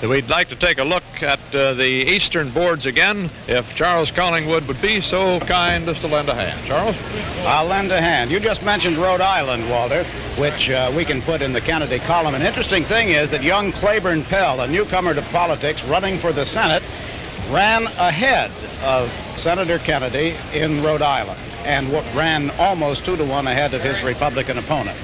We'd like to take a look at the eastern boards again, if Charles Collingwood would be so kind as to lend a hand. Charles? I'll lend a hand. You just mentioned Rhode Island, Walter, which we can put in the Kennedy column. An interesting thing is that young Claiborne Pell, a newcomer to politics running for the Senate, ran ahead of Senator Kennedy in Rhode Island and ran almost 2-to-1 ahead of his Republican opponent.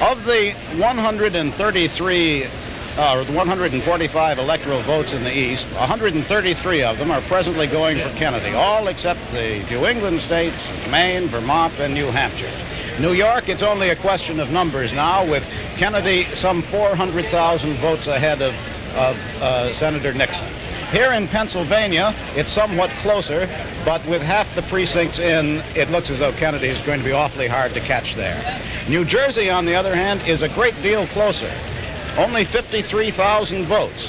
Of the 145 electoral votes in the East, 133 of them are presently going for Kennedy, all except the New England states, Maine, Vermont, and New Hampshire. New York, it's only a question of numbers now, with Kennedy some 400,000 votes ahead of Senator Nixon. Here in Pennsylvania, it's somewhat closer, but with half the precincts in, it looks as though Kennedy is going to be awfully hard to catch there. New Jersey, on the other hand, is a great deal closer. Only 53,000 votes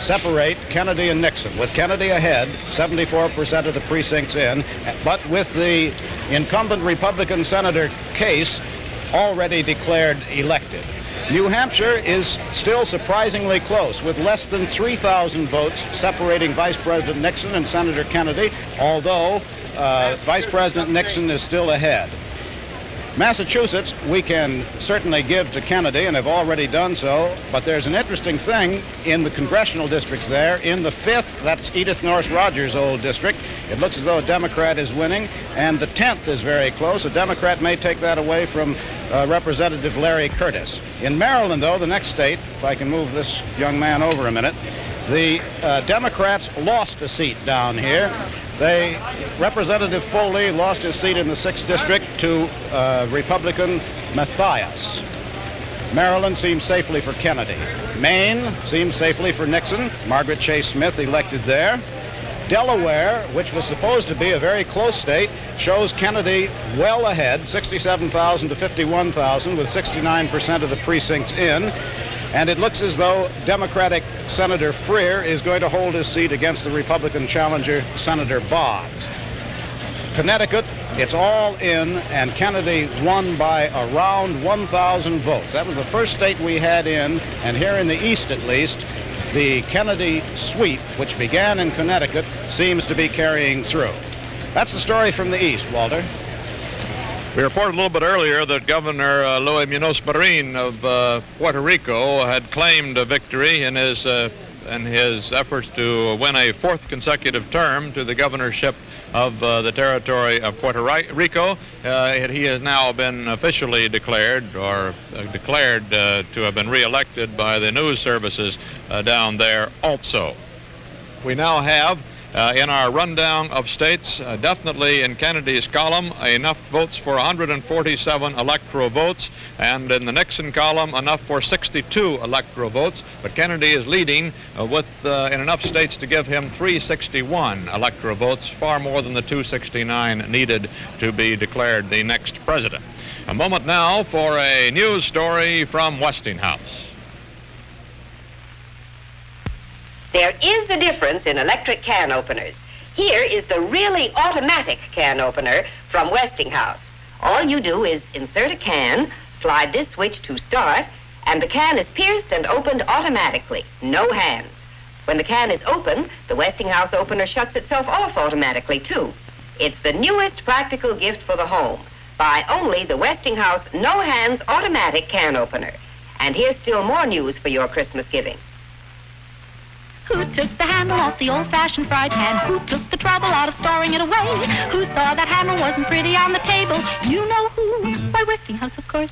separate Kennedy and Nixon, with Kennedy ahead, 74% of the precincts in, but with the incumbent Republican Senator Case already declared elected. New Hampshire is still surprisingly close, with less than 3,000 votes separating Vice President Nixon and Senator Kennedy, although Vice President Nixon is still ahead. Massachusetts, we can certainly give to Kennedy and have already done so, but there's an interesting thing in the congressional districts there. In the 5th, that's Edith Norris Rogers' old district, it looks as though a Democrat is winning, and the 10th is very close. A Democrat may take that away from Representative Larry Curtis. In Maryland, though, the next state, if I can move this young man over a minute, the Democrats lost a seat down here. Representative Foley lost his seat in the 6th district to Republican Mathias. Maryland seems safely for Kennedy. Maine seems safely for Nixon. Margaret Chase Smith elected there. Delaware, which was supposed to be a very close state, shows Kennedy well ahead, 67,000 to 51,000, with 69% of the precincts in. And it looks as though Democratic Senator Freer is going to hold his seat against the Republican challenger, Senator Boggs. Connecticut, it's all in, and Kennedy won by around 1,000 votes. That was the first state we had in, and here in the East at least, the Kennedy sweep, which began in Connecticut, seems to be carrying through. That's the story from the East, Walter. We reported a little bit earlier that Governor Luis Munoz Marin of Puerto Rico had claimed a victory in his efforts to win a 4th consecutive term to the governorship of the territory of Puerto Rico. He has now been officially declared to have been reelected by the news services down there also. We now have in our rundown of states, definitely in Kennedy's column, enough votes for 147 electoral votes, and in the Nixon column, enough for 62 electoral votes. But Kennedy is leading in enough states to give him 361 electoral votes, far more than the 269 needed to be declared the next president. A moment now for a news story from Westinghouse. There is a difference in electric can openers. Here is the really automatic can opener from Westinghouse. All you do is insert a can, slide this switch to start, and the can is pierced and opened automatically. No hands. When the can is open, the Westinghouse opener shuts itself off automatically, too. It's the newest practical gift for the home. Buy only the Westinghouse No Hands Automatic Can Opener. And here's still more news for your Christmas giving. Who took the handle off the old-fashioned fry pan? Who took the trouble out of storing it away? Who saw that handle wasn't pretty on the table? You know who. Why, Westinghouse, of course.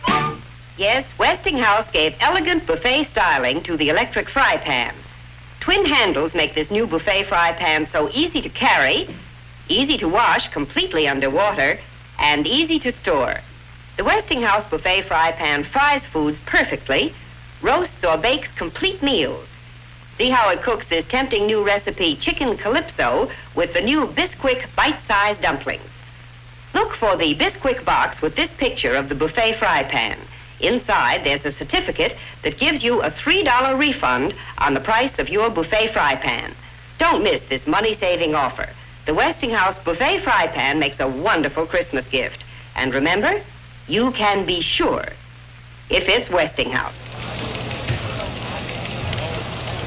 Yes, Westinghouse gave elegant buffet styling to the electric fry pan. Twin handles make this new buffet fry pan so easy to carry, easy to wash completely underwater, and easy to store. The Westinghouse buffet fry pan fries foods perfectly, roasts or bakes complete meals. See how it cooks this tempting new recipe, Chicken Calypso, with the new Bisquick bite-sized dumplings. Look for the Bisquick box with this picture of the buffet fry pan. Inside, there's a certificate that gives you a $3 refund on the price of your buffet fry pan. Don't miss this money-saving offer. The Westinghouse buffet fry pan makes a wonderful Christmas gift. And remember, you can be sure if it's Westinghouse.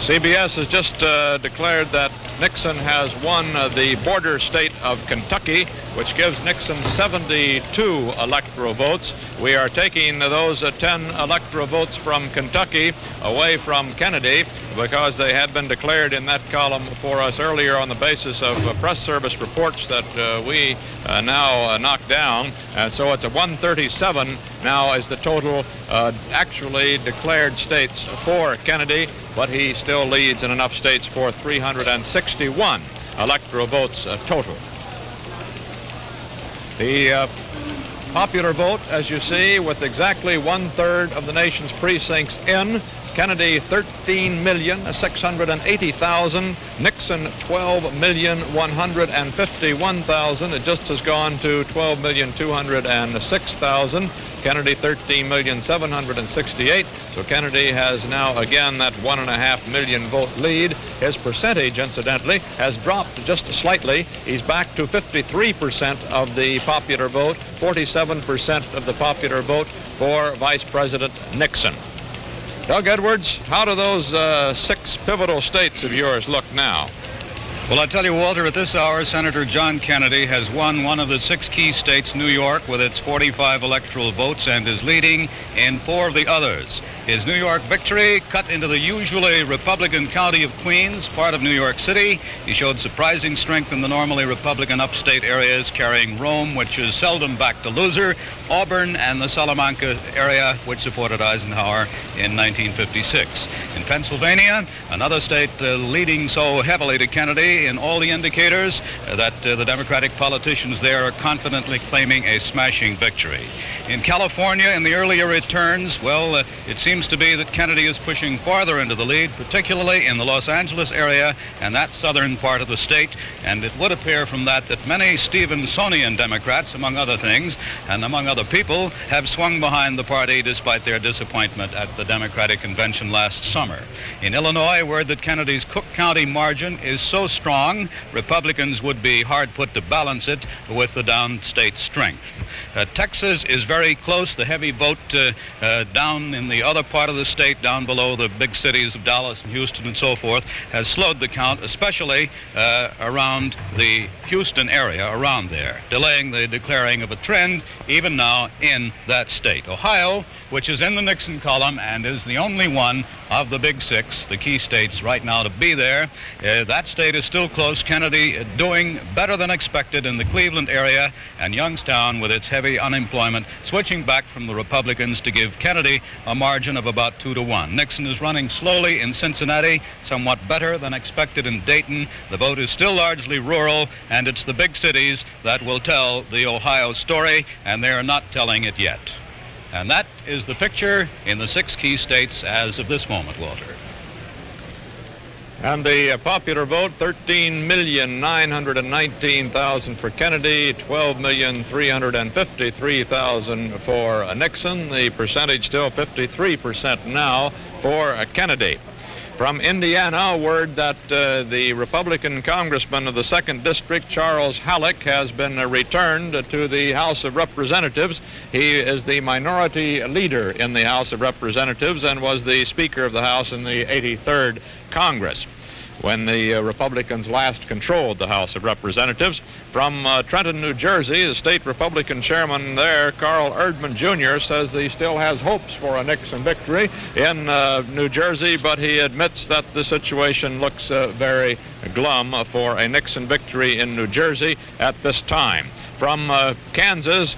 CBS has just declared that Nixon has won the border state of Kentucky, which gives Nixon 72 electoral votes. We are taking those 10 electoral votes from Kentucky away from Kennedy because they had been declared in that column for us earlier on the basis of press service reports that we now knock down. And so it's a 137 now is the total actually declared states for Kennedy, but he still leads in enough states for 361 electoral votes total. The popular vote, as you see, with exactly 1/3 of the nation's precincts in, Kennedy 13,680,000, Nixon 12,151,000. It just has gone to 12,206,000. Kennedy 13,768,000. So Kennedy has now again that 1.5 million vote lead. His percentage, incidentally, has dropped just slightly. He's back to 53% of the popular vote, 47% of the popular vote for Vice President Nixon. Doug Edwards, how do those 6 pivotal states of yours look now? Well, I tell you, Walter, at this hour, Senator John Kennedy has won one of the 6 key states, New York, with its 45 electoral votes, and is leading in 4 of the others. His New York victory cut into the usually Republican county of Queens, part of New York City. He showed surprising strength in the normally Republican upstate areas, carrying Rome, which is seldom backed a loser, Auburn, and the Salamanca area, which supported Eisenhower in 1956. In Pennsylvania, another state leading so heavily to Kennedy in all the indicators that the Democratic politicians there are confidently claiming a smashing victory. In California, in the earlier returns, well, it seems to be that Kennedy is pushing farther into the lead, particularly in the Los Angeles area and that southern part of the state. And it would appear from that that many Stevensonian Democrats, among other things, and among other people, have swung behind the party despite their disappointment at the Democratic convention last summer. In Illinois, word that Kennedy's Cook County margin is so strong, Republicans would be hard put to balance it with the downstate strength. Texas is very close. The heavy vote down in the other part of the state, down below the big cities of Dallas and Houston and so forth, has slowed the count, especially around the Houston area, around there, delaying the declaring of a trend even now in that state. Ohio, which is in the Nixon column and is the only one of the big 6, the key states right now to be there, that state is still close. Kennedy doing better than expected in the Cleveland area, and Youngstown, with its heavy unemployment, switching back from the Republicans to give Kennedy a margin of about 2-1. Nixon is running slowly in Cincinnati, somewhat better than expected in Dayton. The vote is still largely rural, and it's the big cities that will tell the Ohio story, and they are not telling it yet. And that is the picture in the 6 key states as of this moment, Walter. And the popular vote, 13,919,000 for Kennedy, 12,353,000 for Nixon. The percentage still 53% now for Kennedy. From Indiana, word that the Republican congressman of the 2nd District, Charles Halleck, has been returned to the House of Representatives. He is the minority leader in the House of Representatives and was the Speaker of the House in the 83rd Congress, when the Republicans last controlled the House of Representatives. From Trenton, New Jersey, the state Republican chairman there, Carl Erdman Jr., says he still has hopes for a Nixon victory in New Jersey, but he admits that the situation looks very glum for a Nixon victory in New Jersey at this time. From Kansas,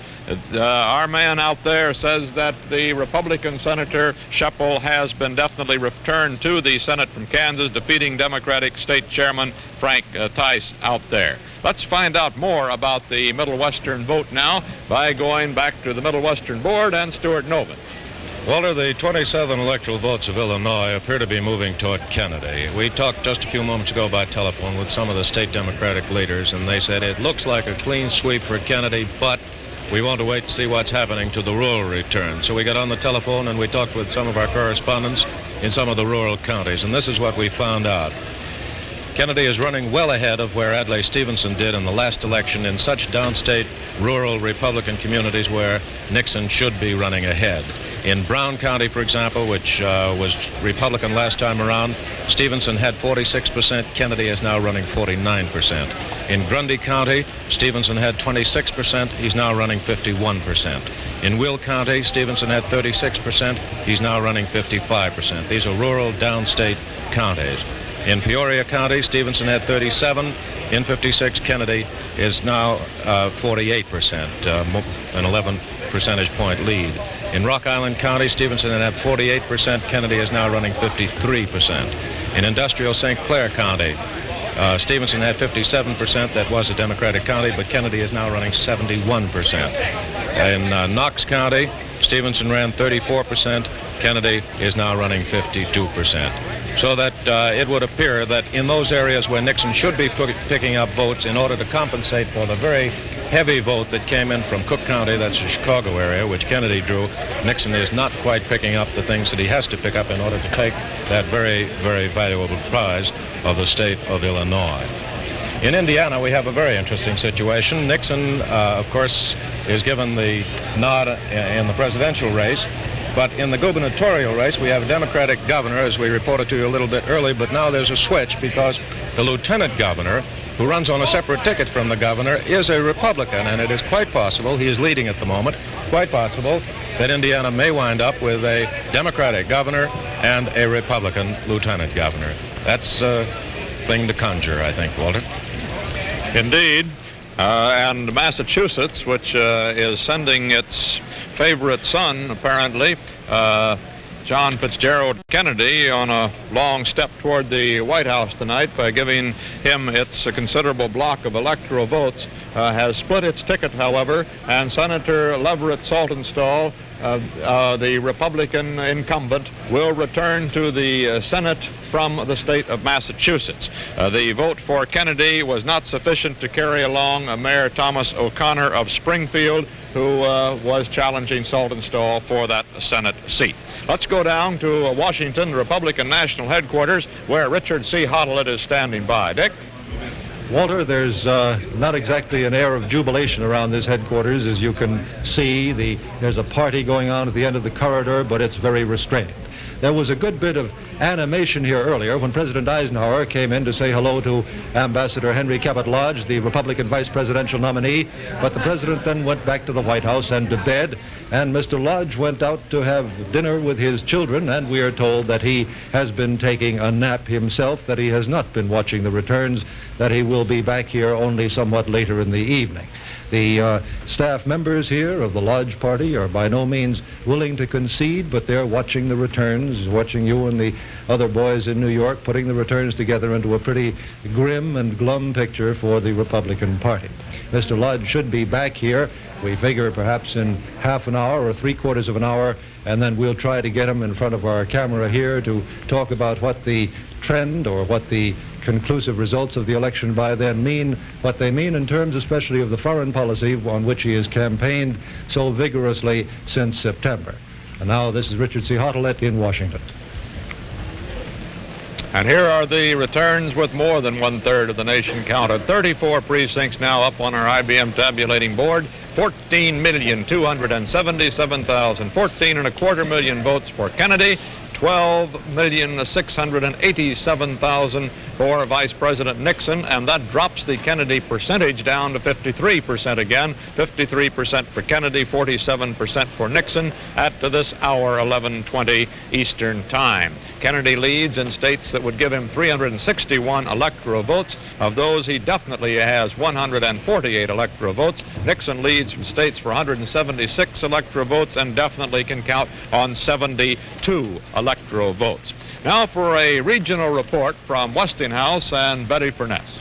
our man out there says that the Republican Senator Sheppel has been definitely returned to the Senate from Kansas, defeating Democratic State Chairman Frank Tice out there. Let's find out more about the Middle Western vote now by going back to the Middle Western Board and Stuart Novin. Walter, the 27 electoral votes of Illinois appear to be moving toward Kennedy. We talked just a few moments ago by telephone with some of the state Democratic leaders, and they said it looks like a clean sweep for Kennedy, but we want to wait to see what's happening to the rural return. So we got on the telephone and we talked with some of our correspondents in some of the rural counties, and this is what we found out. Kennedy is running well ahead of where Adlai Stevenson did in the last election in such downstate rural Republican communities where Nixon should be running ahead. In Brown County, for example, which was Republican last time around, Stevenson had 46%. Kennedy is now running 49%. In Grundy County, Stevenson had 26%. He's now running 51%. In Will County, Stevenson had 36%. He's now running 55%. These are rural downstate counties. In Peoria County, Stevenson had 37. In 56, Kennedy is now 48%, an 11 percentage point lead. In Rock Island County, Stevenson had 48%. Kennedy is now running 53%. In industrial St. Clair County, Stevenson had 57%. That was a Democratic county, but Kennedy is now running 71%. In Knox County, Stevenson ran 34%. Kennedy is now running 52%. So that it would appear that in those areas where Nixon should be picking up votes in order to compensate for the very heavy vote that came in from Cook County, that's the Chicago area, which Kennedy drew, Nixon is not quite picking up the things that he has to pick up in order to take that very, very valuable prize of the state of Illinois. In Indiana, we have a very interesting situation. Nixon, of course, is given the nod in the presidential race. But in the gubernatorial race, we have a Democratic governor, as we reported to you a little bit early, but now there's a switch because the lieutenant governor, who runs on a separate ticket from the governor, is a Republican, and it is quite possible, he is leading at the moment, quite possible that Indiana may wind up with a Democratic governor and a Republican lieutenant governor. That's a thing to conjure, I think, Walter. Indeed. And Massachusetts, which is sending its favorite son, apparently, John Fitzgerald Kennedy, on a long step toward the White House tonight by giving him its considerable block of electoral votes, has split its ticket, however, and Senator Leverett Saltonstall, the Republican incumbent, will return to the Senate from the state of Massachusetts. The vote for Kennedy was not sufficient to carry along Mayor Thomas O'Connor of Springfield, who was challenging Saltonstall for that Senate seat. Let's go down to Washington, the Republican National Headquarters, where Richard C. Hottelet is standing by. Dick? Walter, there's not exactly an air of jubilation around this headquarters. As you can see, there's a party going on at the end of the corridor, but it's very restrained. There was a good bit of animation here earlier when President Eisenhower came in to say hello to Ambassador Henry Cabot Lodge, the Republican vice presidential nominee, but the president then went back to the White House and to bed, and Mr. Lodge went out to have dinner with his children, and we are told that he has been taking a nap himself, that he has not been watching the returns, that he will be back here only somewhat later in the evening. The staff members here of the Lodge party are by no means willing to concede, but they're watching the returns, watching you and the other boys in New York, putting the returns together into a pretty grim and glum picture for the Republican Party. Mr. Lodge should be back here, we figure perhaps in half an hour or three-quarters of an hour, and then we'll try to get him in front of our camera here to talk about what the trend or what the conclusive results of the election by then mean, what they mean in terms especially of the foreign policy on which he has campaigned so vigorously since September. And now this is Richard C. Hottelet in Washington. And here are the returns with more than one-third of the nation counted. 34 precincts now up on our IBM tabulating board. 14,277,000, 14.25 million votes for Kennedy, 12,687,000 for Vice President Nixon, and that drops the Kennedy percentage down to 53% again. 53% for Kennedy, 47% for Nixon at this hour, 11:20 Eastern Time. Kennedy leads in states that would give him 361 electoral votes. Of those, he definitely has 148 electoral votes. Nixon leads from states for 176 electoral votes and definitely can count on 72 electoral votes. Now for a regional report from Westinghouse and Betty Furness.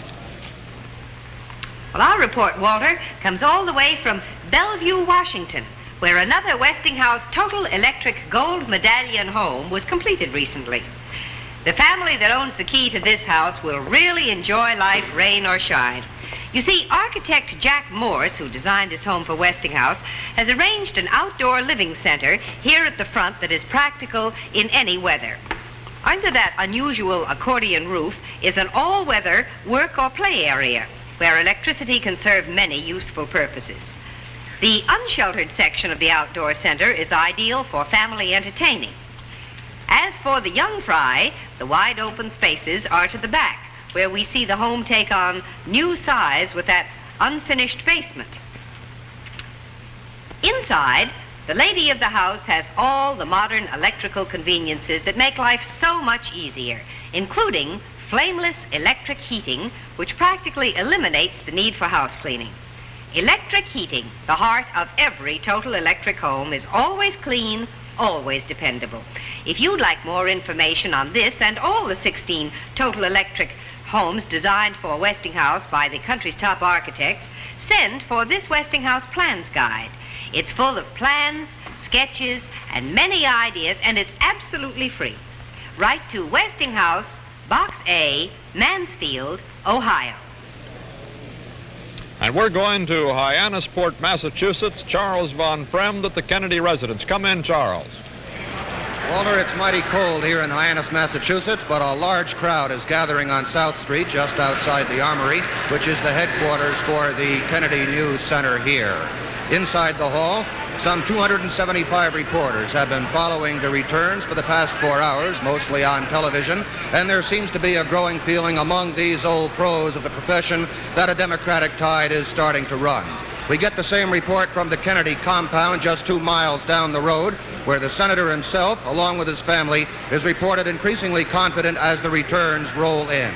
Well, our report, Walter, comes all the way from Bellevue, Washington, where another Westinghouse Total Electric Gold Medallion home was completed recently. The family that owns the key to this house will really enjoy life, rain or shine. You see, architect Jack Morse, who designed this home for Westinghouse, has arranged an outdoor living center here at the front that is practical in any weather. Under that unusual accordion roof is an all-weather work or play area where electricity can serve many useful purposes. The unsheltered section of the outdoor center is ideal for family entertaining. As for the young fry, the wide open spaces are to the back, where we see the home take on new size with that unfinished basement. Inside, the lady of the house has all the modern electrical conveniences that make life so much easier, including flameless electric heating, which practically eliminates the need for house cleaning. Electric heating, the heart of every Total Electric home, is always clean, always dependable. If you'd like more information on this and all the 16 Total Electric homes designed for Westinghouse by the country's top architects, send for this Westinghouse Plans Guide. It's full of plans, sketches, and many ideas, and it's absolutely free. Write to Westinghouse, Box A, Mansfield, Ohio. And we're going to Hyannisport, Massachusetts. Charles Von Fremd at the Kennedy residence. Come in, Charles. Walter, it's mighty cold here in Hyannis, Massachusetts, but a large crowd is gathering on South Street just outside the Armory, which is the headquarters for the Kennedy News Center here. Inside the hall, some 275 reporters have been following the returns for the past 4 hours, mostly on television, and there seems to be a growing feeling among these old pros of the profession that a Democratic tide is starting to run. We get the same report from the Kennedy compound just 2 miles down the road, where the senator himself, along with his family, is reported increasingly confident as the returns roll in.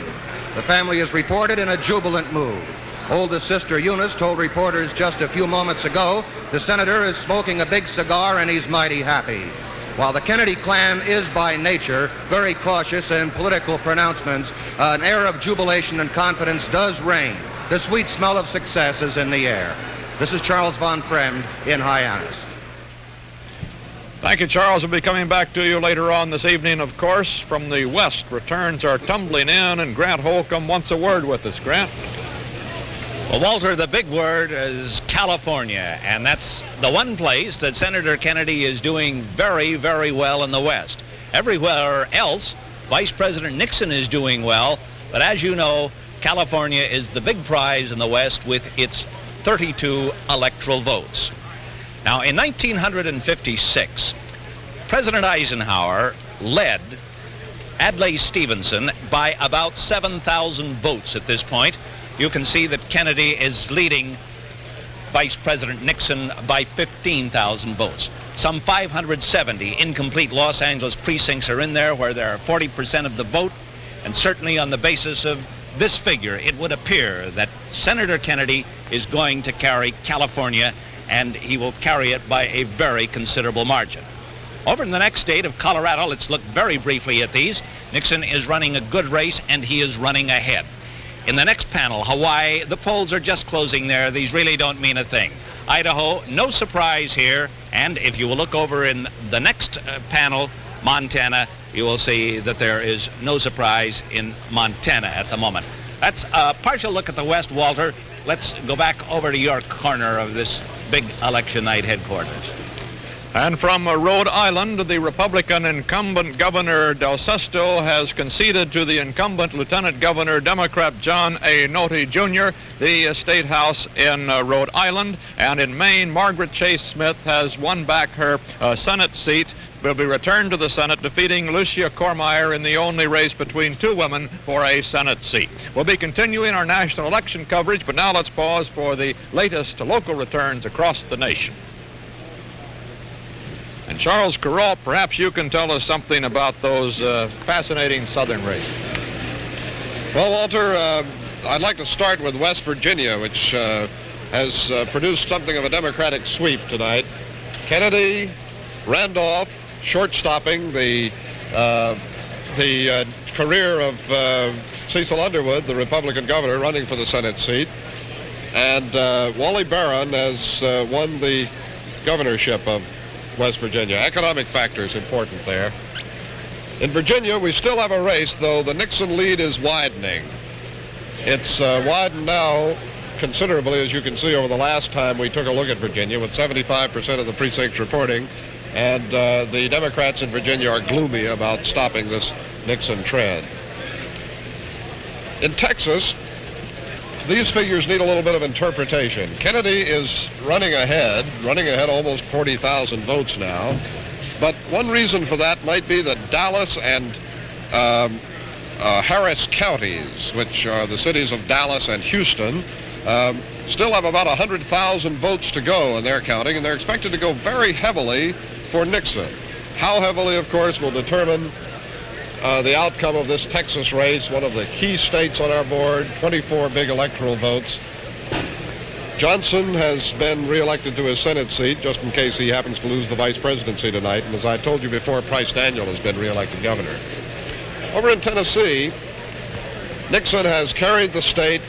The family is reported in a jubilant mood. Oldest sister Eunice told reporters just a few moments ago the senator is smoking a big cigar and he's mighty happy. While the Kennedy clan is by nature very cautious in political pronouncements, an air of jubilation and confidence does reign. The sweet smell of success is in the air. This is Charles Von Fremd in Hyannis. Thank you, Charles. We'll be coming back to you later on this evening, of course. From the west, returns are tumbling in, and Grant Holcomb wants a word with us. Grant? Well, Walter, the big word is California, and that's the one place that Senator Kennedy is doing very, very well in the West. Everywhere else, Vice President Nixon is doing well, but as you know, California is the big prize in the West with its 32 electoral votes. Now, in 1956, President Eisenhower led Adlai Stevenson by about 7,000 votes at this point. You can see that Kennedy is leading Vice President Nixon by 15,000 votes. Some 570 incomplete Los Angeles precincts are in there where there are 40% of the vote, and certainly on the basis of this figure, it would appear that Senator Kennedy is going to carry California, and he will carry it by a very considerable margin. Over in the next state of Colorado, let's look very briefly at these. Nixon is running a good race, and he is running ahead. In the next panel, Hawaii, the polls are just closing there. These really don't mean a thing. Idaho, no surprise here. And if you will look over in the next panel, Montana, you will see that there is no surprise in Montana at the moment. That's a partial look at the West, Walter. Let's go back over to your corner of this big election night headquarters. And from Rhode Island, the Republican incumbent Governor Del Sesto has conceded to the incumbent Lieutenant Governor Democrat John A. Notte Jr. the state house in Rhode Island. And in Maine, Margaret Chase Smith has won back her Senate seat, will be returned to the Senate, defeating Lucia Cormier in the only race between two women for a Senate seat. We'll be continuing our national election coverage, but now let's pause for the latest local returns across the nation. And Charles Kuralt, perhaps you can tell us something about those fascinating southern races. Well, Walter, I'd like to start with West Virginia, which has produced something of a Democratic sweep tonight. Kennedy, Randolph, short-stopping the career of Cecil Underwood, the Republican governor, running for the Senate seat. And Wally Barron has won the governorship of West Virginia. Economic factors important there. In Virginia, we still have a race, though the Nixon lead is widening. It's widened now considerably, as you can see, over the last time we took a look at Virginia, with 75% of the precincts reporting, and the Democrats in Virginia are gloomy about stopping this Nixon trend. In Texas, these figures need a little bit of interpretation. Kennedy is running ahead almost 40,000 votes now. But one reason for that might be that Dallas and Harris counties, which are the cities of Dallas and Houston, still have about 100,000 votes to go in their counting, and they're expected to go very heavily for Nixon. How heavily, of course, will determine the outcome of this Texas race, one of the key states on our board, 24 big electoral votes. Johnson has been reelected to his Senate seat just in case he happens to lose the vice presidency tonight. And as I told you before, Price Daniel has been reelected governor. Over in Tennessee, Nixon has carried the state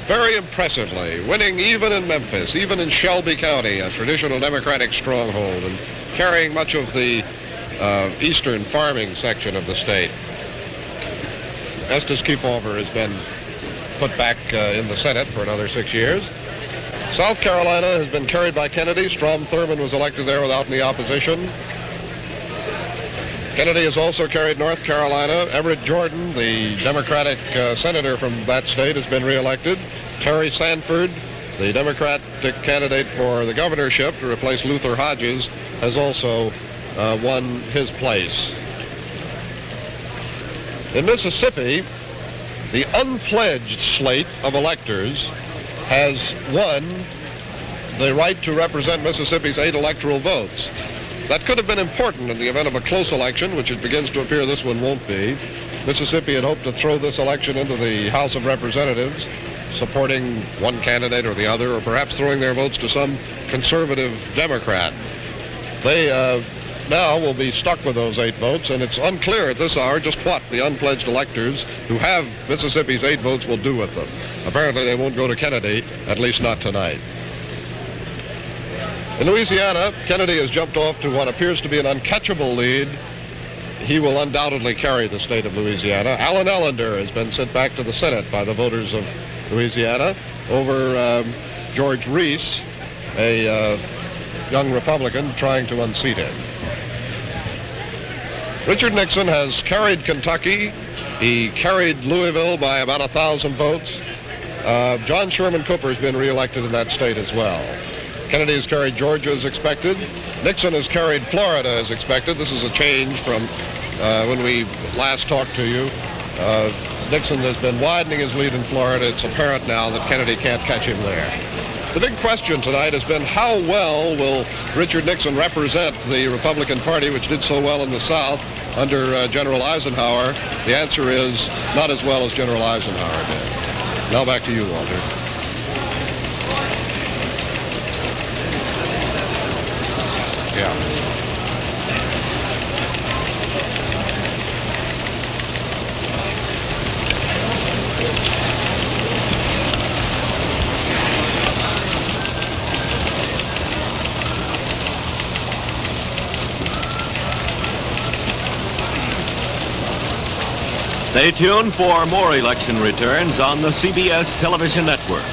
very impressively, winning even in Memphis, even in Shelby County, a traditional Democratic stronghold, and carrying much of the eastern farming section of the state. Estes Kefauver has been put back in the Senate for another 6 years. South Carolina has been carried by Kennedy. Strom Thurmond was elected there without any opposition. Kennedy has also carried North Carolina. Everett Jordan, the Democratic senator from that state, has been reelected. Terry Sanford, the Democratic candidate for the governorship to replace Luther Hodges, has also won his place. In Mississippi, the unpledged slate of electors has won the right to represent Mississippi's 8 electoral votes. That could have been important in the event of a close election, which it begins to appear this one won't be. Mississippi had hoped to throw this election into the House of Representatives, supporting one candidate or the other, or perhaps throwing their votes to some conservative Democrat. They now will be stuck with those 8 votes, and it's unclear at this hour just what the unpledged electors who have Mississippi's 8 votes will do with them. Apparently they won't go to Kennedy, at least not tonight. In Louisiana, Kennedy has jumped off to what appears to be an uncatchable lead. He will undoubtedly carry the state of Louisiana. Alan Ellender has been sent back to the Senate by the voters of Louisiana over George Reese, a young Republican trying to unseat him. Richard Nixon has carried Kentucky. He carried Louisville by about 1,000 votes. John Sherman Cooper has been reelected in that state as well. Kennedy has carried Georgia as expected. Nixon has carried Florida as expected. This is a change from when we last talked to you. Nixon has been widening his lead in Florida. It's apparent now that Kennedy can't catch him there. The big question tonight has been how well will Richard Nixon represent the Republican Party, which did so well in the South under General Eisenhower. The answer is not as well as General Eisenhower did. Now back to you, Walter. Yeah. Stay tuned for more election returns on the CBS television network.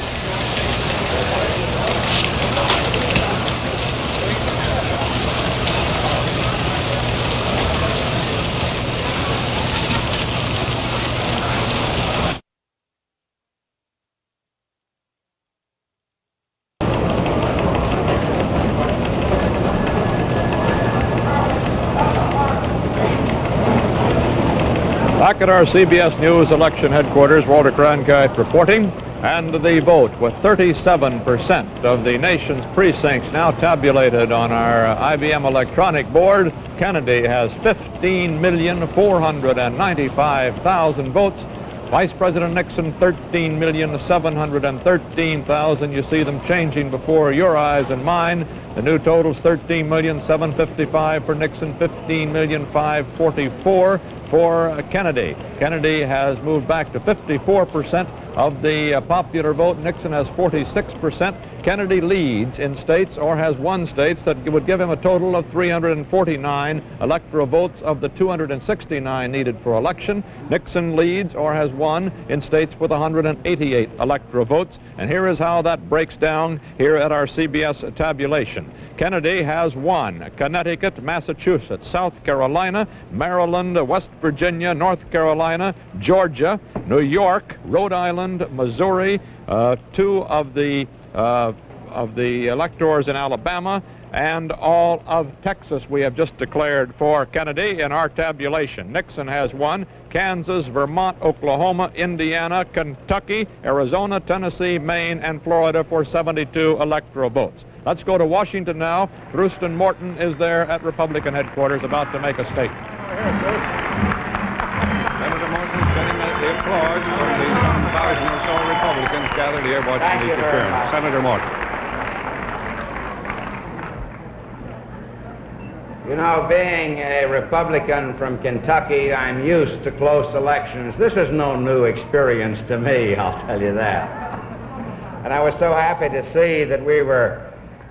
Back at our CBS News election headquarters, Walter Cronkite reporting, and the vote with 37% of the nation's precincts now tabulated on our IBM electronic board. Kennedy has 15,495,000 votes. Vice President Nixon, 13,713,000. You see them changing before your eyes and mine. The new total's $13,755,000 for Nixon, $15,544,000 for Kennedy. Kennedy has moved back to 54% of the popular vote. Nixon has 46%. Kennedy leads in states, or has won states, that would give him a total of 349 electoral votes of the 269 needed for election. Nixon leads, or has won, in states with 188 electoral votes. And here is how that breaks down here at our CBS tabulation. Kennedy has won Connecticut, Massachusetts, South Carolina, Maryland, West Virginia, North Carolina, Georgia, New York, Rhode Island, Missouri, two of the electors in Alabama, and all of Texas we have just declared for Kennedy in our tabulation. Nixon has won Kansas, Vermont, Oklahoma, Indiana, Kentucky, Arizona, Tennessee, Maine, and Florida for 72 electoral votes. Let's go to Washington now. Thurston Morton is there at Republican headquarters about to make a statement. Senator Morton getting the applause for the 1,000 or so Republicans gathered here watching these appearances. Senator Morton. You know, being a Republican from Kentucky, I'm used to close elections. This is no new experience to me, I'll tell you that. And I was so happy to see that we were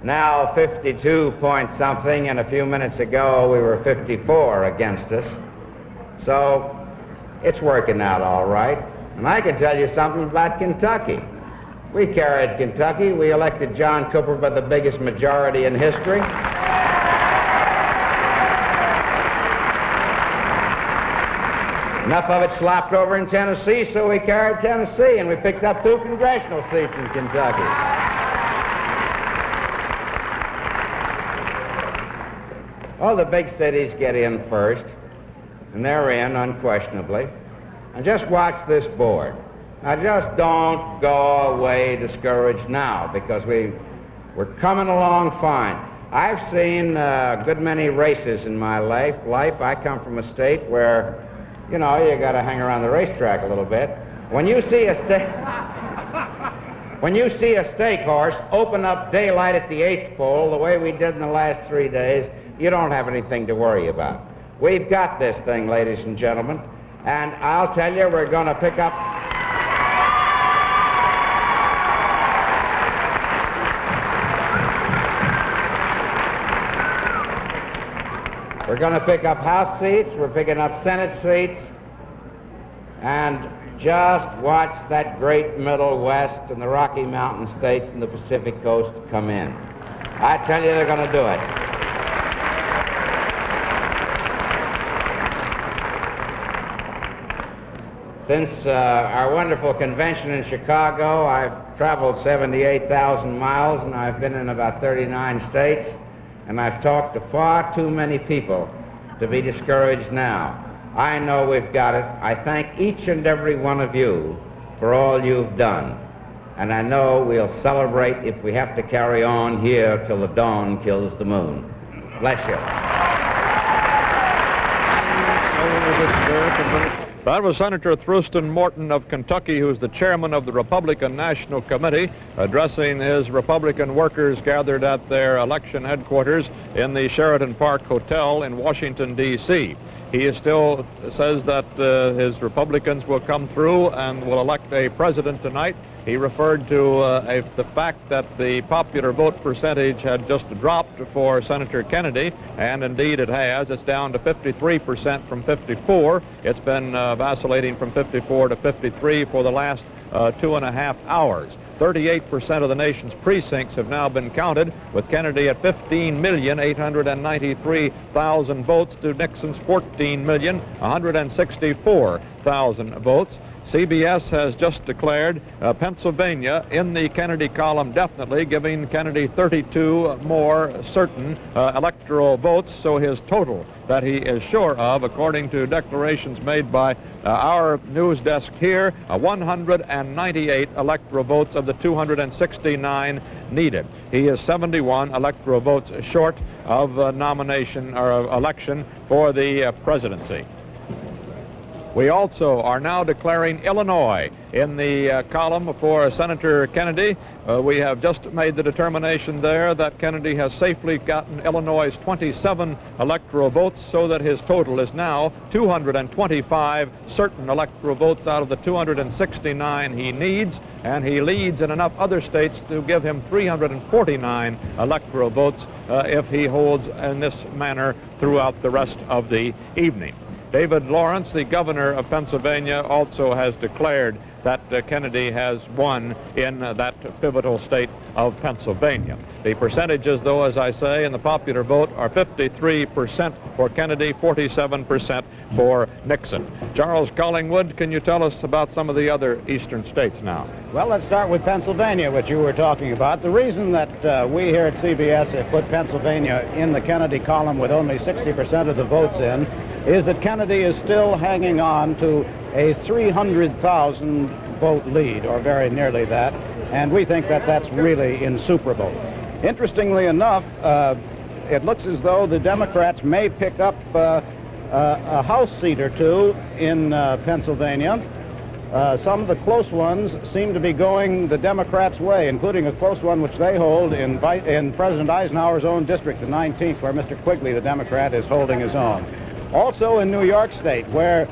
now 52 point something, and a few minutes ago we were 54 against us. So it's working out all right. And I can tell you something about Kentucky. We carried Kentucky. We elected John Cooper by the biggest majority in history. Enough of it slopped over in Tennessee, so we carried Tennessee, and we picked up 2 congressional seats in Kentucky. Oh, the big cities get in first, and they're in unquestionably. And just watch this board. Now, just don't go away discouraged now, because we're coming along fine. I've seen a good many races in my life. I come from a state where, you know, you got to hang around the racetrack a little bit. When you see a stake horse open up daylight at the 8th pole, the way we did in the last 3 days, you don't have anything to worry about. We've got this thing, ladies and gentlemen, and I'll tell you, we're going to pick up. We're going to pick up House seats, we're picking up Senate seats, and just watch that great Middle West and the Rocky Mountain states and the Pacific Coast come in. I tell you, they're going to do it. Since our wonderful convention in Chicago, I've traveled 78,000 miles, and I've been in about 39 states, and I've talked to far too many people to be discouraged now. I know we've got it. I thank each and every one of you for all you've done, and I know we'll celebrate if we have to carry on here till the dawn kills the moon. Bless you. That was Senator Thurston Morton of Kentucky, who's the chairman of the Republican National Committee, addressing his Republican workers gathered at their election headquarters in the Sheraton Park Hotel in Washington, D.C. He still says that his Republicans will come through and will elect a president tonight. He referred to the fact that the popular vote percentage had just dropped for Senator Kennedy, and indeed it has. It's down to 53% from 54. It's been vacillating from 54 to 53 for the last 2.5 hours. 38% of the nation's precincts have now been counted, with Kennedy at 15,893,000 votes to Nixon's 14,164,000 votes. CBS has just declared Pennsylvania in the Kennedy column definitely, giving Kennedy 32 more certain electoral votes, so his total that he is sure of, according to declarations made by our news desk here, 198 electoral votes of the 269 needed. He is 71 electoral votes short of nomination or election for the presidency. We also are now declaring Illinois in the column for Senator Kennedy. We have just made the determination there that Kennedy has safely gotten Illinois' 27 electoral votes, so that his total is now 225 certain electoral votes out of the 269 he needs, and he leads in enough other states to give him 349 electoral votes if he holds in this manner throughout the rest of the evening. David Lawrence, the governor of Pennsylvania, also has declared that Kennedy has won in that pivotal state of Pennsylvania. The percentages, though, as I say, in the popular vote are 53% for Kennedy, 47% for Nixon. Charles Collingwood, can you tell us about some of the other eastern states now? Well, let's start with Pennsylvania, which you were talking about. The reason that we here at CBS have put Pennsylvania in the Kennedy column with only 60% of the votes in is that Kennedy is still hanging on to a 300,000 vote lead, or very nearly that, and we think that that's really insuperable. Interestingly enough, it looks as though the Democrats may pick up a House seat or two in Pennsylvania. Some of the close ones seem to be going the Democrats' way, including a close one which they hold in President Eisenhower's own district, the 19th, where Mr. Quigley, the Democrat, is holding his own. Also in New York State, where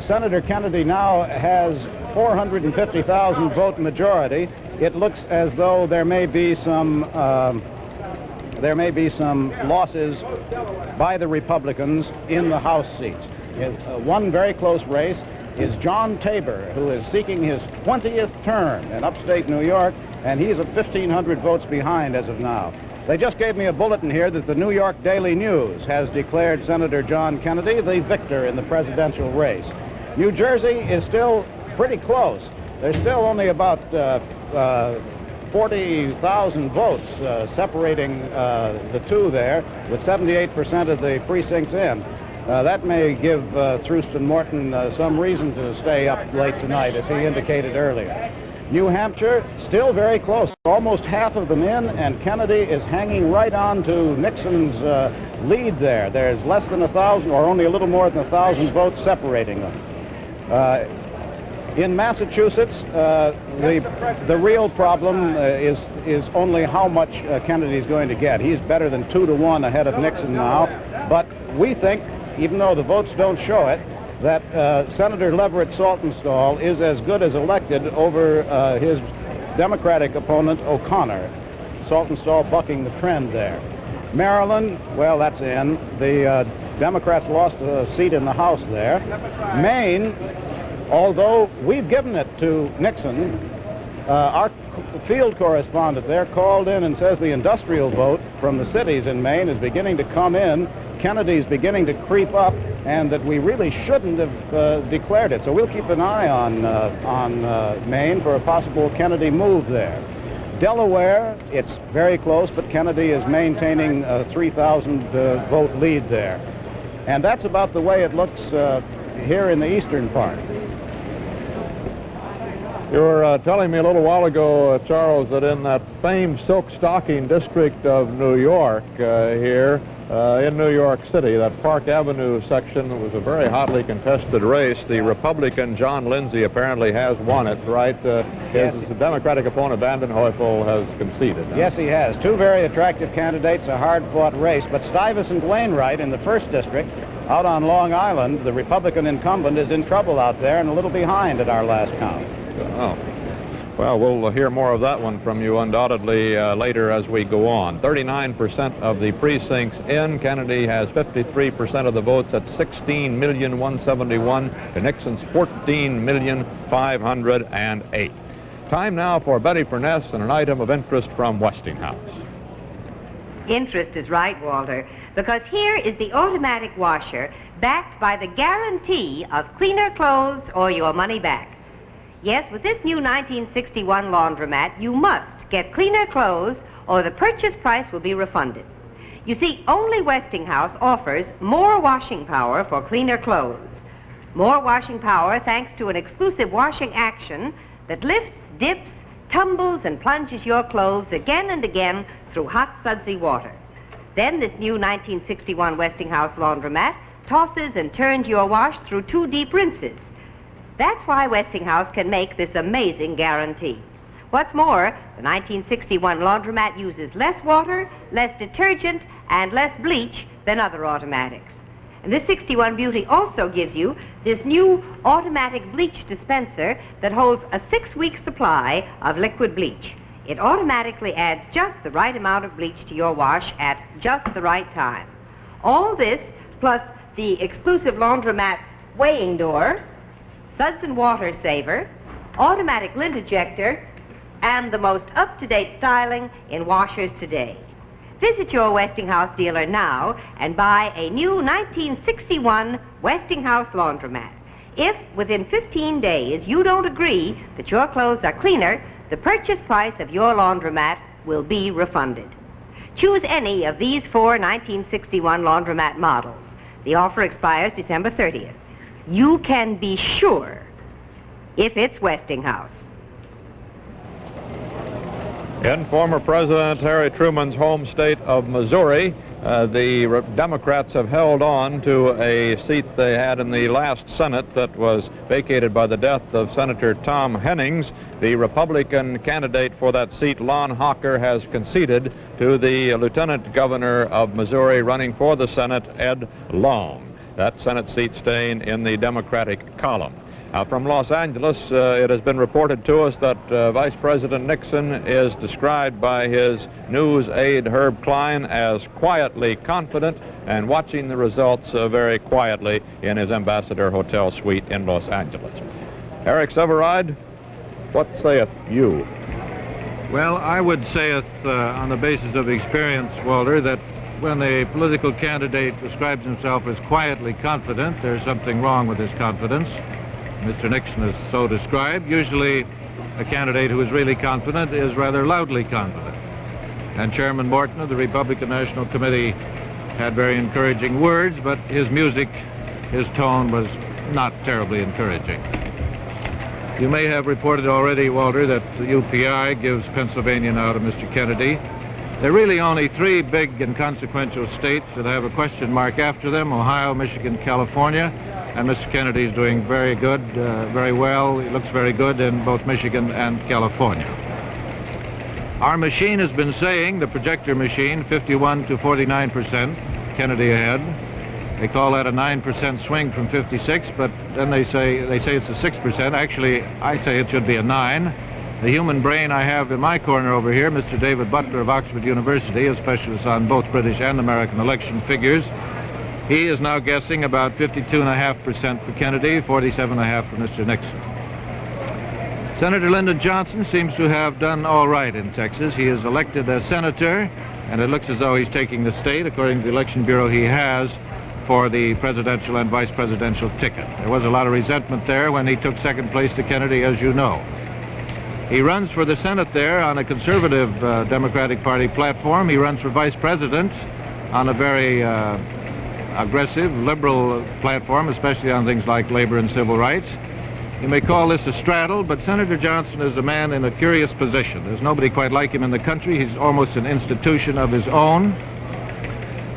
Senator Kennedy now has 450,000 vote majority, it looks as though there may be some losses by the Republicans in the House seats. One very close race is John Tabor, who is seeking his 20th term in upstate New York, and he's at 1,500 votes behind as of now. They just gave me a bulletin here that the New York Daily News has declared Senator John Kennedy the victor in the presidential race. New Jersey is still pretty close. There's still only about 40,000 votes separating the two there, with 78% of the precincts in. That may give Thruston Morton some reason to stay up late tonight, as he indicated earlier. New Hampshire, still very close, almost half of them in, and Kennedy is hanging right on to Nixon's lead there. There's less than 1,000, or only a little more than 1,000 votes separating them. In Massachusetts, the real problem is only how much Kennedy's going to get. He's better than 2-1 ahead of Nixon now, but we think, even though the votes don't show it, that Senator Leverett Saltonstall is as good as elected over his Democratic opponent, O'Connor. Saltonstall bucking the trend there. Maryland, well, that's in. The Democrats lost a seat in the House there. Maine, although we've given it to Nixon, our field correspondent there called in and says the industrial vote from the cities in Maine is beginning to come in. Kennedy's beginning to creep up, and that we really shouldn't have declared it. So we'll keep an eye on Maine for a possible Kennedy move there. Delaware, it's very close, but Kennedy is maintaining a 3,000 vote lead there. And that's about the way it looks here in the eastern part. You were telling me a little while ago, Charles, that in that famed silk stocking district of New York here, in New York City, that Park Avenue section was a very hotly contested race. The Republican John Lindsay apparently has won it, right? Yes. His Democratic opponent, Vanden Heuvel, has conceded. Huh? Yes, he has. Two very attractive candidates, a hard-fought race. But Stuyvesant Wainwright in the first district, out on Long Island, the Republican incumbent, is in trouble out there and a little behind at our last count. Oh. Well, we'll hear more of that one from you undoubtedly later as we go on. 39% of the precincts in. Kennedy has 53% of the votes at 16,171,000 to Nixon's 14,508,000. Time now for Betty Furness and an item of interest from Westinghouse. Interest is right, Walter, because here is the automatic washer backed by the guarantee of cleaner clothes or your money back. Yes, with this new 1961 laundromat, you must get cleaner clothes or the purchase price will be refunded. You see, only Westinghouse offers more washing power for cleaner clothes. More washing power thanks to an exclusive washing action that lifts, dips, tumbles, and plunges your clothes again and again through hot, sudsy water. Then this new 1961 Westinghouse laundromat tosses and turns your wash through 2 deep rinses. That's why Westinghouse can make this amazing guarantee. What's more, the 1961 laundromat uses less water, less detergent, and less bleach than other automatics. And this 61 Beauty also gives you this new automatic bleach dispenser that holds a 6-week supply of liquid bleach. It automatically adds just the right amount of bleach to your wash at just the right time. All this, plus the exclusive laundromat weighing door, suds and water saver, automatic lint ejector, and the most up-to-date styling in washers today. Visit your Westinghouse dealer now and buy a new 1961 Westinghouse laundromat. If, within 15 days, you don't agree that your clothes are cleaner, the purchase price of your laundromat will be refunded. Choose any of these 4 1961 laundromat models. The offer expires December 30th. You can be sure if it's Westinghouse. In former President Harry Truman's home state of Missouri, the Democrats have held on to a seat they had in the last Senate that was vacated by the death of Senator Tom Hennings. The Republican candidate for that seat, Lon Hawker, has conceded to the Lieutenant Governor of Missouri running for the Senate, Ed Long. That Senate seat staying in the Democratic column. From Los Angeles, it has been reported to us that Vice President Nixon is described by his news aide Herb Klein as quietly confident and watching the results very quietly in his Ambassador Hotel suite in Los Angeles. Eric Severide, what saith you? Well, I would say on the basis of experience, Walter, that when a political candidate describes himself as quietly confident, there's something wrong with his confidence. Mr. Nixon is so described. Usually a candidate who is really confident is rather loudly confident. And Chairman Morton of the Republican National Committee had very encouraging words, but his music, his tone was not terribly encouraging. You may have reported already, Walter, that the UPI gives Pennsylvania now to Mr. Kennedy. There are really only 3 big and consequential states that have a question mark after them: Ohio, Michigan, California. And Mr. Kennedy is doing very good, very well. He looks very good in both Michigan and California. Our machine has been saying, the projector machine, 51 to 49%, Kennedy ahead. They call that a 9% swing from 56, but then they say it's a 6%. Actually, I say it should be a 9. The human brain I have in my corner over here, Mr. David Butler of Oxford University, a specialist on both British and American election figures. He is now guessing about 52.5% for Kennedy, 47.5% for Mr. Nixon. Senator Lyndon Johnson seems to have done all right in Texas. He is elected as senator, and it looks as though he's taking the state, according to the Election Bureau, he has, for the presidential and vice presidential ticket. There was a lot of resentment there when he took second place to Kennedy, as you know. He runs for the Senate there on a conservative Democratic Party platform. He runs for vice president on a very aggressive, liberal platform, especially on things like labor and civil rights. You may call this a straddle, but Senator Johnson is a man in a curious position. There's nobody quite like him in the country. He's almost an institution of his own.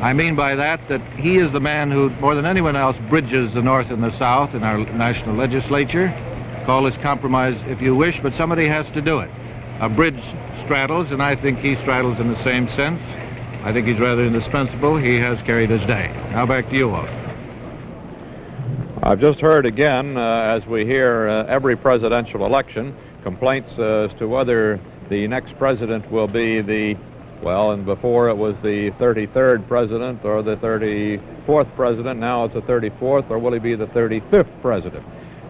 I mean by that he is the man who, more than anyone else, bridges the North and the South in our national legislature. Call this compromise if you wish, but somebody has to do it. A bridge straddles, and I think he straddles in the same sense. I think he's rather indispensable. He has carried his day. Now back to you, Walter. I've just heard again, as we hear every presidential election, complaints as to whether the next president will be and before it was the 33rd president or the 34th president. Now it's the 34th, or will he be the 35th president?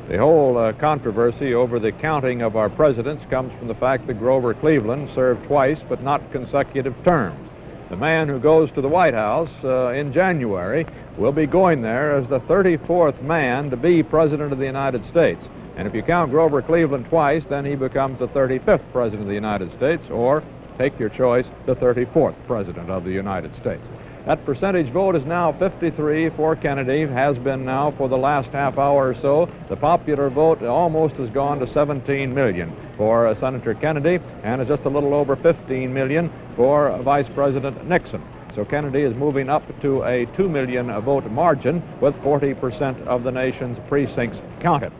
The whole controversy over the counting of our presidents comes from the fact that Grover Cleveland served twice, but not consecutive terms. The man who goes to the White House in January will be going there as the 34th man to be President of the United States. And if you count Grover Cleveland twice, then he becomes the 35th President of the United States, or, take your choice, the 34th President of the United States. That percentage vote is now 53 for Kennedy, has been now for the last half hour or so. The popular vote almost has gone to 17 million for Senator Kennedy, and is just a little over 15 million for Vice President Nixon. So Kennedy is moving up to a 2 million vote margin with 40% of the nation's precincts counted.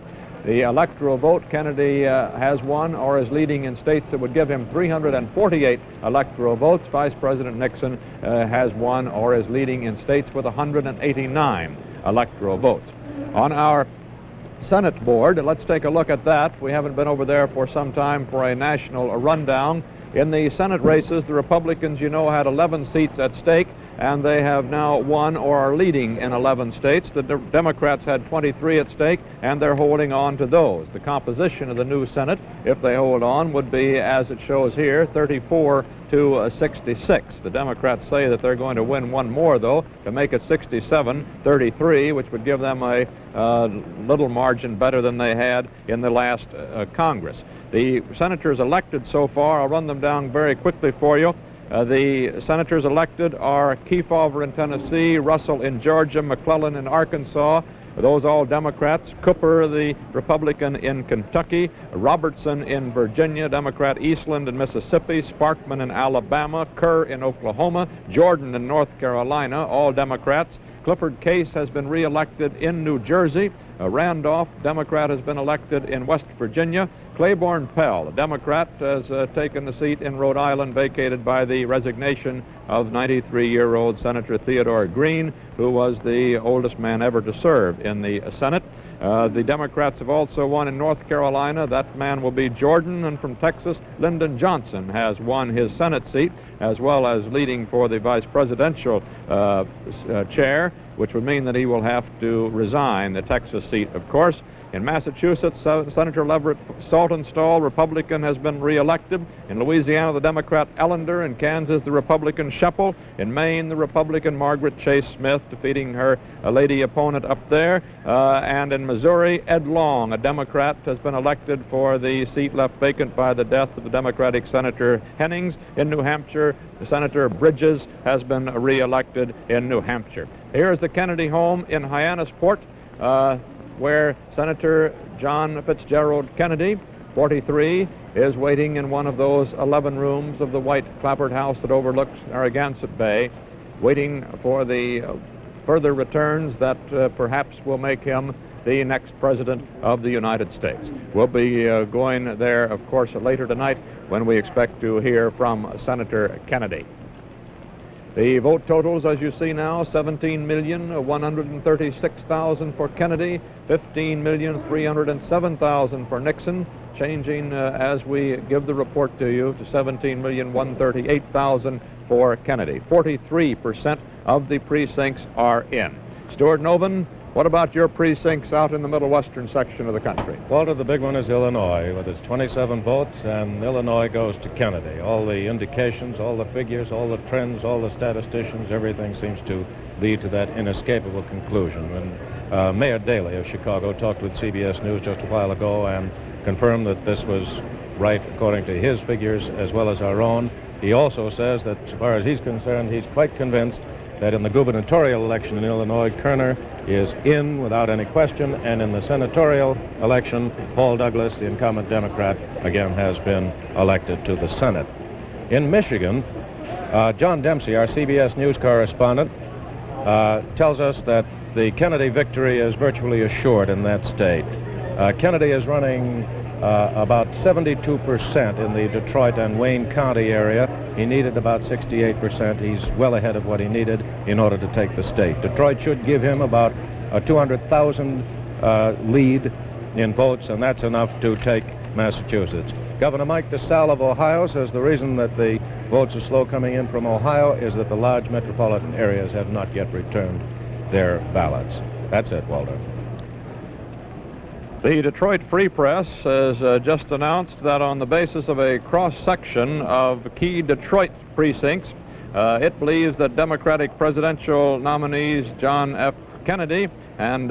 The electoral vote, Kennedy has won or is leading in states that would give him 348 electoral votes. Vice President Nixon has won or is leading in states with 189 electoral votes. On our Senate board, let's take a look at that. We haven't been over there for some time for a national rundown. In the Senate races, the Republicans, you know, had 11 seats at stake, and they have now won or are leading in 11 states. The Democrats had 23 at stake, and they're holding on to those. The composition of the new Senate, if they hold on, would be, as it shows here, 34 to 66. The Democrats say that they're going to win one more, though, to make it 67-33, which would give them a little margin better than they had in the last Congress. The senators elected so far, I'll run them down very quickly for you. The senators elected are Kefauver in Tennessee, Russell in Georgia, McClellan in Arkansas, those all Democrats, Cooper, the Republican in Kentucky, Robertson in Virginia, Democrat, Eastland in Mississippi, Sparkman in Alabama, Kerr in Oklahoma, Jordan in North Carolina, all Democrats. Clifford Case has been re-elected in New Jersey. Randolph, Democrat, has been elected in West Virginia. Claiborne Pell, a Democrat, has taken the seat in Rhode Island, vacated by the resignation of 93-year-old Senator Theodore Green, who was the oldest man ever to serve in the Senate. The Democrats have also won in North Carolina. That man will be Jordan. And from Texas, Lyndon Johnson has won his Senate seat, as well as leading for the vice presidential chair, which would mean that he will have to resign the Texas seat, of course. In Massachusetts, Senator Leverett Saltonstall, Republican, has been re-elected. In Louisiana, the Democrat Ellender. In Kansas, the Republican Sheppel. In Maine, the Republican Margaret Chase Smith, defeating her lady opponent up there. And in Missouri, Ed Long, a Democrat, has been elected for the seat left vacant by the death of the Democratic Senator Hennings. In New Hampshire, Senator Bridges has been re-elected in New Hampshire. Here is the Kennedy home in Hyannisport, where Senator John Fitzgerald Kennedy, 43, is waiting in one of those 11 rooms of the white clapboard house that overlooks Narragansett Bay, waiting for the further returns that perhaps will make him the next president of the United States. We'll be going there, of course, later tonight when we expect to hear from Senator Kennedy. The vote totals, as you see now, 17,136,000 for Kennedy, 15,307,000 for Nixon, changing as we give the report to you to 17,138,000 for Kennedy. 43% of the precincts are in. Stuart Noven, what about your precincts out in the middle western section of the country? Walter, the big one is Illinois with its 27 votes, and Illinois goes to Kennedy. All the indications, all the figures, all the trends, all the statisticians, everything seems to lead to that inescapable conclusion. And Mayor Daley of Chicago talked with CBS News just a while ago and confirmed that this was right according to his figures as well as our own. He also says that as far as he's concerned, he's quite convinced that in the gubernatorial election in Illinois, Kerner is in without any question, and in the senatorial election, Paul Douglas, the incumbent Democrat, again has been elected to the Senate. In Michigan, John Dempsey, our CBS News correspondent, tells us that the Kennedy victory is virtually assured in that state. Kennedy is running about 72% in the Detroit and Wayne County area. He needed about 68%. He's well ahead of what he needed in order to take the state. Detroit should give him about a 200,000 lead in votes, and that's enough to take Massachusetts. Governor Mike DeSalle of Ohio says the reason that the votes are slow coming in from Ohio is that the large metropolitan areas have not yet returned their ballots. That's it, Walter. The Detroit Free Press has just announced that on the basis of a cross-section of key Detroit precincts, it believes that Democratic presidential nominees John F. Kennedy and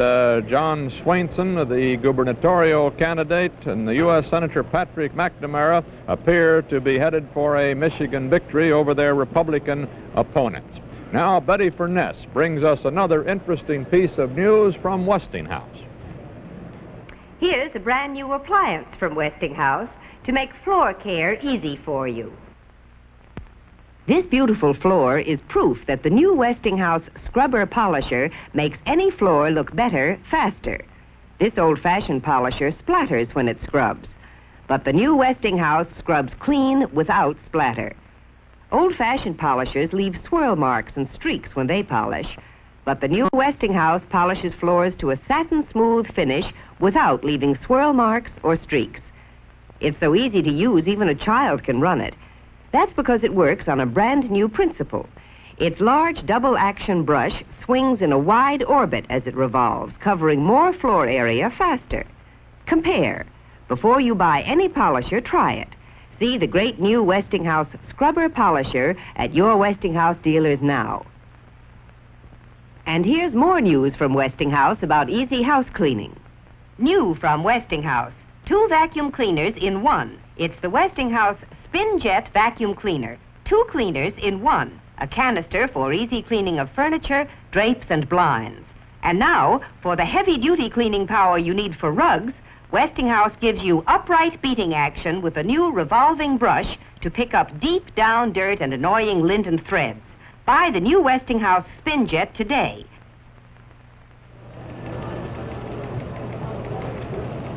John Swainson, the gubernatorial candidate, and the U.S. Senator Patrick McNamara appear to be headed for a Michigan victory over their Republican opponents. Now, Betty Furness brings us another interesting piece of news from Westinghouse. Here's a brand new appliance from Westinghouse to make floor care easy for you. This beautiful floor is proof that the new Westinghouse Scrubber Polisher makes any floor look better faster. This old-fashioned polisher splatters when it scrubs, but the new Westinghouse scrubs clean without splatter. Old-fashioned polishers leave swirl marks and streaks when they polish, but the new Westinghouse polishes floors to a satin-smooth finish without leaving swirl marks or streaks. It's so easy to use, even a child can run it. That's because it works on a brand-new principle. Its large double-action brush swings in a wide orbit as it revolves, covering more floor area faster. Compare. Before you buy any polisher, try it. See the great new Westinghouse Scrubber Polisher at your Westinghouse dealers now. And here's more news from Westinghouse about easy house cleaning. New from Westinghouse, 2 vacuum cleaners in 1. It's the Westinghouse Spin Jet Vacuum Cleaner. 2 cleaners in 1. A canister for easy cleaning of furniture, drapes, and blinds. And now, for the heavy-duty cleaning power you need for rugs, Westinghouse gives you upright beating action with a new revolving brush to pick up deep down dirt and annoying lint and threads. Buy the new Westinghouse Spin Jet today.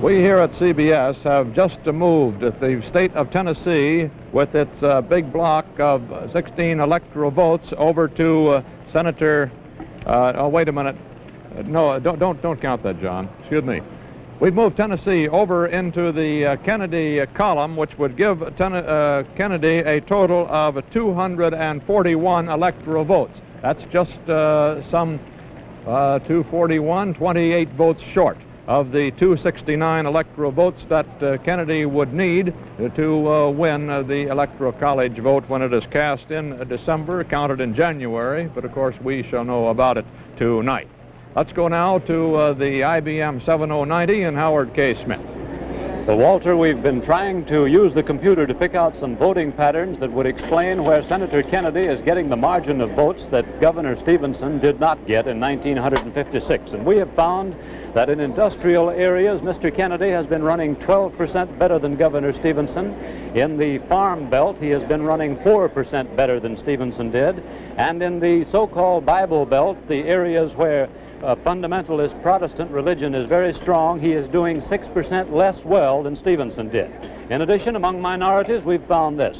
We here at CBS have just moved the state of Tennessee with its big block of 16 electoral votes over to Senator, oh, wait a minute. No, don't count that, John. Excuse me. We've moved Tennessee over into the Kennedy column, which would give Kennedy a total of 241 electoral votes. That's just some 241, 28 votes short of the 269 electoral votes that Kennedy would need to win the Electoral College vote when it is cast in December, counted in January, but of course we shall know about it tonight. Let's go now to the IBM 7090 and Howard K. Smith. Well, Walter, we've been trying to use the computer to pick out some voting patterns that would explain where Senator Kennedy is getting the margin of votes that Governor Stevenson did not get in 1956. And we have found that in industrial areas, Mr. Kennedy has been running 12% better than Governor Stevenson. In the farm belt, he has been running 4% better than Stevenson did. And in the so-called Bible belt, the areas where fundamentalist Protestant religion is very strong, he is doing 6% less well than Stevenson did. In addition, among minorities, we've found this.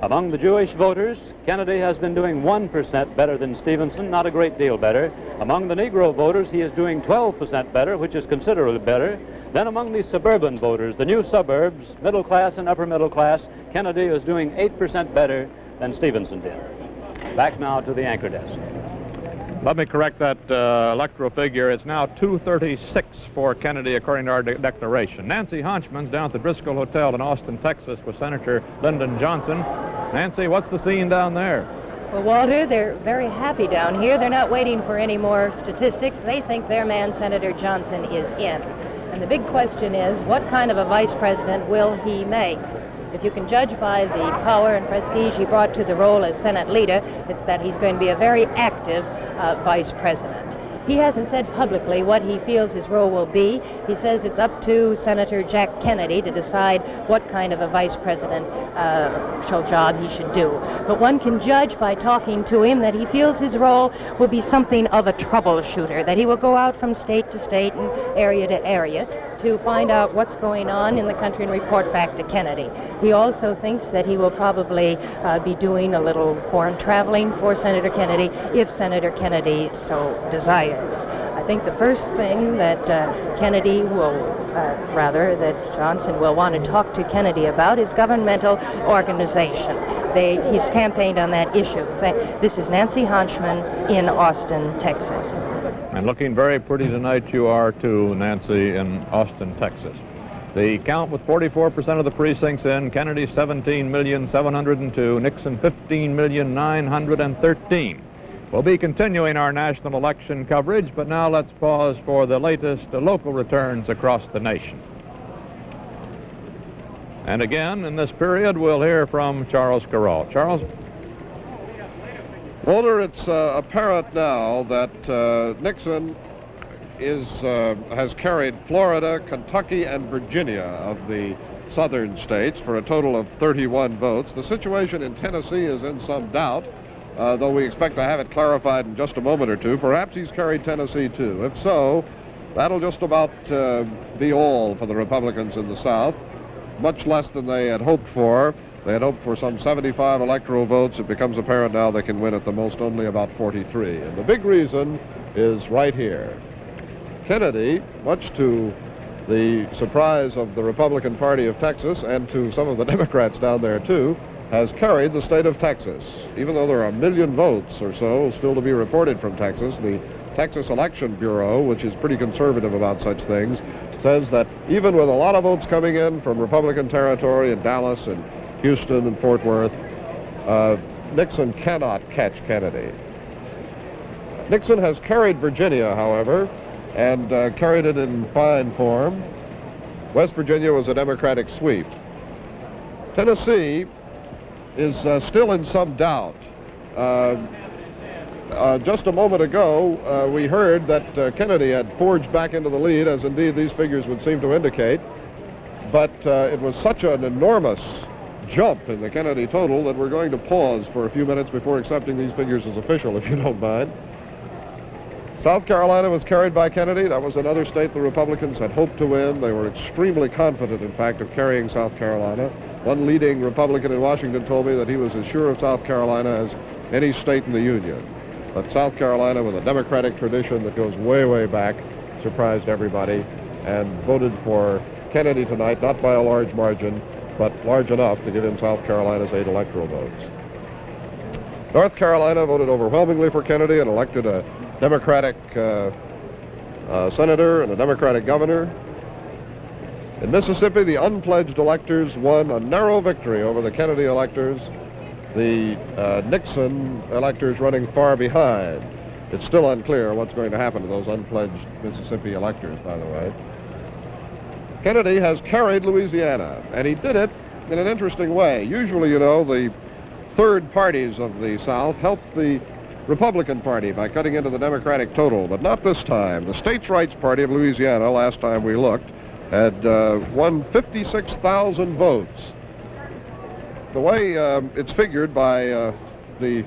Among the Jewish voters, Kennedy has been doing 1% better than Stevenson, not a great deal better. Among the Negro voters, he is doing 12% better, which is considerably better. Then among the suburban voters, the new suburbs, middle class and upper middle class, Kennedy is doing 8% better than Stevenson did. Back now to the anchor desk. Let me correct that electoral figure. It's now 236 for Kennedy, according to our declaration. Nancy Honchman's down at the Driscoll Hotel in Austin, Texas, with Senator Lyndon Johnson. Nancy, what's the scene down there? Well, Walter, they're very happy down here. They're not waiting for any more statistics. They think their man, Senator Johnson, is in. And the big question is, what kind of a vice president will he make? If you can judge by the power and prestige he brought to the role as Senate leader, it's that he's going to be a very active vice president. He hasn't said publicly what he feels his role will be. He says it's up to Senator Jack Kennedy to decide what kind of a vice presidential job he should do. But one can judge by talking to him that he feels his role will be something of a troubleshooter, that he will go out from state to state and area to area to find out what's going on in the country and report back to Kennedy. He also thinks that he will probably be doing a little foreign traveling for Senator Kennedy if Senator Kennedy so desires. I think the first thing that Kennedy will, that Johnson will want to talk to Kennedy about is governmental organization. He's campaigned on that issue. This is Nancy Honchman in Austin, Texas. And looking very pretty tonight you are too, Nancy, in Austin, Texas. The count with 44% of the precincts in, Kennedy 17,702,000, Nixon 15,913,000. We'll be continuing our national election coverage, but now let's pause for the latest local returns across the nation. And again, in this period, we'll hear from Charles Carroll. Charles? Walter, it's apparent now that Nixon has carried Florida, Kentucky, and Virginia of the southern states for a total of 31 votes. The situation in Tennessee is in some doubt, though we expect to have it clarified in just a moment or two. Perhaps he's carried Tennessee too. If so, That'll just about be all for the Republicans in the South, much less than they had hoped for. They had hoped for some 75 electoral votes. It becomes apparent now they can win at the most only about 43. And the big reason is right here. Kennedy, much to the surprise of the Republican Party of Texas and to some of the Democrats down there too, has carried the state of Texas. Even though there are 1 million votes or so still to be reported from Texas, the Texas Election Bureau, which is pretty conservative about such things, says that even with a lot of votes coming in from Republican territory in Dallas and Houston and Fort Worth, Nixon cannot catch Kennedy. Nixon has carried Virginia, however, and carried it in fine form. West Virginia was a Democratic sweep. Tennessee is still in some doubt. Just a moment ago, we heard that Kennedy had forged back into the lead, as indeed these figures would seem to indicate. But it was such an enormous jump in the Kennedy total that we're going to pause for a few minutes before accepting these figures as official, if you don't mind. South Carolina was carried by Kennedy. That was another state the Republicans had hoped to win. They were extremely confident, in fact, of carrying South Carolina. One leading Republican in Washington told me that he was as sure of South Carolina as any state in the Union. But South Carolina, with a Democratic tradition that goes way, way back, surprised everybody and voted for Kennedy tonight, not by a large margin, but large enough to give him South Carolina's 8 electoral votes. North Carolina voted overwhelmingly for Kennedy and elected a Democratic senator and a Democratic governor. In Mississippi, the unpledged electors won a narrow victory over the Kennedy electors, the Nixon electors running far behind. It's still unclear what's going to happen to those unpledged Mississippi electors, by the way. Kennedy has carried Louisiana, and he did it in an interesting way. Usually, you know, the third parties of the South help the Republican Party by cutting into the Democratic total, but not this time. The States' Rights Party of Louisiana, last time we looked, had won 56,000 votes. The way it's figured by the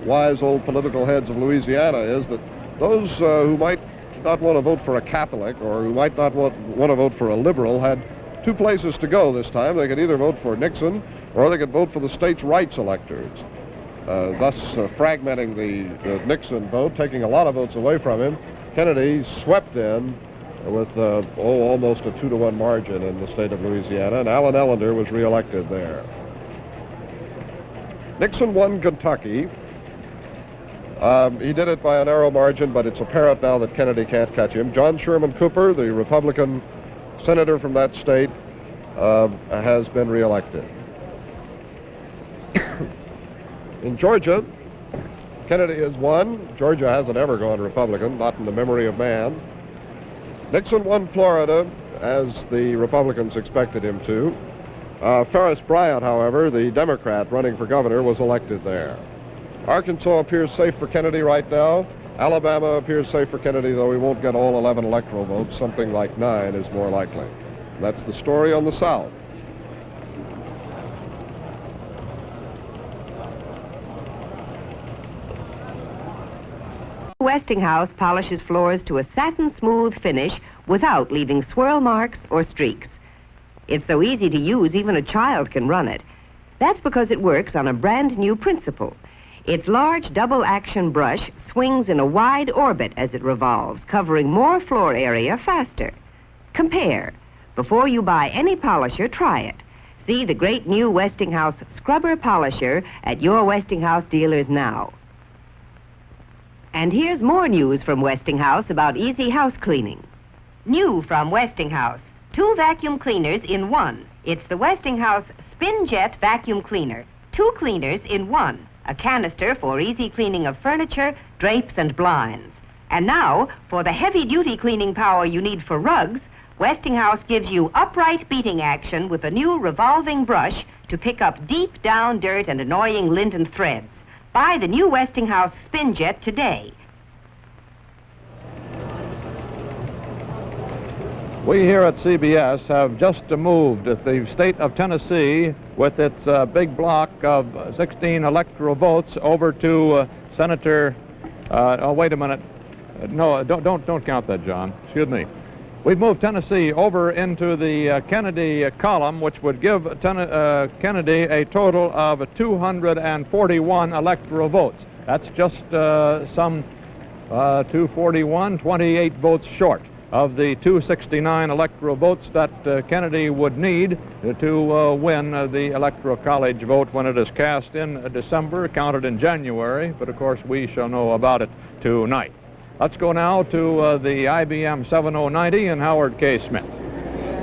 wise old political heads of Louisiana is that those who might not want to vote for a Catholic or who might not want to vote for a liberal had 2 places to go this time. They could either vote for Nixon or they could vote for the states' rights electors, thus fragmenting the Nixon vote, taking a lot of votes away from him. Kennedy swept in with almost a 2-to-1 margin in the state of Louisiana, and Allen Ellender was reelected there. Nixon won Kentucky. He did it by a narrow margin, but it's apparent now that Kennedy can't catch him. John Sherman Cooper, the Republican senator from that state, has been reelected. In Georgia, Kennedy has won. Georgia hasn't ever gone Republican, not in the memory of man. Nixon won Florida, as the Republicans expected him to. Ferris Bryant, however, the Democrat running for governor, was elected there. Arkansas appears safe for Kennedy right now. Alabama appears safe for Kennedy, though he won't get all 11 electoral votes. Something like 9 is more likely. That's the story on the South. Westinghouse polishes floors to a satin-smooth finish without leaving swirl marks or streaks. It's so easy to use, even a child can run it. That's because it works on a brand new principle. Its large double-action brush swings in a wide orbit as it revolves, covering more floor area faster. Compare. Before you buy any polisher, try it. See the great new Westinghouse Scrubber Polisher at your Westinghouse dealers now. And here's more news from Westinghouse about easy house cleaning. New from Westinghouse, 2 vacuum cleaners in 1. It's the Westinghouse Spin Jet Vacuum Cleaner. 2 cleaners in 1. A canister for easy cleaning of furniture, drapes, and blinds. And now, for the heavy-duty cleaning power you need for rugs, Westinghouse gives you upright beating action with a new revolving brush to pick up deep down dirt and annoying lint and threads. Buy the new Westinghouse Spin Jet today. We here at CBS have just moved the state of Tennessee with its big block of 16 electoral votes over to Senator, wait a minute, No, don't count that, John. Excuse me. We've moved Tennessee over into the Kennedy column, which would give Kennedy a total of 241 electoral votes. That's just some 241, 28 votes short of the 269 electoral votes that Kennedy would need to win the Electoral College vote when it is cast in December, counted in January. But of course, we shall know about it tonight. Let's go now to the IBM 7090 and Howard K. Smith.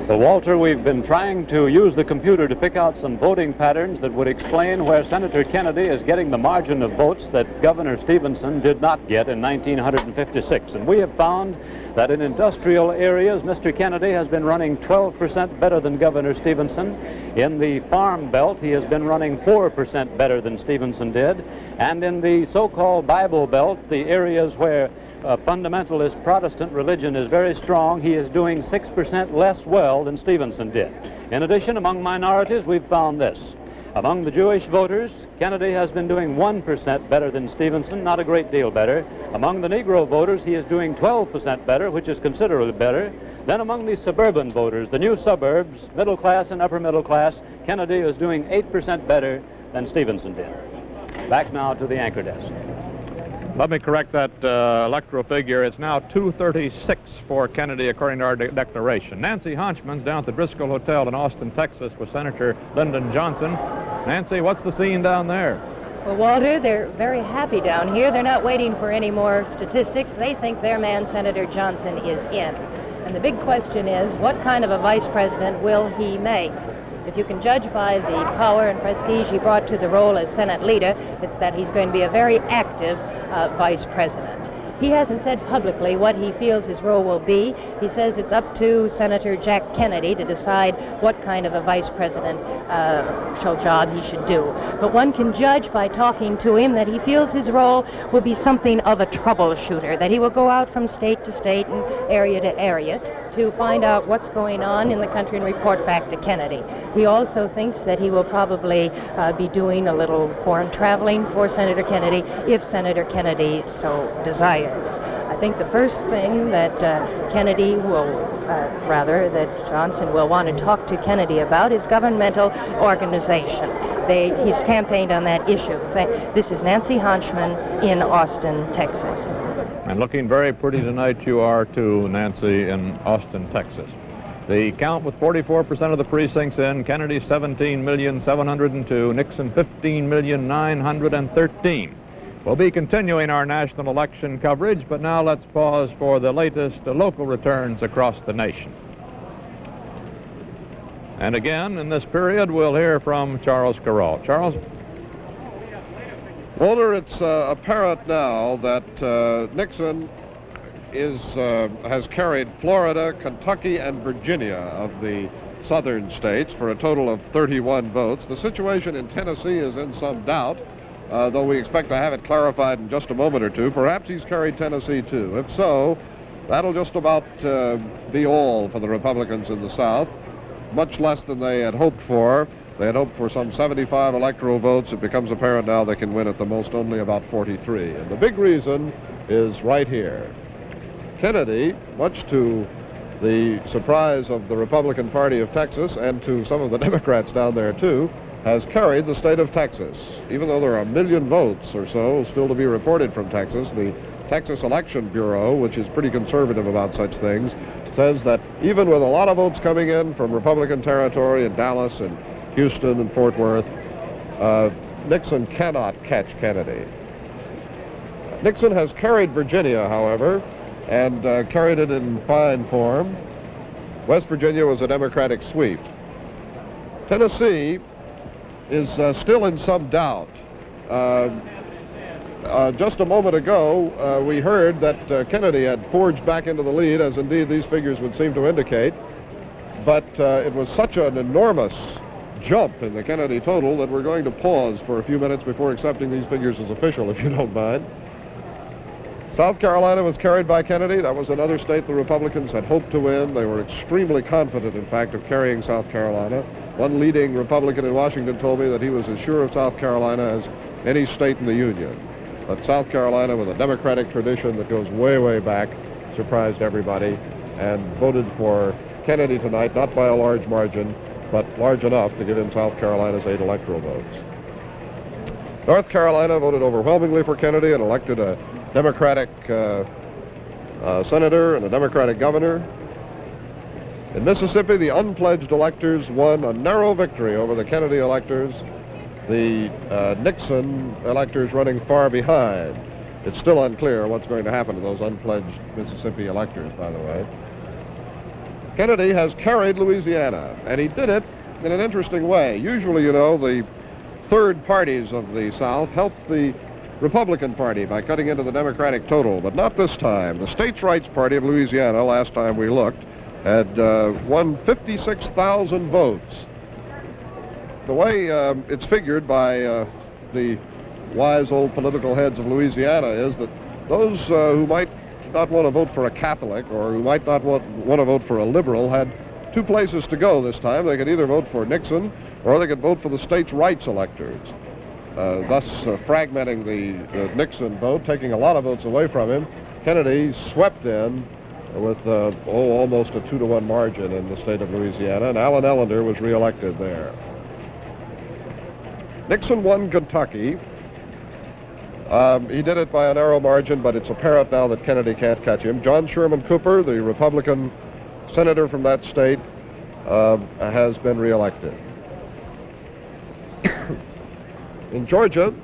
Well, Walter, we've been trying to use the computer to pick out some voting patterns that would explain where Senator Kennedy is getting the margin of votes that Governor Stevenson did not get in 1956. And we have found that in industrial areas, Mr. Kennedy has been running 12% better than Governor Stevenson. In the farm belt, he has been running 4% better than Stevenson did. And in the so-called Bible belt, the areas where fundamentalist Protestant religion is very strong, he is doing 6% less well than Stevenson did. In addition, among minorities, we've found this. Among the Jewish voters, Kennedy has been doing 1% better than Stevenson, not a great deal better. Among the Negro voters, he is doing 12% better, which is considerably better. Then among the suburban voters, the new suburbs, middle class and upper middle class, Kennedy is doing 8% better than Stevenson did. Back now to the anchor desk. Let me correct that electoral figure. It's now 236 for Kennedy, according to our declaration. Nancy Honchman's down at the Driscoll Hotel in Austin, Texas, with Senator Lyndon Johnson. Nancy, what's the scene down there? Well, Walter, they're very happy down here. They're not waiting for any more statistics. They think their man, Senator Johnson, is in. And the big question is, what kind of a vice president will he make? If you can judge by the power and prestige he brought to the role as Senate leader, it's that he's going to be a very active vice president. He hasn't said publicly what he feels his role will be. He says it's up to Senator Jack Kennedy to decide what kind of a vice president job he should do. But one can judge by talking to him that he feels his role will be something of a troubleshooter, that he will go out from state to state and area to area to find out what's going on in the country and report back to Kennedy. He also thinks that he will probably be doing a little foreign traveling for Senator Kennedy if Senator Kennedy so desires. I think the first thing that that Johnson will want to talk to Kennedy about is governmental organization. He's campaigned on that issue. This is Nancy Honchman in Austin, Texas. And looking very pretty tonight you are too, Nancy, in Austin, Texas. The count with 44% of the precincts in, Kennedy 17,702,000, Nixon 15,913,000. We'll be continuing our national election coverage, but now let's pause for the latest local returns across the nation. And again, in this period, we'll hear from Charles Carroll. Charles? Walter, it's apparent now that Nixon has carried Florida, Kentucky, and Virginia of the southern states for a total of 31 votes. The situation in Tennessee is in some doubt, though we expect to have it clarified in just a moment or two. Perhaps he's carried Tennessee, too. If so, that'll just about be all for the Republicans in the South, much less than they had hoped for. They had hoped for some 75 electoral votes. It becomes apparent now they can win at the most only about 43. And the big reason is right here. Kennedy, much to the surprise of the Republican Party of Texas and to some of the Democrats down there, too, has carried the state of Texas. Even though there are 1 million votes or so still to be reported from Texas, the Texas Election Bureau, which is pretty conservative about such things, says that even with a lot of votes coming in from Republican territory in Dallas and Houston and Fort Worth, Nixon cannot catch Kennedy. Nixon has carried Virginia, however, and carried it in fine form. West Virginia was a Democratic sweep. Tennessee is still in some doubt. Just a moment ago, we heard that Kennedy had forged back into the lead, as indeed these figures would seem to indicate. But it was such an enormous jump in the Kennedy total that we're going to pause for a few minutes before accepting these figures as official, if you don't mind. South Carolina was carried by Kennedy. That was another state the Republicans had hoped to win. They were extremely confident, in fact, of carrying South Carolina. One leading Republican in Washington told me that he was as sure of South Carolina as any state in the Union. But South Carolina, with a Democratic tradition that goes way, way back, surprised everybody and voted for Kennedy tonight, not by a large margin, but large enough to give him South Carolina's 8 electoral votes. North Carolina voted overwhelmingly for Kennedy and elected a Democratic senator and a Democratic governor. In Mississippi, the unpledged electors won a narrow victory over the Kennedy electors, the Nixon electors running far behind. It's still unclear what's going to happen to those unpledged Mississippi electors, by the way. Kennedy has carried Louisiana, and he did it in an interesting way. Usually, you know, the third parties of the South helped the Republican Party by cutting into the Democratic total, but not this time. The States' Rights Party of Louisiana, last time we looked, had won 56,000 votes. The way it's figured by the wise old political heads of Louisiana is that those who might not want to vote for a Catholic or who might not want to vote for a liberal had two places to go this time. They could either vote for Nixon or they could vote for the states' rights electors, thus fragmenting the Nixon vote, taking a lot of votes away from him. Kennedy swept in with almost a 2-to-1 margin in the state of Louisiana, and Allen Ellender was reelected there. Nixon won Kentucky. He did it by a narrow margin, but it's apparent now that Kennedy can't catch him. John Sherman Cooper, the Republican senator from that state, has been reelected. In Georgia,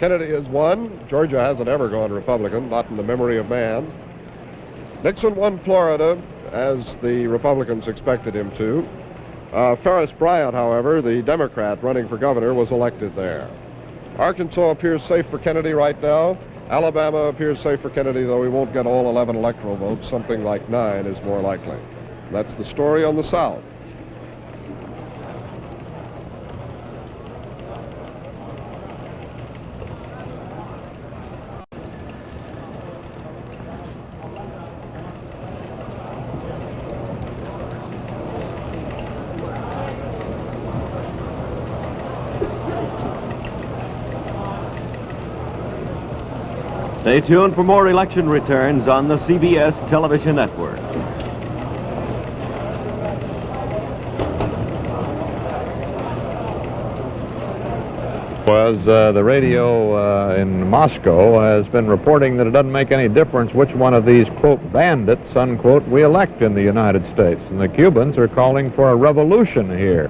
Kennedy has won. Georgia hasn't ever gone Republican, not in the memory of man. Nixon won Florida, as the Republicans expected him to. Ferris Bryant, however, the Democrat running for governor, was elected there. Arkansas appears safe for Kennedy right now. Alabama appears safe for Kennedy, though he won't get all 11 electoral votes. Something like 9 is more likely. That's the story on the South. Stay tuned for more election returns on the CBS television network. Was the radio in Moscow has been reporting that it doesn't make any difference which one of these, quote, bandits, unquote, we elect in the United States. And the Cubans are calling for a revolution here.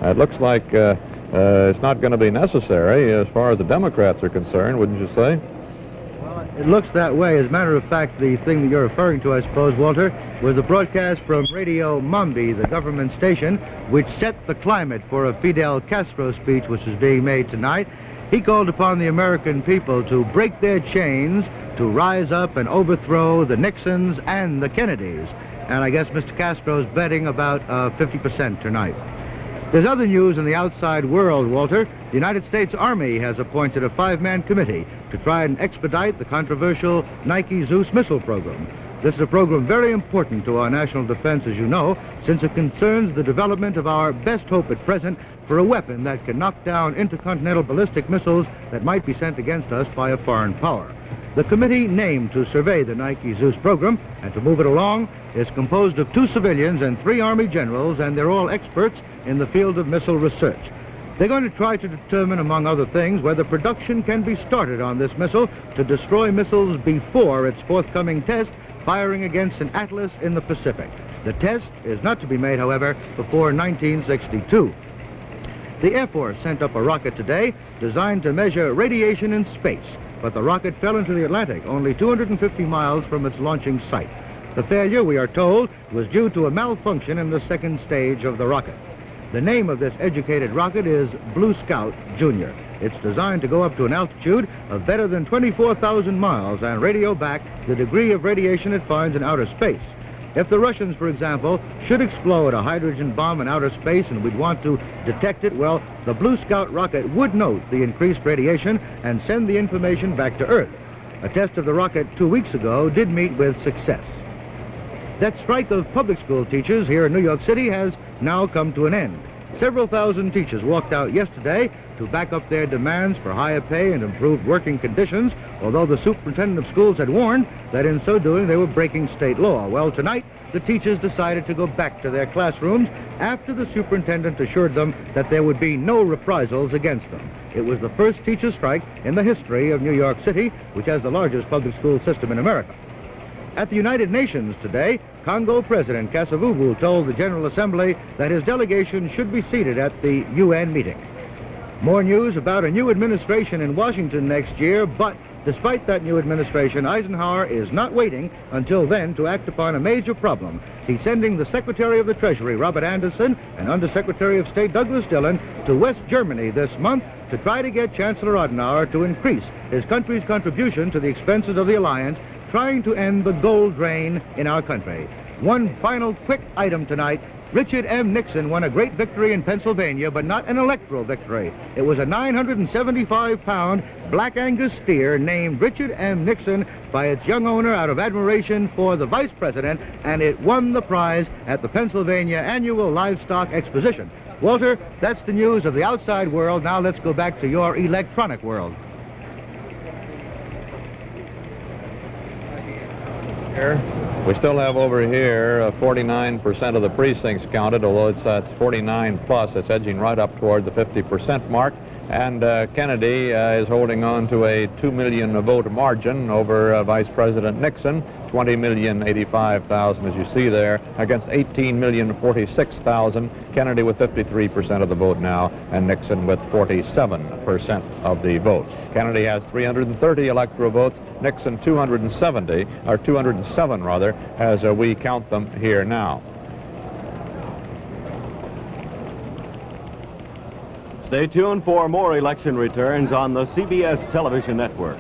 It looks like it's not going to be necessary as far as the Democrats are concerned, wouldn't you say? It looks that way. As a matter of fact, the thing that you're referring to, I suppose, Walter, was a broadcast from Radio Mambi, the government station, which set the climate for a Fidel Castro speech which is being made tonight. He called upon the American people to break their chains, to rise up and overthrow the Nixons and the Kennedys. And I guess Mr. Castro's betting about 50% tonight. There's other news in the outside world, Walter. The United States Army has appointed a 5-man committee to try and expedite the controversial Nike Zeus missile program. This is a program very important to our national defense, as you know, since it concerns the development of our best hope at present for a weapon that can knock down intercontinental ballistic missiles that might be sent against us by a foreign power. The committee named to survey the Nike Zeus program and to move it along is composed of 2 civilians and 3 Army generals, and they're all experts in the field of missile research. They're going to try to determine, among other things, whether production can be started on this missile to destroy missiles before its forthcoming test firing against an Atlas in the Pacific. The test is not to be made, however, before 1962. The Air Force sent up a rocket today designed to measure radiation in space, but the rocket fell into the Atlantic, only 250 miles from its launching site. The failure, we are told, was due to a malfunction in the second stage of the rocket. The name of this educated rocket is Blue Scout Jr. It's designed to go up to an altitude of better than 24,000 miles and radio back the degree of radiation it finds in outer space. If the Russians, for example, should explode a hydrogen bomb in outer space and we'd want to detect it, well, the Blue Scout rocket would note the increased radiation and send the information back to Earth. A test of the rocket 2 weeks ago did meet with success. That strike of public school teachers here in New York City has now come to an end. Several thousand teachers walked out yesterday to back up their demands for higher pay and improved working conditions, although the superintendent of schools had warned that in so doing they were breaking state law. Well, tonight, the teachers decided to go back to their classrooms after the superintendent assured them that there would be no reprisals against them. It was the first teacher strike in the history of New York City, which has the largest public school system in America. At the United Nations today, Congo President Kasavubu told the General Assembly that his delegation should be seated at the UN meeting. More news about a new administration in Washington next year, but despite that new administration, Eisenhower is not waiting until then to act upon a major problem. He's sending the Secretary of the Treasury, Robert Anderson, and Undersecretary of State Douglas Dillon to West Germany this month to try to get Chancellor Adenauer to increase his country's contribution to the expenses of the alliance, trying to end the gold drain in our country. One final quick item tonight. Richard M. Nixon won a great victory in Pennsylvania, but not an electoral victory. It was a 975-pound Black Angus steer named Richard M. Nixon by its young owner out of admiration for the vice president, and it won the prize at the Pennsylvania Annual Livestock Exposition. Walter, that's the news of the outside world. Now let's go back to your electronic world. Here. We still have over here 49% of the precincts counted, although it's 49 plus. It's edging right up toward the 50% mark. And Kennedy is holding on to a 2 million vote margin over Vice President Nixon, 20,085,000 as you see there, against 18,046,000. Kennedy with 53% of the vote now, and Nixon with 47% of the vote. Kennedy has 330 electoral votes, Nixon 270, or 207 rather, as we count them here now. Stay tuned for more election returns on the CBS television network.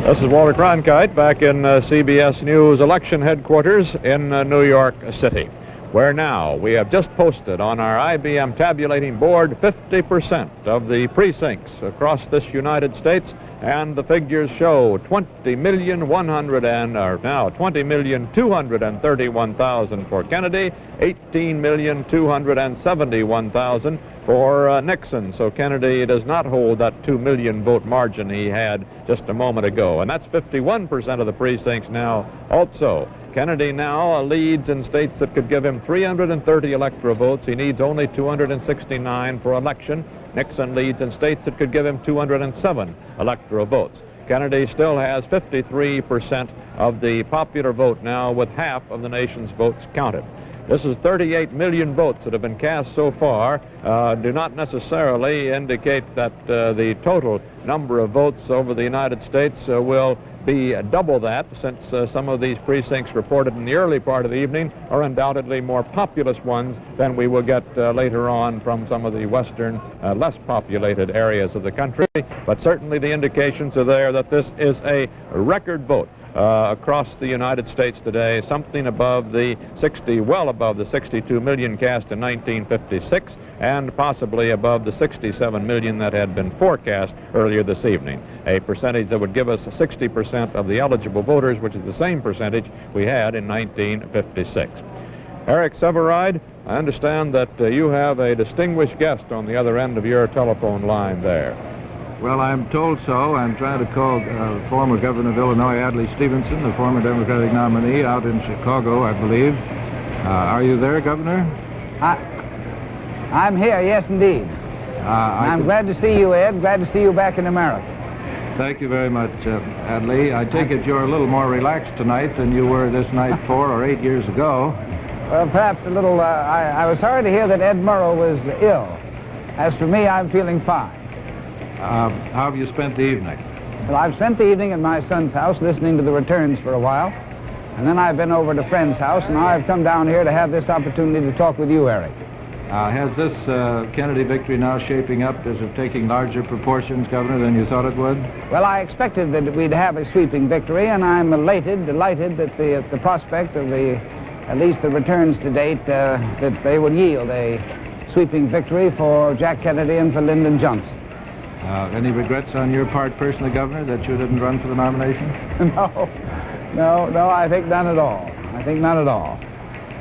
This is Walter Cronkite back in CBS News election headquarters in New York City, where now we have just posted on our IBM tabulating board 50% of the precincts across this United States, and the figures show 20,231,000 for Kennedy, 18,271,000 for Nixon. So Kennedy does not hold that 2 million vote margin he had just a moment ago, and that's 51% of the precincts now also. Kennedy now leads in states that could give him 330 electoral votes. He needs only 269 for election. Nixon leads in states that could give him 207 electoral votes. Kennedy still has 53% of the popular vote now, with half of the nation's votes counted. This is 38 million votes that have been cast so far, do not necessarily indicate that the total number of votes over the United States will be double that, since some of these precincts reported in the early part of the evening are undoubtedly more populous ones than we will get later on from some of the western, less populated areas of the country. But certainly the indications are there that this is a record vote across the United States today, something above the 60, well above the 62 million cast in 1956, and possibly above the 67 million that had been forecast earlier this evening, a percentage that would give us 60% of the eligible voters, which is the same percentage we had in 1956. Eric Sevareid, I understand that you have a distinguished guest on the other end of your telephone line there. Well, I'm told so. I'm trying to call former Governor of Illinois, Adlai Stevenson, the former Democratic nominee, out in Chicago, I believe. Are you there, Governor? I'm here, yes, indeed. I'm glad to see you, Ed. Glad to see you back in America. Thank you very much, Adlai. I take it you're a little more relaxed tonight than you were this night 4 or 8 years ago. Well, perhaps a little. I was sorry to hear that Ed Murrow was ill. As for me, I'm feeling fine. How have you spent the evening? Well, I've spent the evening at my son's house listening to the returns for a while, and then I've been over to a friend's house, and now I've come down here to have this opportunity to talk with you, Eric. Has this Kennedy victory now shaping up as of taking larger proportions, Governor, than you thought it would? Well, I expected that we'd have a sweeping victory, and I'm elated, delighted that the prospect of at least the returns to date, that they would yield a sweeping victory for Jack Kennedy and for Lyndon Johnson. Any regrets on your part personally, Governor, that you didn't run for the nomination? No, I think none at all. I think none at all.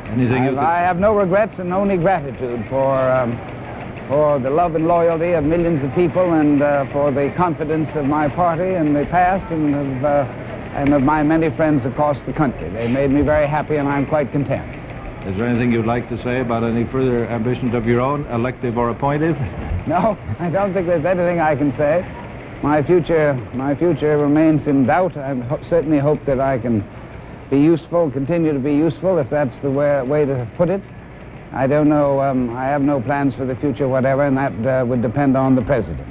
I have no regrets and only gratitude for the love and loyalty of millions of people and for the confidence of my party in the past and of my many friends across the country. They made me very happy, and I'm quite content. Is there anything you'd like to say about any further ambitions of your own, elective or appointed? No, I don't think there's anything I can say. My future remains in doubt. I certainly hope that I can be useful, continue to be useful, if that's the way to put it. I don't know. I have no plans for the future, whatever, and that would depend on the president.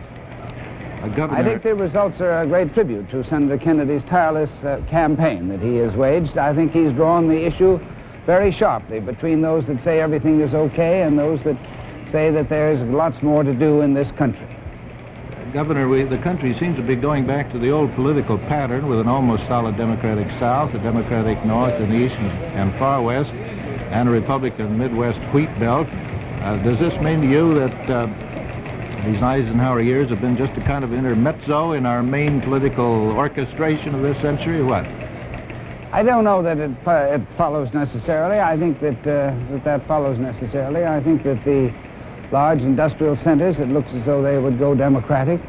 Governor, I think the results are a great tribute to Senator Kennedy's tireless campaign that he has waged. I think he's drawn the issue very sharply between those that say everything is okay and those that say that there's lots more to do in this country. Governor, the country seems to be going back to the old political pattern with an almost solid Democratic South, a Democratic North and East and Far West, and a Republican Midwest wheat belt. Does this mean to you that these Eisenhower years have been just a kind of intermezzo in our main political orchestration of this century, or what? I don't know that it follows necessarily. I think that follows necessarily. I think that the large industrial centers, it looks as though they would go Democratic.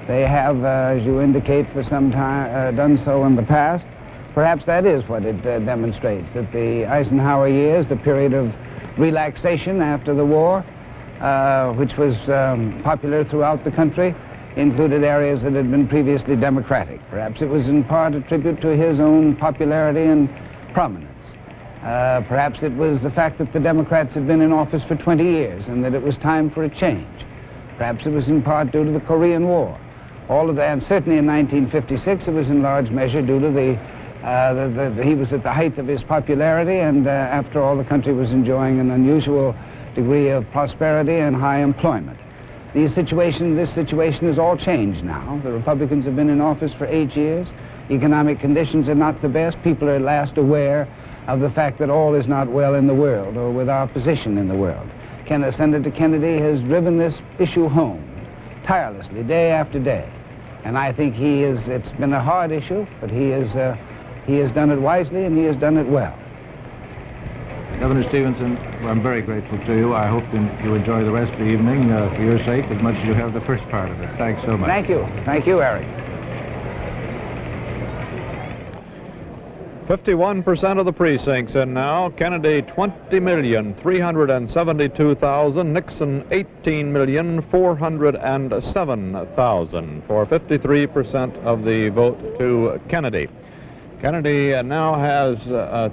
They have, as you indicate, for some time done so in the past. Perhaps that is what it demonstrates, that the Eisenhower years, the period of relaxation after the war, which was popular throughout the country, included areas that had been previously Democratic. Perhaps it was in part a tribute to his own popularity and prominence. Perhaps it was the fact that the Democrats had been in office for 20 years and that it was time for a change. Perhaps it was in part due to the Korean War. All of that, and certainly in 1956, it was in large measure due to he was at the height of his popularity, and after all, the country was enjoying an unusual degree of prosperity and high employment. This situation has all changed now. The Republicans have been in office for 8 years. Economic conditions are not the best. People are at last aware of the fact that all is not well in the world or with our position in the world. Senator Kennedy has driven this issue home tirelessly, day after day. And I think it's been a hard issue, but he has done it wisely and he has done it well. Governor Stevenson, I'm very grateful to you. I hope you enjoy the rest of the evening for your sake as much as you have the first part of it. Thanks so much. Thank you. Thank you, Eric. 51% of the precincts in now. Kennedy 20,372,000. Nixon 18,407,000 for 53% of the vote to Kennedy. Kennedy now has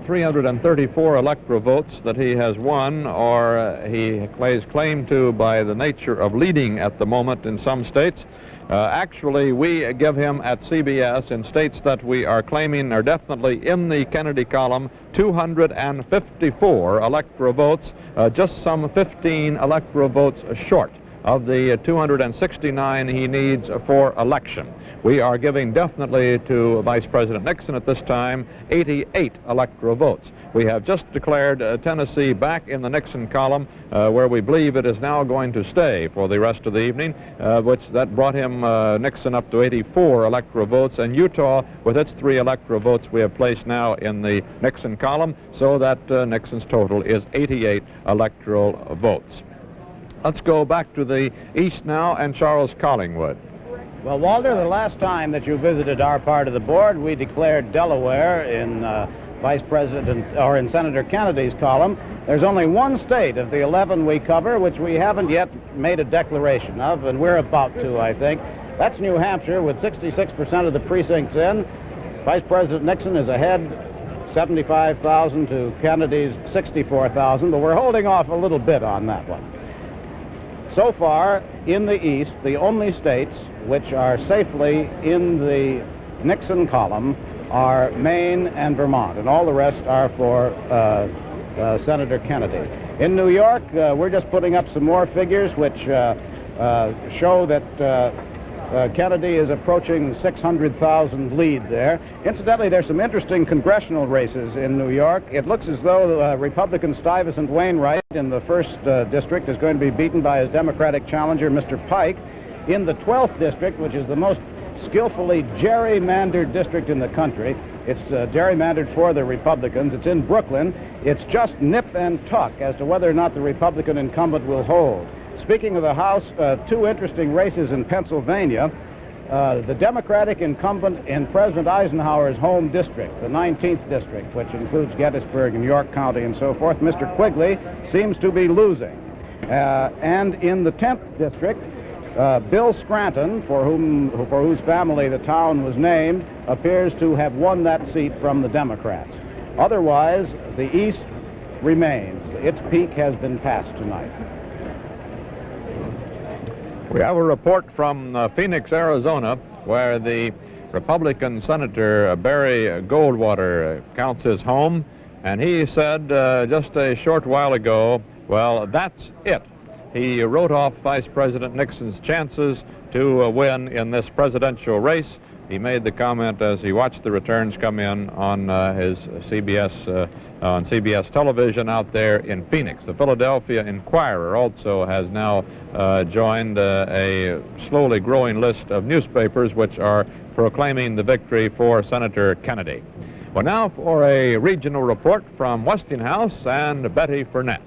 334 electoral votes that he has won, or he lays claim to by the nature of leading at the moment in some states. Actually, we give him at CBS in states that we are claiming are definitely in the Kennedy column 254 electoral votes, just some 15 electoral votes short of the 269 he needs for election. We are giving definitely to Vice President Nixon at this time 88 electoral votes. We have just declared Tennessee back in the Nixon column, where we believe it is now going to stay for the rest of the evening, which that brought him, Nixon, up to 84 electoral votes, and Utah, with its 3 electoral votes, we have placed now in the Nixon column, so that Nixon's total is 88 electoral votes. Let's go back to the east now, and Charles Collingwood. Well, Walter, the last time that you visited our part of the board, we declared Delaware in Vice President, or in Senator Kennedy's column. There's only one state of the 11 we cover which we haven't yet made a declaration of, and we're about to, I think. That's New Hampshire, with 66% of the precincts in. Vice President Nixon is ahead, 75,000 to Kennedy's 64,000, but we're holding off a little bit on that one. So far, in the East, the only states which are safely in the Nixon column are Maine and Vermont, and all the rest are for Senator Kennedy. In New York, we're just putting up some more figures which show that Kennedy is approaching 600,000 lead there. Incidentally, there's some interesting congressional races in New York. It looks as though Republican Stuyvesant Wainwright in the 1st district is going to be beaten by his Democratic challenger, Mr. Pike. In the 12th district, which is the most skillfully gerrymandered district in the country, it's gerrymandered for the Republicans. It's in Brooklyn. It's just nip and tuck as to whether or not the Republican incumbent will hold. Speaking of the House, 2 interesting races in Pennsylvania. The Democratic incumbent in President Eisenhower's home district, the 19th district, which includes Gettysburg and York County and so forth, Mr. Quigley seems to be losing. And in the 10th district, Bill Scranton, for whose family the town was named, appears to have won that seat from the Democrats. Otherwise, the East remains. Its peak has been passed tonight. We have a report from Phoenix, Arizona, where the Republican Senator Barry Goldwater counts his home, and he said just a short while ago, well, that's it. He wrote off Vice President Nixon's chances to win in this presidential race. He made the comment as he watched the returns come in on his CBS television out there in Phoenix. The Philadelphia Inquirer also has now joined a slowly growing list of newspapers which are proclaiming the victory for Senator Kennedy. Well, now for a regional report from Westinghouse and Betty Furness.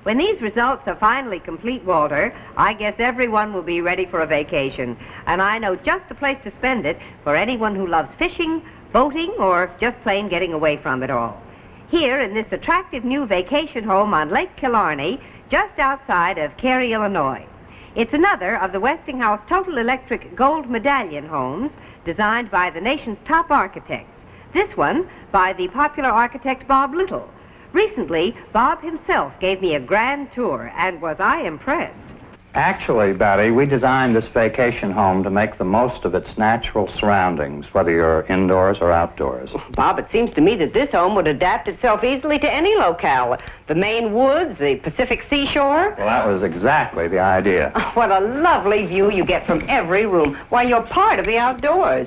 When these results are finally complete, Walter, I guess everyone will be ready for a vacation. And I know just the place to spend it for anyone who loves fishing, boating, or just plain getting away from it all. Here in this attractive new vacation home on Lake Killarney, just outside of Cary, Illinois. It's another of the Westinghouse Total Electric Gold Medallion homes designed by the nation's top architects. This one by the popular architect Bob Little. Recently, Bob himself gave me a grand tour, and was I impressed. Actually, Betty, we designed this vacation home to make the most of its natural surroundings, whether you're indoors or outdoors. Bob, it seems to me that this home would adapt itself easily to any locale. The Maine woods, the Pacific seashore. Well, that was exactly the idea. Oh, what a lovely view you get from every room. Why, you're part of the outdoors.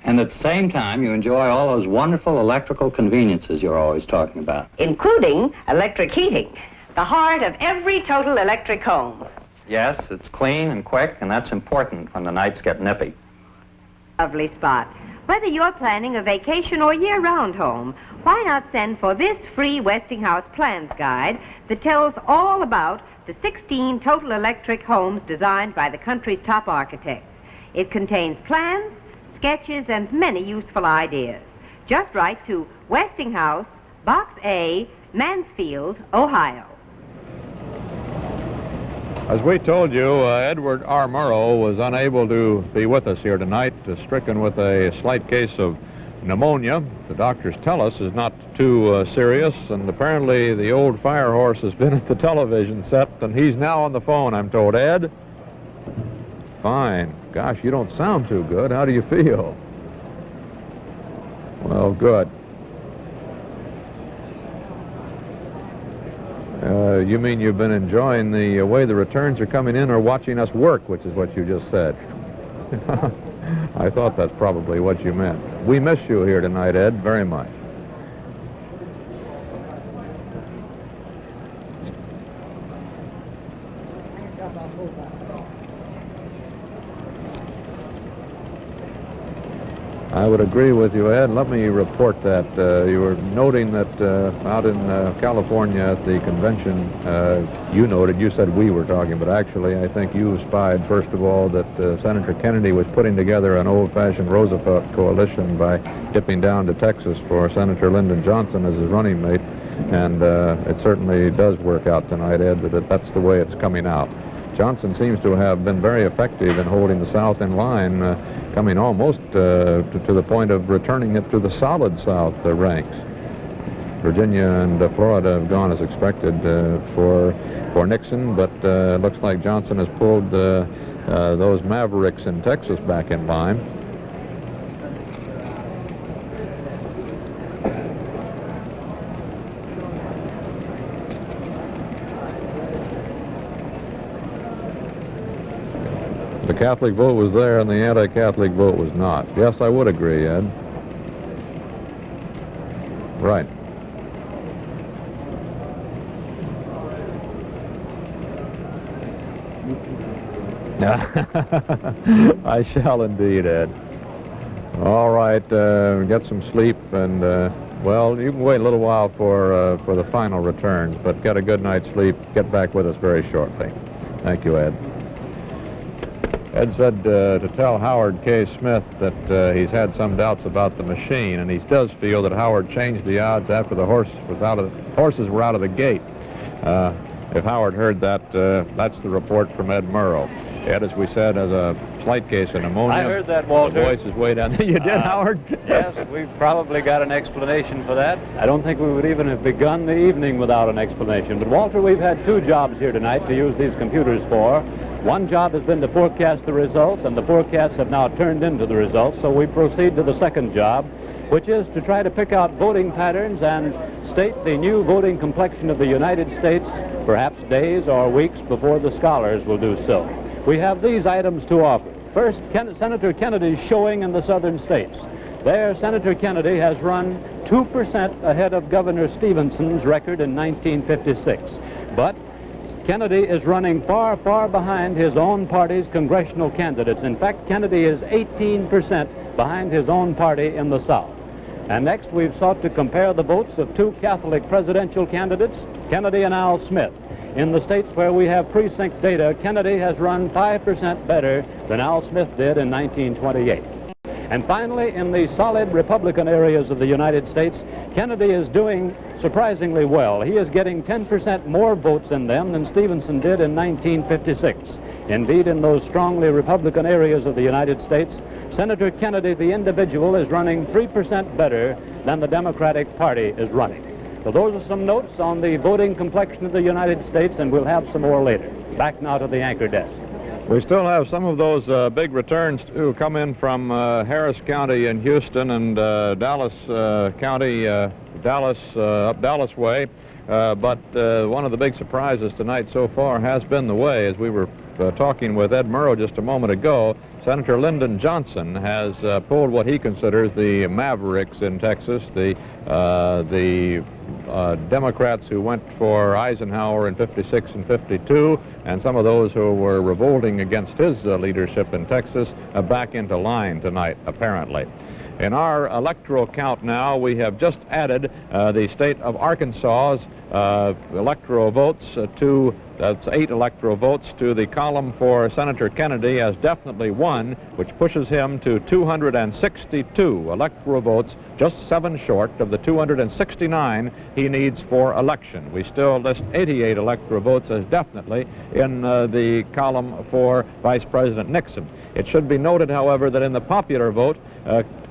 And at the same time, you enjoy all those wonderful electrical conveniences you're always talking about. Including electric heating, the heart of every Total Electric home. Yes, it's clean and quick, and that's important when the nights get nippy. Lovely spot. Whether you're planning a vacation or year-round home, why not send for this free Westinghouse Plans Guide that tells all about the 16 Total Electric homes designed by the country's top architects. It contains plans, sketches, and many useful ideas. Just write to Westinghouse, Box A, Mansfield, Ohio. As we told you, Edward R. Murrow was unable to be with us here tonight, stricken with a slight case of pneumonia. The doctors tell us is not too serious, and apparently the old fire horse has been at the television set, and he's now on the phone, I'm told. Ed? Fine. Gosh, you don't sound too good. How do you feel? Well, good. You mean you've been enjoying the way the returns are coming in, or watching us work, which is what you just said? I thought that's probably what you meant. We miss you here tonight, Ed, very much. I would agree with you, Ed. Let me report that. You were noting that out in California at the convention, you noted, you said we were talking, but actually I think you spied, first of all, that Senator Kennedy was putting together an old-fashioned Roosevelt coalition by dipping down to Texas for Senator Lyndon Johnson as his running mate. And it certainly does work out tonight, Ed, that that's the way it's coming out. Johnson seems to have been very effective in holding the South in line, coming almost to the point of returning it to the solid South ranks. Virginia and Florida have gone as expected for Nixon, but it looks like Johnson has pulled those mavericks in Texas back in line. The Catholic vote was there and the anti-Catholic vote was not. Yes, I would agree, Ed. Right. I shall indeed, Ed. All right, get some sleep, and well, you can wait a little while for the final returns, but get a good night's sleep. Get back with us very shortly. Thank you, Ed. Ed said to tell Howard K. Smith that he's had some doubts about the machine, and he does feel that Howard changed the odds after the horses were out of the gate. If Howard heard that, that's the report from Ed Murrow. Ed, as we said, has a slight case of pneumonia. I heard that, Walter. The voice is way down. You did, Howard? Yes, we've probably got an explanation for that. I don't think we would even have begun the evening without an explanation. But, Walter, we've had two jobs here tonight to use these computers for. One job has been to forecast the results, and the forecasts have now turned into the results. So we proceed to the second job, which is to try to pick out voting patterns and state the new voting complexion of the United States, perhaps days or weeks before the scholars will do so. We have these items to offer. First, Senator Kennedy's showing in the southern states. There, Senator Kennedy has run 2% ahead of Governor Stevenson's record in 1956. But Kennedy is running far, far behind his own party's congressional candidates. In fact, Kennedy is 18% behind his own party in the South. And next, we've sought to compare the votes of two Catholic presidential candidates, Kennedy and Al Smith. In the states where we have precinct data, Kennedy has run 5% better than Al Smith did in 1928. And finally, in the solid Republican areas of the United States, Kennedy is doing surprisingly well. He is getting 10% more votes in them than Stevenson did in 1956. Indeed, in those strongly Republican areas of the United States, Senator Kennedy, the individual, is running 3% better than the Democratic Party is running. So those are some notes on the voting complexion of the United States, and we'll have some more later. Back now to the anchor desk. We still have some of those big returns to come in from Harris County in Houston and Dallas County, up Dallas way. But one of the big surprises tonight so far has been the way, as we were talking with Ed Murrow just a moment ago, Senator Lyndon Johnson has pulled what he considers the mavericks in Texas, the Democrats who went for Eisenhower in 56 and 52, and some of those who were revolting against his leadership in Texas back into line tonight, apparently. In our electoral count now, we have just added the state of Arkansas's electoral votes to, that's 8 electoral votes, to the column for Senator Kennedy as definitely won, which pushes him to 262 electoral votes, just 7 short of the 269 he needs for election. We still list 88 electoral votes as definitely in the column for Vice President Nixon. It should be noted, however, that in the popular vote,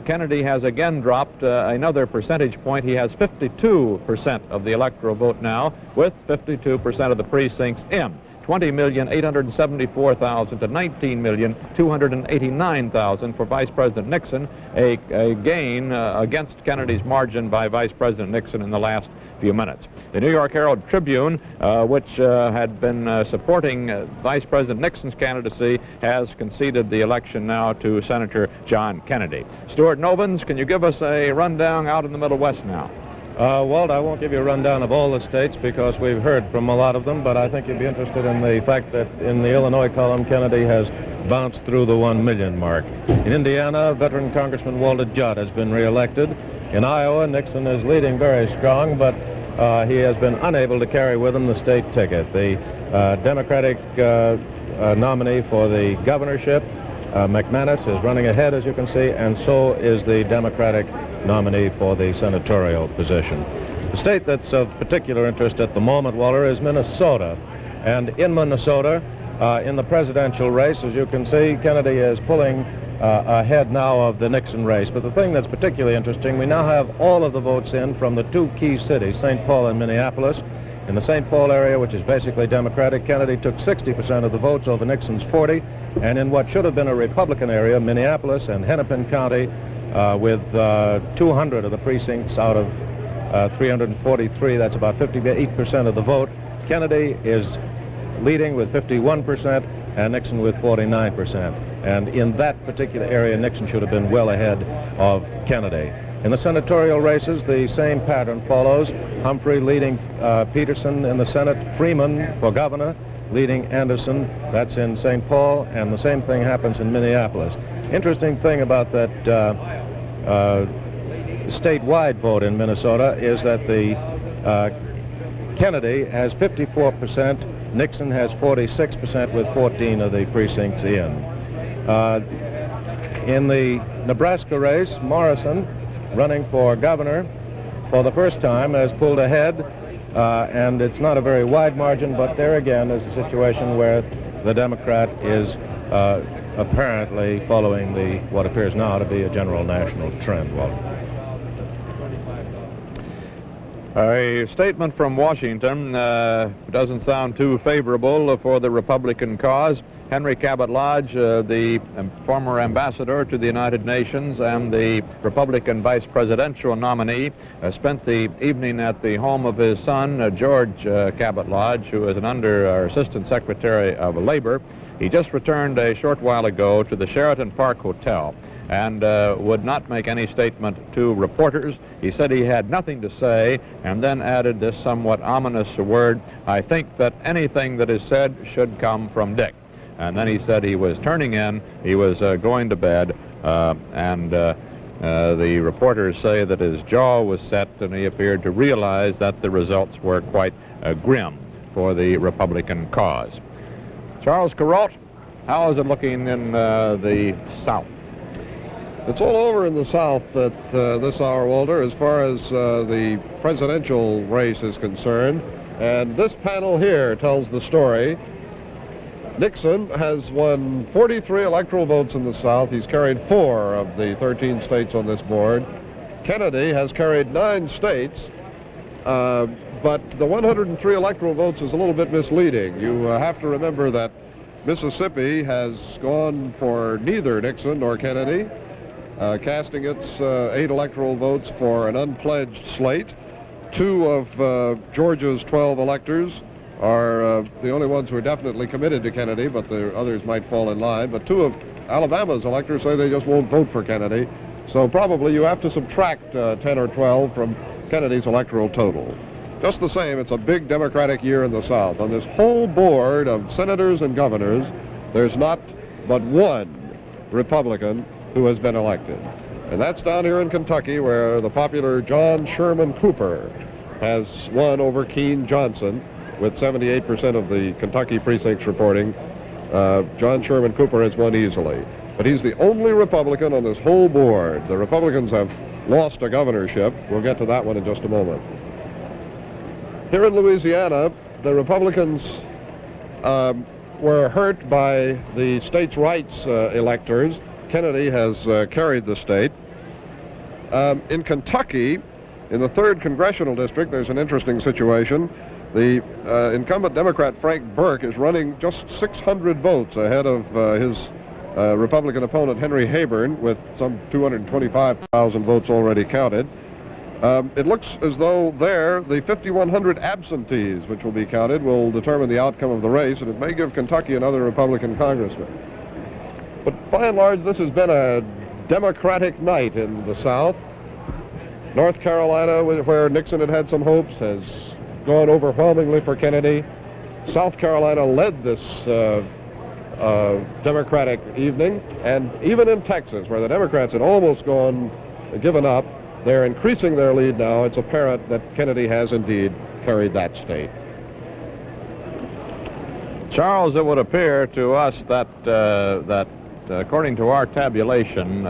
Kennedy has again dropped another percentage point. He has 52% of the electoral vote now, with 52% of the precincts in. 20,874,000 to 19,289,000 for Vice President Nixon, a gain against Kennedy's margin by Vice President Nixon in the last few minutes. The New York Herald Tribune, which had been supporting Vice President Nixon's candidacy, has conceded the election now to Senator John Kennedy. Stuart Novins, can you give us a rundown out in the Middle West now? Walt, I won't give you a rundown of all the states because we've heard from a lot of them, but I think you'd be interested in the fact that in the Illinois column, Kennedy has bounced through the 1 million mark. In Indiana, veteran Congressman Walter Judd has been reelected. In Iowa, Nixon is leading very strong, but he has been unable to carry with him the state ticket. The Democratic nominee for the governorship, McManus, is running ahead, as you can see, and so is the Democratic nominee for the senatorial position. The state that's of particular interest at the moment, Walter, is Minnesota. And in Minnesota, in the presidential race, as you can see, Kennedy is pulling ahead now of the Nixon race. But the thing that's particularly interesting, we now have all of the votes in from the two key cities, St. Paul and Minneapolis. In the St. Paul area, which is basically Democratic, Kennedy took 60% of the votes over Nixon's 40. And in what should have been a Republican area, Minneapolis and Hennepin County, with 200 of the precincts out of 343, that's about 58% of the vote. Kennedy is leading with 51% and Nixon with 49%. And in that particular area, Nixon should have been well ahead of Kennedy. In the senatorial races, the same pattern follows. Humphrey leading Peterson in the Senate, Freeman for governor leading Anderson. That's in St. Paul, and the same thing happens in Minneapolis. Interesting thing about that statewide vote in Minnesota is that the Kennedy has 54%, Nixon has 46% with 14 of the precincts in. In the Nebraska race, Morrison, running for governor for the first time, has pulled ahead, and it's not a very wide margin, but there again is a situation where the Democrat is apparently following what appears now to be a general national trend. Walter. A statement from Washington doesn't sound too favorable for the Republican cause. Henry Cabot Lodge, the former ambassador to the United Nations and the Republican vice presidential nominee, spent the evening at the home of his son, George Cabot Lodge, who is an Assistant Secretary of Labor. He just returned a short while ago to the Sheraton Park Hotel and would not make any statement to reporters. He said he had nothing to say, and then added this somewhat ominous word, "I think that anything that is said should come from Dick." And then he said he was turning in, he was going to bed, and the reporters say that his jaw was set and he appeared to realize that the results were quite grim for the Republican cause. Charles Kuralt, how is it looking in the South? It's all over in the South at this hour, Walter, as far as the presidential race is concerned. And this panel here tells the story. Nixon has won 43 electoral votes in the South. He's carried 4 of the 13 states on this board. Kennedy has carried 9 states, but the 103 electoral votes is a little bit misleading. You have to remember that Mississippi has gone for neither Nixon nor Kennedy, casting its 8 electoral votes for an unpledged slate. 2 of Georgia's 12 electors are the only ones who are definitely committed to Kennedy, but the others might fall in line. But 2 of Alabama's electors say they just won't vote for Kennedy. So probably you have to subtract 10 or 12 from Kennedy's electoral total. Just the same, it's a big Democratic year in the South. On this whole board of senators and governors, there's not but one Republican who has been elected. And that's down here in Kentucky, where the popular John Sherman Cooper has won over Keene Johnson with 78% of the Kentucky precincts reporting. John Sherman Cooper has won easily. But he's the only Republican on this whole board. The Republicans have lost a governorship. We'll get to that one in just a moment. Here in Louisiana, the Republicans were hurt by the states' rights electors. Kennedy has carried the state. In Kentucky, in the 3rd Congressional District, there's an interesting situation. The incumbent Democrat Frank Burke is running just 600 votes ahead of his Republican opponent Henry Hayburn, with some 225,000 votes already counted. It looks as though there, the 5,100 absentees which will be counted will determine the outcome of the race, and it may give Kentucky another Republican congressman. But by and large, this has been a Democratic night in the South. North Carolina, where Nixon had some hopes, has gone overwhelmingly for Kennedy. South Carolina led this Democratic evening, and even in Texas, where the Democrats had almost given up, they're increasing their lead now. It's apparent that Kennedy has indeed carried that state. Charles, it would appear to us that according to our tabulation,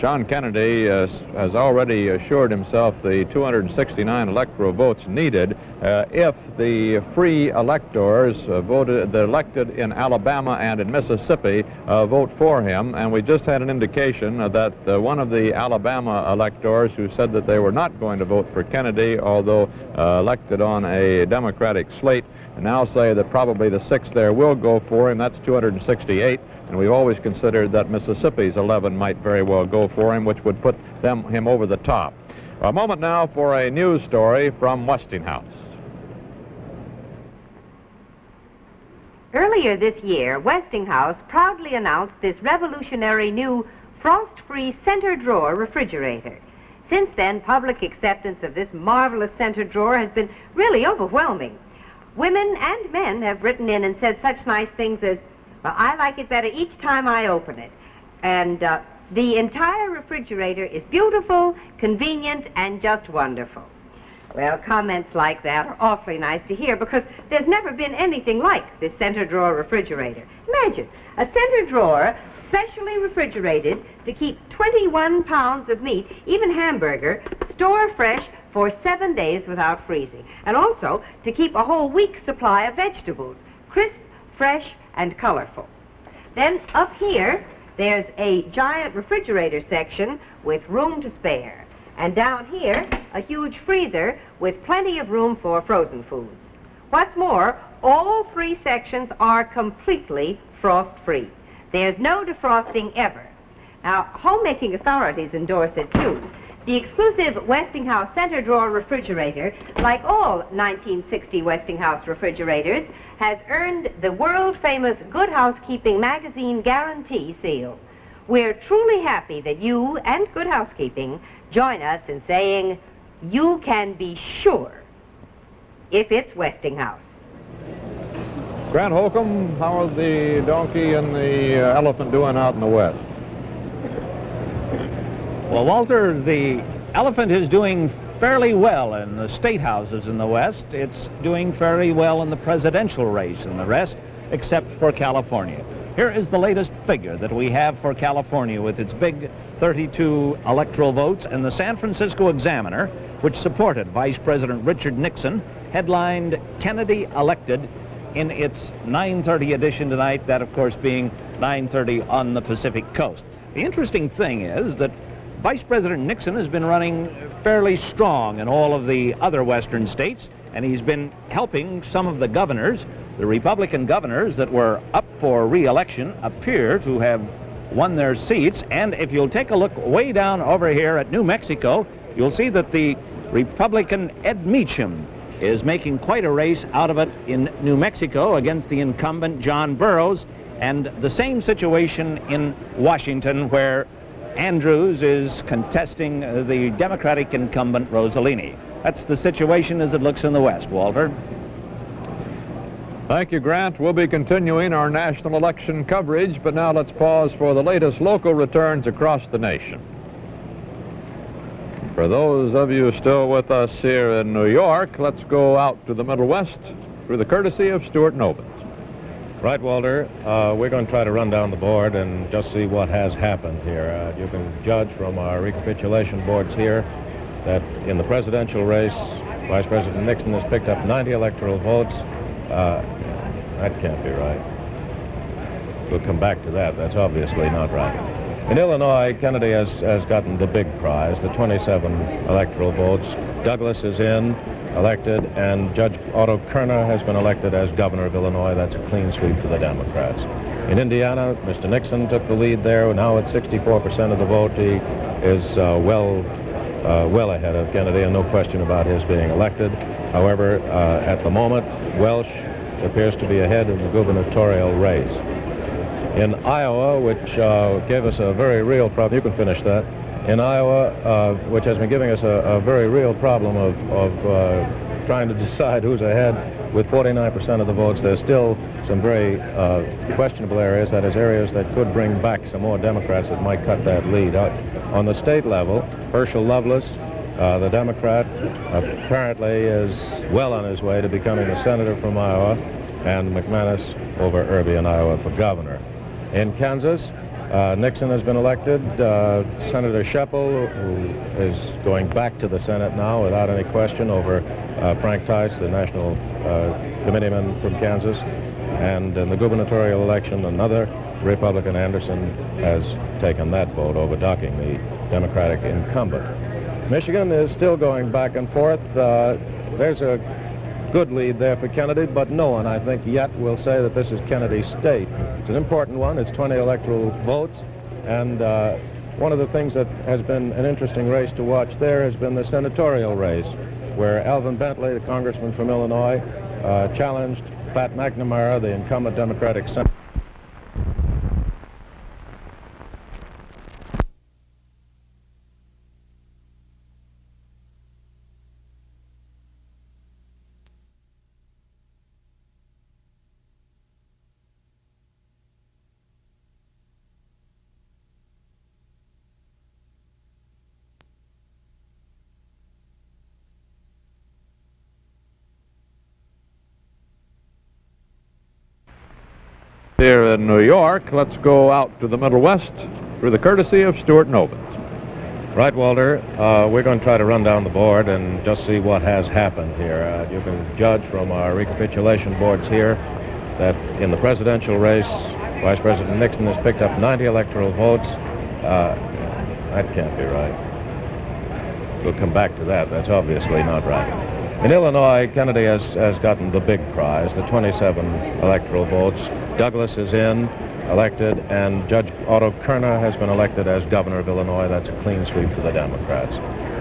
John Kennedy has already assured himself the 269 electoral votes needed if the free electors elected in Alabama and in Mississippi vote for him. And we just had an indication that one of the Alabama electors who said that they were not going to vote for Kennedy, although elected on a Democratic slate, now say that probably the 6 there will go for him. That's 268. And we've always considered that Mississippi's 11 might very well go for him, which would put him over the top. A moment now for a news story from Westinghouse. Earlier this year, Westinghouse proudly announced this revolutionary new frost-free center drawer refrigerator. Since then, public acceptance of this marvelous center drawer has been really overwhelming. Women and men have written in and said such nice things as, "Well, I like it better each time I open it." And the entire refrigerator is beautiful, convenient, and just wonderful. Well, comments like that are awfully nice to hear because there's never been anything like this center drawer refrigerator. Imagine, a center drawer specially refrigerated to keep 21 pounds of meat, even hamburger, store fresh for 7 days without freezing. And also to keep a whole week's supply of vegetables, crisp, fresh, and colorful. Then up here, there's a giant refrigerator section with room to spare. And down here, a huge freezer with plenty of room for frozen foods. What's more, all 3 sections are completely frost-free. There's no defrosting ever. Now, homemaking authorities endorse it, too. The exclusive Westinghouse center drawer refrigerator, like all 1960 Westinghouse refrigerators, has earned the world-famous Good Housekeeping magazine guarantee seal. We're truly happy that you and Good Housekeeping join us in saying, you can be sure if it's Westinghouse. Grant Holcomb, how are the donkey and the elephant doing out in the West? Well, Walter, the elephant is doing fairly well in the state houses in the West. It's doing fairly well in the presidential race in the rest, except for California. Here is the latest figure that we have for California with its big 32 electoral votes, and the San Francisco Examiner, which supported Vice President Richard Nixon, headlined Kennedy elected in its 9:30 edition tonight, that of course being 9:30 on the Pacific Coast. The interesting thing is that Vice President Nixon has been running fairly strong in all of the other western states, and he's been helping some of the governors. The Republican governors that were up for re-election appear to have won their seats, and if you'll take a look way down over here at New Mexico, you'll see that the Republican Ed Meacham is making quite a race out of it in New Mexico against the incumbent John Burroughs, and the same situation in Washington, where Andrews is contesting the Democratic incumbent Rossellini. That's the situation as it looks in the West, Walter. Thank you, Grant. We'll be continuing our national election coverage, but now let's pause for the latest local returns across the nation. For those of you still with us here in New York, let's go out to the Middle West through the courtesy of Stuart Novins. Right, Walter. We're going to try to run down the board and just see what has happened here. You can judge from our recapitulation boards here that in the presidential race, Vice President Nixon has picked up 90 electoral votes. That can't be right. We'll come back to that. That's obviously not right. In Illinois, Kennedy has gotten the big prize, the 27 electoral votes. Douglas is in, elected, and Judge Otto Kerner has been elected as governor of Illinois. That's a clean sweep for the Democrats. In Indiana, Mr. Nixon took the lead there. Now at 64% of the vote, he is well ahead of Kennedy, and no question about his being elected. However, at the moment, Welsh appears to be ahead in the gubernatorial race. In Iowa, which gave us a very real problem, you can finish that. In Iowa, which has been giving us a very real problem of trying to decide who's ahead, with 49% of the votes, there's still some very questionable areas, that is, areas that could bring back some more Democrats that might cut that lead. On the state level, Herschel Lovelace, the Democrat, apparently is well on his way to becoming a senator from Iowa, and McManus over Irby in Iowa for governor. In Kansas, Nixon has been elected. Senator Sheppel, who is going back to the Senate now without any question over Frank Tice, the national committeeman from Kansas. And in the gubernatorial election, another Republican, Anderson, has taken that vote, overdocking the Democratic incumbent. Michigan is still going back and forth. There's a good lead there for Kennedy, but no one, I think, yet will say that this is Kennedy's state. It's an important one. It's 20 electoral votes, and one of the things that has been an interesting race to watch there has been the senatorial race, where Alvin Bentley, the congressman from Illinois, challenged Pat McNamara, the incumbent Democratic senator. Here in New York, let's go out to the Middle West through the courtesy of Stuart Novins. Right, Walter. We're going to try to run down the board and just see what has happened here. You can judge from our recapitulation boards here that in the presidential race, Vice President Nixon has picked up 90 electoral votes. That can't be right. We'll come back to that. That's obviously not right. In Illinois, Kennedy has gotten the big prize, the 27 electoral votes. Douglas is elected, and Judge Otto Kerner has been elected as governor of Illinois. That's a clean sweep for the Democrats.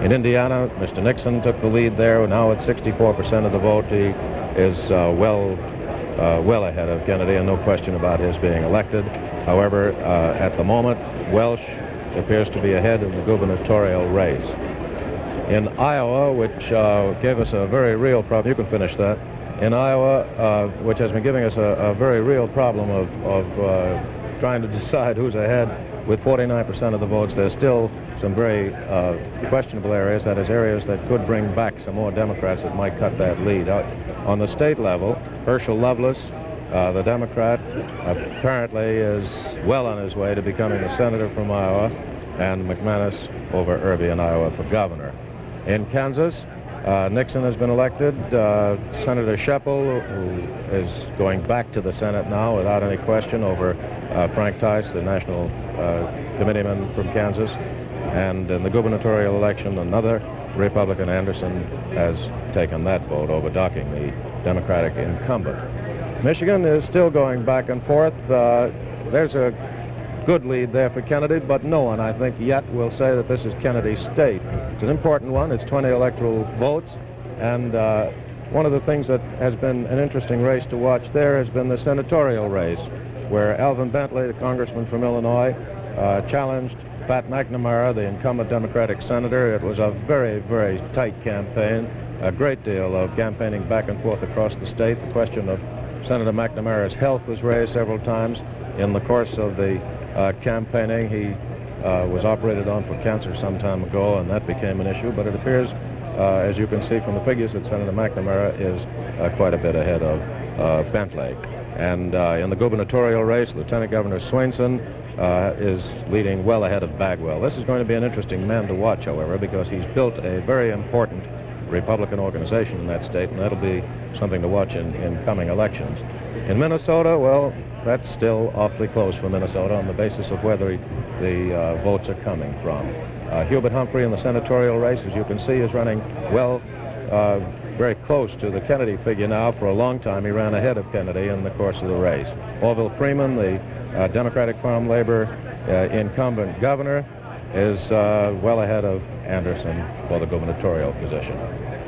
In Indiana, Mr. Nixon took the lead there. Now at 64% of the vote, he is well ahead of Kennedy, and no question about his being elected. However, at the moment, Welsh appears to be ahead in the gubernatorial race. In Iowa, which gave us a very real problem, you can finish that. In Iowa, which has been giving us a very real problem of trying to decide who's ahead, with 49% of the votes, there's still some very questionable areas, that is, areas that could bring back some more Democrats that might cut that lead. On the state level, Herschel Lovelace, the Democrat, apparently is well on his way to becoming a senator from Iowa, and McManus over Irby in Iowa for governor. In Kansas, Nixon has been elected. Senator Sheppel, who is going back to the Senate now without any question over Frank Tice, the national committeeman from Kansas. And in the gubernatorial election, another Republican, Anderson, has taken that vote, overdocking the Democratic incumbent. Michigan is still going back and forth. There's a good lead there for Kennedy, but no one, I think, yet will say that this is Kennedy's state. It's an important one. It's 20 electoral votes, and one of the things that has been an interesting race to watch there has been the senatorial race, where Alvin Bentley, the congressman from Illinois, challenged Pat McNamara, the incumbent Democratic senator. It was a very, very tight campaign, a great deal of campaigning back and forth across the state. The question of Senator McNamara's health was raised several times in the course of the campaigning. He was operated on for cancer some time ago, and that became an issue, but it appears, as you can see from the figures, that Senator McNamara is quite a bit ahead of Bentley. And in the gubernatorial race, Lieutenant Governor Swainson is leading well ahead of Bagwell. This is going to be an interesting man to watch, however, because he's built a very important Republican organization in that state, and that'll be something to watch in coming elections. In Minnesota, well, that's still awfully close for Minnesota on the basis of whether the votes are coming from. Hubert Humphrey in the senatorial race, as you can see, is running well, very close to the Kennedy figure now. For a long time, he ran ahead of Kennedy in the course of the race. Orville Freeman, the Democratic Farm Labor incumbent governor, is well ahead of Anderson for the gubernatorial position.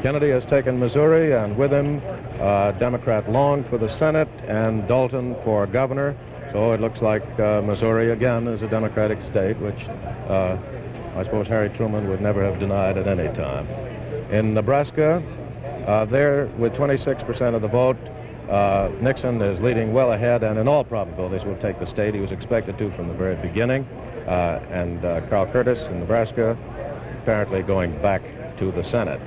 Kennedy has taken Missouri, and with him, Democrat Long for the Senate and Dalton for governor. So it looks like Missouri again is a Democratic state, which I suppose Harry Truman would never have denied at any time. In Nebraska, there with 26% of the vote, Nixon is leading well ahead, and in all probabilities will take the state. He was expected to from the very beginning. And Carl Curtis in Nebraska apparently going back to the Senate.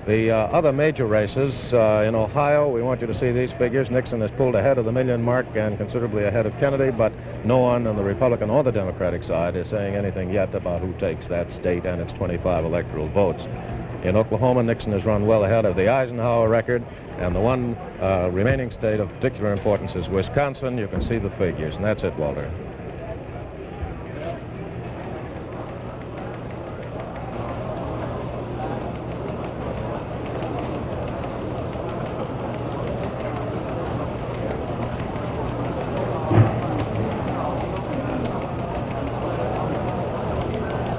The other major races in Ohio, we want you to see these figures. Nixon has pulled ahead of the million mark and considerably ahead of Kennedy, but no one on the Republican or the Democratic side is saying anything yet about who takes that state and its 25 electoral votes. In Oklahoma, Nixon has run well ahead of the Eisenhower record, and the one remaining state of particular importance is Wisconsin. You can see the figures, and that's it, Walter.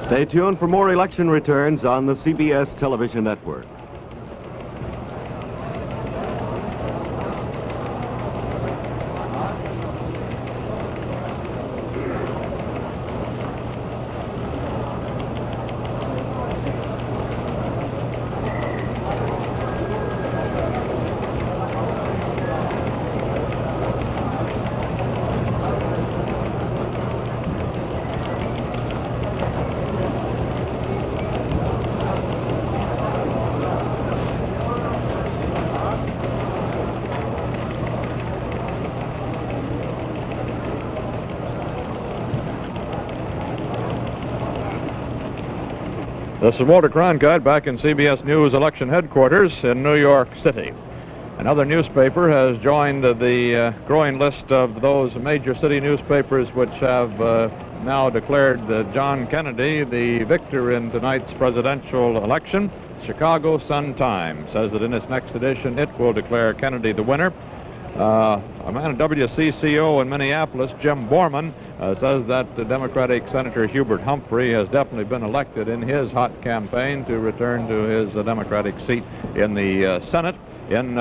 Stay tuned for more election returns on the CBS television network. This is Walter Cronkite back in CBS News election headquarters in New York City. Another newspaper has joined the growing list of those major city newspapers which have now declared John Kennedy the victor in tonight's presidential election. Chicago Sun-Times says that in its next edition it will declare Kennedy the winner. A man at WCCO in Minneapolis, Jim Borman, says that the Democratic Senator Hubert Humphrey has definitely been elected in his hot campaign to return to his Democratic seat in the Senate. In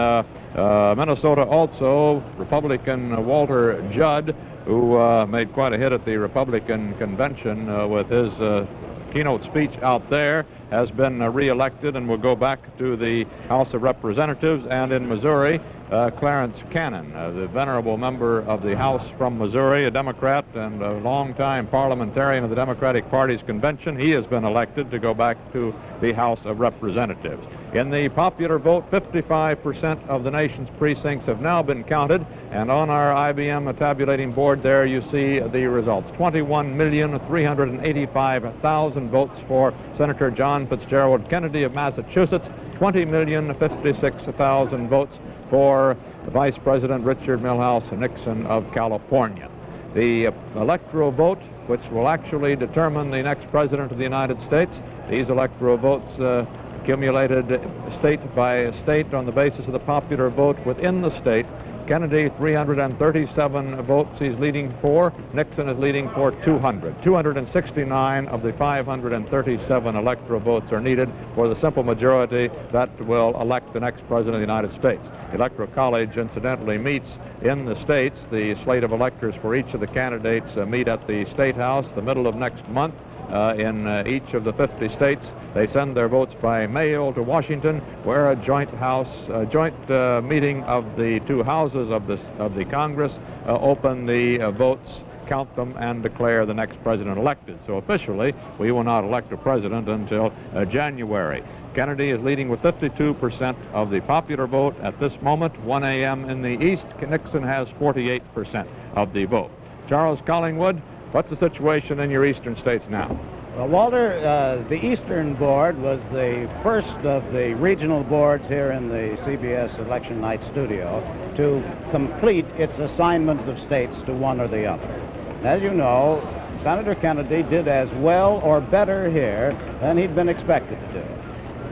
Minnesota also, Republican Walter Judd, who made quite a hit at the Republican convention with his keynote speech out there, has been re-elected and will go back to the House of Representatives. And in Missouri, Clarence Cannon, the venerable member of the House from Missouri, a Democrat and a longtime parliamentarian of the Democratic Party's convention, he has been elected to go back to the House of Representatives. In the popular vote, 55% of the nation's precincts have now been counted, and on our IBM tabulating board there you see the results. 21,385,000 votes for Senator John Fitzgerald Kennedy of Massachusetts, 20,056,000 votes for Vice President Richard Milhouse Nixon of California. The electoral vote, which will actually determine the next president of the United States, these electoral votes accumulated state by state on the basis of the popular vote within the state. Kennedy, 337 votes he's leading for. Nixon is leading for 200. 269 of the 537 electoral votes are needed for the simple majority that will elect the next president of the United States. The Electoral College, incidentally, meets in the states. The slate of electors for each of the candidates meet at the State House the middle of next month. In each of the 50 states, they send their votes by mail to Washington, where a joint meeting of the two houses of the Congress open the votes, count them, and declare the next president elected. So officially, we will not elect a president until January. Kennedy is leading with 52% of the popular vote at this moment, 1 a.m. in the East. Nixon has 48% of the vote. Charles Collingwood, what's the situation in your eastern states now? Well, Walter, the Eastern Board was the first of the regional boards here in the CBS Election Night studio to complete its assignment of states to one or the other. As you know, Senator Kennedy did as well or better here than he'd been expected to do.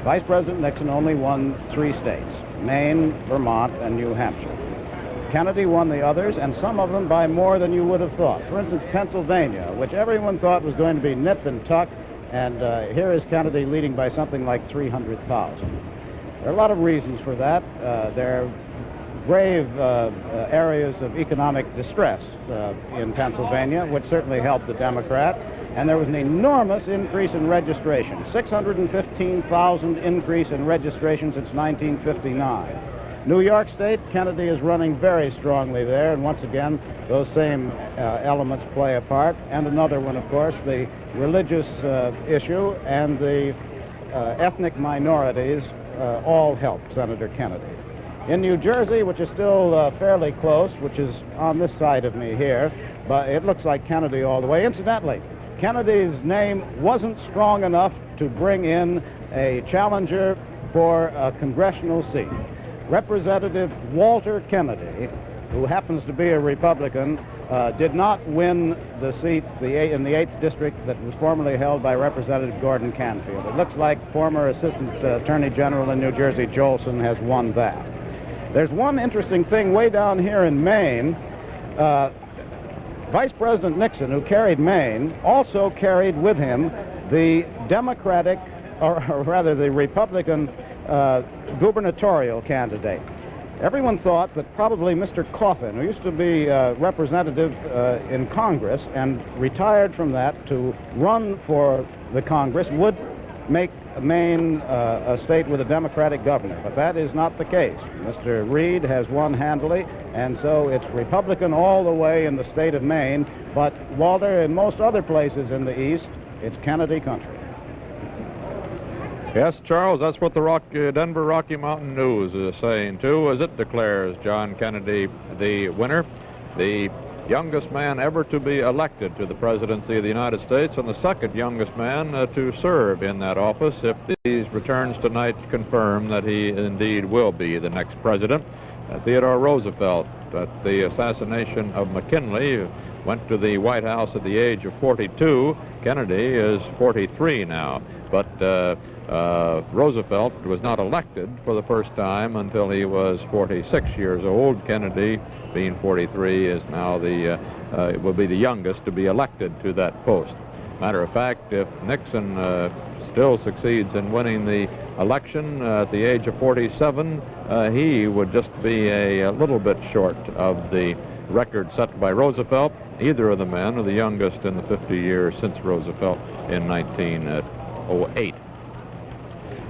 Vice President Nixon only won 3 states, Maine, Vermont, and New Hampshire. Kennedy won the others, and some of them by more than you would have thought. For instance, Pennsylvania, which everyone thought was going to be nip and tuck, and here is Kennedy leading by something like 300,000. There are a lot of reasons for that. There are grave areas of economic distress in Pennsylvania, which certainly helped the Democrat, and there was an enormous increase in registration, 615,000 increase in registration since 1959. New York State, Kennedy is running very strongly there, and once again, those same elements play a part. And another one, of course, the religious issue and the ethnic minorities all helped Senator Kennedy. In New Jersey, which is still fairly close, which is on this side of me here, but it looks like Kennedy all the way. Incidentally, Kennedy's name wasn't strong enough to bring in a challenger for a congressional seat. Representative Walter Kennedy, who happens to be a Republican, did not win the seat in the 8th District that was formerly held by Representative Gordon Canfield. It looks like former Assistant Attorney General in New Jersey, Jolson, has won that. There's one interesting thing way down here in Maine. Vice President Nixon, who carried Maine, also carried with him the Democratic, or rather the Republican gubernatorial candidate. Everyone thought that probably Mr. Coffin, who used to be representative in Congress and retired from that to run for the Congress, would make Maine a state with a Democratic governor. But that is not the case. Mr. Reed has won handily, and so it's Republican all the way in the state of Maine. But, Walter, in most other places in the East, it's Kennedy country. Yes, Charles, that's what the Denver Rocky Mountain News is saying, too, as it declares John Kennedy the winner, the youngest man ever to be elected to the presidency of the United States and the second youngest man to serve in that office, if these returns tonight confirm that he indeed will be the next president. Theodore Roosevelt, at the assassination of McKinley, went to the White House at the age of 42. Kennedy is 43 now, but Roosevelt was not elected for the first time until he was 46 years old. Kennedy, being 43, is now will be the youngest to be elected to that post. Matter of fact, if Nixon still succeeds in winning the election at the age of 47, he would just be a little bit short of the record set by Roosevelt. Either of the men are the youngest in the 50 years since Roosevelt in 1908.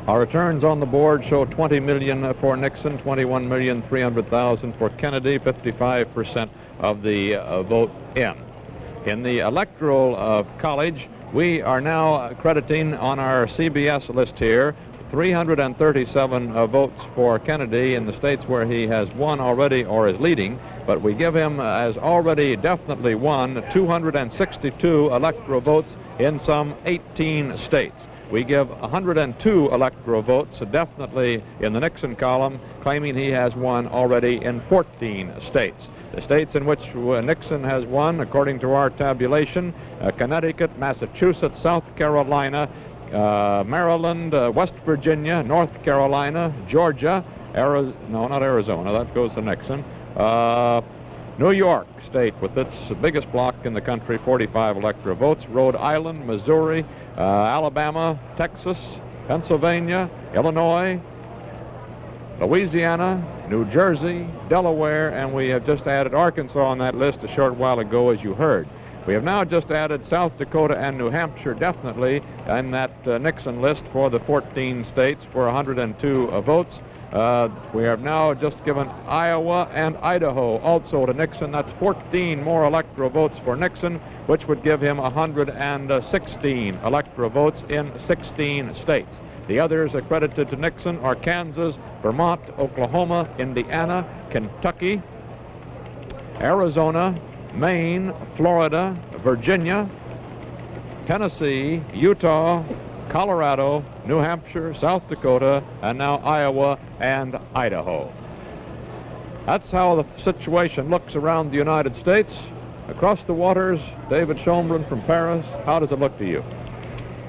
Our returns on the board show 20 million for Nixon, 21,300,000 for Kennedy, 55% of the vote in. In the Electoral College, we are now crediting on our CBS list here 337 votes for Kennedy in the states where he has won already or is leading, but we give him as already definitely won 262 electoral votes in some 18 states. We give 102 electoral votes definitely in the Nixon column, claiming he has won already in 14 states. The states in which Nixon has won, according to our tabulation, Connecticut, Massachusetts, South Carolina, Maryland, West Virginia, North Carolina, Georgia, not Arizona, that goes to Nixon, New York State with its biggest block in the country, 45 electoral votes, Rhode Island, Missouri, Alabama, Texas, Pennsylvania, Illinois, Louisiana, New Jersey, Delaware, and we have just added Arkansas on that list a short while ago, as you heard. We have now just added South Dakota and New Hampshire definitely in that Nixon list for the 14 states for 102 votes. We have now just given Iowa and Idaho also to Nixon. That's 14 more electoral votes for Nixon, which would give him 116 electoral votes in 16 states. The others accredited to Nixon are Kansas, Vermont, Oklahoma, Indiana, Kentucky, Arizona, Maine, Florida, Virginia, Tennessee, Utah, Colorado, New Hampshire, South Dakota, and now Iowa and Idaho. That's how the situation looks around the United States. Across the waters, David Schomburn from Paris, how does it look to you?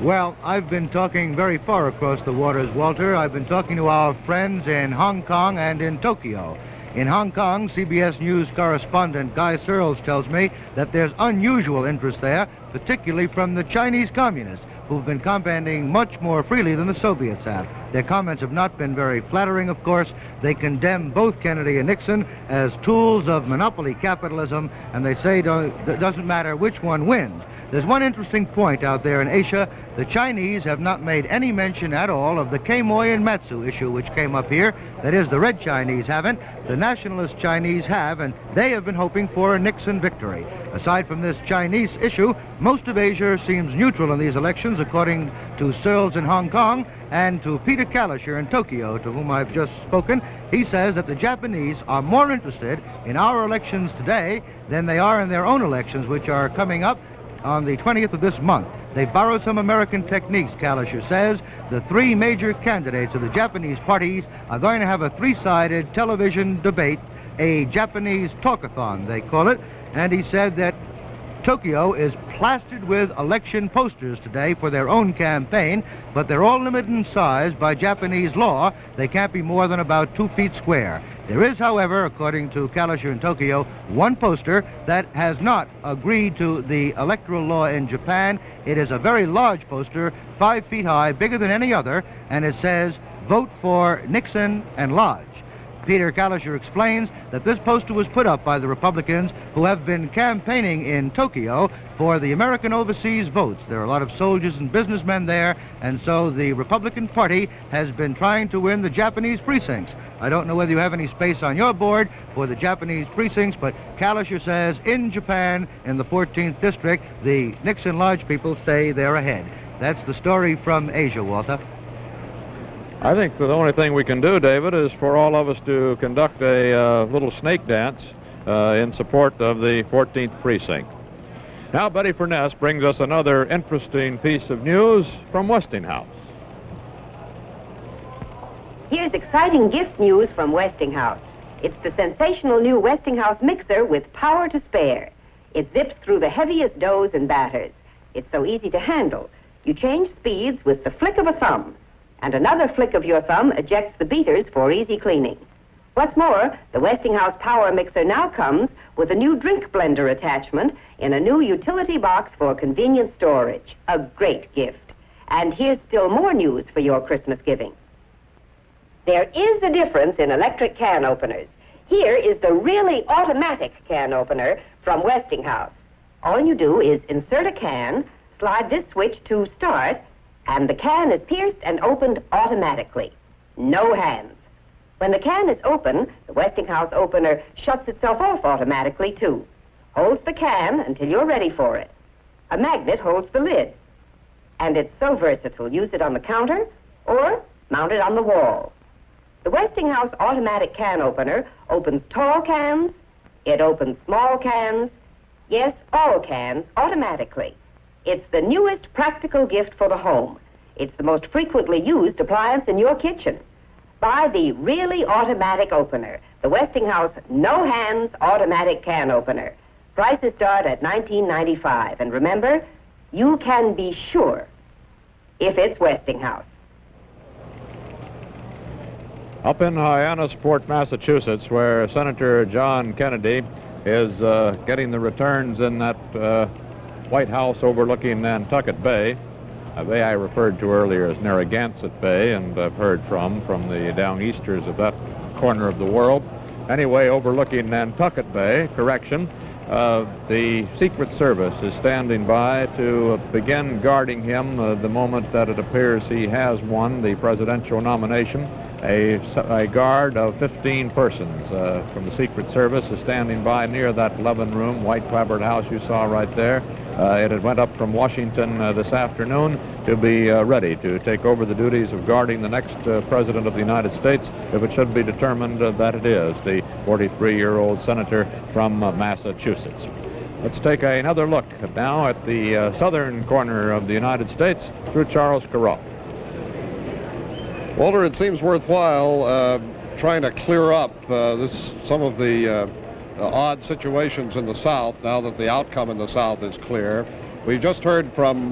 Well, I've been talking very far across the waters, Walter. I've been talking to our friends in Hong Kong and in Tokyo. In Hong Kong, CBS News correspondent Guy Searles tells me that there's unusual interest there, particularly from the Chinese communists, who've been commenting much more freely than the Soviets have. Their comments have not been very flattering, of course. They condemn both Kennedy and Nixon as tools of monopoly capitalism, and they say it doesn't matter which one wins. There's one interesting point out there in Asia. The Chinese have not made any mention at all of the Quemoy and Matsu issue, which came up here. That is, the Red Chinese haven't. The Nationalist Chinese have, and they have been hoping for a Nixon victory. Aside from this Chinese issue, most of Asia seems neutral in these elections, according to Searles in Hong Kong and to Peter Kalischer in Tokyo, to whom I've just spoken. He says that the Japanese are more interested in our elections today than they are in their own elections, which are coming up on the 20th of this month. They borrowed some American techniques, Kalischer says. The three major candidates of the Japanese parties are going to have a three-sided television debate, a Japanese talkathon, they call it, and he said that Tokyo is plastered with election posters today for their own campaign, but they're all limited in size by Japanese law. They can't be more than about 2 feet square. There is, however, according to Kalischer in Tokyo, one poster that has not agreed to the electoral law in Japan. It is a very large poster, 5 feet high, bigger than any other, and it says, "Vote for Nixon and Lodge." Peter Kalischer explains that this poster was put up by the Republicans who have been campaigning in Tokyo for the American overseas votes. There are a lot of soldiers and businessmen there, and so the Republican Party has been trying to win the Japanese precincts. I don't know whether you have any space on your board for the Japanese precincts, but Kalischer says in Japan, in the 14th district, the Nixon Lodge people say they're ahead. That's the story from Asia, Walter. I think the only thing we can do, David, is for all of us to conduct a little snake dance in support of the 14th precinct. Now, Betty Furness brings us another interesting piece of news from Westinghouse. Here's exciting gift news from Westinghouse. It's the sensational new Westinghouse mixer with power to spare. It zips through the heaviest doughs and batters. It's so easy to handle. You change speeds with the flick of a thumb, and another flick of your thumb ejects the beaters for easy cleaning. What's more, the Westinghouse Power Mixer now comes with a new drink blender attachment in a new utility box for convenient storage. A great gift. And here's still more news for your Christmas giving. There is a difference in electric can openers. Here is the really automatic can opener from Westinghouse. All you do is insert a can, slide this switch to start, and the can is pierced and opened automatically. No hands. When the can is open, the Westinghouse opener shuts itself off automatically, too. Holds the can until you're ready for it. A magnet holds the lid. And it's so versatile. Use it on the counter or mount it on the wall. The Westinghouse automatic can opener opens tall cans. It opens small cans. Yes, all cans automatically. It's the newest practical gift for the home. It's the most frequently used appliance in your kitchen. Buy the really automatic opener, the Westinghouse No Hands Automatic Can Opener. Prices start at $19.95. And remember, you can be sure if it's Westinghouse. Up in Hyannisport, Massachusetts, where Senator John Kennedy is getting the returns in that White House overlooking Nantucket Bay, a bay I referred to earlier as Narragansett Bay, and I've heard from the down-easters of that corner of the world. Anyway, overlooking Nantucket Bay, the Secret Service is standing by to begin guarding him the moment that it appears he has won the presidential nomination. A guard of 15 persons from the Secret Service is standing by near that 11-room white clapboard house you saw right there. It had went up from Washington this afternoon to be ready to take over the duties of guarding the next president of the United States if it should be determined that it is the 43-year-old senator from Massachusetts. Let's take another look now at the southern corner of the United States through Charles Corral. Walter, it seems worthwhile trying to clear up some of the odd situations in the South now that the outcome in the South is clear. We've just heard from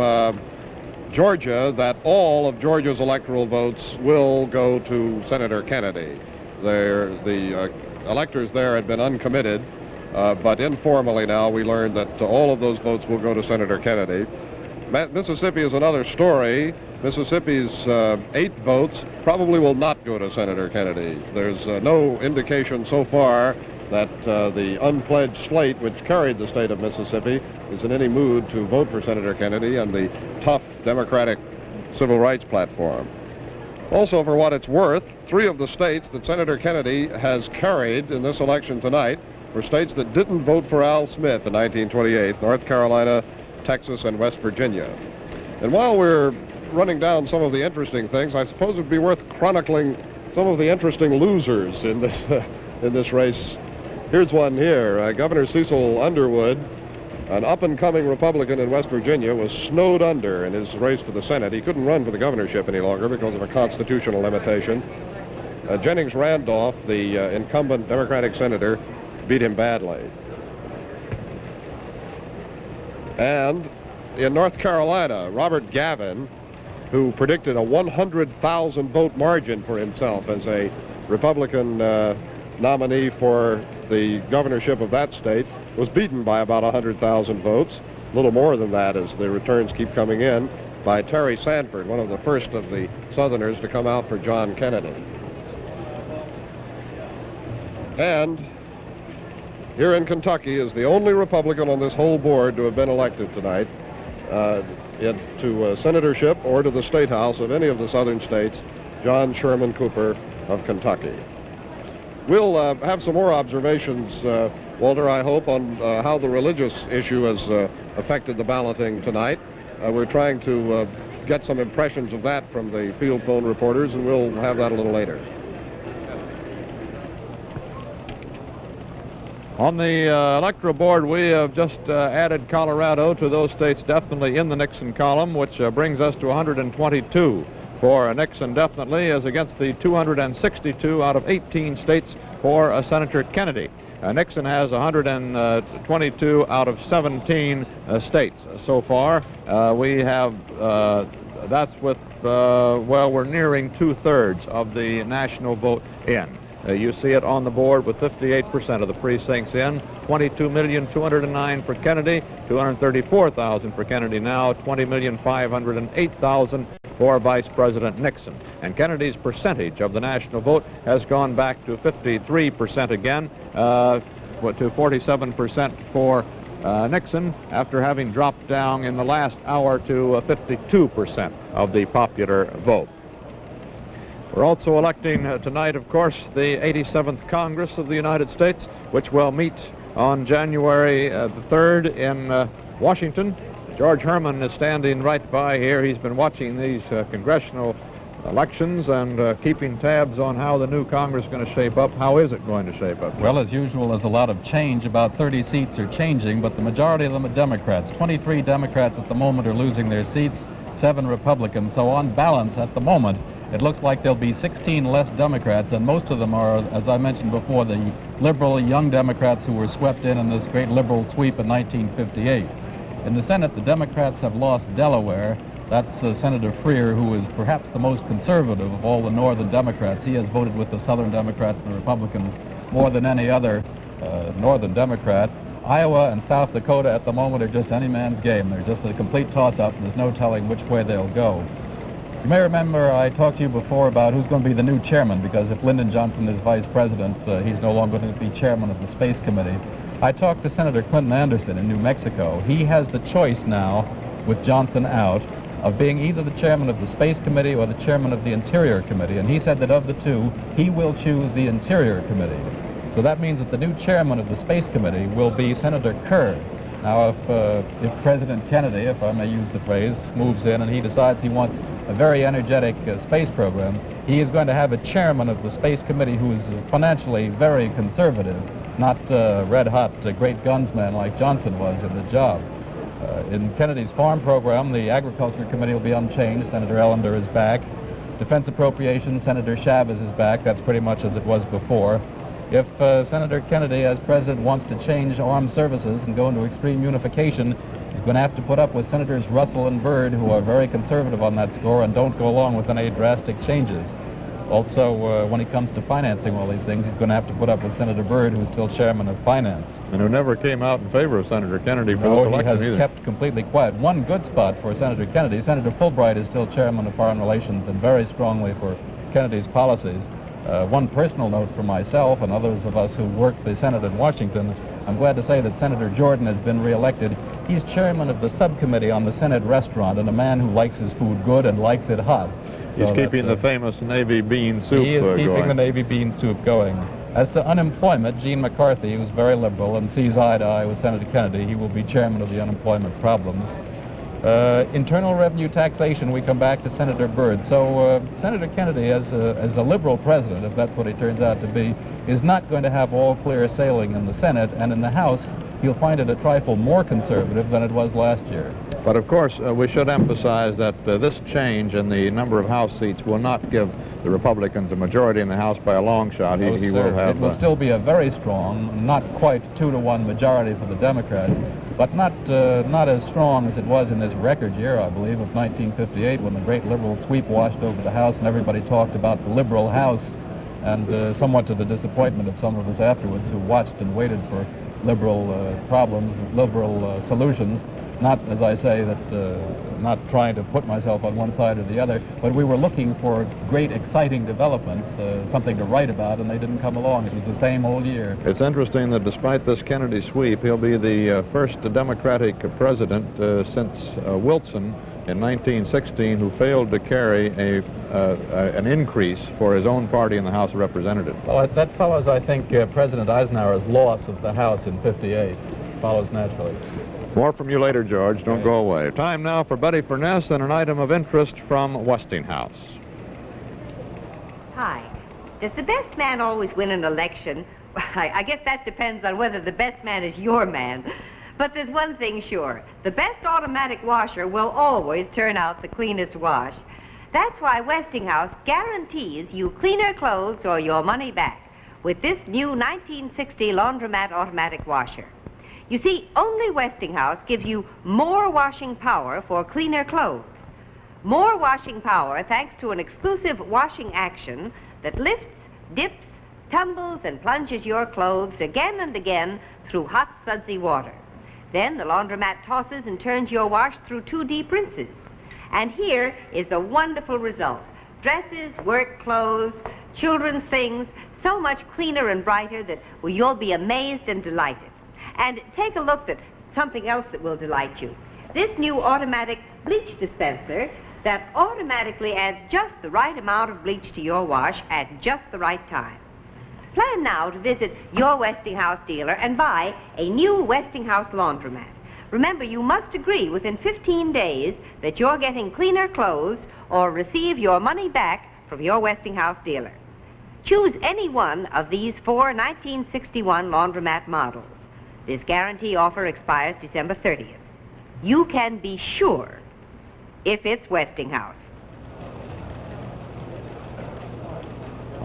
Georgia that all of Georgia's electoral votes will go to Senator Kennedy. The electors there had been uncommitted, but informally now we learned that all of those votes will go to Senator Kennedy. Mississippi is another story. Mississippi's 8 votes probably will not go to Senator Kennedy. There's no indication so far that the unpledged slate, which carried the state of Mississippi, is in any mood to vote for Senator Kennedy and the tough Democratic civil rights platform. Also, for what it's worth, 3 of the states that Senator Kennedy has carried in this election tonight were states that didn't vote for Al Smith in 1928, North Carolina, Texas, and West Virginia. And while we're running down some of the interesting things, I suppose it would be worth chronicling some of the interesting losers in this race. Here's one here. Governor Cecil Underwood, an up-and-coming Republican in West Virginia, was snowed under in his race for the Senate. He couldn't run for the governorship any longer because of a constitutional limitation. Jennings Randolph, the incumbent Democratic senator, beat him badly. And in North Carolina, Robert Gavin, who predicted a 100,000 vote margin for himself as a Republican nominee for the governorship of that state, was beaten by about 100,000 votes, a little more than that as the returns keep coming in, by Terry Sanford, one of the first of the Southerners to come out for John Kennedy. And here in Kentucky is the only Republican on this whole board to have been elected tonight to senatorship or to the State House of any of the southern states, John Sherman Cooper of Kentucky. We'll have some more observations, Walter, I hope, on how the religious issue has affected the balloting tonight. We're trying to get some impressions of that from the field phone reporters, and we'll have that a little later. On the electoral board, we have just added Colorado to those states definitely in the Nixon column, which brings us to 122 for Nixon definitely, as against the 262 out of 18 states for Senator Kennedy. Nixon has 122 out of 17 states so far. We have, that's with, well, we're nearing 2/3 of the national vote in. You see it on the board with 58% of the precincts in, 22,209,000 for Kennedy, 234,000 for Kennedy now, 20,508,000 for Vice President Nixon. And Kennedy's percentage of the national vote has gone back to 53% again, to 47% for Nixon, after having dropped down in the last hour to 52% of the popular vote. We're also electing tonight, of course, the 87th Congress of the United States, which will meet on January the 3rd in Washington. George Herman is standing right by here. He's been watching these congressional elections and keeping tabs on how the new Congress is going to shape up. How is it going to shape up? Well, as usual, there's a lot of change. About 30 seats are changing, but the majority of them are Democrats. 23 Democrats at the moment are losing their seats, 7 Republicans. So on balance, at the moment, it looks like there'll be 16 less Democrats, and most of them are, as I mentioned before, the liberal young Democrats who were swept in this great liberal sweep in 1958. In the Senate, the Democrats have lost Delaware. That's Senator Freer, who is perhaps the most conservative of all the northern Democrats. He has voted with the southern Democrats and the Republicans more than any other northern Democrat. Iowa and South Dakota at the moment are just any man's game. They're just a complete toss-up, and there's no telling which way they'll go. You may remember I talked to you before about who's going to be the new chairman, because if Lyndon Johnson is vice president, he's no longer going to be chairman of the Space Committee. I talked to Senator Clinton Anderson in New Mexico. He has the choice now, with Johnson out, of being either the chairman of the Space Committee or the chairman of the Interior Committee, and he said that of the two, he will choose the Interior Committee. So that means that the new chairman of the Space Committee will be Senator Kerr. Now, if President Kennedy, if I may use the phrase, moves in and he decides he wants a very energetic space program, he is going to have a chairman of the Space Committee who is financially very conservative, not red-hot great gunsman like Johnson was in the job. In Kennedy's farm program, the Agriculture Committee will be unchanged. Senator Ellender is back. Defense Appropriations, Senator Chavez is back. That's pretty much as it was before. If Senator Kennedy, as president, wants to change armed services and go into extreme unification, he's going to have to put up with Senators Russell and Byrd, who are very conservative on that score and don't go along with any drastic changes. Also, when it comes to financing all these things, he's going to have to put up with Senator Byrd, who's still chairman of Finance. And who never came out in favor of Senator Kennedy for this election either. He has kept completely quiet. One good spot for Senator Kennedy, Senator Fulbright is still chairman of Foreign Relations and very strongly for Kennedy's policies. One personal note for myself and others of us who work the Senate in Washington, I'm glad to say that Senator Jordan has been reelected. He's chairman of the subcommittee on the Senate restaurant and a man who likes his food good and likes it hot. He's keeping the famous Navy bean soup He is keeping going. the Navy bean soup going. As to unemployment, Gene McCarthy, who's very liberal and sees eye to eye with Senator Kennedy, he will be chairman of the unemployment problems. Internal revenue taxation, we come back to Senator Byrd. So Senator Kennedy, as a liberal president, if that's what he turns out to be, is not going to have all clear sailing in the Senate, and in the House, he'll find it a trifle more conservative than it was last year. But of course, we should emphasize that this change in the number of House seats will not give the Republicans a majority in the House by a long shot. He will have... It will still be a very strong, not quite 2-to-1 majority for the Democrats, but not as strong as it was in this record year, I believe, of 1958, when the great liberal sweep washed over the House and everybody talked about the liberal House, and somewhat to the disappointment of some of us afterwards who watched and waited for liberal problems, liberal solutions. Not, as I say, that not trying to put myself on one side or the other, but we were looking for great, exciting developments, something to write about, and they didn't come along. It was the same old year. It's interesting that despite this Kennedy sweep, he'll be the first Democratic president since Wilson in 1916 who failed to carry an increase for his own party in the House of Representatives. Well, that follows, I think, President Eisenhower's loss of the House in '58. Follows naturally. More from you later, George. Don't go away. Time now for Betty Furness and an item of interest from Westinghouse. Hi. Does the best man always win an election? Well, I guess that depends on whether the best man is your man. But there's one thing sure. The best automatic washer will always turn out the cleanest wash. That's why Westinghouse guarantees you cleaner clothes or your money back with this new 1960 Laundromat automatic washer. You see, only Westinghouse gives you more washing power for cleaner clothes. More washing power thanks to an exclusive washing action that lifts, dips, tumbles, and plunges your clothes again and again through hot, sudsy water. Then the laundromat tosses and turns your wash through 2 deep rinses. And here is the wonderful result. Dresses, work clothes, children's things, so much cleaner and brighter that you'll be amazed and delighted. And take a look at something else that will delight you. This new automatic bleach dispenser that automatically adds just the right amount of bleach to your wash at just the right time. Plan now to visit your Westinghouse dealer and buy a new Westinghouse laundromat. Remember, you must agree within 15 days that you're getting cleaner clothes or receive your money back from your Westinghouse dealer. Choose any one of these 4 1961 laundromat models. This guarantee offer expires December 30th. You can be sure if it's Westinghouse.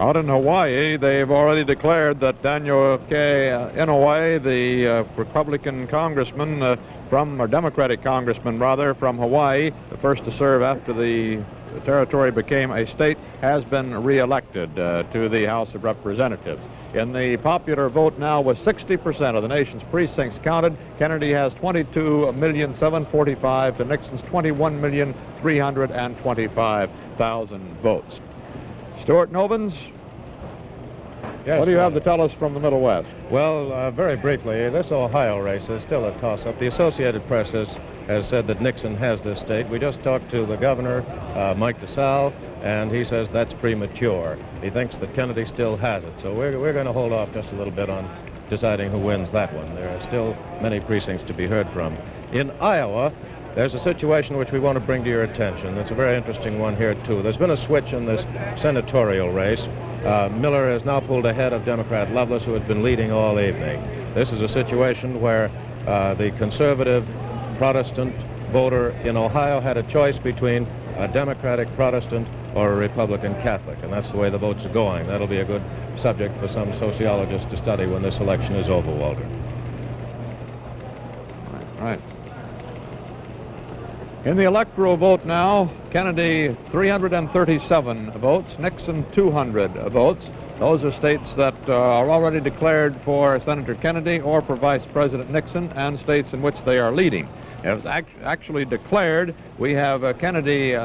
Out in Hawaii, they've already declared that Daniel K. Inouye, the Republican congressman or Democratic congressman rather, from Hawaii, the first to serve after the territory became a state, has been reelected to the House of Representatives. In the popular vote now, with 60% of the nation's precincts counted, Kennedy has 22,745,000 to Nixon's 21,325,000 votes. Stuart Novins, yes, what do you have to tell us from the Middle West? Well, very briefly, this Ohio race is still a toss-up. The Associated Press has said that Nixon has this state. We just talked to the governor, Mike DeSalle, and he says that's premature. He thinks that Kennedy still has it. So we're going to hold off just a little bit on deciding who wins that one. There are still many precincts to be heard from. In Iowa, there's a situation which we want to bring to your attention. It's a very interesting one here, too. There's been a switch in this senatorial race. Miller has now pulled ahead of Democrat Loveless, who had been leading all evening. This is a situation where the conservative Protestant voter in Ohio had a choice between a Democratic Protestant or a Republican Catholic, and that's the way the votes are going. That'll be a good subject for some sociologists to study when this election is over, Walter. Right. In the electoral vote now, Kennedy 337 votes, Nixon 200 votes. Those are states that are already declared for Senator Kennedy or for Vice President Nixon, and states in which they are leading. As actually declared, we have Kennedy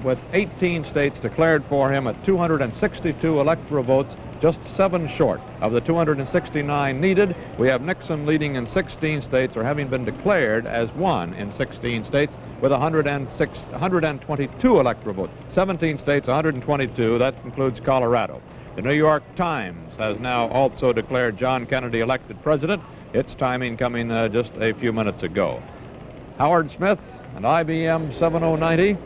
with 18 states declared for him at 262 electoral votes, just 7 short of the 269 needed. We have Nixon leading in 16 states, or having been declared as one in 16 states, with 122 electoral votes. 17 states, 122. That includes Colorado. The New York Times has now also declared John Kennedy elected president. Its timing coming just a few minutes ago. Howard Smith and IBM 7090.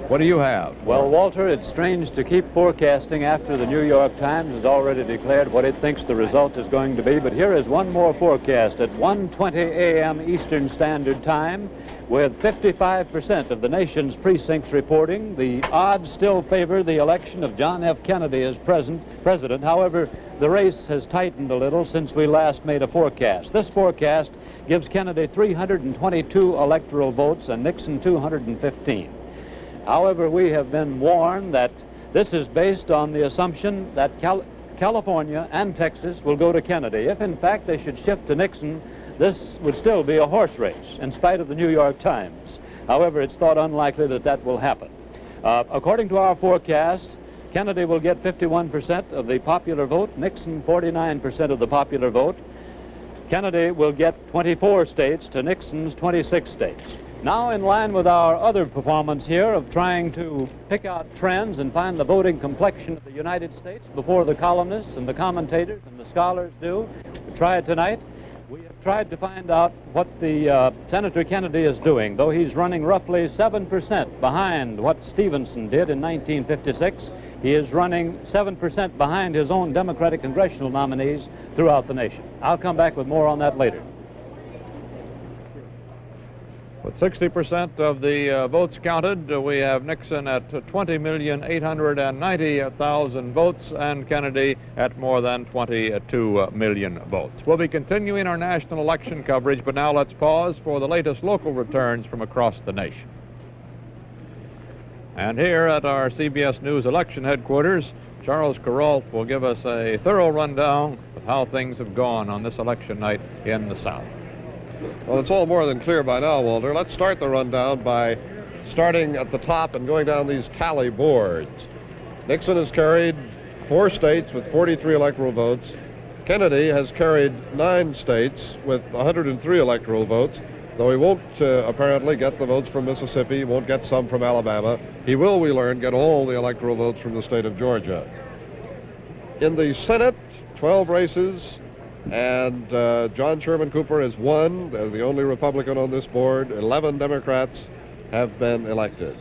What do you have? Well, Walter, it's strange to keep forecasting after the New York Times has already declared what it thinks the result is going to be, but here is one more forecast at 1:20 a.m. Eastern Standard Time. With 55% of the nation's precincts reporting, the odds still favor the election of John F. Kennedy as president. However, the race has tightened a little since we last made a forecast. This forecast gives Kennedy 322 electoral votes and Nixon 215. However, we have been warned that this is based on the assumption that California and Texas will go to Kennedy. If, in fact, they should shift to Nixon, this would still be a horse race, in spite of the New York Times. However, it's thought unlikely that that will happen. According to our forecast, Kennedy will get 51% of the popular vote, Nixon 49% of the popular vote. Kennedy will get 24 states to Nixon's 26 states. Now, in line with our other performance here of trying to pick out trends and find the voting complexion of the United States before the columnists and the commentators and the scholars do, we try it tonight. We have tried to find out what the Senator Kennedy is doing. Though he's running roughly 7% behind what Stevenson did in 1956, he is running 7% behind his own Democratic congressional nominees throughout the nation. I'll come back with more on that later. With 60% of the votes counted, we have Nixon at 20,890,000 votes and Kennedy at more than 22 million votes. We'll be continuing our national election coverage, but now let's pause for the latest local returns from across the nation. And here at our CBS News election headquarters, Charles Kuralt will give us a thorough rundown of how things have gone on this election night in the South. Well, it's all more than clear by now, Walter. Let's start the rundown by starting at the top and going down these tally boards. Nixon has carried 4 states with 43 electoral votes. Kennedy has carried 9 states with 103 electoral votes, though he won't apparently get the votes from Mississippi, he won't get some from Alabama. He will, we learn, get all the electoral votes from the state of Georgia. In the Senate, 12 races, and John Sherman Cooper has won. They're the only Republican on this board. 11 Democrats have been elected.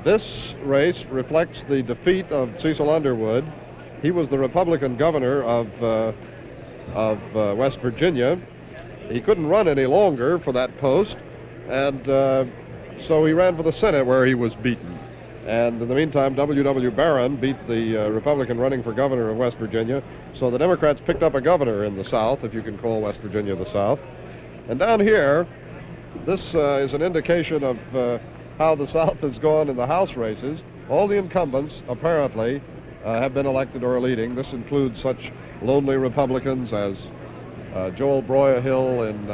This race reflects the defeat of Cecil Underwood. He was the Republican governor of West Virginia. He couldn't run any longer for that post, and so he ran for the Senate, where he was beaten. And in the meantime, W.W. Barron beat the Republican running for governor of West Virginia. So the Democrats picked up a governor in the South, if you can call West Virginia the South. And down here, this is an indication of how the South has gone in the House races. All the incumbents, apparently, have been elected or leading. This includes such lonely Republicans as Joel Broyhill in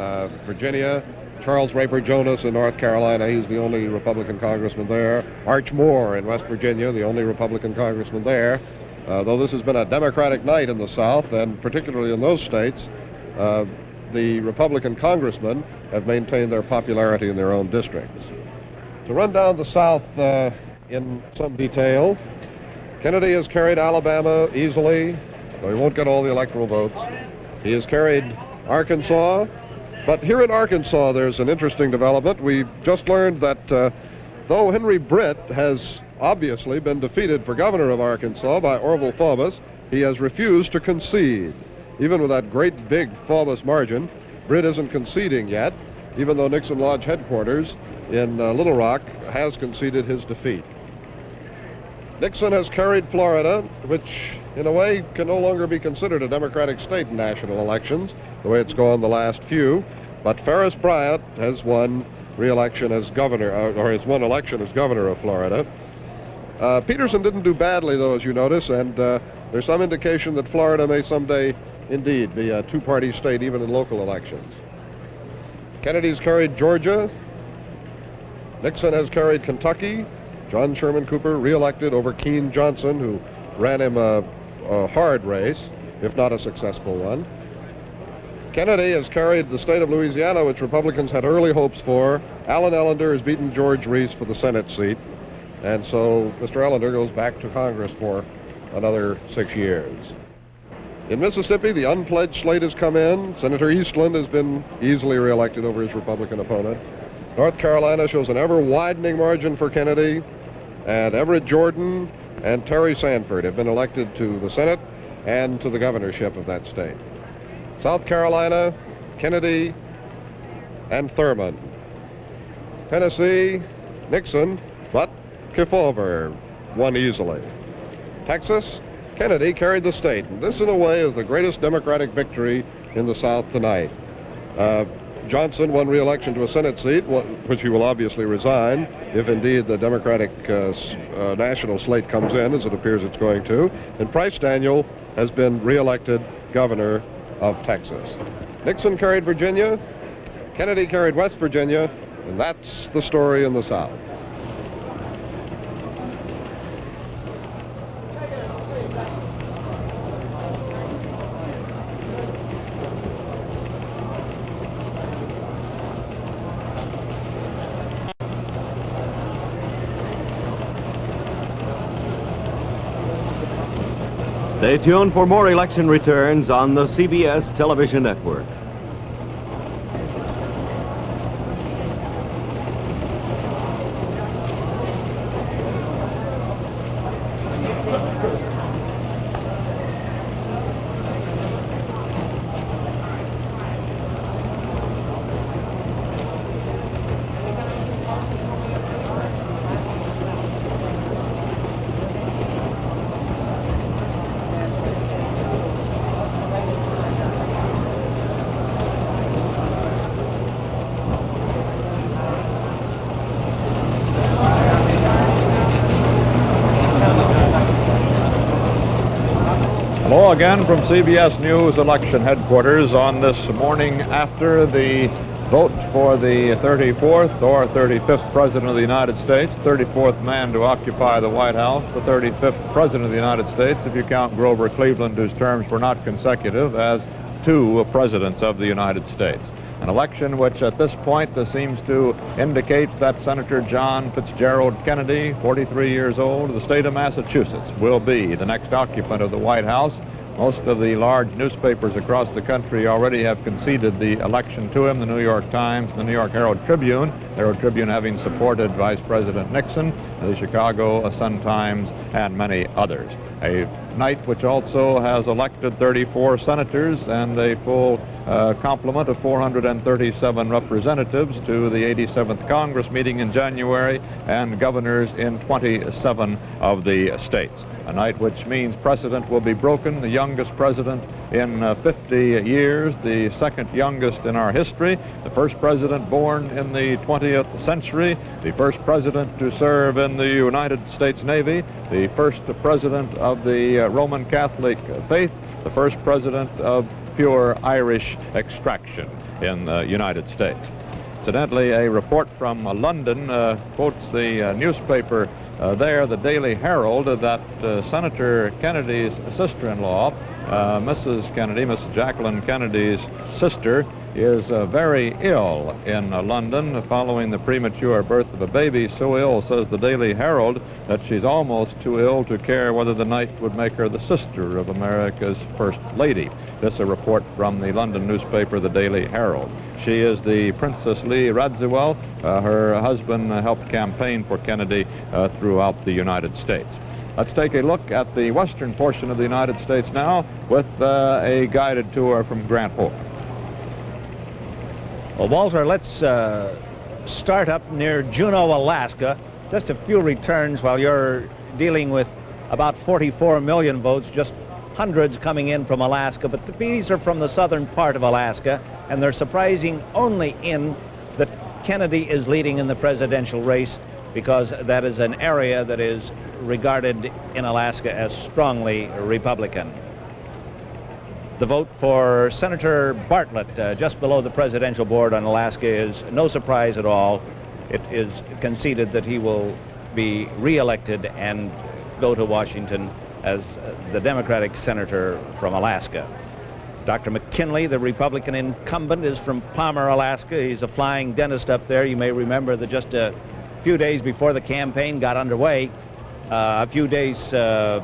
Virginia, Charles Raper Jonas in North Carolina, he's the only Republican congressman there. Arch Moore in West Virginia, the only Republican congressman there. Though this has been a Democratic night in the South, and particularly in those states, the Republican congressmen have maintained their popularity in their own districts. To run down the South in some detail, Kennedy has carried Alabama easily, though he won't get all the electoral votes. He has carried Arkansas. But here in Arkansas, there's an interesting development. We've just learned that though Henry Britt has obviously been defeated for governor of Arkansas by Orville Faubus, he has refused to concede. Even with that great big Faubus margin, Britt isn't conceding yet, even though Nixon Lodge headquarters in Little Rock has conceded his defeat. Nixon has carried Florida, which in a way can no longer be considered a Democratic state in national elections, the way it's gone the last few. But Ferris Bryant has won re-election as governor, or has won election as governor of Florida. Peterson didn't do badly, though, as you notice, and there's some indication that Florida may someday indeed be a two-party state, even in local elections. Kennedy's carried Georgia. Nixon has carried Kentucky. John Sherman Cooper reelected over Keene Johnson, who ran him a hard race, if not a successful one. Kennedy has carried the state of Louisiana, which Republicans had early hopes for. Allen Ellender has beaten George Reese for the Senate seat, and so Mr. Ellender goes back to Congress for another 6 years. In Mississippi, the unpledged slate has come in. Senator Eastland has been easily reelected over his Republican opponent. North Carolina shows an ever-widening margin for Kennedy, and Everett Jordan and Terry Sanford have been elected to the Senate and to the governorship of that state. South Carolina, Kennedy and Thurman. Tennessee, Nixon, but Kefauver won easily. Texas, Kennedy carried the state, and this in a way is the greatest Democratic victory in the South tonight. Johnson won re-election to a Senate seat, which he will obviously resign if indeed the Democratic national slate comes in, as it appears it's going to. And Price Daniel has been re-elected governor of Texas. Nixon carried Virginia, Kennedy carried West Virginia, and that's the story in the South. Stay tuned for more election returns on the CBS television network. Hello again from CBS News election headquarters on this morning after the vote for the 34th or 35th President of the United States, 34th man to occupy the White House, the 35th President of the United States, if you count Grover Cleveland, whose terms were not consecutive, as two Presidents of the United States. An election which at this point seems to indicate that Senator John Fitzgerald Kennedy, 43 years old, of the state of Massachusetts, will be the next occupant of the White House. Most of the large newspapers across the country already have conceded the election to him. The New York Times, the New York Herald Tribune having supported Vice President Nixon, the Chicago Sun-Times, and many others. A night which also has elected 34 senators and a full complement of 437 representatives to the 87th Congress meeting in January, and governors in 27 of the states. A night which means precedent will be broken. The youngest president in 50 years, the second youngest in our history, the first president born in the 20th century, the first president to serve in the United States Navy, the first president of the Roman Catholic faith, the first president of pure Irish extraction in the United States. Incidentally, a report from London quotes the newspaper there, the Daily Herald, that Senator Kennedy's sister-in-law, Mrs. Kennedy, Mrs. Jacqueline Kennedy's sister, is very ill in London following the premature birth of a baby. So ill, says the Daily Herald, that she's almost too ill to care whether the night would make her the sister of America's First Lady. This is a report from the London newspaper, the Daily Herald. She is the Princess Lee Radziwill. Her husband helped campaign for Kennedy throughout the United States. Let's take a look at the western portion of the United States now with a guided tour from Grant Hope. Well, Walter, let's start up near Juneau, Alaska. Just a few returns while you're dealing with about 44 million votes, just hundreds coming in from Alaska, but these are from the southern part of Alaska, and they're surprising only in that Kennedy is leading in the presidential race, because that is an area that is regarded in Alaska as strongly Republican. The vote for Senator Bartlett, just below the presidential board on Alaska, is no surprise at all. It is conceded that he will be re-elected and go to Washington as the Democratic senator from Alaska. Dr. McKinley, the Republican incumbent, is from Palmer, Alaska. He's a flying dentist up there. You may remember that just a few days before the campaign got underway, a few days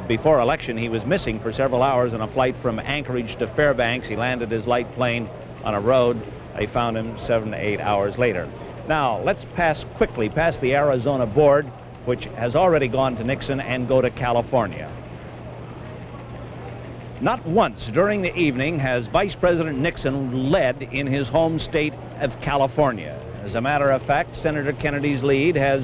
before election, he was missing for several hours on a flight from Anchorage to Fairbanks. He landed his light plane on a road. They found him 7 to 8 hours later. Now, let's pass quickly past the Arizona board, which has already gone to Nixon, and go to California. Not once during the evening has Vice President Nixon led in his home state of California. As a matter of fact, Senator Kennedy's lead has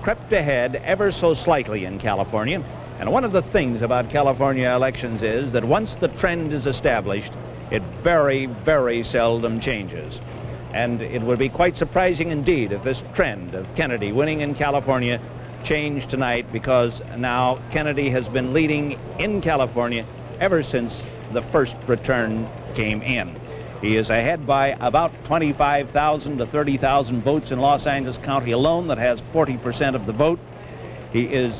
crept ahead ever so slightly in California. And one of the things about California elections is that once the trend is established, it very, very seldom changes. And it would be quite surprising indeed if this trend of Kennedy winning in California changed tonight, because now Kennedy has been leading in California ever since the first return came in. He is ahead by about 25,000 to 30,000 votes in Los Angeles County alone, that has 40% of the vote. He is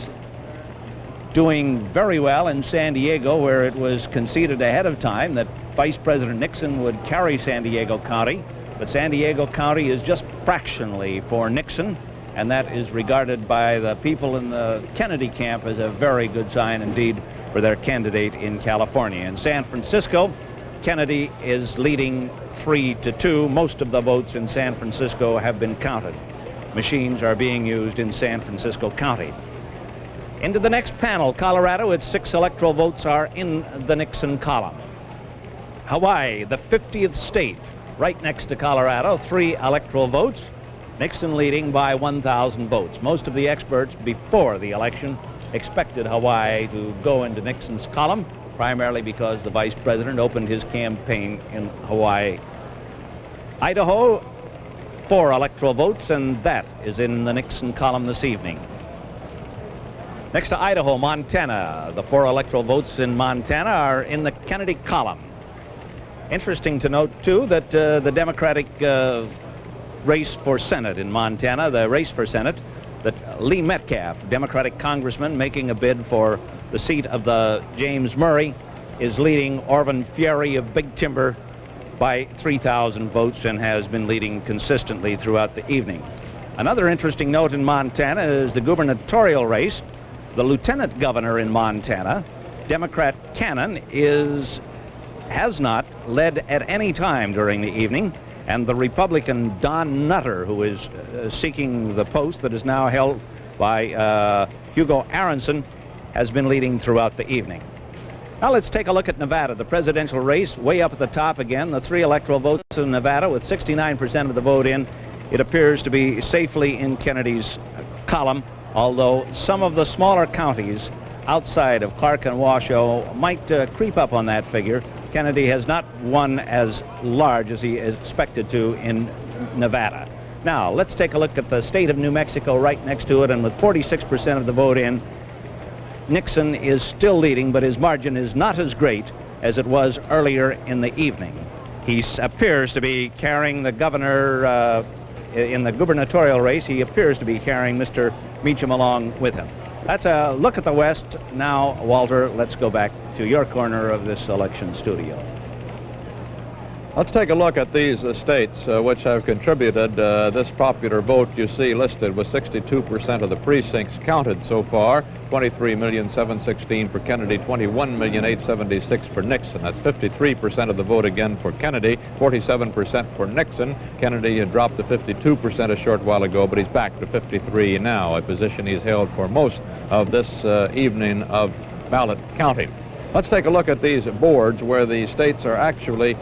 doing very well in San Diego, where it was conceded ahead of time that Vice President Nixon would carry San Diego County, but San Diego County is just fractionally for Nixon, and that is regarded by the people in the Kennedy camp as a very good sign indeed for their candidate in California. In San Francisco, Kennedy is leading 3-2. Most of the votes in San Francisco have been counted. Machines are being used in San Francisco County. Into the next panel, Colorado, its 6 electoral votes are in the Nixon column. Hawaii, the 50th state, right next to Colorado, 3 electoral votes. Nixon leading by 1,000 votes. Most of the experts before the election expected Hawaii to go into Nixon's column, primarily because the vice president opened his campaign in Hawaii. Idaho, 4 electoral votes, and that is in the Nixon column this evening. Next to Idaho, Montana. The 4 electoral votes in Montana are in the Kennedy column. Interesting to note, too, that the Democratic race for Senate in Montana, the race for Senate, that Lee Metcalf, Democratic congressman making a bid for the seat of the James Murray, is leading Orvin Fierry of Big Timber by 3,000 votes and has been leading consistently throughout the evening. Another interesting note in Montana is the gubernatorial race. The lieutenant governor in Montana, Democrat Cannon, has not led at any time during the evening, and the Republican Don Nutter, who is seeking the post that is now held by Hugo Aronson, has been leading throughout the evening. Now let's take a look at Nevada, the presidential race, way up at the top again. The 3 electoral votes in Nevada with 69% of the vote in. It appears to be safely in Kennedy's column, although some of the smaller counties outside of Clark and Washoe might creep up on that figure. Kennedy has not won as large as he is expected to in Nevada. Now, let's take a look at the state of New Mexico right next to it, and with 46% of the vote in, Nixon is still leading, but his margin is not as great as it was earlier in the evening. He appears to be carrying the governor in the gubernatorial race. He appears to be carrying Mr. Meacham along with him. That's a look at the West. Now, Walter, let's go back to your corner of this election studio. Let's take a look at these states which have contributed this popular vote you see listed, with 62% of the precincts counted so far. 23,716,000 for Kennedy, 21,876,000 for Nixon. That's 53% of the vote again for Kennedy, 47% for Nixon. Kennedy had dropped to 52% a short while ago, but he's back to 53 now, a position he's held for most of this evening of ballot counting. Let's take a look at these boards where the states are actually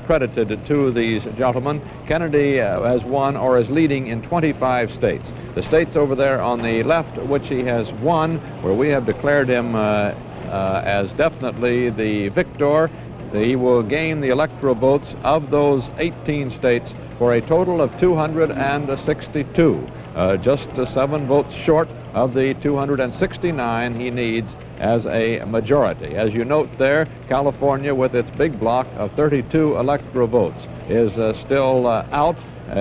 credited to these gentlemen. Kennedy has won or is leading in 25 states. The states over there on the left, which he has won, where we have declared him as definitely the victor, he will gain the electoral votes of those 18 states for a total of 262, just 7 votes short of the 269 he needs as a majority. As you note there, California with its big block of 32 electoral votes. is still out.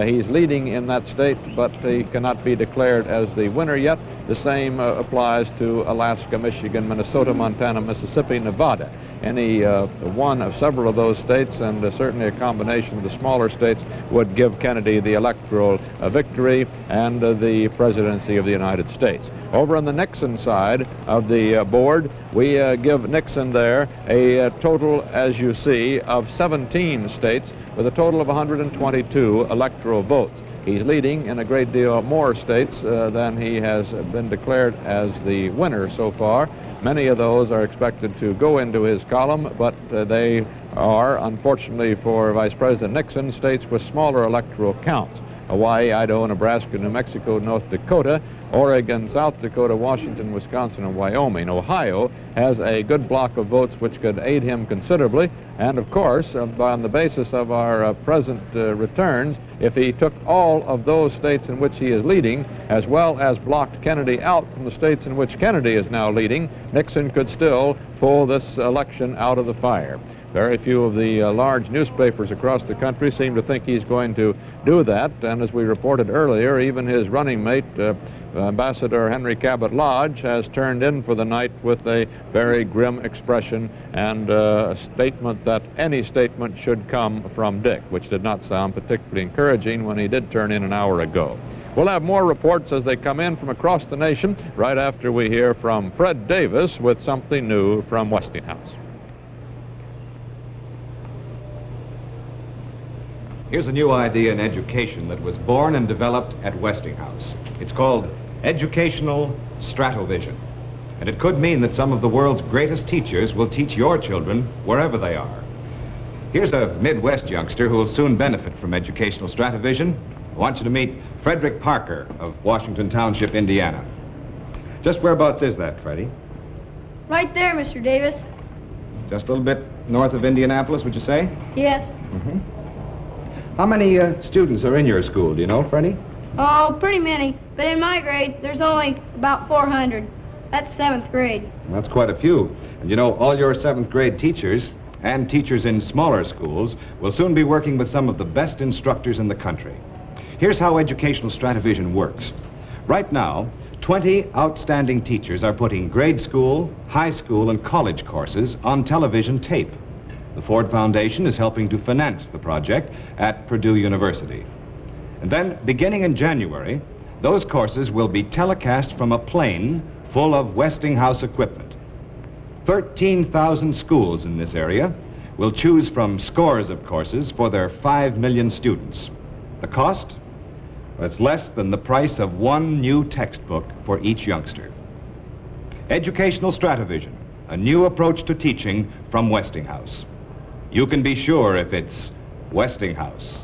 He's leading in that state, but he cannot be declared as the winner yet. The same applies to Alaska, Michigan, Minnesota, Montana, Mississippi, Nevada. Any one of several of those states, and certainly a combination of the smaller states, would give Kennedy the electoral victory and the presidency of the United States. Over on the Nixon side of the board, we give Nixon there a total, as you see, of 17 states with a total of 122 electoral votes. He's leading in a great deal more states than he has been declared as the winner so far. Many of those are expected to go into his column, but they are, unfortunately for Vice President Nixon, states with smaller electoral counts. Hawaii, Idaho, Nebraska, New Mexico, North Dakota, Oregon, South Dakota, Washington, Wisconsin, and Wyoming. Ohio has a good block of votes which could aid him considerably. And of course, on the basis of our present returns, if he took all of those states in which he is leading, as well as blocked Kennedy out from the states in which Kennedy is now leading, Nixon could still pull this election out of the fire. Very few of the large newspapers across the country seem to think he's going to do that, and as we reported earlier, even his running mate, Ambassador Henry Cabot Lodge, has turned in for the night with a very grim expression and a statement that any statement should come from Dick, which did not sound particularly encouraging when he did turn in an hour ago. We'll have more reports as they come in from across the nation right after we hear from Fred Davis with something new from Westinghouse. Here's a new idea in education that was born and developed at Westinghouse. It's called Educational Stratovision. And it could mean that some of the world's greatest teachers will teach your children wherever they are. Here's a Midwest youngster who will soon benefit from Educational Stratovision. I want you to meet Frederick Parker of Washington Township, Indiana. Just whereabouts is that, Freddie? Right there, Mr. Davis. Just a little bit north of Indianapolis, would you say? Yes. Mm-hmm. How many students are in your school, do you know, Freddie? Oh, pretty many. But in my grade, there's only about 400. That's 7th grade. That's quite a few. And you know, all your 7th grade teachers and teachers in smaller schools will soon be working with some of the best instructors in the country. Here's how Educational Stratovision works. Right now, 20 outstanding teachers are putting grade school, high school, and college courses on television tape. The Ford Foundation is helping to finance the project at Purdue University. And then, beginning in January, those courses will be telecast from a plane full of Westinghouse equipment. 13,000 schools in this area will choose from scores of courses for their 5 million students. The cost? Well, it's less than the price of one new textbook for each youngster. Educational Stratovision, a new approach to teaching from Westinghouse. You can be sure if it's Westinghouse.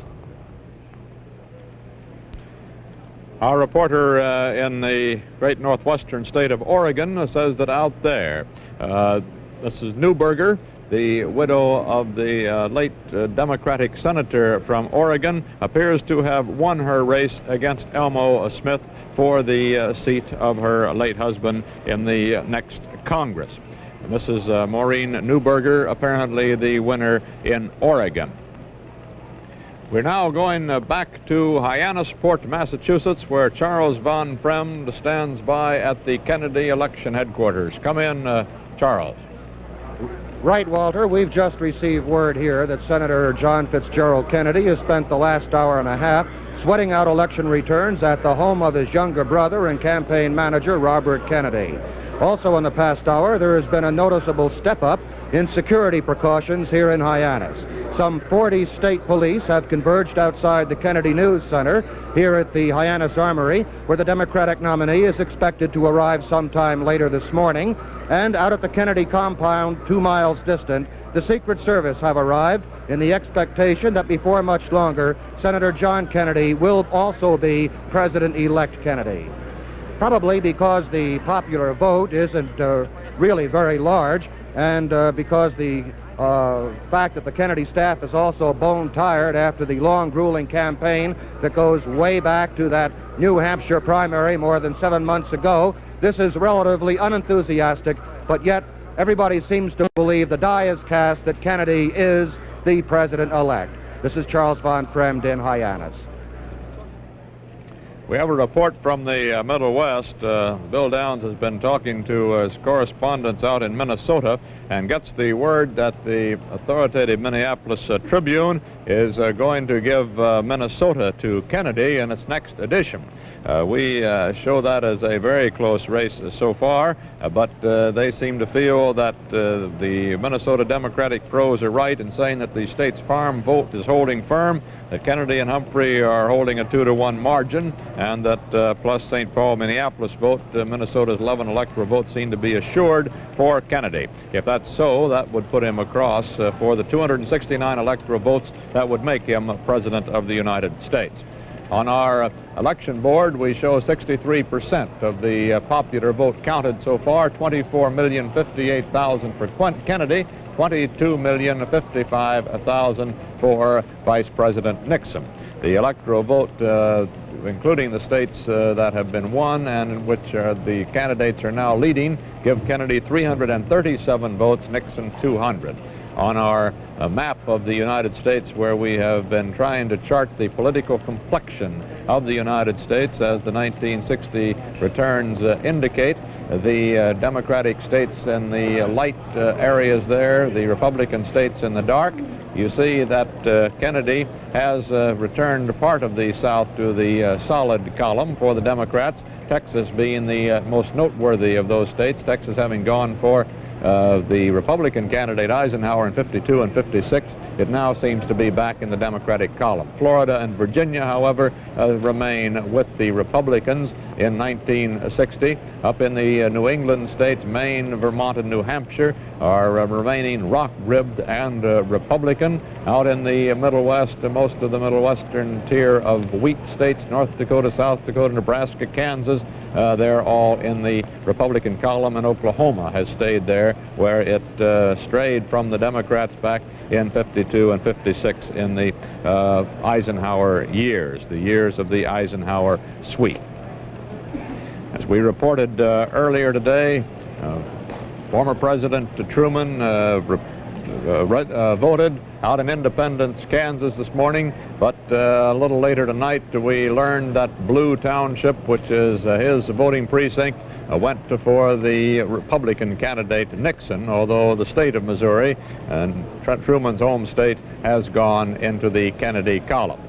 Our reporter in the great northwestern state of Oregon says that out there, Mrs. Newberger, the widow of the late Democratic senator from Oregon, appears to have won her race against Elmo Smith for the seat of her late husband in the next Congress. Mrs. Maureen Newberger, apparently the winner in Oregon. We're now going back to Hyannisport, Massachusetts, where Charles Von Fremd stands by at the Kennedy election headquarters. Come in, Charles. Right, Walter. We've just received word here that Senator John Fitzgerald Kennedy has spent the last hour and a half sweating out election returns at the home of his younger brother and campaign manager, Robert Kennedy. Also in the past hour, there has been a noticeable step-up in security precautions here in Hyannis. Some 40 state police have converged outside the Kennedy News Center here at the Hyannis Armory, where the Democratic nominee is expected to arrive sometime later this morning. And out at the Kennedy compound, 2 miles distant, the Secret Service have arrived in the expectation that before much longer, Senator John Kennedy will also be President-elect Kennedy. Probably because the popular vote isn't really very large, and because the fact that the Kennedy staff is also bone-tired after the long, grueling campaign that goes way back to that New Hampshire primary more than 7 months ago, this is relatively unenthusiastic, but yet everybody seems to believe the die is cast that Kennedy is the president-elect. This is Charles Von Fremd in Hyannis. We have a report from the Middle West. Bill Downs has been talking to his correspondents out in Minnesota and gets the word that the authoritative Minneapolis Tribune is going to give Minnesota to Kennedy in its next edition. We show that as a very close race so far, but they seem to feel that the Minnesota Democratic pros are right in saying that the state's farm vote is holding firm, that Kennedy and Humphrey are holding a 2-to-1 margin, and that plus St. Paul, Minneapolis vote, Minnesota's 11 electoral votes seem to be assured for Kennedy. If that's so, that would put him across for the 269 electoral votes that would make him President of the United States. On our election board, we show 63% of the popular vote counted so far, 24,058,000 for Kennedy, 22,055,000 for Vice President Nixon. The electoral vote, including the states that have been won and in which the candidates are now leading, give Kennedy 337 votes, Nixon 200. On our map of the United States, where we have been trying to chart the political complexion of the United States as the 1960 returns indicate, the Democratic states in the light areas there, the Republican states in the dark, you see that Kennedy has returned part of the South to the solid column for the Democrats, Texas being the most noteworthy of those states, Texas having gone for the Republican candidate Eisenhower in 52 and 56. It now seems to be back in the Democratic column. Florida and Virginia, however, remain with the Republicans in 1960. Up in the New England states, Maine, Vermont, and New Hampshire are remaining rock-ribbed and Republican. Out in the Middle West, most of the Middle Western tier of wheat states, North Dakota, South Dakota, Nebraska, Kansas, they're all in the Republican column, and Oklahoma has stayed there where it strayed from the Democrats back in 52 and 56 in the Eisenhower years, the years of the Eisenhower sweep. As we reported earlier today, former President Truman voted out in Independence, Kansas this morning, but a little later tonight we learned that Blue Township, which is his voting precinct, went for the Republican candidate Nixon, although the state of Missouri, and Truman's home state, has gone into the Kennedy column.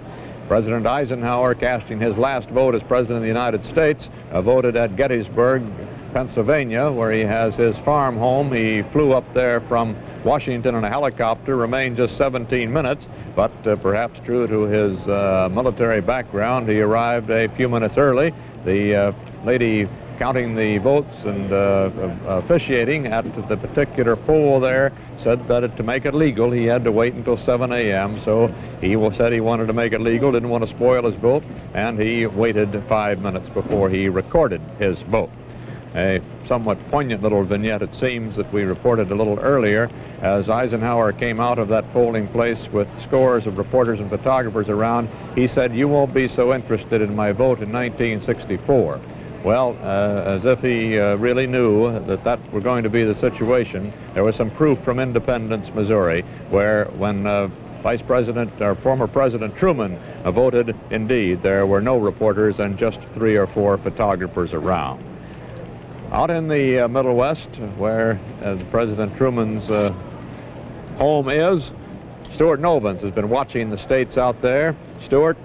President Eisenhower, casting his last vote as President of the United States, voted at Gettysburg, Pennsylvania, where he has his farm home. He flew up there from Washington in a helicopter, remained just 17 minutes, but perhaps true to his military background, he arrived a few minutes early. The lady counting the votes and officiating at the particular poll there said that to make it legal he had to wait until 7 a.m. So he said he wanted to make it legal, didn't want to spoil his vote, and he waited 5 minutes before he recorded his vote. A somewhat poignant little vignette, it seems, that we reported a little earlier as Eisenhower came out of that polling place with scores of reporters and photographers around. He said, "You won't be so interested in my vote in 1964. Well, as if he really knew that were going to be the situation, there was some proof from Independence, Missouri, where when Vice President, or former President Truman voted, indeed, there were no reporters and just 3 or 4 photographers around. Out in the Middle West, where President Truman's home is, Stuart Novins has been watching the states out there. Stuart,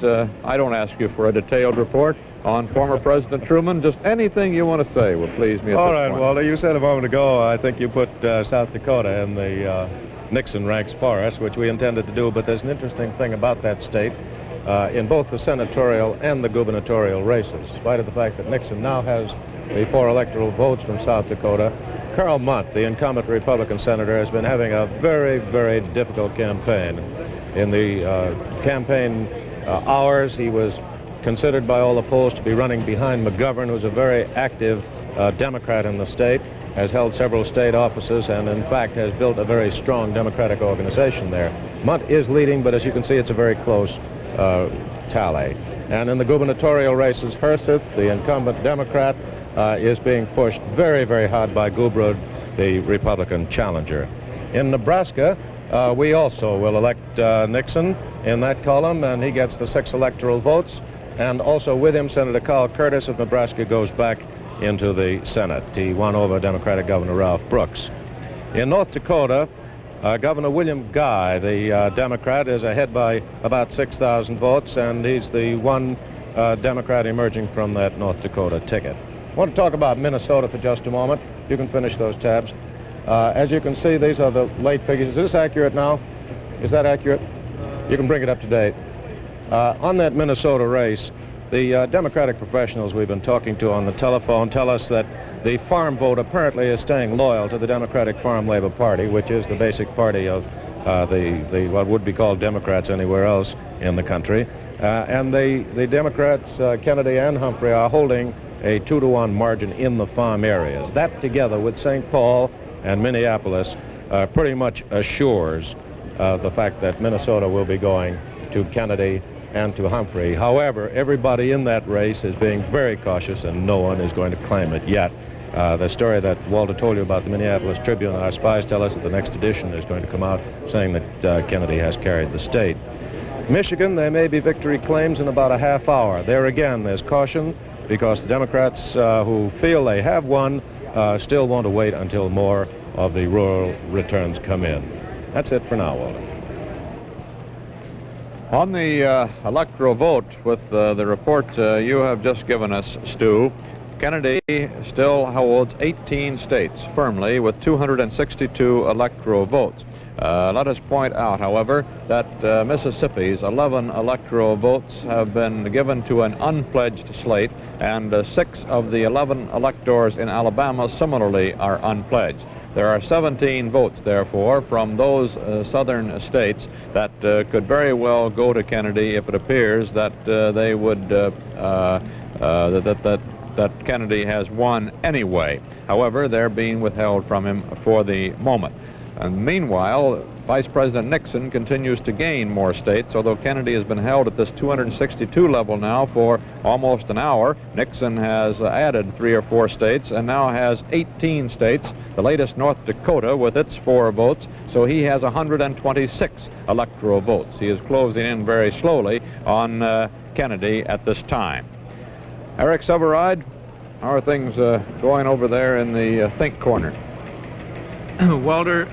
I don't ask you for a detailed report on former President Truman. Just anything you want to say will please me at this point. All right, Walter, you said a moment ago, I think you put South Dakota in the Nixon ranks for us, which we intended to do, but there's an interesting thing about that state in both the senatorial and the gubernatorial races. In spite of the fact that Nixon now has the 4 electoral votes from South Dakota, Carl Mundt, the incumbent Republican senator, has been having a very, very difficult campaign. In the campaign hours, he was considered by all the polls to be running behind McGovern, who's a very active Democrat in the state, has held several state offices, and in fact has built a very strong Democratic organization there. Mundt is leading, but as you can see, it's a very close tally. And in the gubernatorial races, Herseth, the incumbent Democrat, is being pushed very, very hard by Gubrud, the Republican challenger. In Nebraska, we also will elect Nixon. in that column, and he gets the 6 electoral votes. And also with him, Senator Carl Curtis of Nebraska goes back into the Senate. He won over Democratic Governor Ralph Brooks. In North Dakota, Governor William Guy, the Democrat, is ahead by about 6,000 votes, and he's the one Democrat emerging from that North Dakota ticket. I want to talk about Minnesota for just a moment. You can finish those tabs. As you can see, these are the late figures. Is this accurate now? Is that accurate? You can bring it up to date. On that Minnesota race, the Democratic professionals we've been talking to on the telephone tell us that the farm vote apparently is staying loyal to the Democratic Farm Labor Party, which is the basic party of the what would be called Democrats anywhere else in the country. And the Democrats, Kennedy and Humphrey, are holding a 2-to-1 margin in the farm areas. That, together with St. Paul and Minneapolis, pretty much assures the fact that Minnesota will be going to Kennedy and to Humphrey. However, everybody in that race is being very cautious, and no one is going to claim it yet. The story that Walter told you about the Minneapolis Tribune, our spies tell us that the next edition is going to come out saying that Kennedy has carried the state. Michigan, there may be victory claims in about a half hour. There again, there's caution because the Democrats who feel they have won still want to wait until more of the rural returns come in. That's it for now, Walter. On the electoral vote, with the report you have just given us, Stu, Kennedy still holds 18 states firmly with 262 electoral votes. Let us point out, however, that Mississippi's 11 electoral votes have been given to an unpledged slate, and 6 of the 11 electors in Alabama similarly are unpledged. There are 17 votes, therefore, from those southern states that could very well go to Kennedy if it appears that they would that Kennedy has won anyway. However, they're being withheld from him for the moment. And meanwhile, Vice President Nixon continues to gain more states, although Kennedy has been held at this 262 level now for almost an hour. Nixon has added 3 or 4 states and now has 18 states, the latest North Dakota with its 4 votes, so he has 126 electoral votes. He is closing in very slowly on Kennedy at this time. Eric Severide, how are things going over there in the Think Corner? Walter,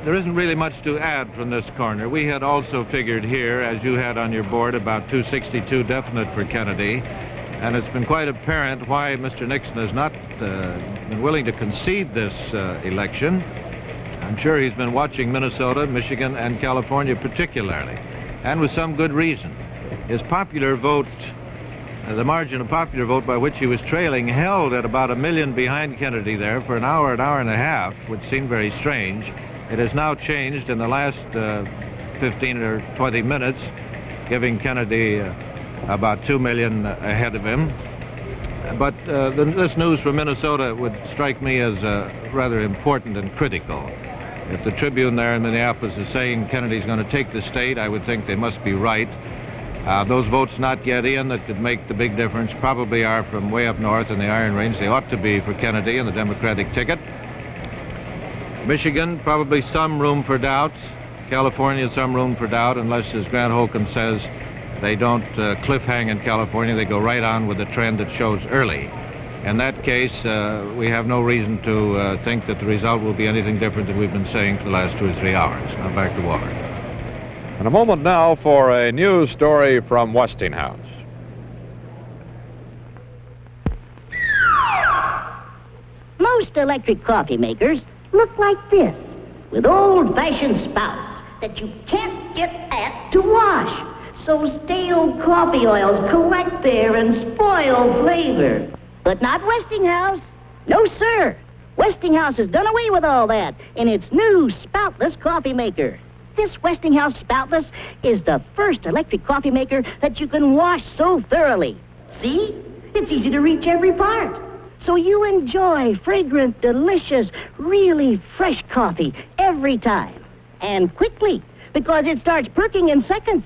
there isn't really much to add from this corner. We had also figured here, as you had on your board, about 262 definite for Kennedy, and it's been quite apparent why Mr. Nixon has not been willing to concede this election. I'm sure he's been watching Minnesota, Michigan, and California particularly, and with some good reason. His popular vote, the margin of popular vote by which he was trailing, held at about 1 million behind Kennedy there for an hour and a half, which seemed very strange. It has now changed in the last 15 or 20 minutes, giving Kennedy about 2 million ahead of him. But this news from Minnesota would strike me as rather important and critical. If the Tribune there in Minneapolis is saying Kennedy's going to take the state, I would think they must be right. Those votes not yet in that could make the big difference probably are from way up north in the Iron Range. They ought to be for Kennedy and the Democratic ticket. Michigan, probably some room for doubt. California, some room for doubt, unless, as Grant Holcomb says, they don't cliffhang in California. They go right on with the trend that shows early. In that case, we have no reason to think that the result will be anything different than we've been saying for the last 2 or 3 hours. Now back to Walter. And a moment now for a news story from Westinghouse. Most electric coffee makers look like this, with old-fashioned spouts that you can't get at to wash. So stale coffee oils collect there and spoil flavor. But not Westinghouse. No, sir. Westinghouse has done away with all that in its new spoutless coffee maker. This Westinghouse Spoutless is the first electric coffee maker that you can wash so thoroughly. See? It's easy to reach every part. So you enjoy fragrant, delicious, really fresh coffee every time. And quickly, because it starts perking in seconds.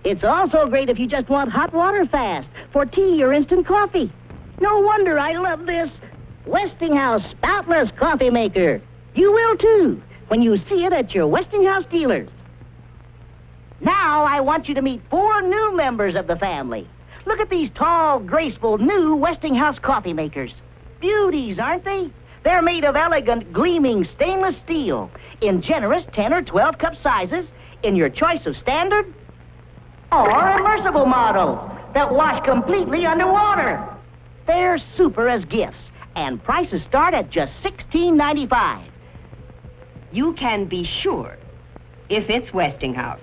It's also great if you just want hot water fast for tea or instant coffee. No wonder I love this Westinghouse Spoutless coffee maker. You will, too, when you see it at your Westinghouse dealers. Now I want you to meet 4 new members of the family. Look at these tall, graceful, new Westinghouse coffee makers. Beauties, aren't they? They're made of elegant, gleaming stainless steel in generous 10 or 12 cup sizes in your choice of standard or immersible models that wash completely underwater. They're super as gifts, and prices start at just $16.95. You can be sure if it's Westinghouse.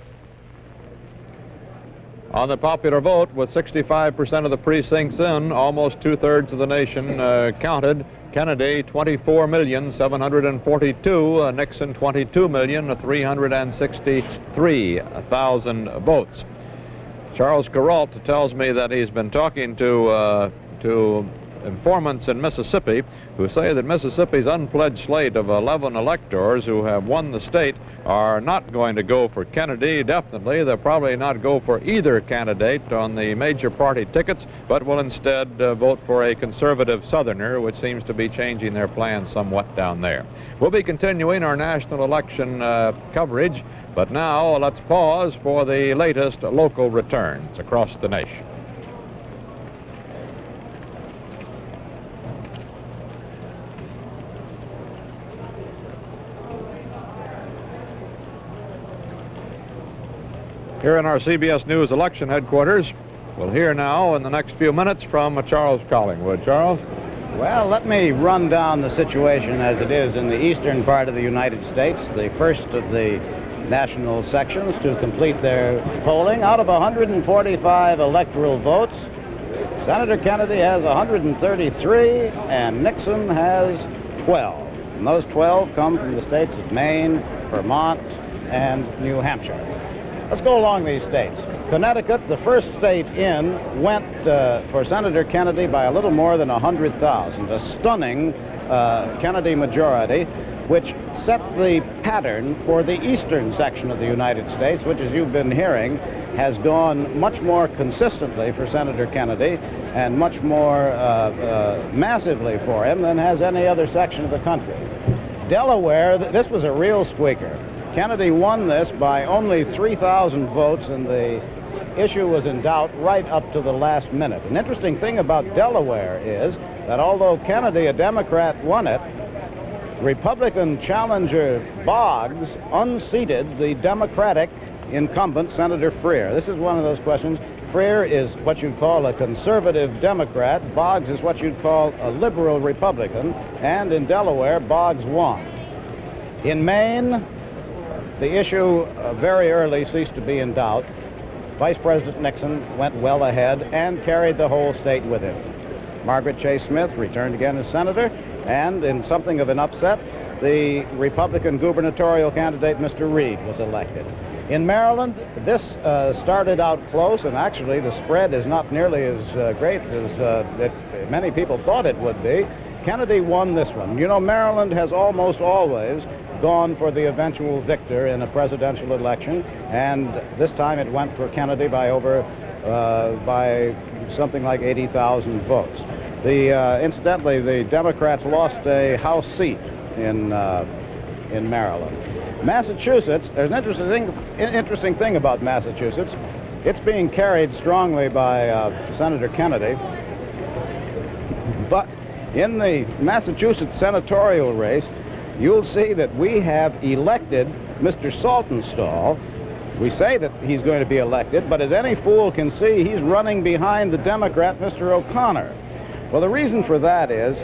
On the popular vote, with 65% of the precincts in, almost 2/3 of the nation counted, Kennedy 24,742,000, Nixon 22,363,000 votes. Charles Kuralt tells me that he's been talking to informants in Mississippi who say that Mississippi's unpledged slate of 11 electors who have won the state are not going to go for Kennedy, definitely. They'll probably not go for either candidate on the major party tickets, but will instead vote for a conservative Southerner, which seems to be changing their plans somewhat down there. We'll be continuing our national election coverage, but now let's pause for the latest local returns across the nation. Here in our CBS News election headquarters, we'll hear now in the next few minutes from Charles Collingwood. Charles? Well, let me run down the situation as it is in the eastern part of the United States, the first of the national sections to complete their polling. Out of 145 electoral votes, Senator Kennedy has 133 and Nixon has 12. And those 12 come from the states of Maine, Vermont, and New Hampshire. Let's go along these states. Connecticut, the first state in, went for Senator Kennedy by a little more than 100,000, a stunning Kennedy majority, which set the pattern for the eastern section of the United States, which, as you've been hearing, has gone much more consistently for Senator Kennedy and much more massively for him than has any other section of the country. Delaware, this was a real squeaker. Kennedy won this by only 3,000 votes, and the issue was in doubt right up to the last minute. An interesting thing about Delaware is that although Kennedy, a Democrat, won it, Republican challenger Boggs unseated the Democratic incumbent, Senator Freer. This is one of those questions. Freer is what you'd call a conservative Democrat. Boggs is what you'd call a liberal Republican. And in Delaware, Boggs won. In Maine, the issue very early ceased to be in doubt. Vice President Nixon went well ahead and carried the whole state with him. Margaret Chase Smith returned again as senator, and in something of an upset, the Republican gubernatorial candidate, Mr. Reed, was elected. In Maryland, this started out close, and actually the spread is not nearly as great as that many people thought it would be. Kennedy won this one. You know, Maryland has almost always gone for the eventual victor in a presidential election, and this time it went for Kennedy by something like 80,000 votes. Incidentally, the Democrats lost a House seat in Maryland. Massachusetts, there's an interesting thing about Massachusetts. It's being carried strongly by Senator Kennedy, but in the Massachusetts senatorial race, you'll see that we have elected Mr. Saltonstall. We say that he's going to be elected, but as any fool can see, he's running behind the Democrat, Mr. O'Connor. Well, the reason for that is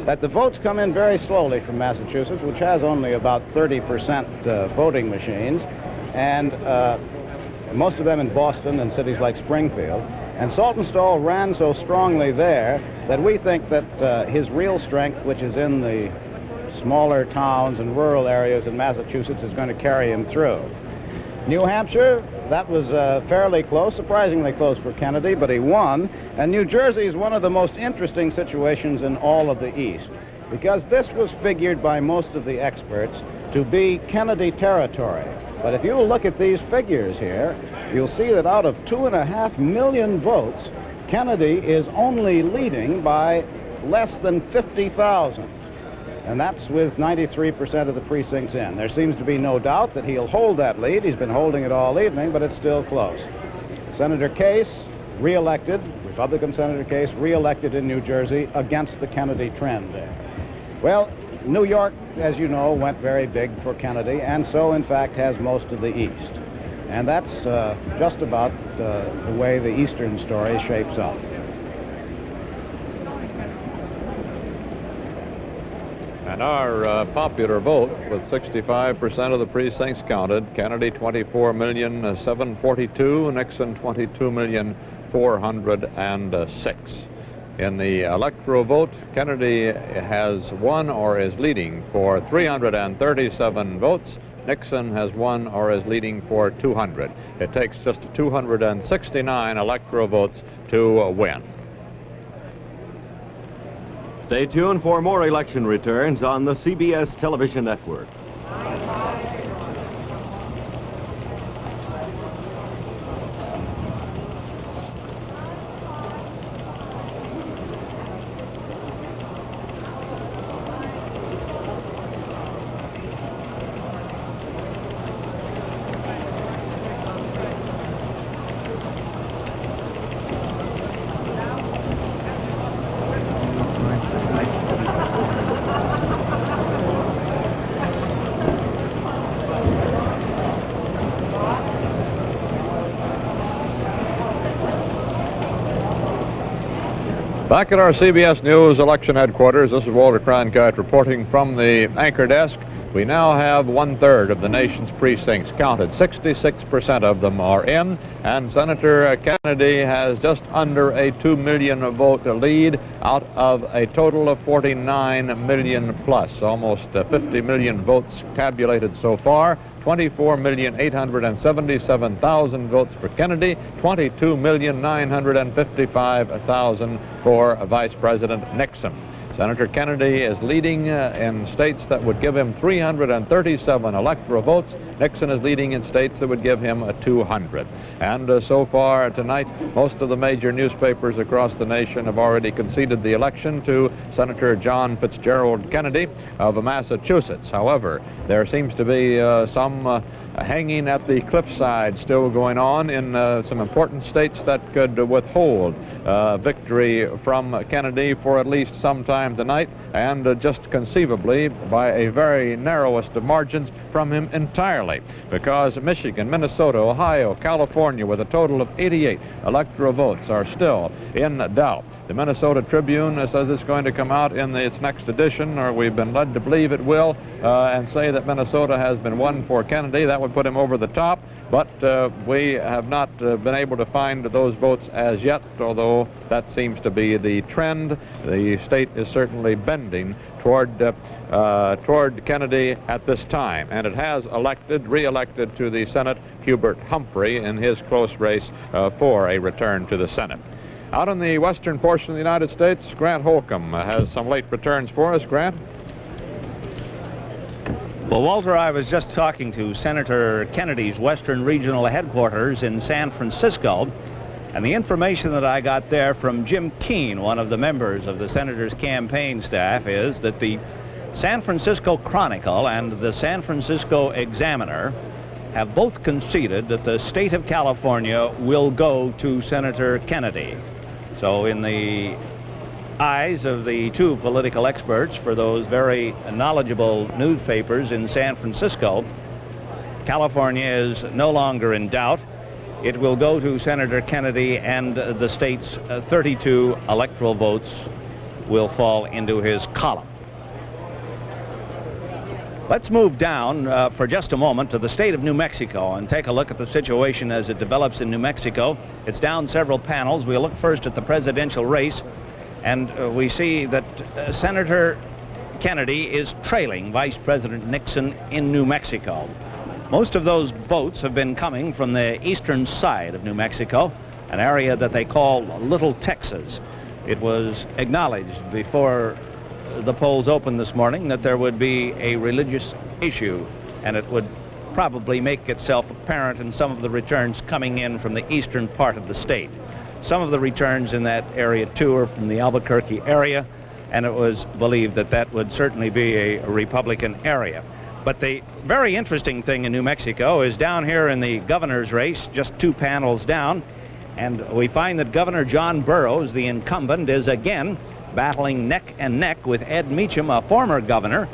that the votes come in very slowly from Massachusetts, which has only about 30% voting machines, and most of them in Boston and cities like Springfield. And Saltonstall ran so strongly there that we think that his real strength, which is in the smaller towns and rural areas in Massachusetts, is going to carry him through. New Hampshire, that was fairly close, surprisingly close for Kennedy, but he won. And New Jersey is one of the most interesting situations in all of the East, because this was figured by most of the experts to be Kennedy territory. But if you look at these figures here, you'll see that out of 2.5 million votes, Kennedy is only leading by less than 50,000. And that's with 93% of the precincts in. There seems to be no doubt that he'll hold that lead. He's been holding it all evening, but it's still close. Senator Case, re-elected, Republican Senator Case, re-elected in New Jersey against the Kennedy trend there. Well, New York, as you know, went very big for Kennedy, and so, in fact, has most of the East. And that's just about the way the Eastern story shapes up. And our popular vote, with 65% of the precincts counted, Kennedy 24,742,000, Nixon 22,406,000. In the electoral vote, Kennedy has won or is leading for 337 votes. Nixon has won or is leading for 200. It takes just 269 electoral votes to win. Stay tuned for more election returns on the CBS television network. Back at our CBS News election headquarters, this is Walter Cronkite reporting from the anchor desk. We now have 1/3 of the nation's precincts counted. 66% of them are in, and Senator Kennedy has just under a 2 million vote lead out of a total of 49 million plus, almost 50 million votes tabulated so far. 24,877,000 votes for Kennedy, 22,955,000 for Vice President Nixon. Senator Kennedy is leading in states that would give him 337 electoral votes. Nixon is leading in states that would give him 200. And so far tonight, most of the major newspapers across the nation have already conceded the election to Senator John Fitzgerald Kennedy of Massachusetts. However, there seems to be some hanging at the cliffside still going on in some important states that could withhold victory from Kennedy for at least some time tonight, and just conceivably by a very narrowest of margins from him entirely, because Michigan, Minnesota, Ohio, California, with a total of 88 electoral votes, are still in doubt. The Minnesota Tribune says it's going to come out in its next edition, or we've been led to believe it will, and say that Minnesota has been won for Kennedy. That would put him over the top, but we have not been able to find those votes as yet, although that seems to be the trend. The state is certainly bending toward Kennedy at this time, and it has re-elected to the Senate Hubert Humphrey in his close race for a return to the Senate. Out in the western portion of the United States, Grant Holcomb has some late returns for us. Grant? Well, Walter, I was just talking to Senator Kennedy's Western Regional Headquarters in San Francisco, and the information that I got there from Jim Keene, one of the members of the senator's campaign staff, is that the San Francisco Chronicle and the San Francisco Examiner have both conceded that the state of California will go to Senator Kennedy. So in the eyes of the two political experts for those very knowledgeable newspapers in San Francisco, California is no longer in doubt. It will go to Senator Kennedy, and the state's 32 electoral votes will fall into his column. Let's move down for just a moment to the state of New Mexico and take a look at the situation as it develops in New Mexico. It's down several panels. We'll look first at the presidential race, and we see that Senator Kennedy is trailing Vice President Nixon in New Mexico. Most of those votes have been coming from the eastern side of New Mexico, an area that they call Little Texas. It was acknowledged before the polls opened this morning that there would be a religious issue, and it would probably make itself apparent in some of the returns coming in from the eastern part of the state. Some of the returns in that area, too, are from the Albuquerque area, and it was believed that that would certainly be a Republican area. But the very interesting thing in New Mexico is down here in the governor's race, just 2 panels down, and we find that Governor John Burroughs, the incumbent, is again battling neck and neck with Ed Meacham, a former governor,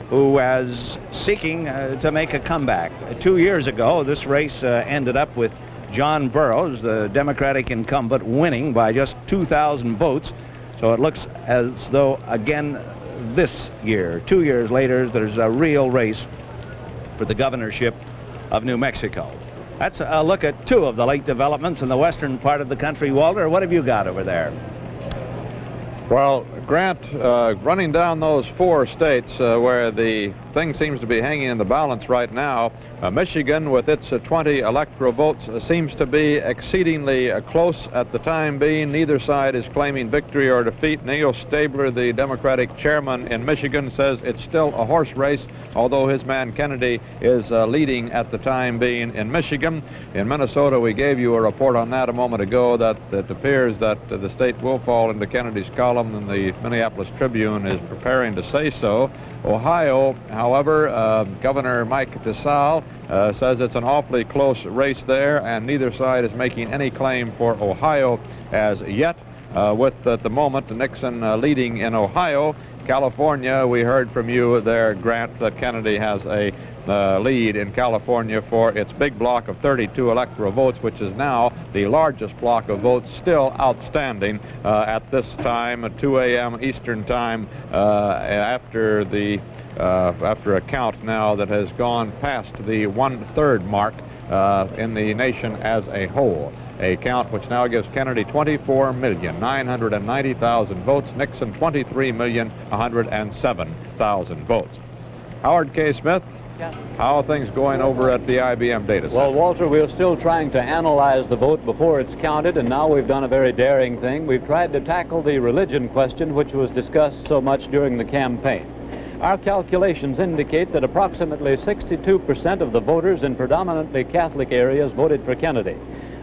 who was seeking to make a comeback. 2 years ago, this race ended up with John Burroughs, the Democratic incumbent, winning by just 2,000 votes. So it looks as though, again, this year, 2 years later, there's a real race for the governorship of New Mexico. That's a look at 2 of the late developments in the western part of the country. Walter, what have you got over there? Well, Grant, running down those 4 states where the thing seems to be hanging in the balance right now, Michigan, with its 20 electoral votes, seems to be exceedingly close at the time being. Neither side is claiming victory or defeat. Neil Stabler, the Democratic chairman in Michigan, says it's still a horse race, although his man Kennedy is leading at the time being in Michigan. In Minnesota, we gave you a report on that a moment ago, that it appears that the state will fall into Kennedy's column, and the Minneapolis Tribune is preparing to say so. Ohio, however, Governor Mike DeSalle says it's an awfully close race there, and neither side is making any claim for Ohio as yet, with at the moment Nixon leading in Ohio. California, we heard from you there, Grant, that Kennedy has a lead in California for its big block of 32 electoral votes, which is now the largest block of votes still outstanding at this time, at 2 a.m. Eastern time, after a count now that has gone past the 1/3 mark in the nation as a whole. A count which now gives Kennedy 24,990,000 votes, Nixon 23,107,000 votes. Howard K. Smith, how are things going over at the IBM data center? Well, Walter, we're still trying to analyze the vote before it's counted, and now we've done a very daring thing. We've tried to tackle the religion question, which was discussed so much during the campaign. Our calculations indicate that approximately 62% of the voters in predominantly Catholic areas voted for Kennedy.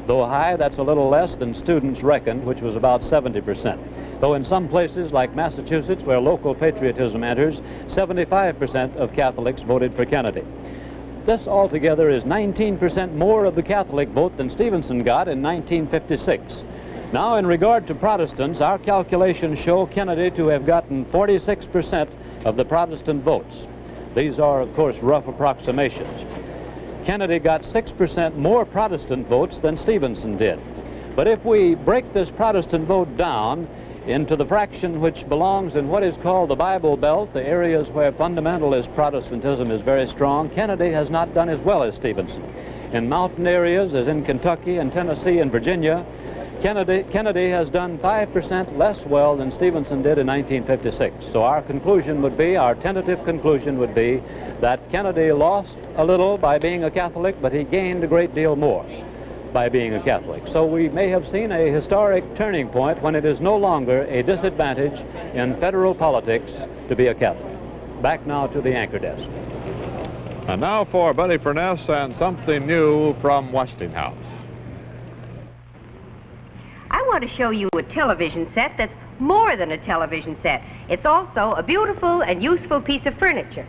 Though high, that's a little less than students reckoned, which was about 70%. Though in some places, like Massachusetts, where local patriotism enters, 75% of Catholics voted for Kennedy. This altogether is 19% more of the Catholic vote than Stevenson got in 1956. Now, in regard to Protestants, our calculations show Kennedy to have gotten 46% of the Protestant votes. These are, of course, rough approximations. Kennedy got 6% more Protestant votes than Stevenson did. But if we break this Protestant vote down into the fraction which belongs in what is called the Bible Belt, the areas where fundamentalist Protestantism is very strong, Kennedy has not done as well as Stevenson. In mountain areas, as in Kentucky and Tennessee and Virginia, Kennedy has done 5% less well than Stevenson did in 1956. So our conclusion would be, our tentative conclusion would be, that Kennedy lost a little by being a Catholic, but he gained a great deal more by being a Catholic. So we may have seen a historic turning point when it is no longer a disadvantage in federal politics to be a Catholic. Back now to the anchor desk. And now for Betty Furness and something new from Westinghouse. I want to show you a television set that's more than a television set. It's also a beautiful and useful piece of furniture.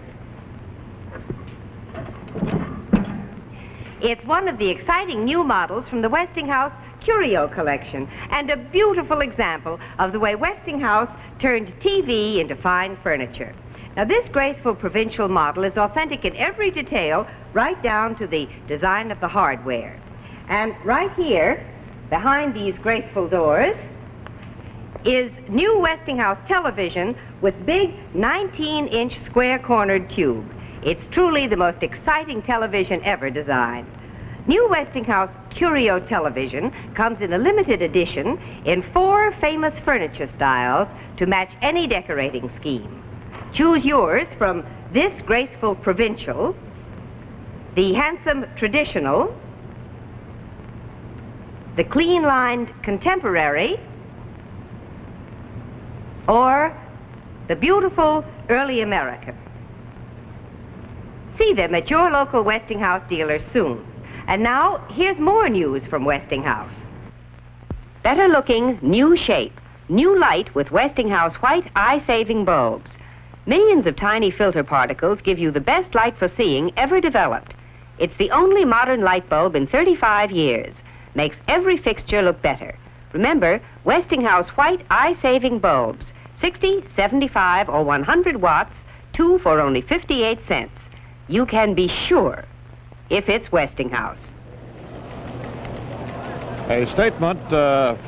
It's one of the exciting new models from the Westinghouse Curio collection, and a beautiful example of the way Westinghouse turned TV into fine furniture. Now, this graceful provincial model is authentic in every detail, right down to the design of the hardware. And right here, behind these graceful doors, is new Westinghouse television with big 19-inch square-cornered tube. It's truly the most exciting television ever designed. New Westinghouse Curio television comes in a limited edition in 4 famous furniture styles to match any decorating scheme. Choose yours from this graceful provincial, the handsome traditional, the clean-lined contemporary, or the beautiful early American. See them at your local Westinghouse dealer soon. And now, here's more news from Westinghouse. Better looking, new shape, New light with Westinghouse white eye-saving bulbs. Millions of tiny filter particles give you the best light for seeing ever developed. It's the only modern light bulb in 35 years. Makes every fixture look better. Remember, Westinghouse white eye-saving bulbs. 60, 75, or 100 watts, 2 for only 58 cents. You can be sure if it's Westinghouse. A statement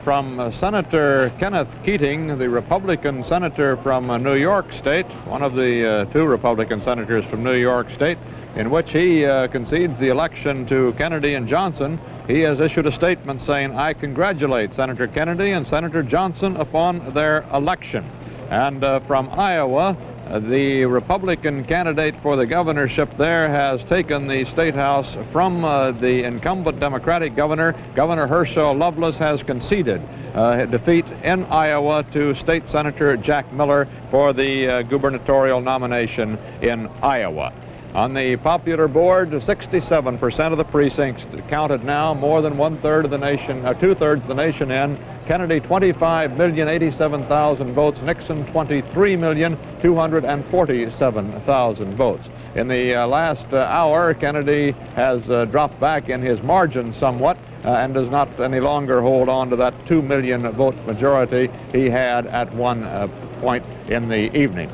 from Senator Kenneth Keating, the Republican senator from New York State, one of the two Republican senators from New York State, in which he concedes the election to Kennedy and Johnson. He has issued a statement saying, "I congratulate Senator Kennedy and Senator Johnson upon their election." And from Iowa, the Republican candidate for the governorship there has taken the state house from the incumbent Democratic governor. Governor Herschel Lovelace has conceded defeat in Iowa to State Senator Jack Miller for the gubernatorial nomination in Iowa. On the popular board, 67% of the precincts counted now, more than one-third of the nation, two-thirds of the nation in. Kennedy, 25,087,000 votes. Nixon, 23,247,000 votes. In the last hour, Kennedy has dropped back in his margin somewhat and does not any longer hold on to that 2 million vote majority he had at one point in the evening.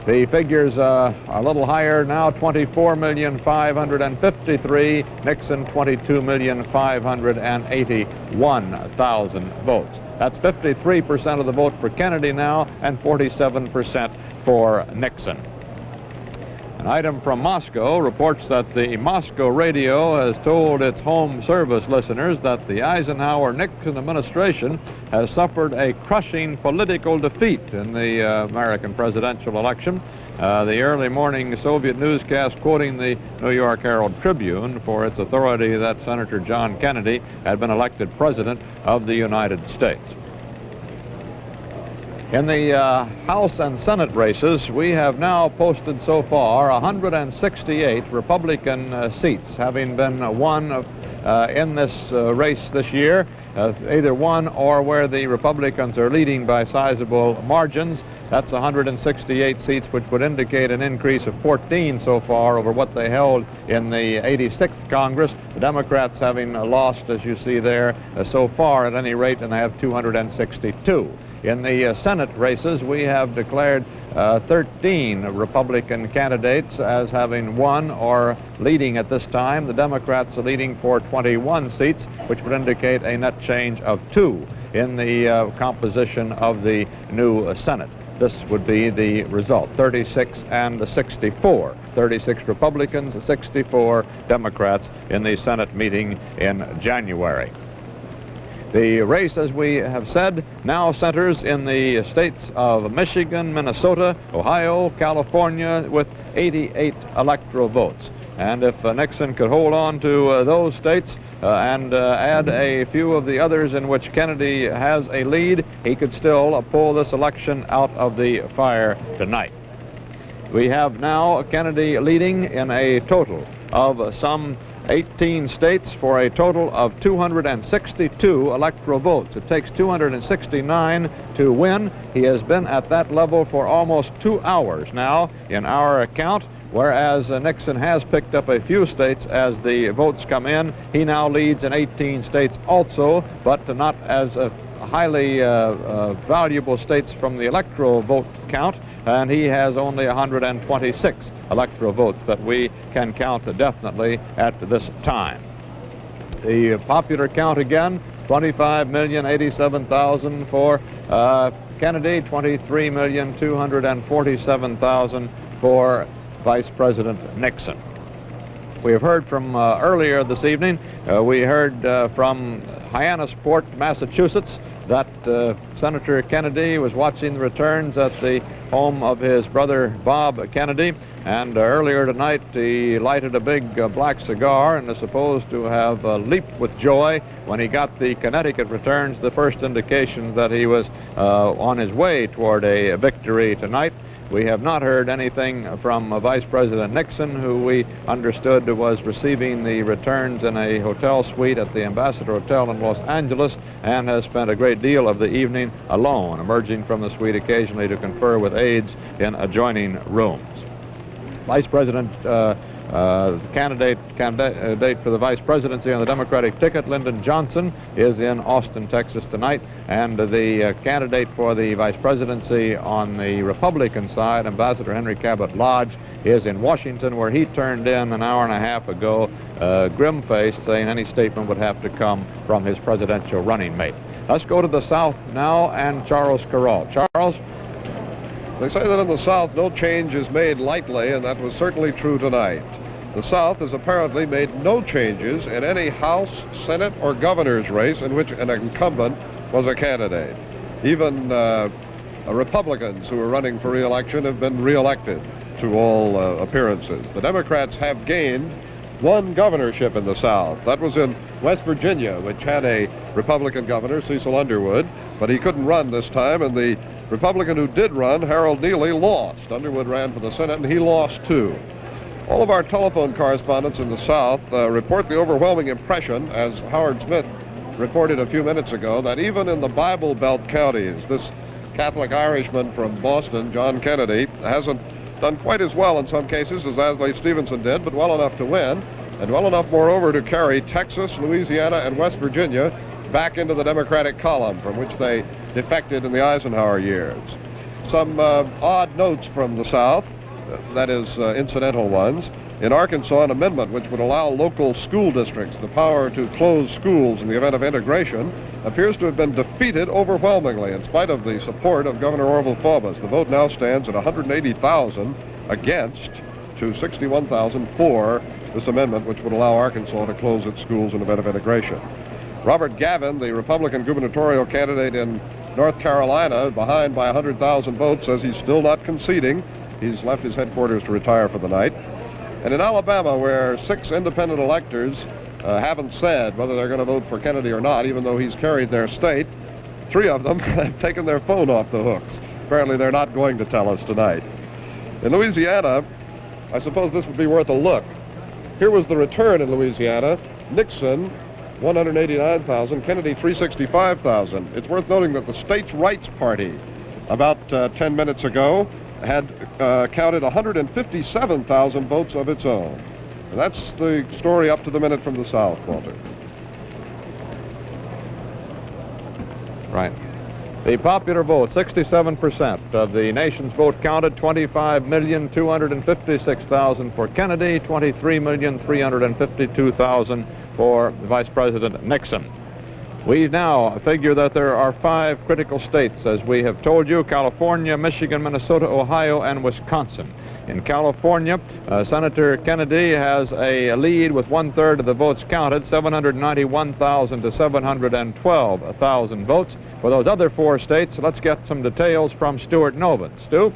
The figures are a little higher now, 24,553,000, Nixon 22,581,000 votes. That's 53% of the vote for Kennedy now and 47% for Nixon. An item from Moscow reports that the Moscow radio has told its home service listeners that the Eisenhower-Nixon administration has suffered a crushing political defeat in the American presidential election. The early morning Soviet newscast quoting the New York Herald Tribune for its authority that Senator John Kennedy had been elected president of the United States. In the House and Senate races, we have now posted so far 168 Republican seats, having been won in this race this year, either won or where the Republicans are leading by sizable margins. That's 168 seats, which would indicate an increase of 14 so far over what they held in the 86th Congress. The Democrats having lost, as you see there, so far at any rate, and they have 262. In the Senate races, we have declared 13 Republican candidates as having won or leading at this time. The Democrats are leading for 21 seats, which would indicate a net change of 2 in the composition of the new Senate. This would be the result, 36 and 64. 36 Republicans, 64 Democrats in the Senate meeting in January. The race, as we have said, now centers in the states of Michigan, Minnesota, Ohio, California, with 88 electoral votes. And if Nixon could hold on to those states and add a few of the others in which Kennedy has a lead, he could still pull this election out of the fire tonight. We have now Kennedy leading in a total of some 18 states for a total of 262 electoral votes. It takes 269 to win. He has been at that level for almost 2 hours now in our account, whereas Nixon has picked up a few states as the votes come in. He now leads in 18 states also, but not as highly valuable states from the electoral vote count, and he has only 126 electoral votes that we can count definitely at this time. The popular count again, 25,087,000 for Kennedy, 23,247,000 for Vice President Nixon. We have heard from earlier this evening, we heard from Hyannisport, Massachusetts, that Senator Kennedy was watching the returns at the home of his brother Bob Kennedy, and earlier tonight he lighted a big black cigar and is supposed to have leaped with joy when he got the Connecticut returns, the first indications that he was on his way toward a victory tonight. We have not heard anything from Vice President Nixon, who we understood was receiving the returns in a hotel suite at the Ambassador Hotel in Los Angeles, and has spent a great deal of the evening alone, emerging from the suite occasionally to confer with aides in adjoining rooms. Vice President candidate for the vice presidency on the Democratic ticket, Lyndon Johnson, is in Austin, Texas tonight, and the candidate for the vice presidency on the Republican side, Ambassador Henry Cabot Lodge, is in Washington, where he turned in an hour and a half ago, grim-faced, saying any statement would have to come from his presidential running mate. Let's go to the South now, and Charles Carroll. Charles? They say that in the South no change is made lightly, and that was certainly true tonight. The South has apparently made no changes in any House, Senate, or governor's race in which an incumbent was a candidate. Even Republicans who are running for re-election have been re-elected to all appearances. The Democrats have gained one governorship in the South. That was in West Virginia, which had a Republican governor, Cecil Underwood, but he couldn't run this time, and the Republican who did run, Harold Neely, lost. Underwood ran for the Senate, and he lost too. All of our telephone correspondents in the South report the overwhelming impression, as Howard Smith reported a few minutes ago, that even in the Bible Belt counties, this Catholic Irishman from Boston, John Kennedy, hasn't done quite as well in some cases as Adlai Stevenson did, but well enough to win, and well enough, moreover, to carry Texas, Louisiana, and West Virginia back into the Democratic column from which they defected in the Eisenhower years. Some odd notes from the South, that is, incidental ones. In Arkansas, an amendment which would allow local school districts the power to close schools in the event of integration appears to have been defeated overwhelmingly in spite of the support of Governor Orville Faubus. The vote now stands at 180,000 against to 61,000 for this amendment which would allow Arkansas to close its schools in the event of integration. Robert Gavin, the Republican gubernatorial candidate in North Carolina, behind by 100,000 votes, says he's still not conceding. He's left his headquarters to retire for the night. And in Alabama, where 6 independent electors haven't said whether they're going to vote for Kennedy or not, even though he's carried their state, 3 of them have taken their phone off the hooks. Apparently they're not going to tell us tonight. In Louisiana, I suppose this would be worth a look. Here was the return in Louisiana. Nixon, 189,000, Kennedy, 365,000. It's worth noting that the States' Rights Party, about 10 minutes ago, had counted 157,000 votes of its own. And that's the story up to the minute from the South, Walter. Right. The popular vote, 67% of the nation's vote counted, 25,256,000 for Kennedy, 23,352,000 for Vice President Nixon. We now figure that there are 5 critical states, as we have told you: California, Michigan, Minnesota, Ohio, and Wisconsin. In California, Senator Kennedy has a lead with 1/3 of the votes counted, 791,000 to 712,000 votes. For those other 4 states, let's get some details from Stuart Novin. Stu?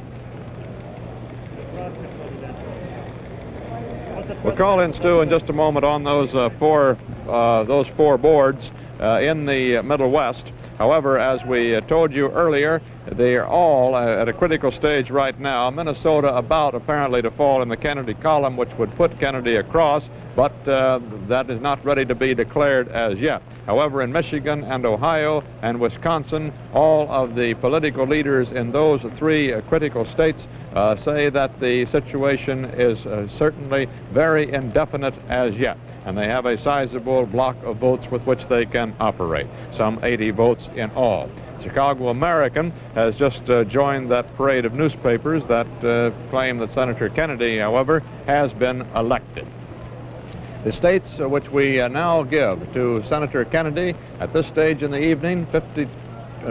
We'll call in Stu in just a moment on those four boards in the Middle West. However, as we told you earlier, they are all at a critical stage right now. Minnesota about apparently to fall in the Kennedy column, which would put Kennedy across, but that is not ready to be declared as yet. However, in Michigan and Ohio and Wisconsin, all of the political leaders in those 3 critical states say that the situation is certainly very indefinite as yet, and they have a sizable block of votes with which they can operate, some 80 votes in all. Chicago American has just joined that parade of newspapers that claim that Senator Kennedy, however, has been elected. The states which we now give to Senator Kennedy at this stage in the evening,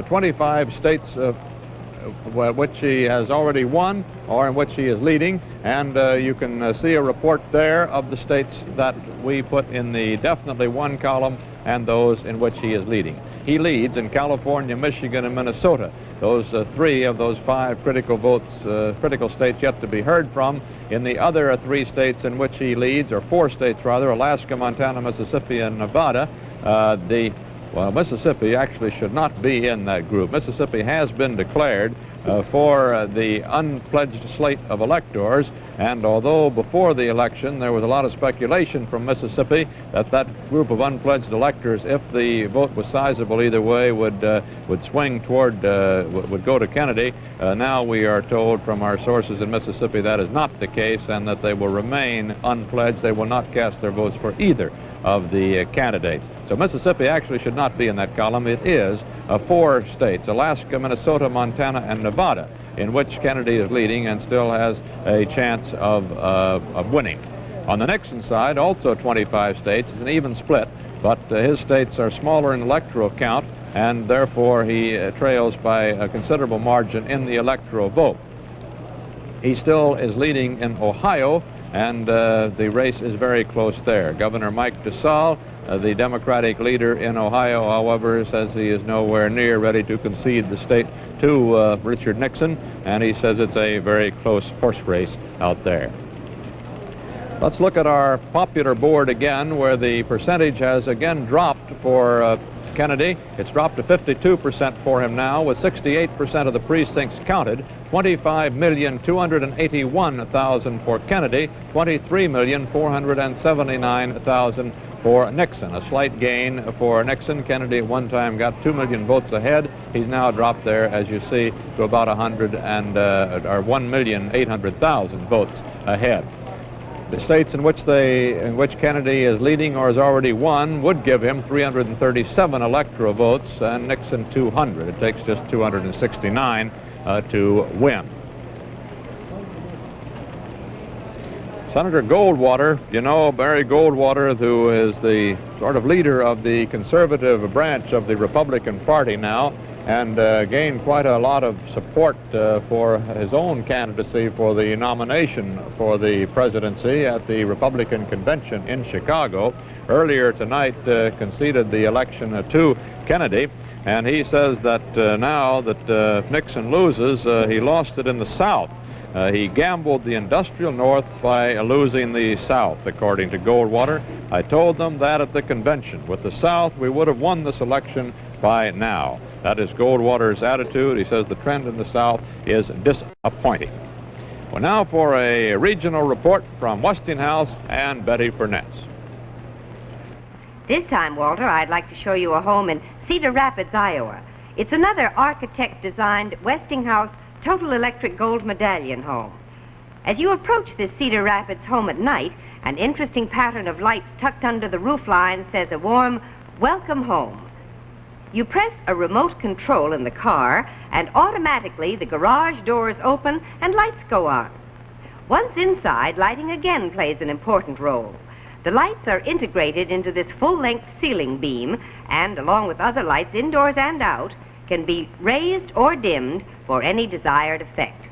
25 states which he has already won or in which he is leading, and you can see a report there of the states that we put in the definitely won column and those in which he is leading. He leads in California, Michigan, and Minnesota. Those 3 of those 5 critical states yet to be heard from. In the other 3 states in which he leads, or 4 states rather, Alaska, Montana, Mississippi, and Nevada, Mississippi actually should not be in that group. Mississippi has been declared for the unpledged slate of electors. And although before the election there was a lot of speculation from Mississippi that that group of unpledged electors, if the vote was sizable either way, would swing toward, would go to Kennedy, now we are told from our sources in Mississippi that is not the case, and that they will remain unpledged. They will not cast their votes for either of the candidates. So Mississippi actually should not be in that column. It is 4 states, Alaska, Minnesota, Montana, and Nevada, in which Kennedy is leading and still has a chance of winning. On the Nixon side, also 25 states. It's an even split, but his states are smaller in electoral count, and therefore he trails by a considerable margin in the electoral vote. He still is leading in Ohio, and the race is very close there. Governor Mike DeSalle, the Democratic leader in Ohio, however, says he is nowhere near ready to concede the state to Richard Nixon, and he says it's a very close horse race out there. Let's look at our popular board again, where the percentage has again dropped for Kennedy. It's dropped to 52% for him now, with 68% of the precincts counted. 25,281,000 for Kennedy, 23,479,000 for Nixon. A slight gain for Nixon. Kennedy at one time got 2 million votes ahead. He's now dropped there, as you see, to about 1,800,000 votes ahead. The states in which Kennedy is leading or has already won would give him 337 electoral votes, and Nixon 200. It takes just 269 to win. Senator Goldwater, you know, Barry Goldwater, who is the sort of leader of the conservative branch of the Republican Party now, and gained quite a lot of support for his own candidacy for the nomination for the presidency at the Republican convention in Chicago. Earlier tonight conceded the election to Kennedy, and he says that now that Nixon loses, he lost it in the South. He gambled the industrial North by losing the South, according to Goldwater. I told them that at the convention. With the South, we would have won this election by now. That is Goldwater's attitude. He says the trend in the South is disappointing. Well, now for a regional report from Westinghouse and Betty Furness. This time, Walter, I'd like to show you a home in Cedar Rapids, Iowa. It's another architect-designed Westinghouse Total Electric Gold Medallion home. As you approach this Cedar Rapids home at night, an interesting pattern of lights tucked under the roof line says a warm, "Welcome home." You press a remote control in the car, and automatically the garage doors open and lights go on. Once inside, lighting again plays an important role. The lights are integrated into this full-length ceiling beam, and along with other lights indoors and out, can be raised or dimmed for any desired effect.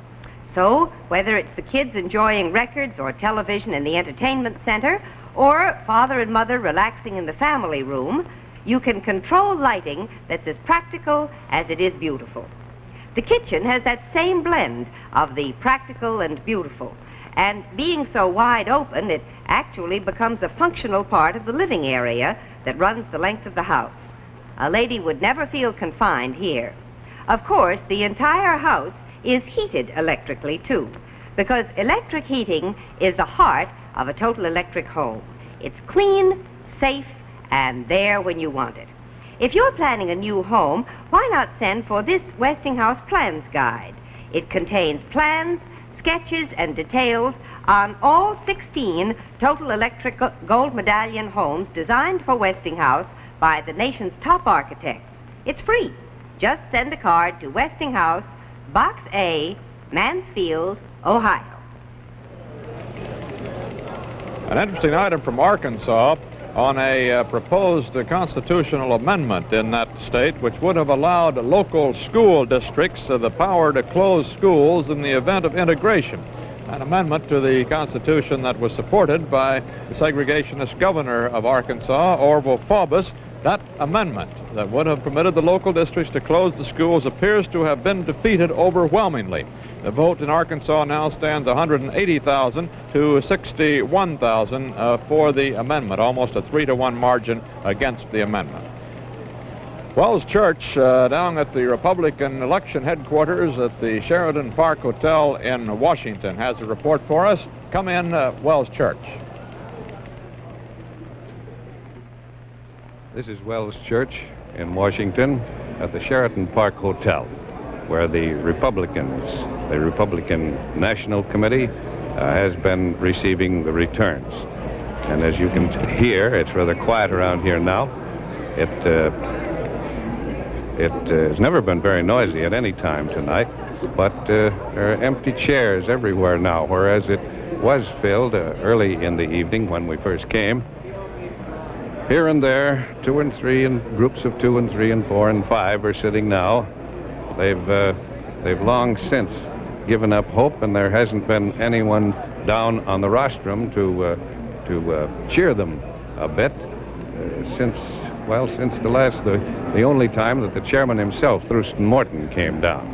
So, whether it's the kids enjoying records or television in the entertainment center, or father and mother relaxing in the family room, you can control lighting that's as practical as it is beautiful. The kitchen has that same blend of the practical and beautiful, and being so wide open, it actually becomes a functional part of the living area that runs the length of the house. A lady would never feel confined here. Of course, the entire house is heated electrically, too, because electric heating is the heart of a total electric home. It's clean, safe, and there when you want it. If you're planning a new home, why not send for this Westinghouse Plans Guide? It contains plans, sketches, and details on all 16 Total Electric Gold Medallion homes designed for Westinghouse by the nation's top architects. It's free. Just send a card to Westinghouse, Box A, Mansfield, Ohio. An interesting item from Arkansas on a proposed constitutional amendment in that state, which would have allowed local school districts the power to close schools in the event of integration. An amendment to the Constitution that was supported by the segregationist governor of Arkansas, Orville Faubus. That amendment that would have permitted the local districts to close the schools appears to have been defeated overwhelmingly. The vote in Arkansas now stands 180,000 to 61,000 for the amendment, almost a 3-to-1 margin against the amendment. Wells Church, down at the Republican election headquarters at the Sheraton Park Hotel in Washington, has a report for us. Come in, Wells Church. This is Wells Church in Washington at the Sheraton Park Hotel, where the Republican National Committee has been receiving the returns. And as you can hear, it's rather quiet around here now. It has never been very noisy at any time tonight, but there are empty chairs everywhere now, whereas it was filled early in the evening when we first came. Here and there, 2 and 3, and groups of 2 and 3 and 4 and 5 are sitting now. They've long since given up hope, and there hasn't been anyone down on the rostrum to cheer them a bit since the only time that the chairman himself, Thurston Morton, came down.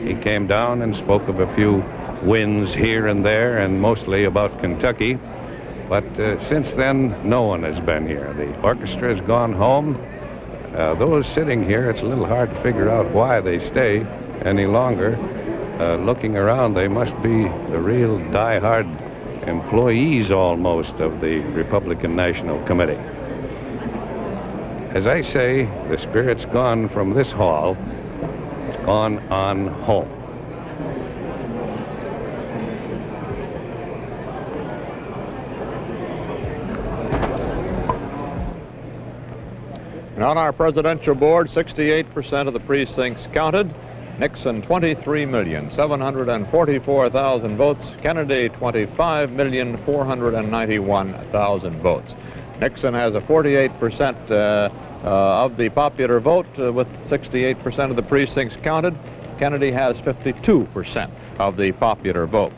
He came down and spoke of a few wins here and there, and mostly about Kentucky. But since then, no one has been here. The orchestra has gone home. Those sitting here, it's a little hard to figure out why they stay any longer. Looking around, they must be the real die-hard employees almost of the Republican National Committee. As I say, the spirit's gone from this hall, it's gone on home. And on our presidential board, 68% of the precincts counted. Nixon, 23,744,000 votes. Kennedy, 25,491,000 votes. Nixon has a 48% of the popular vote, with 68% of the precincts counted. Kennedy has 52% of the popular vote.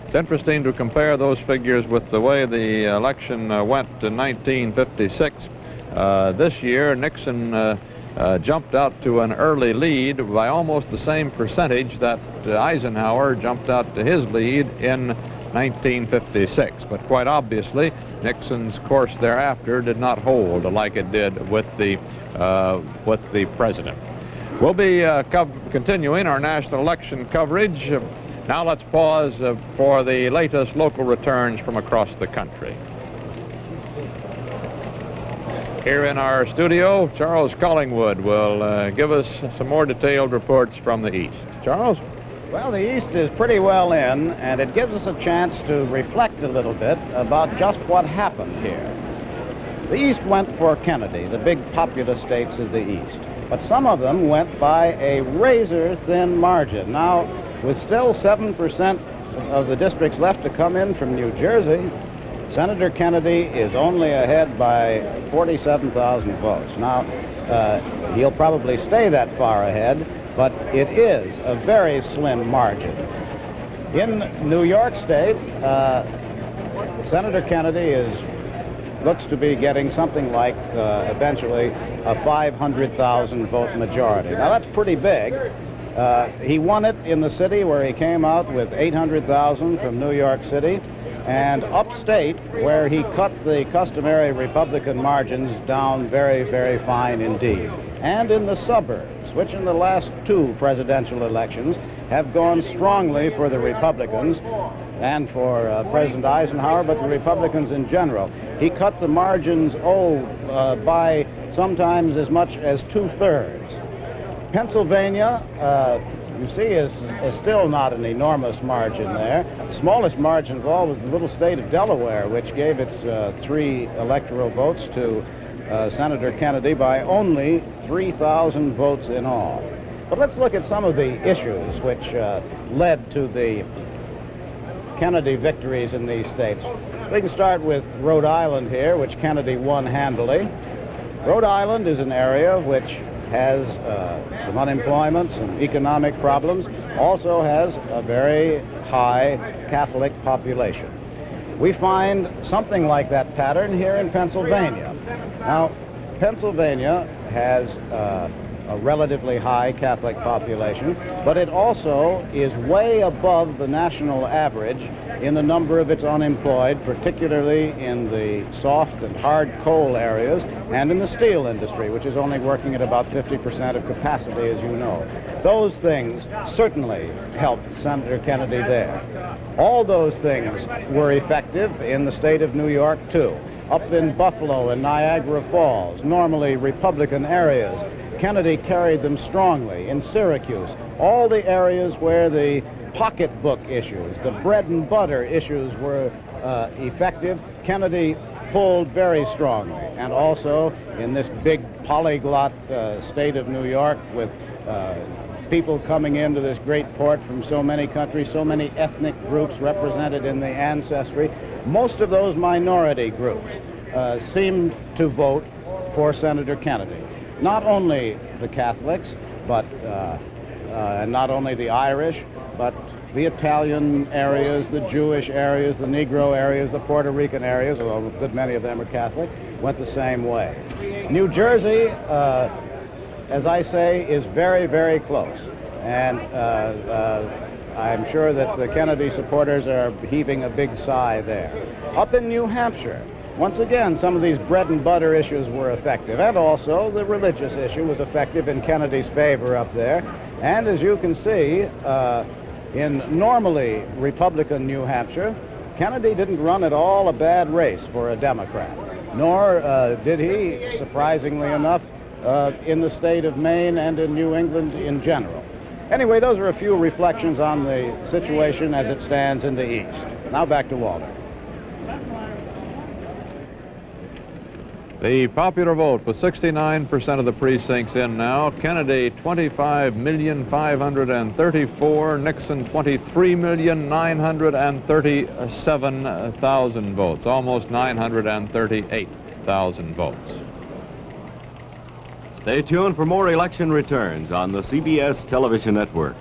It's interesting to compare those figures with the way the election went in 1956. This year, Nixon jumped out to an early lead by almost the same percentage that Eisenhower jumped out to his lead in 1956. But quite obviously, Nixon's course thereafter did not hold like it did with the president. We'll be continuing our national election coverage. Now let's pause for the latest local returns from across the country. Here in our studio, Charles Collingwood will give us some more detailed reports from the East. Charles? Well, the East is pretty well in, and it gives us a chance to reflect a little bit about just what happened here. The East went for Kennedy, the big populous states of the East, but some of them went by a razor-thin margin. Now, with still 7% of the districts left to come in from New Jersey, Senator Kennedy is only ahead by 47,000 votes. Now, he'll probably stay that far ahead, but it is a very slim margin. In New York State, Senator Kennedy looks to be getting something like, eventually, a 500,000 vote majority. Now, that's pretty big. He won it in the city where he came out with 800,000 from New York City, and upstate, where he cut the customary Republican margins down very, very fine indeed. And in the suburbs, which in the last 2 presidential elections have gone strongly for the Republicans and for President Eisenhower, but the Republicans in general. He cut the margins, by sometimes as much as 2/3. Pennsylvania, you see, is still not an enormous margin there. The smallest margin of all was the little state of Delaware, which gave its 3 electoral votes to Senator Kennedy by only 3,000 votes in all. But let's look at some of the issues which led to the Kennedy victories in these states. We can start with Rhode Island here, which Kennedy won handily. Rhode Island is an area which has some unemployment, some economic problems, also has a very high Catholic population. We find something like that pattern here in Pennsylvania. Now, Pennsylvania has a relatively high Catholic population, but it also is way above the national average in the number of its unemployed, particularly in the soft and hard coal areas and in the steel industry, which is only working at about 50% of capacity, as you know. Those things certainly helped Senator Kennedy there. All those things were effective in the state of New York, too. Up in Buffalo and Niagara Falls, normally Republican areas, Kennedy carried them strongly. In Syracuse, all the areas where the pocketbook issues, the bread and butter issues were effective, Kennedy pulled very strongly. And also in this big polyglot state of New York with people coming into this great port from so many countries, so many ethnic groups represented in the ancestry, most of those minority groups seemed to vote for Senator Kennedy. Not only the Catholics, but and not only the Irish, but the Italian areas, the Jewish areas, the Negro areas, the Puerto Rican areas, although a good many of them are Catholic, went the same way. New Jersey, as I say, is very, very close. And I'm sure that the Kennedy supporters are heaving a big sigh there. Up in New Hampshire, once again, some of these bread and butter issues were effective, and also the religious issue was effective in Kennedy's favor up there. And as you can see, in normally Republican New Hampshire, Kennedy didn't run at all a bad race for a Democrat, nor did he, surprisingly enough, in the state of Maine and in New England in general. Anyway, those are a few reflections on the situation as it stands in the East. Now back to Walter. The popular vote with 69% of the precincts in now. Kennedy 25,534,000, Nixon 23,937,000 votes, almost 938,000 votes. Stay tuned for more election returns on the CBS television network.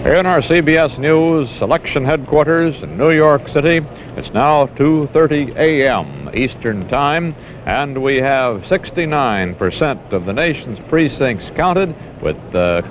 In our CBS News election headquarters in New York City, it's now 2:30 a.m. Eastern Time, and we have 69% of the nation's precincts counted, with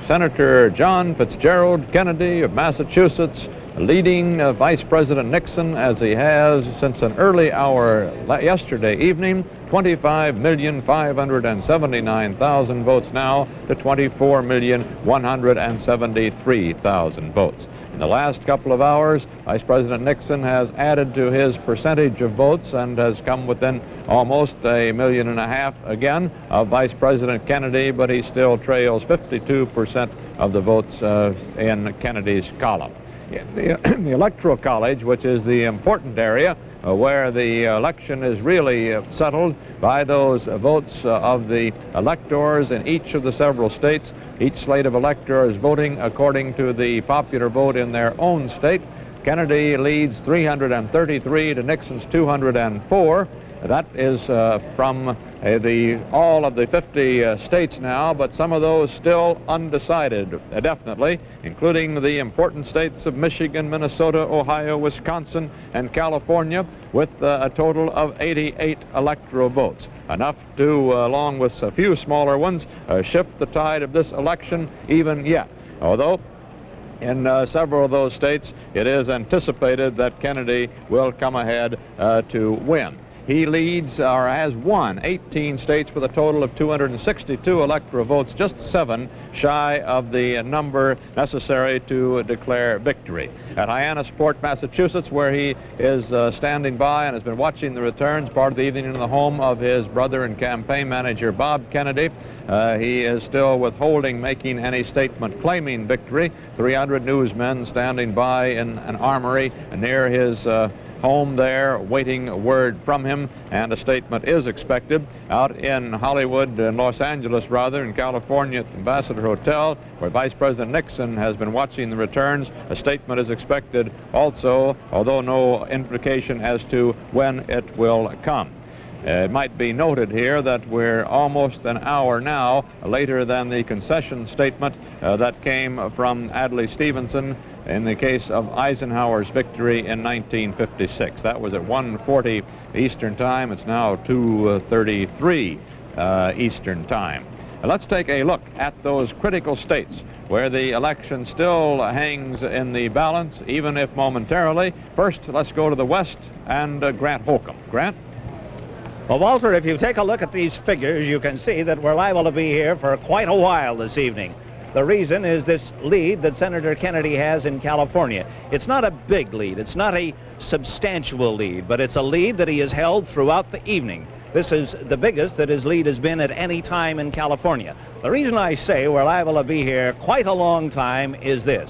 Senator John Fitzgerald Kennedy of Massachusetts leading Vice President Nixon, as he has since an early hour yesterday evening, 25,579,000 votes now to 24,173,000 votes. In the last couple of hours, Vice President Nixon has added to his percentage of votes and has come within almost 1.5 million again of Vice President Kennedy, but he still trails 52% of the votes in Kennedy's column. The Electoral College, which is the important area where the election is really settled by those votes of the electors in each of the several states. Each slate of electors voting according to the popular vote in their own state. Kennedy leads 333 to Nixon's 204. That is from all of the 50 states now, but some of those still undecided, definitely, including the important states of Michigan, Minnesota, Ohio, Wisconsin, and California, with a total of 88 electoral votes. Enough to, along with a few smaller ones, shift the tide of this election even yet. Although in several of those states, it is anticipated that Kennedy will come ahead to win. He leads, or has won, 18 states with a total of 262 electoral votes, just 7 shy of the number necessary to declare victory. At Hyannisport, Massachusetts, where he is standing by and has been watching the returns part of the evening in the home of his brother and campaign manager, Bob Kennedy, he is still withholding making any statement claiming victory. 300 newsmen standing by in an armory near his home there, waiting word from him, and a statement is expected. Out in Hollywood, in Los Angeles rather, in California at the Ambassador Hotel, where Vice President Nixon has been watching the returns, a statement is expected also, although no indication as to when it will come. It might be noted here that we're almost an hour now later than the concession statement that came from Adlai Stevenson in the case of Eisenhower's victory in 1956. That was at 1:40 Eastern Time. It's now 2:33 Eastern Time. Let's take a look at those critical states where the election still hangs in the balance, even if momentarily. First, let's go to the West and Grant Holcomb. Grant? Well, Walter, if you take a look at these figures, you can see that we're liable to be here for quite a while this evening. The reason is this lead that Senator Kennedy has in California. It's not a big lead. It's not a substantial lead, but it's a lead that he has held throughout the evening. This is the biggest that his lead has been at any time in California. The reason I say we're liable to be here quite a long time is this.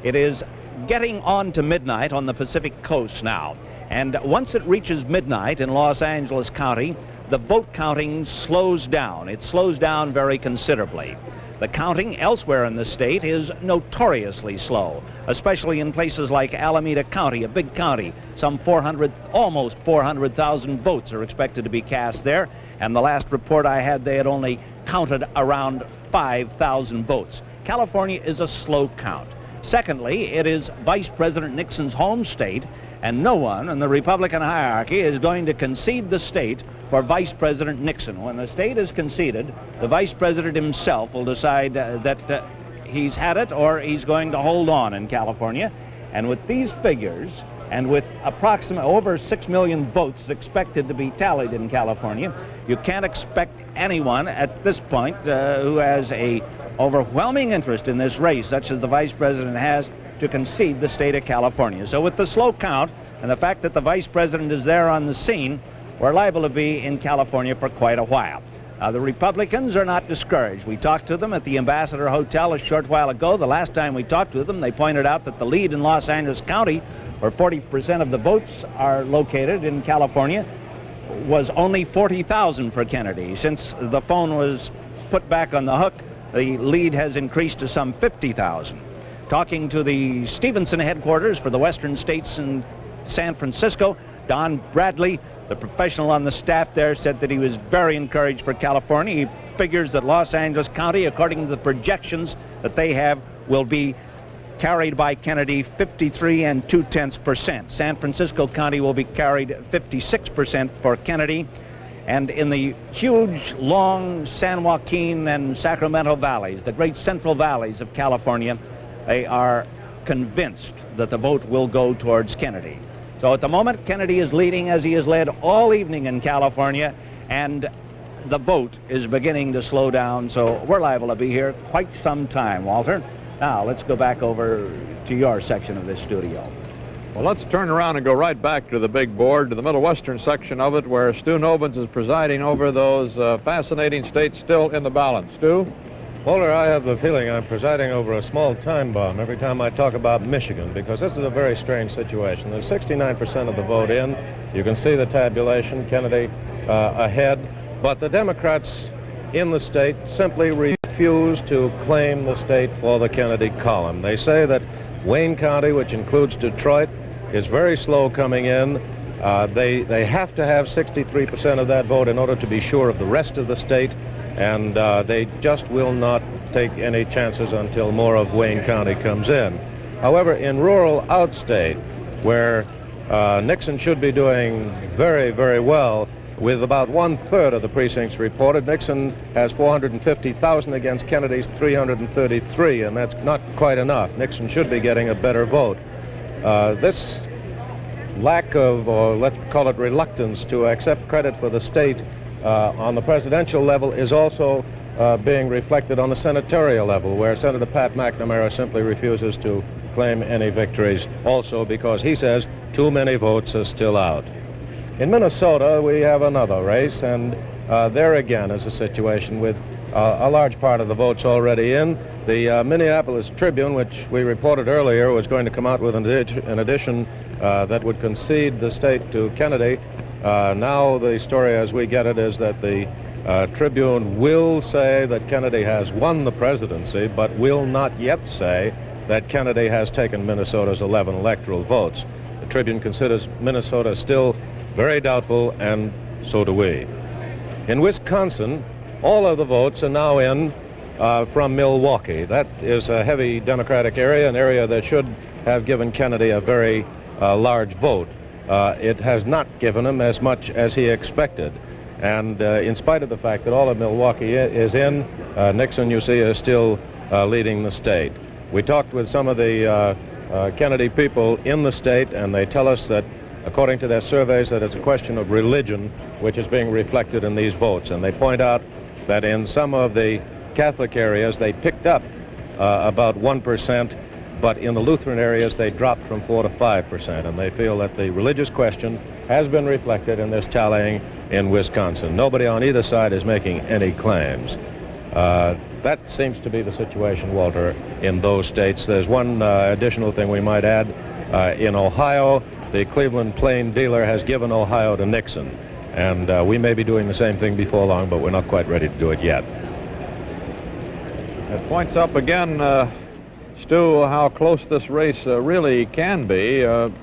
It is getting on to midnight on the Pacific Coast now. And once it reaches midnight in Los Angeles County, the vote counting slows down. It slows down very considerably. The counting elsewhere in the state is notoriously slow, especially in places like Alameda County, a big county. Almost 400,000 votes are expected to be cast there, and the last report I had, they had only counted around 5,000 votes. California is a slow count. Secondly, it is Vice President Nixon's home state, and no one in the Republican hierarchy is going to concede the state for Vice President Nixon. When the state is conceded, the Vice President himself will decide that he's had it or he's going to hold on in California. And with these figures, and with approximately over 6 million votes expected to be tallied in California, you can't expect anyone at this point who has a overwhelming interest in this race, such as the Vice President has, to concede the state of California. So with the slow count and the fact that the Vice President is there on the scene, we're liable to be in California for quite a while. The Republicans are not discouraged. We talked to them at the Ambassador Hotel a short while ago. The last time we talked to them, they pointed out that the lead in Los Angeles County, where 40% of the votes are located in California, was only 40,000 for Kennedy. Since the phone was put back on the hook, the lead has increased to some 50,000. Talking to the Stevenson headquarters for the Western States in San Francisco, Don Bradley, the professional on the staff there, said that he was very encouraged for California. He figures that Los Angeles County, according to the projections that they have, will be carried by Kennedy 53 2/10%. San Francisco County will be carried 56% for Kennedy. And in the huge, long San Joaquin and Sacramento valleys, the great central valleys of California, they are convinced that the vote will go towards Kennedy. So at the moment, Kennedy is leading as he has led all evening in California, and the vote is beginning to slow down, so we're liable to be here quite some time, Walter. Now, let's go back over to your section of this studio. Well, let's turn around and go right back to the big board, to the Middle Western section of it, where Stu Nobens is presiding over those fascinating states still in the balance. Stu? Walter, I have the feeling I'm presiding over a small time bomb every time I talk about Michigan, because this is a very strange situation. There's 69% of the vote in. You can see the tabulation, Kennedy ahead, but the Democrats in the state simply refuse to claim the state for the Kennedy column. They say that Wayne County, which includes Detroit, is very slow coming in. They have to have 63% of that vote in order to be sure of the rest of the state, and they just will not take any chances until more of Wayne County comes in. However, in rural outstate, where Nixon should be doing very, very well, with about 1/3 of the precincts reported, Nixon has 450,000 against Kennedy's 333, and that's not quite enough. Nixon should be getting a better vote. This lack of, or let's call it reluctance to accept credit for the state on the presidential level is also being reflected on the senatorial level, where Senator Pat McNamara simply refuses to claim any victories, also because he says too many votes are still out. In Minnesota, we have another race, and there again is a situation with a large part of the votes already in. The Minneapolis Tribune, which we reported earlier, was going to come out with an edition that would concede the state to Kennedy. Now the story as we get it is that the Tribune will say that Kennedy has won the presidency, but will not yet say that Kennedy has taken Minnesota's 11 electoral votes. The Tribune considers Minnesota still very doubtful, and so do we. In Wisconsin, all of the votes are now in from Milwaukee. That is a heavy Democratic area, an area that should have given Kennedy a very large vote. It has not given him as much as he expected. And in spite of the fact that all of Milwaukee is in, Nixon, you see, is still leading the state. We talked with some of the Kennedy people in the state, and they tell us that, according to their surveys, that it's a question of religion which is being reflected in these votes. And they point out that in some of the Catholic areas, they picked up about 1%, but in the Lutheran areas, they dropped from 4 to 5%. And they feel that the religious question has been reflected in this tallying in Wisconsin. Nobody on either side is making any claims. That seems to be the situation, Walter, in those states. There's one additional thing we might add. In Ohio, the Cleveland Plain Dealer has given Ohio to Nixon. And we may be doing the same thing before long, but we're not quite ready to do it yet. It points up again, Stu, how close this race really can be,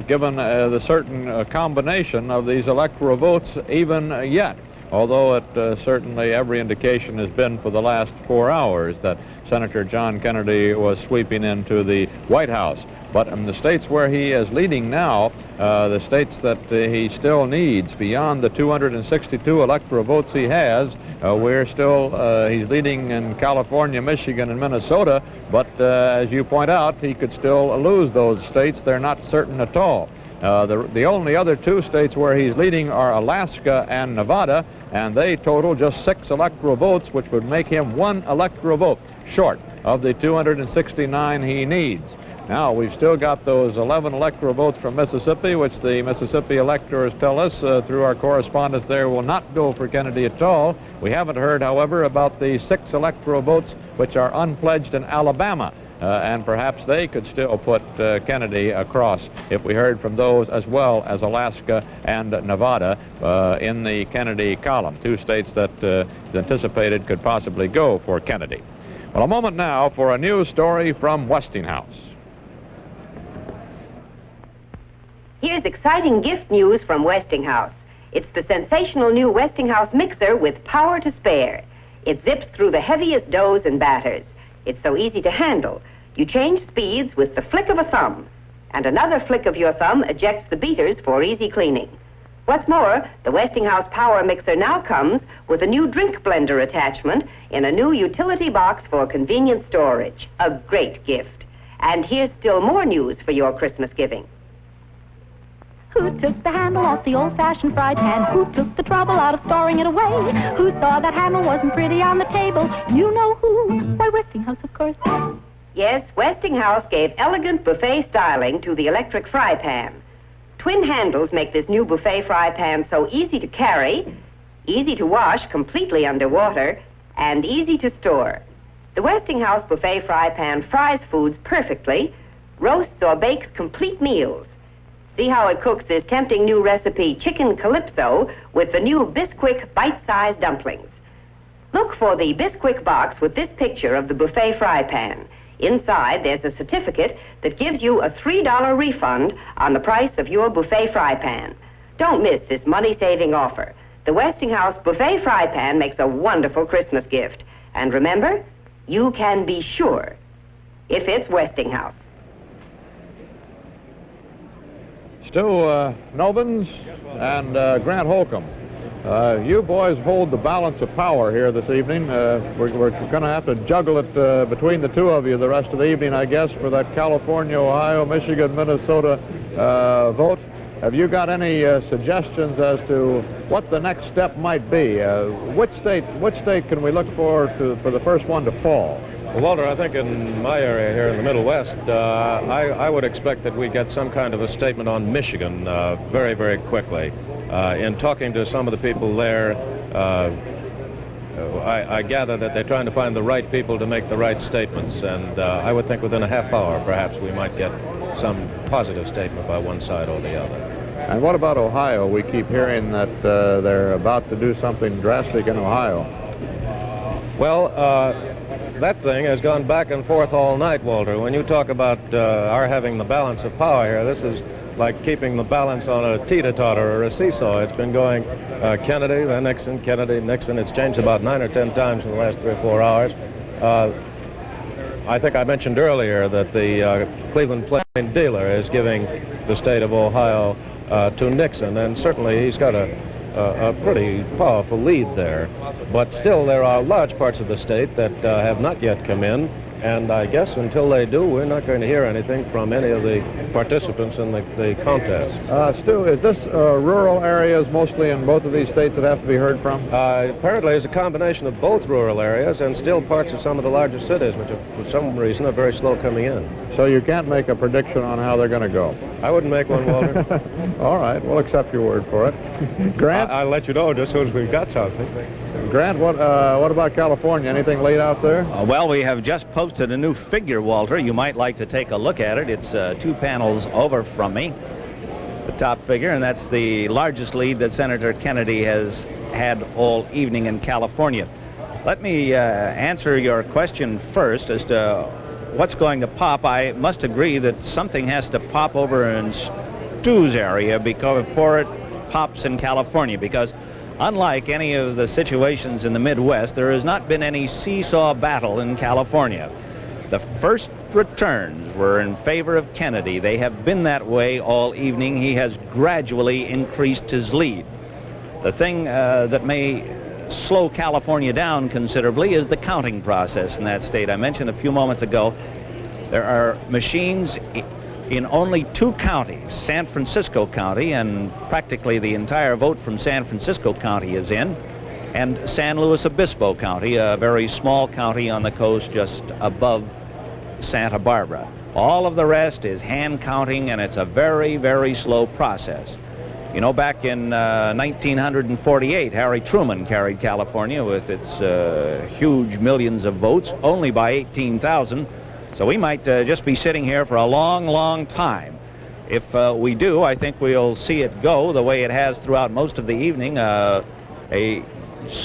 given the certain combination of these electoral votes even yet. Although it certainly every indication has been for the last 4 hours that Senator John Kennedy was sweeping into the White House. But in the states where he is leading now, the states that he still needs, beyond the 262 electoral votes he has, he's leading in California, Michigan, and Minnesota, but as you point out, he could still lose those states. They're not certain at all. The only other 2 states where he's leading are Alaska and Nevada, and they total just 6 electoral votes, which would make him 1 electoral vote short of the 269 he needs. Now, we've still got those 11 electoral votes from Mississippi, which the Mississippi electors tell us through our correspondents there will not go for Kennedy at all. We haven't heard, however, about the 6 electoral votes which are unpledged in Alabama. And perhaps they could still put Kennedy across if we heard from those, as well as Alaska and Nevada in the Kennedy column, 2 states that anticipated could possibly go for Kennedy. Well, a moment now for a news story from Westinghouse. Here's exciting gift news from Westinghouse. It's the sensational new Westinghouse mixer with power to spare. It zips through the heaviest doughs and batters. It's so easy to handle. You change speeds with the flick of a thumb, and another flick of your thumb ejects the beaters for easy cleaning. What's more, the Westinghouse Power Mixer now comes with a new drink blender attachment in a new utility box for convenient storage. A great gift. And here's still more news for your Christmas giving. Who took the handle off the old-fashioned fried pan? Who took the trouble out of storing it away? Who saw that handle wasn't pretty on the table? You know who. Why, Westinghouse, of course. Yes, Westinghouse gave elegant buffet styling to the electric fry pan. Twin handles make this new buffet fry pan so easy to carry, easy to wash completely underwater, and easy to store. The Westinghouse buffet fry pan fries foods perfectly, roasts or bakes complete meals. See how it cooks this tempting new recipe, chicken calypso, with the new Bisquick bite-sized dumplings. Look for the Bisquick box with this picture of the buffet fry pan. Inside, there's a certificate that gives you a $3 refund on the price of your buffet fry pan. Don't miss this money-saving offer. The Westinghouse buffet fry pan makes a wonderful Christmas gift. And remember, you can be sure if it's Westinghouse. Stu Novins and Grant Holcomb. You boys hold the balance of power here this evening. We're going to have to juggle it between the 2 of you the rest of the evening, I guess, for that California, Ohio, Michigan, Minnesota vote. have you got any suggestions as to what the next step might be? Which state can we look for the first one to fall? Well, Walter, I think in my area here in the Middle West, I would expect that we get some kind of a statement on Michigan very, very quickly. In talking to some of the people there, I gather that they're trying to find the right people to make the right statements, and I would think within a half hour, perhaps, we might get some positive statement by one side or the other. And what about Ohio? We keep hearing that they're about to do something drastic in Ohio. Well, that thing has gone back and forth all night, Walter. When you talk about our having the balance of power here, this is like keeping the balance on a teeter-totter or a seesaw. It's been going Kennedy, then Nixon, Kennedy, Nixon. It's changed about 9 or 10 times in the last 3 or 4 hours. I think I mentioned earlier that the Cleveland Plain Dealer is giving the state of Ohio to Nixon, and certainly he's got a pretty powerful lead there. But still, there are large parts of the state that have not yet come in, and I guess until they do, we're not going to hear anything from any of the participants in the contest. Stu, is this rural areas mostly in both of these states that have to be heard from? Apparently, it's a combination of both rural areas and still parts of some of the larger cities, which for some reason are very slow coming in. So you can't make a prediction on how they're going to go? I wouldn't make one, Walter. All right, we'll accept your word for it. Grant? I'll let you know just as soon as we've got something. Grant, what about California? Anything laid out there? Well, we have just posted a new figure, Walter. You might like to take a look at it. It's 2 panels over from me, the top figure, and that's the largest lead that Senator Kennedy has had all evening in California. Let me answer your question first as to what's going to pop. I must agree that something has to pop over in Stu's area before it pops in California, because unlike any of the situations in the Midwest, there has not been any seesaw battle in California. The first returns were in favor of Kennedy. They have been that way all evening. He has gradually increased his lead. The thing that may slow California down considerably is the counting process in that state. I mentioned a few moments ago, there are machines in only 2 counties, San Francisco County, and practically the entire vote from San Francisco County is in, and San Luis Obispo County, a very small county on the coast just above Santa Barbara. All of the rest is hand counting, and it's a very, very slow process. You know, back in 1948, Harry Truman carried California with its huge millions of votes, only by 18,000. So we might just be sitting here for a long, long time. If we do, I think we'll see it go the way it has throughout most of the evening. A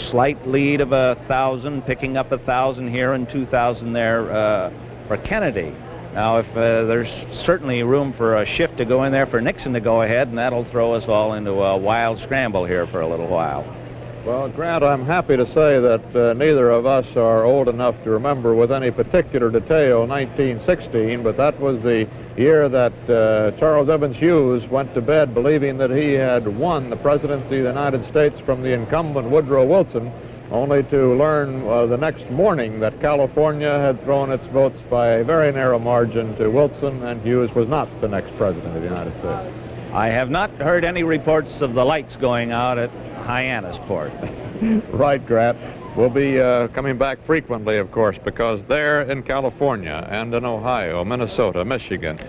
slight lead of 1,000, picking up 1,000 here and 2,000 there for Kennedy. Now, if there's certainly room for a shift to go in there for Nixon to go ahead, and that'll throw us all into a wild scramble here for a little while. Well, Grant, I'm happy to say that neither of us are old enough to remember with any particular detail 1916, but that was the year that Charles Evans Hughes went to bed believing that he had won the presidency of the United States from the incumbent Woodrow Wilson, only to learn the next morning that California had thrown its votes by a very narrow margin to Wilson, and Hughes was not the next president of the United States. I have not heard any reports of the lights going out at Hyannisport. Right, Grant. We'll be coming back frequently, of course, because there in California and in Ohio, Minnesota, Michigan,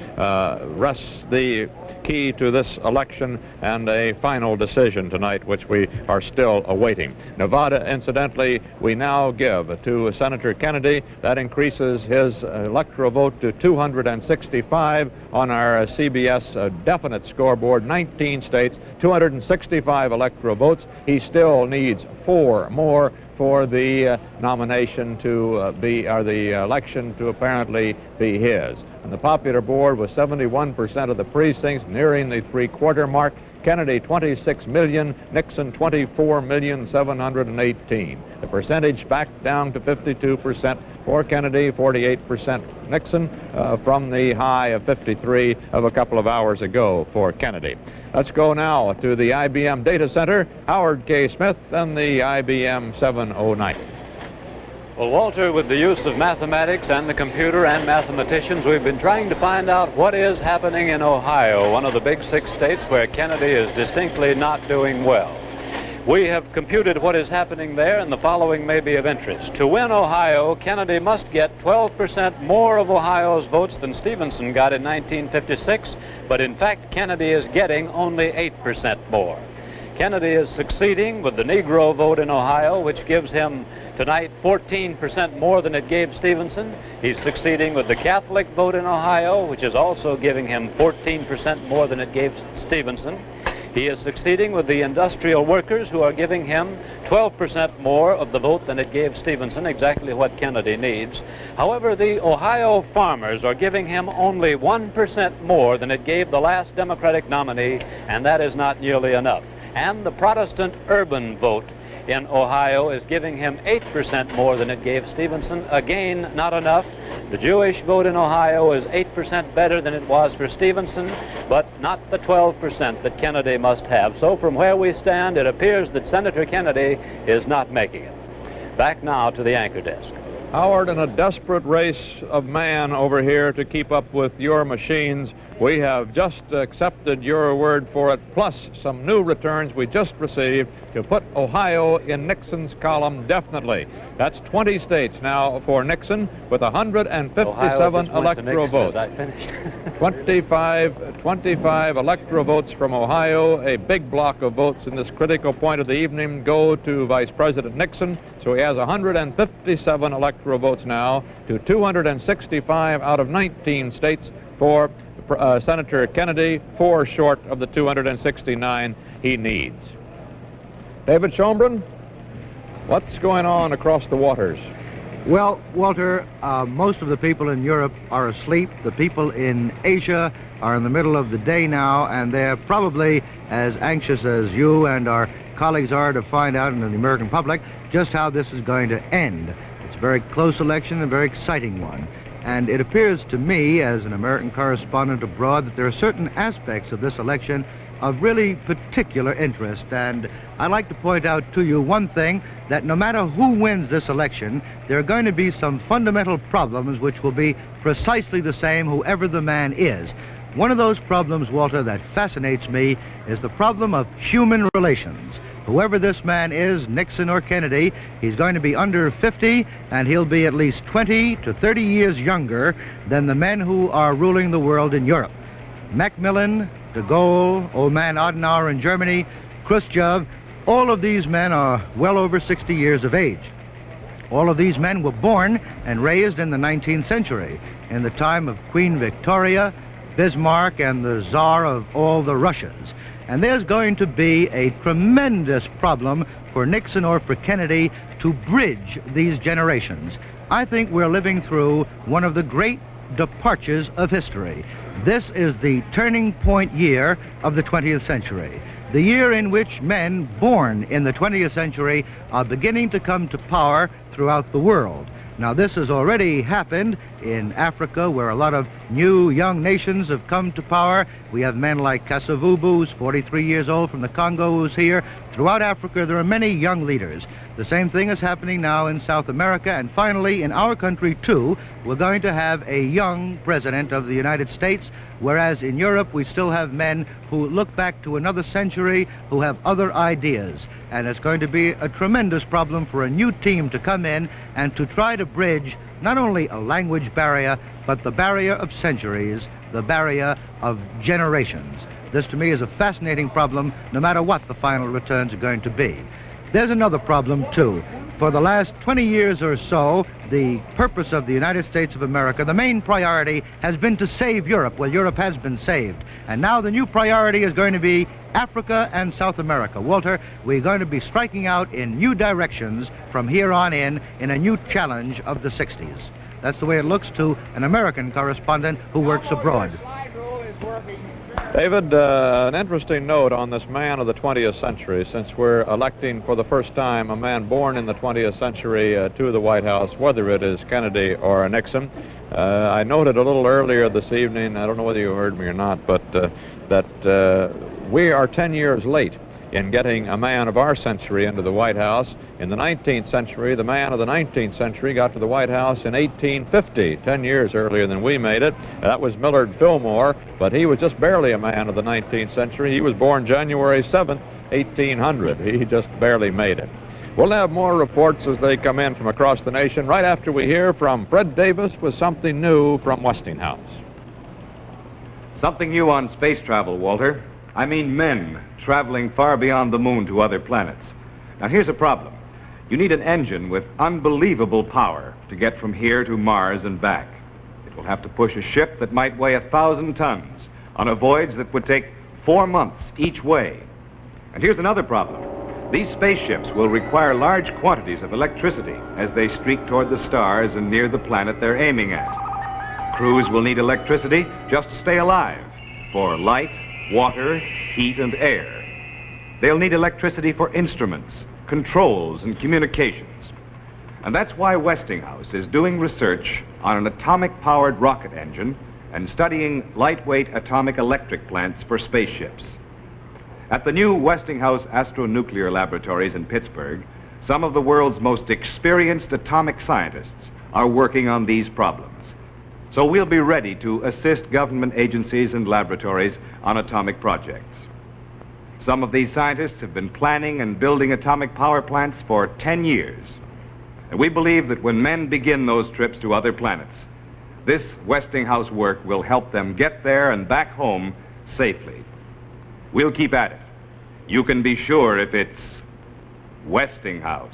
rests the key to this election and a final decision tonight, which we are still awaiting. Nevada, incidentally, we now give to Senator Kennedy. That increases his electoral vote to 265 on our CBS definite scoreboard. 19 states, 265 electoral votes. He still needs 4 more for the nomination to the election to apparently be his. And the popular board was 71% of the precincts, nearing the 3/4 mark. Kennedy 26 million, Nixon 24,718,000. The percentage back down to 52% for Kennedy, 48% Nixon, from the high of 53 of a couple of hours ago for Kennedy. Let's go now to the IBM Data Center. Howard K. Smith and the IBM 709. Well, Walter, with the use of mathematics and the computer and mathematicians, we've been trying to find out what is happening in Ohio, one of the big 6 states where Kennedy is distinctly not doing well. We have computed what is happening there, and the following may be of interest. To win Ohio, Kennedy must get 12% more of Ohio's votes than Stevenson got in 1956, but in fact, Kennedy is getting only 8% more. Kennedy is succeeding with the Negro vote in Ohio, which gives him tonight 14% more than it gave Stevenson. He's succeeding with the Catholic vote in Ohio, which is also giving him 14% more than it gave Stevenson. He is succeeding with the industrial workers, who are giving him 12% more of the vote than it gave Stevenson, exactly what Kennedy needs. However, the Ohio farmers are giving him only 1% more than it gave the last Democratic nominee, and that is not nearly enough. And the Protestant urban vote in Ohio is giving him 8% more than it gave Stevenson. Again, not enough. The Jewish vote in Ohio is 8% better than it was for Stevenson, but not the 12% that Kennedy must have. So from where we stand, it appears that Senator Kennedy is not making it. Back now to the anchor desk. Howard, in a desperate race of man over here to keep up with your machines, we have just accepted your word for it, plus some new returns we just received to put Ohio in Nixon's column definitely. That's 20 states now for Nixon, with 157 electoral votes. 25 electoral votes from Ohio. A big block of votes in this critical point of the evening go to Vice President Nixon. So he has 157 electoral votes now to 265 out of 19 states for Senator Kennedy, 4 short of the 269 he needs. David Schomburn, what's going on across the waters? Well, Walter, most of the people in Europe are asleep. The people in Asia are in the middle of the day now, and they're probably as anxious as you and our colleagues are to find out in the American public just how this is going to end. It's a very close election, a very exciting one. And it appears to me, as an American correspondent abroad, that there are certain aspects of this election of really particular interest. And I'd like to point out to you one thing, that no matter who wins this election, there are going to be some fundamental problems which will be precisely the same whoever the man is. One of those problems, Walter, that fascinates me is the problem of human relations. Whoever this man is, Nixon or Kennedy, he's going to be under 50, and he'll be at least 20 to 30 years younger than the men who are ruling the world in Europe. Macmillan, de Gaulle, old man Adenauer in Germany, Khrushchev, all of these men are well over 60 years of age. All of these men were born and raised in the 19th century, in the time of Queen Victoria, Bismarck, and the Tsar of all the Russias. And there's going to be a tremendous problem for Nixon or for Kennedy to bridge these generations. I think we're living through one of the great departures of history. This is the turning point year of the 20th century, the year in which men born in the 20th century are beginning to come to power throughout the world. Now, this has already happened in Africa, where a lot of new young nations have come to power. We have men like Kasavubu, who's 43 years old, from the Congo, who's here. Throughout Africa, there are many young leaders. The same thing is happening now in South America, and finally, in our country, too, we're going to have a young president of the United States, whereas in Europe, we still have men who look back to another century, who have other ideas. And it's going to be a tremendous problem for a new team to come in and to try to bridge not only a language barrier, but the barrier of centuries, the barrier of generations. This, to me, is a fascinating problem, no matter what the final returns are going to be. There's another problem, too. For the last 20 years or so, the purpose of the United States of America, the main priority has been to save Europe. Well, Europe has been saved. And now the new priority is going to be Africa and South America. Walter, we're going to be striking out in new directions from here on in a new challenge of the 60s. That's the way it looks to an American correspondent who works abroad. David, an interesting note on this man of the 20th century, since we're electing for the first time a man born in the 20th century to the White House, whether it is Kennedy or Nixon. I noted a little earlier this evening, I don't know whether you heard me or not, but that we are 10 years late in getting a man of our century into the White House. In the 19th century, the man of the 19th century got to the White House in 1850, 10 years earlier than we made it. That was Millard Fillmore, but he was just barely a man of the 19th century. He was born January 7th, 1800. He just barely made it. We'll have more reports as they come in from across the nation right after we hear from Fred Davis with something new from Westinghouse. Something new on space travel, Walter. I mean men traveling far beyond the moon to other planets. Now here's a problem. You need an engine with unbelievable power to get from here to Mars and back. It will have to push a ship that might weigh 1,000 tons on a voyage that would take 4 months each way. And here's another problem. These spaceships will require large quantities of electricity as they streak toward the stars and near the planet they're aiming at. Crews will need electricity just to stay alive for light, water, heat, and air. They'll need electricity for instruments, controls, and communications. And that's why Westinghouse is doing research on an atomic-powered rocket engine and studying lightweight atomic electric plants for spaceships. At the new Westinghouse Astronuclear Laboratories in Pittsburgh, some of the world's most experienced atomic scientists are working on these problems. So we'll be ready to assist government agencies and laboratories on atomic projects. Some of these scientists have been planning and building atomic power plants for 10 years. And we believe that when men begin those trips to other planets, this Westinghouse work will help them get there and back home safely. We'll keep at it. You can be sure if it's Westinghouse.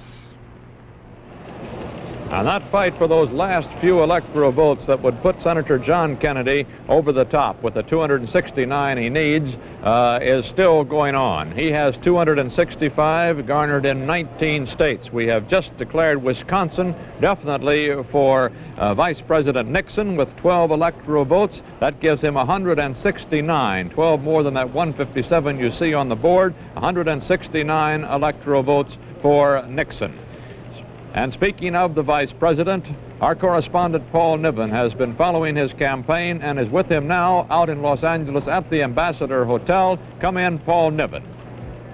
And that fight for those last few electoral votes that would put Senator John Kennedy over the top with the 269 he needs is still going on. He has 265 garnered in 19 states. We have just declared Wisconsin definitely for Vice President Nixon with 12 electoral votes. That gives him 169, 12 more than that 157 you see on the board, 169 electoral votes for Nixon. And speaking of the Vice President, our correspondent Paul Niven has been following his campaign and is with him now out in Los Angeles at the Ambassador Hotel. Come in, Paul Niven.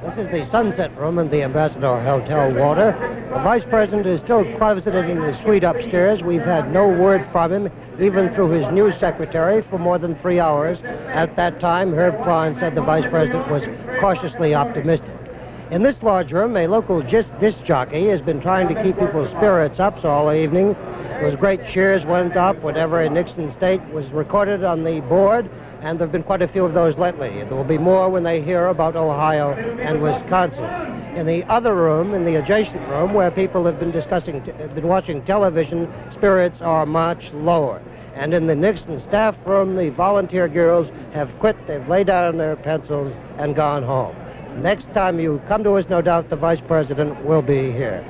This is the Sunset Room in the Ambassador Hotel, Walter. The Vice President is still closeted in his suite upstairs. We've had no word from him, even through his news secretary, for more than 3 hours. At that time, Herb Klein said the Vice President was cautiously optimistic. In this large room, a local disc jockey has been trying to keep people's spirits up all evening. Those great cheers went up whenever a Nixon state was recorded on the board, and there have been quite a few of those lately. There will be more when they hear about Ohio and Wisconsin. In the other room, in the adjacent room, where people have been watching television, spirits are much lower. And in the Nixon staff room, the volunteer girls have quit. They've laid down their pencils and gone home. Next time you come to us, no doubt the Vice President will be here.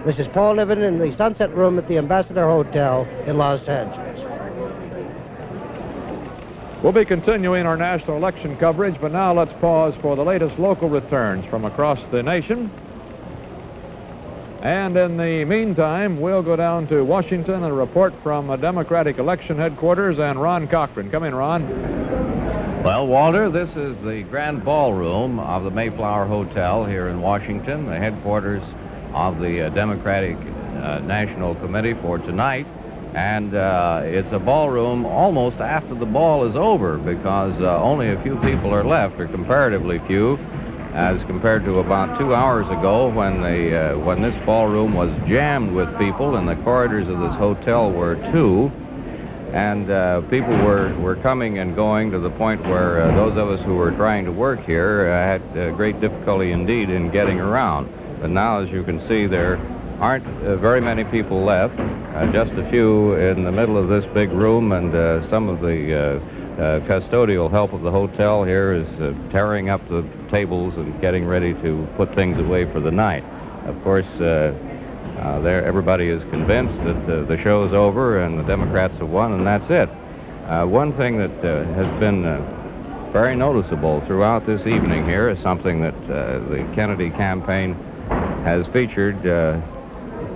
This is Paul Niven in the Sunset Room at the Ambassador Hotel in Los Angeles. We'll be continuing our national election coverage, but now let's pause for the latest local returns from across the nation. And in the meantime, we'll go down to Washington and a report from Democratic election headquarters and Ron Cochran. Come in, Ron. Well, Walter, this is the grand ballroom of the Mayflower Hotel here in Washington, the headquarters of the Democratic National Committee for tonight. And it's a ballroom almost after the ball is over because only a few people are left, or comparatively few, as compared to about 2 hours ago when this ballroom was jammed with people and the corridors of this hotel were too. And people were coming and going to the point where those of us who were trying to work here had great difficulty indeed in getting around. But now, as you can see, there aren't very many people left, just a few in the middle of this big room, and some of the custodial help of the hotel here is tearing up the tables and getting ready to put things away for the night. Of course, everybody is convinced that the show's over and the Democrats have won, and that's it. One thing that has been very noticeable throughout this evening here is something that the Kennedy campaign has featured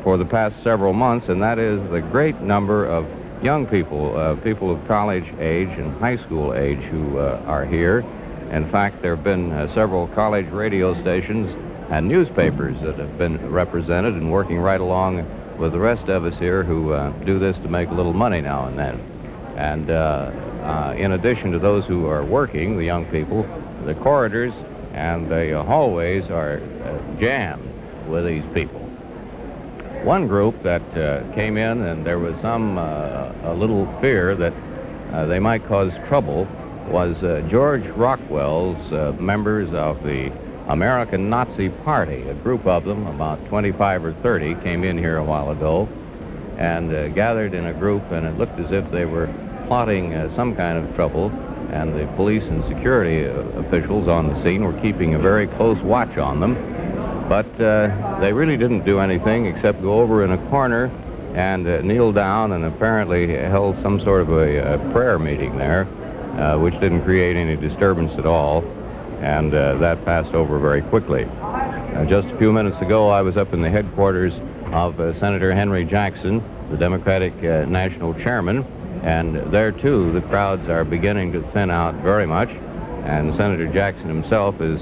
for the past several months, and that is the great number of young people, people of college age and high school age who are here. In fact, there have been several college radio stations and newspapers that have been represented and working right along with the rest of us here who do this to make a little money now and then. And in addition to those who are working, the young people, the corridors and the hallways are jammed with these people. One group that came in, and there was some a little fear that they might cause trouble, was George Rockwell's members of the American Nazi Party. A group of them, about 25 or 30, came in here a while ago and gathered in a group, and it looked as if they were plotting some kind of trouble, and the police and security officials on the scene were keeping a very close watch on them. But they really didn't do anything except go over in a corner and kneel down and apparently held some sort of a prayer meeting there, which didn't create any disturbance at all, and that passed over very quickly. Just a few minutes ago, I was up in the headquarters of Senator Henry Jackson, the Democratic National Chairman, and there, too, the crowds are beginning to thin out very much, and Senator Jackson himself is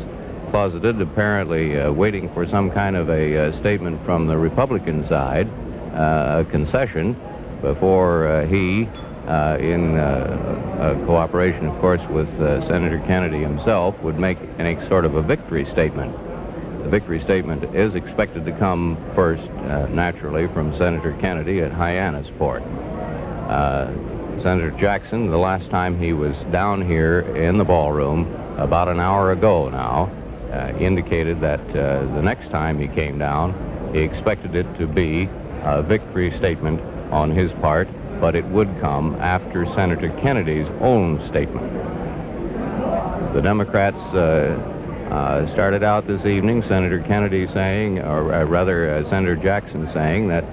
closeted, apparently waiting for some kind of a statement from the Republican side, a concession, before he, in cooperation, of course, with Senator Kennedy himself, would make any sort of a victory statement. The victory statement is expected to come first, naturally, from Senator Kennedy at Hyannisport. Senator Jackson, the last time he was down here in the ballroom, about an hour ago now, indicated that the next time he came down, he expected it to be a victory statement on his part, but it would come after Senator Kennedy's own statement. The Democrats started out this evening, Senator Kennedy saying, or rather Senator Jackson saying that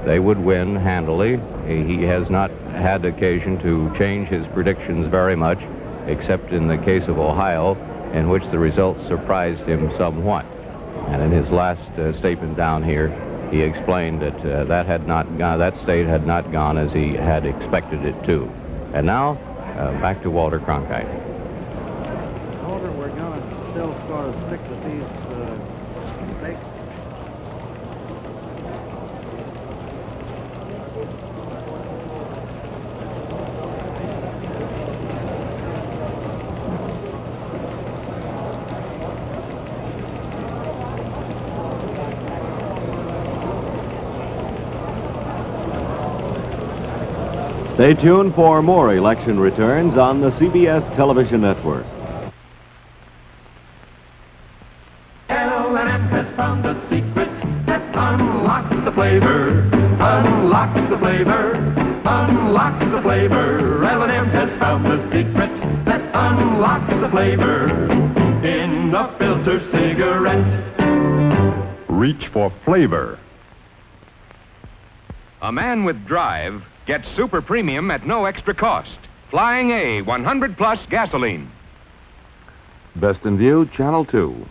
they would win handily. He has not had occasion to change his predictions very much, except in the case of Ohio, in which the results surprised him somewhat. And in his last statement down here, he explained that that state had not gone as he had expected it to. And now, back to Walter Cronkite. Walter, we're going to still sort of stick with these stakes. Stay tuned for more election returns on the CBS television network. L&M has found the secret that unlocks the flavor, unlocks the flavor, unlocks the flavor. L&M has found the secret that unlocks the flavor in a filter cigarette. Reach for flavor. A man with drive gets super premium at no extra cost. Flying A 100 plus gasoline. Best in View, Channel 2.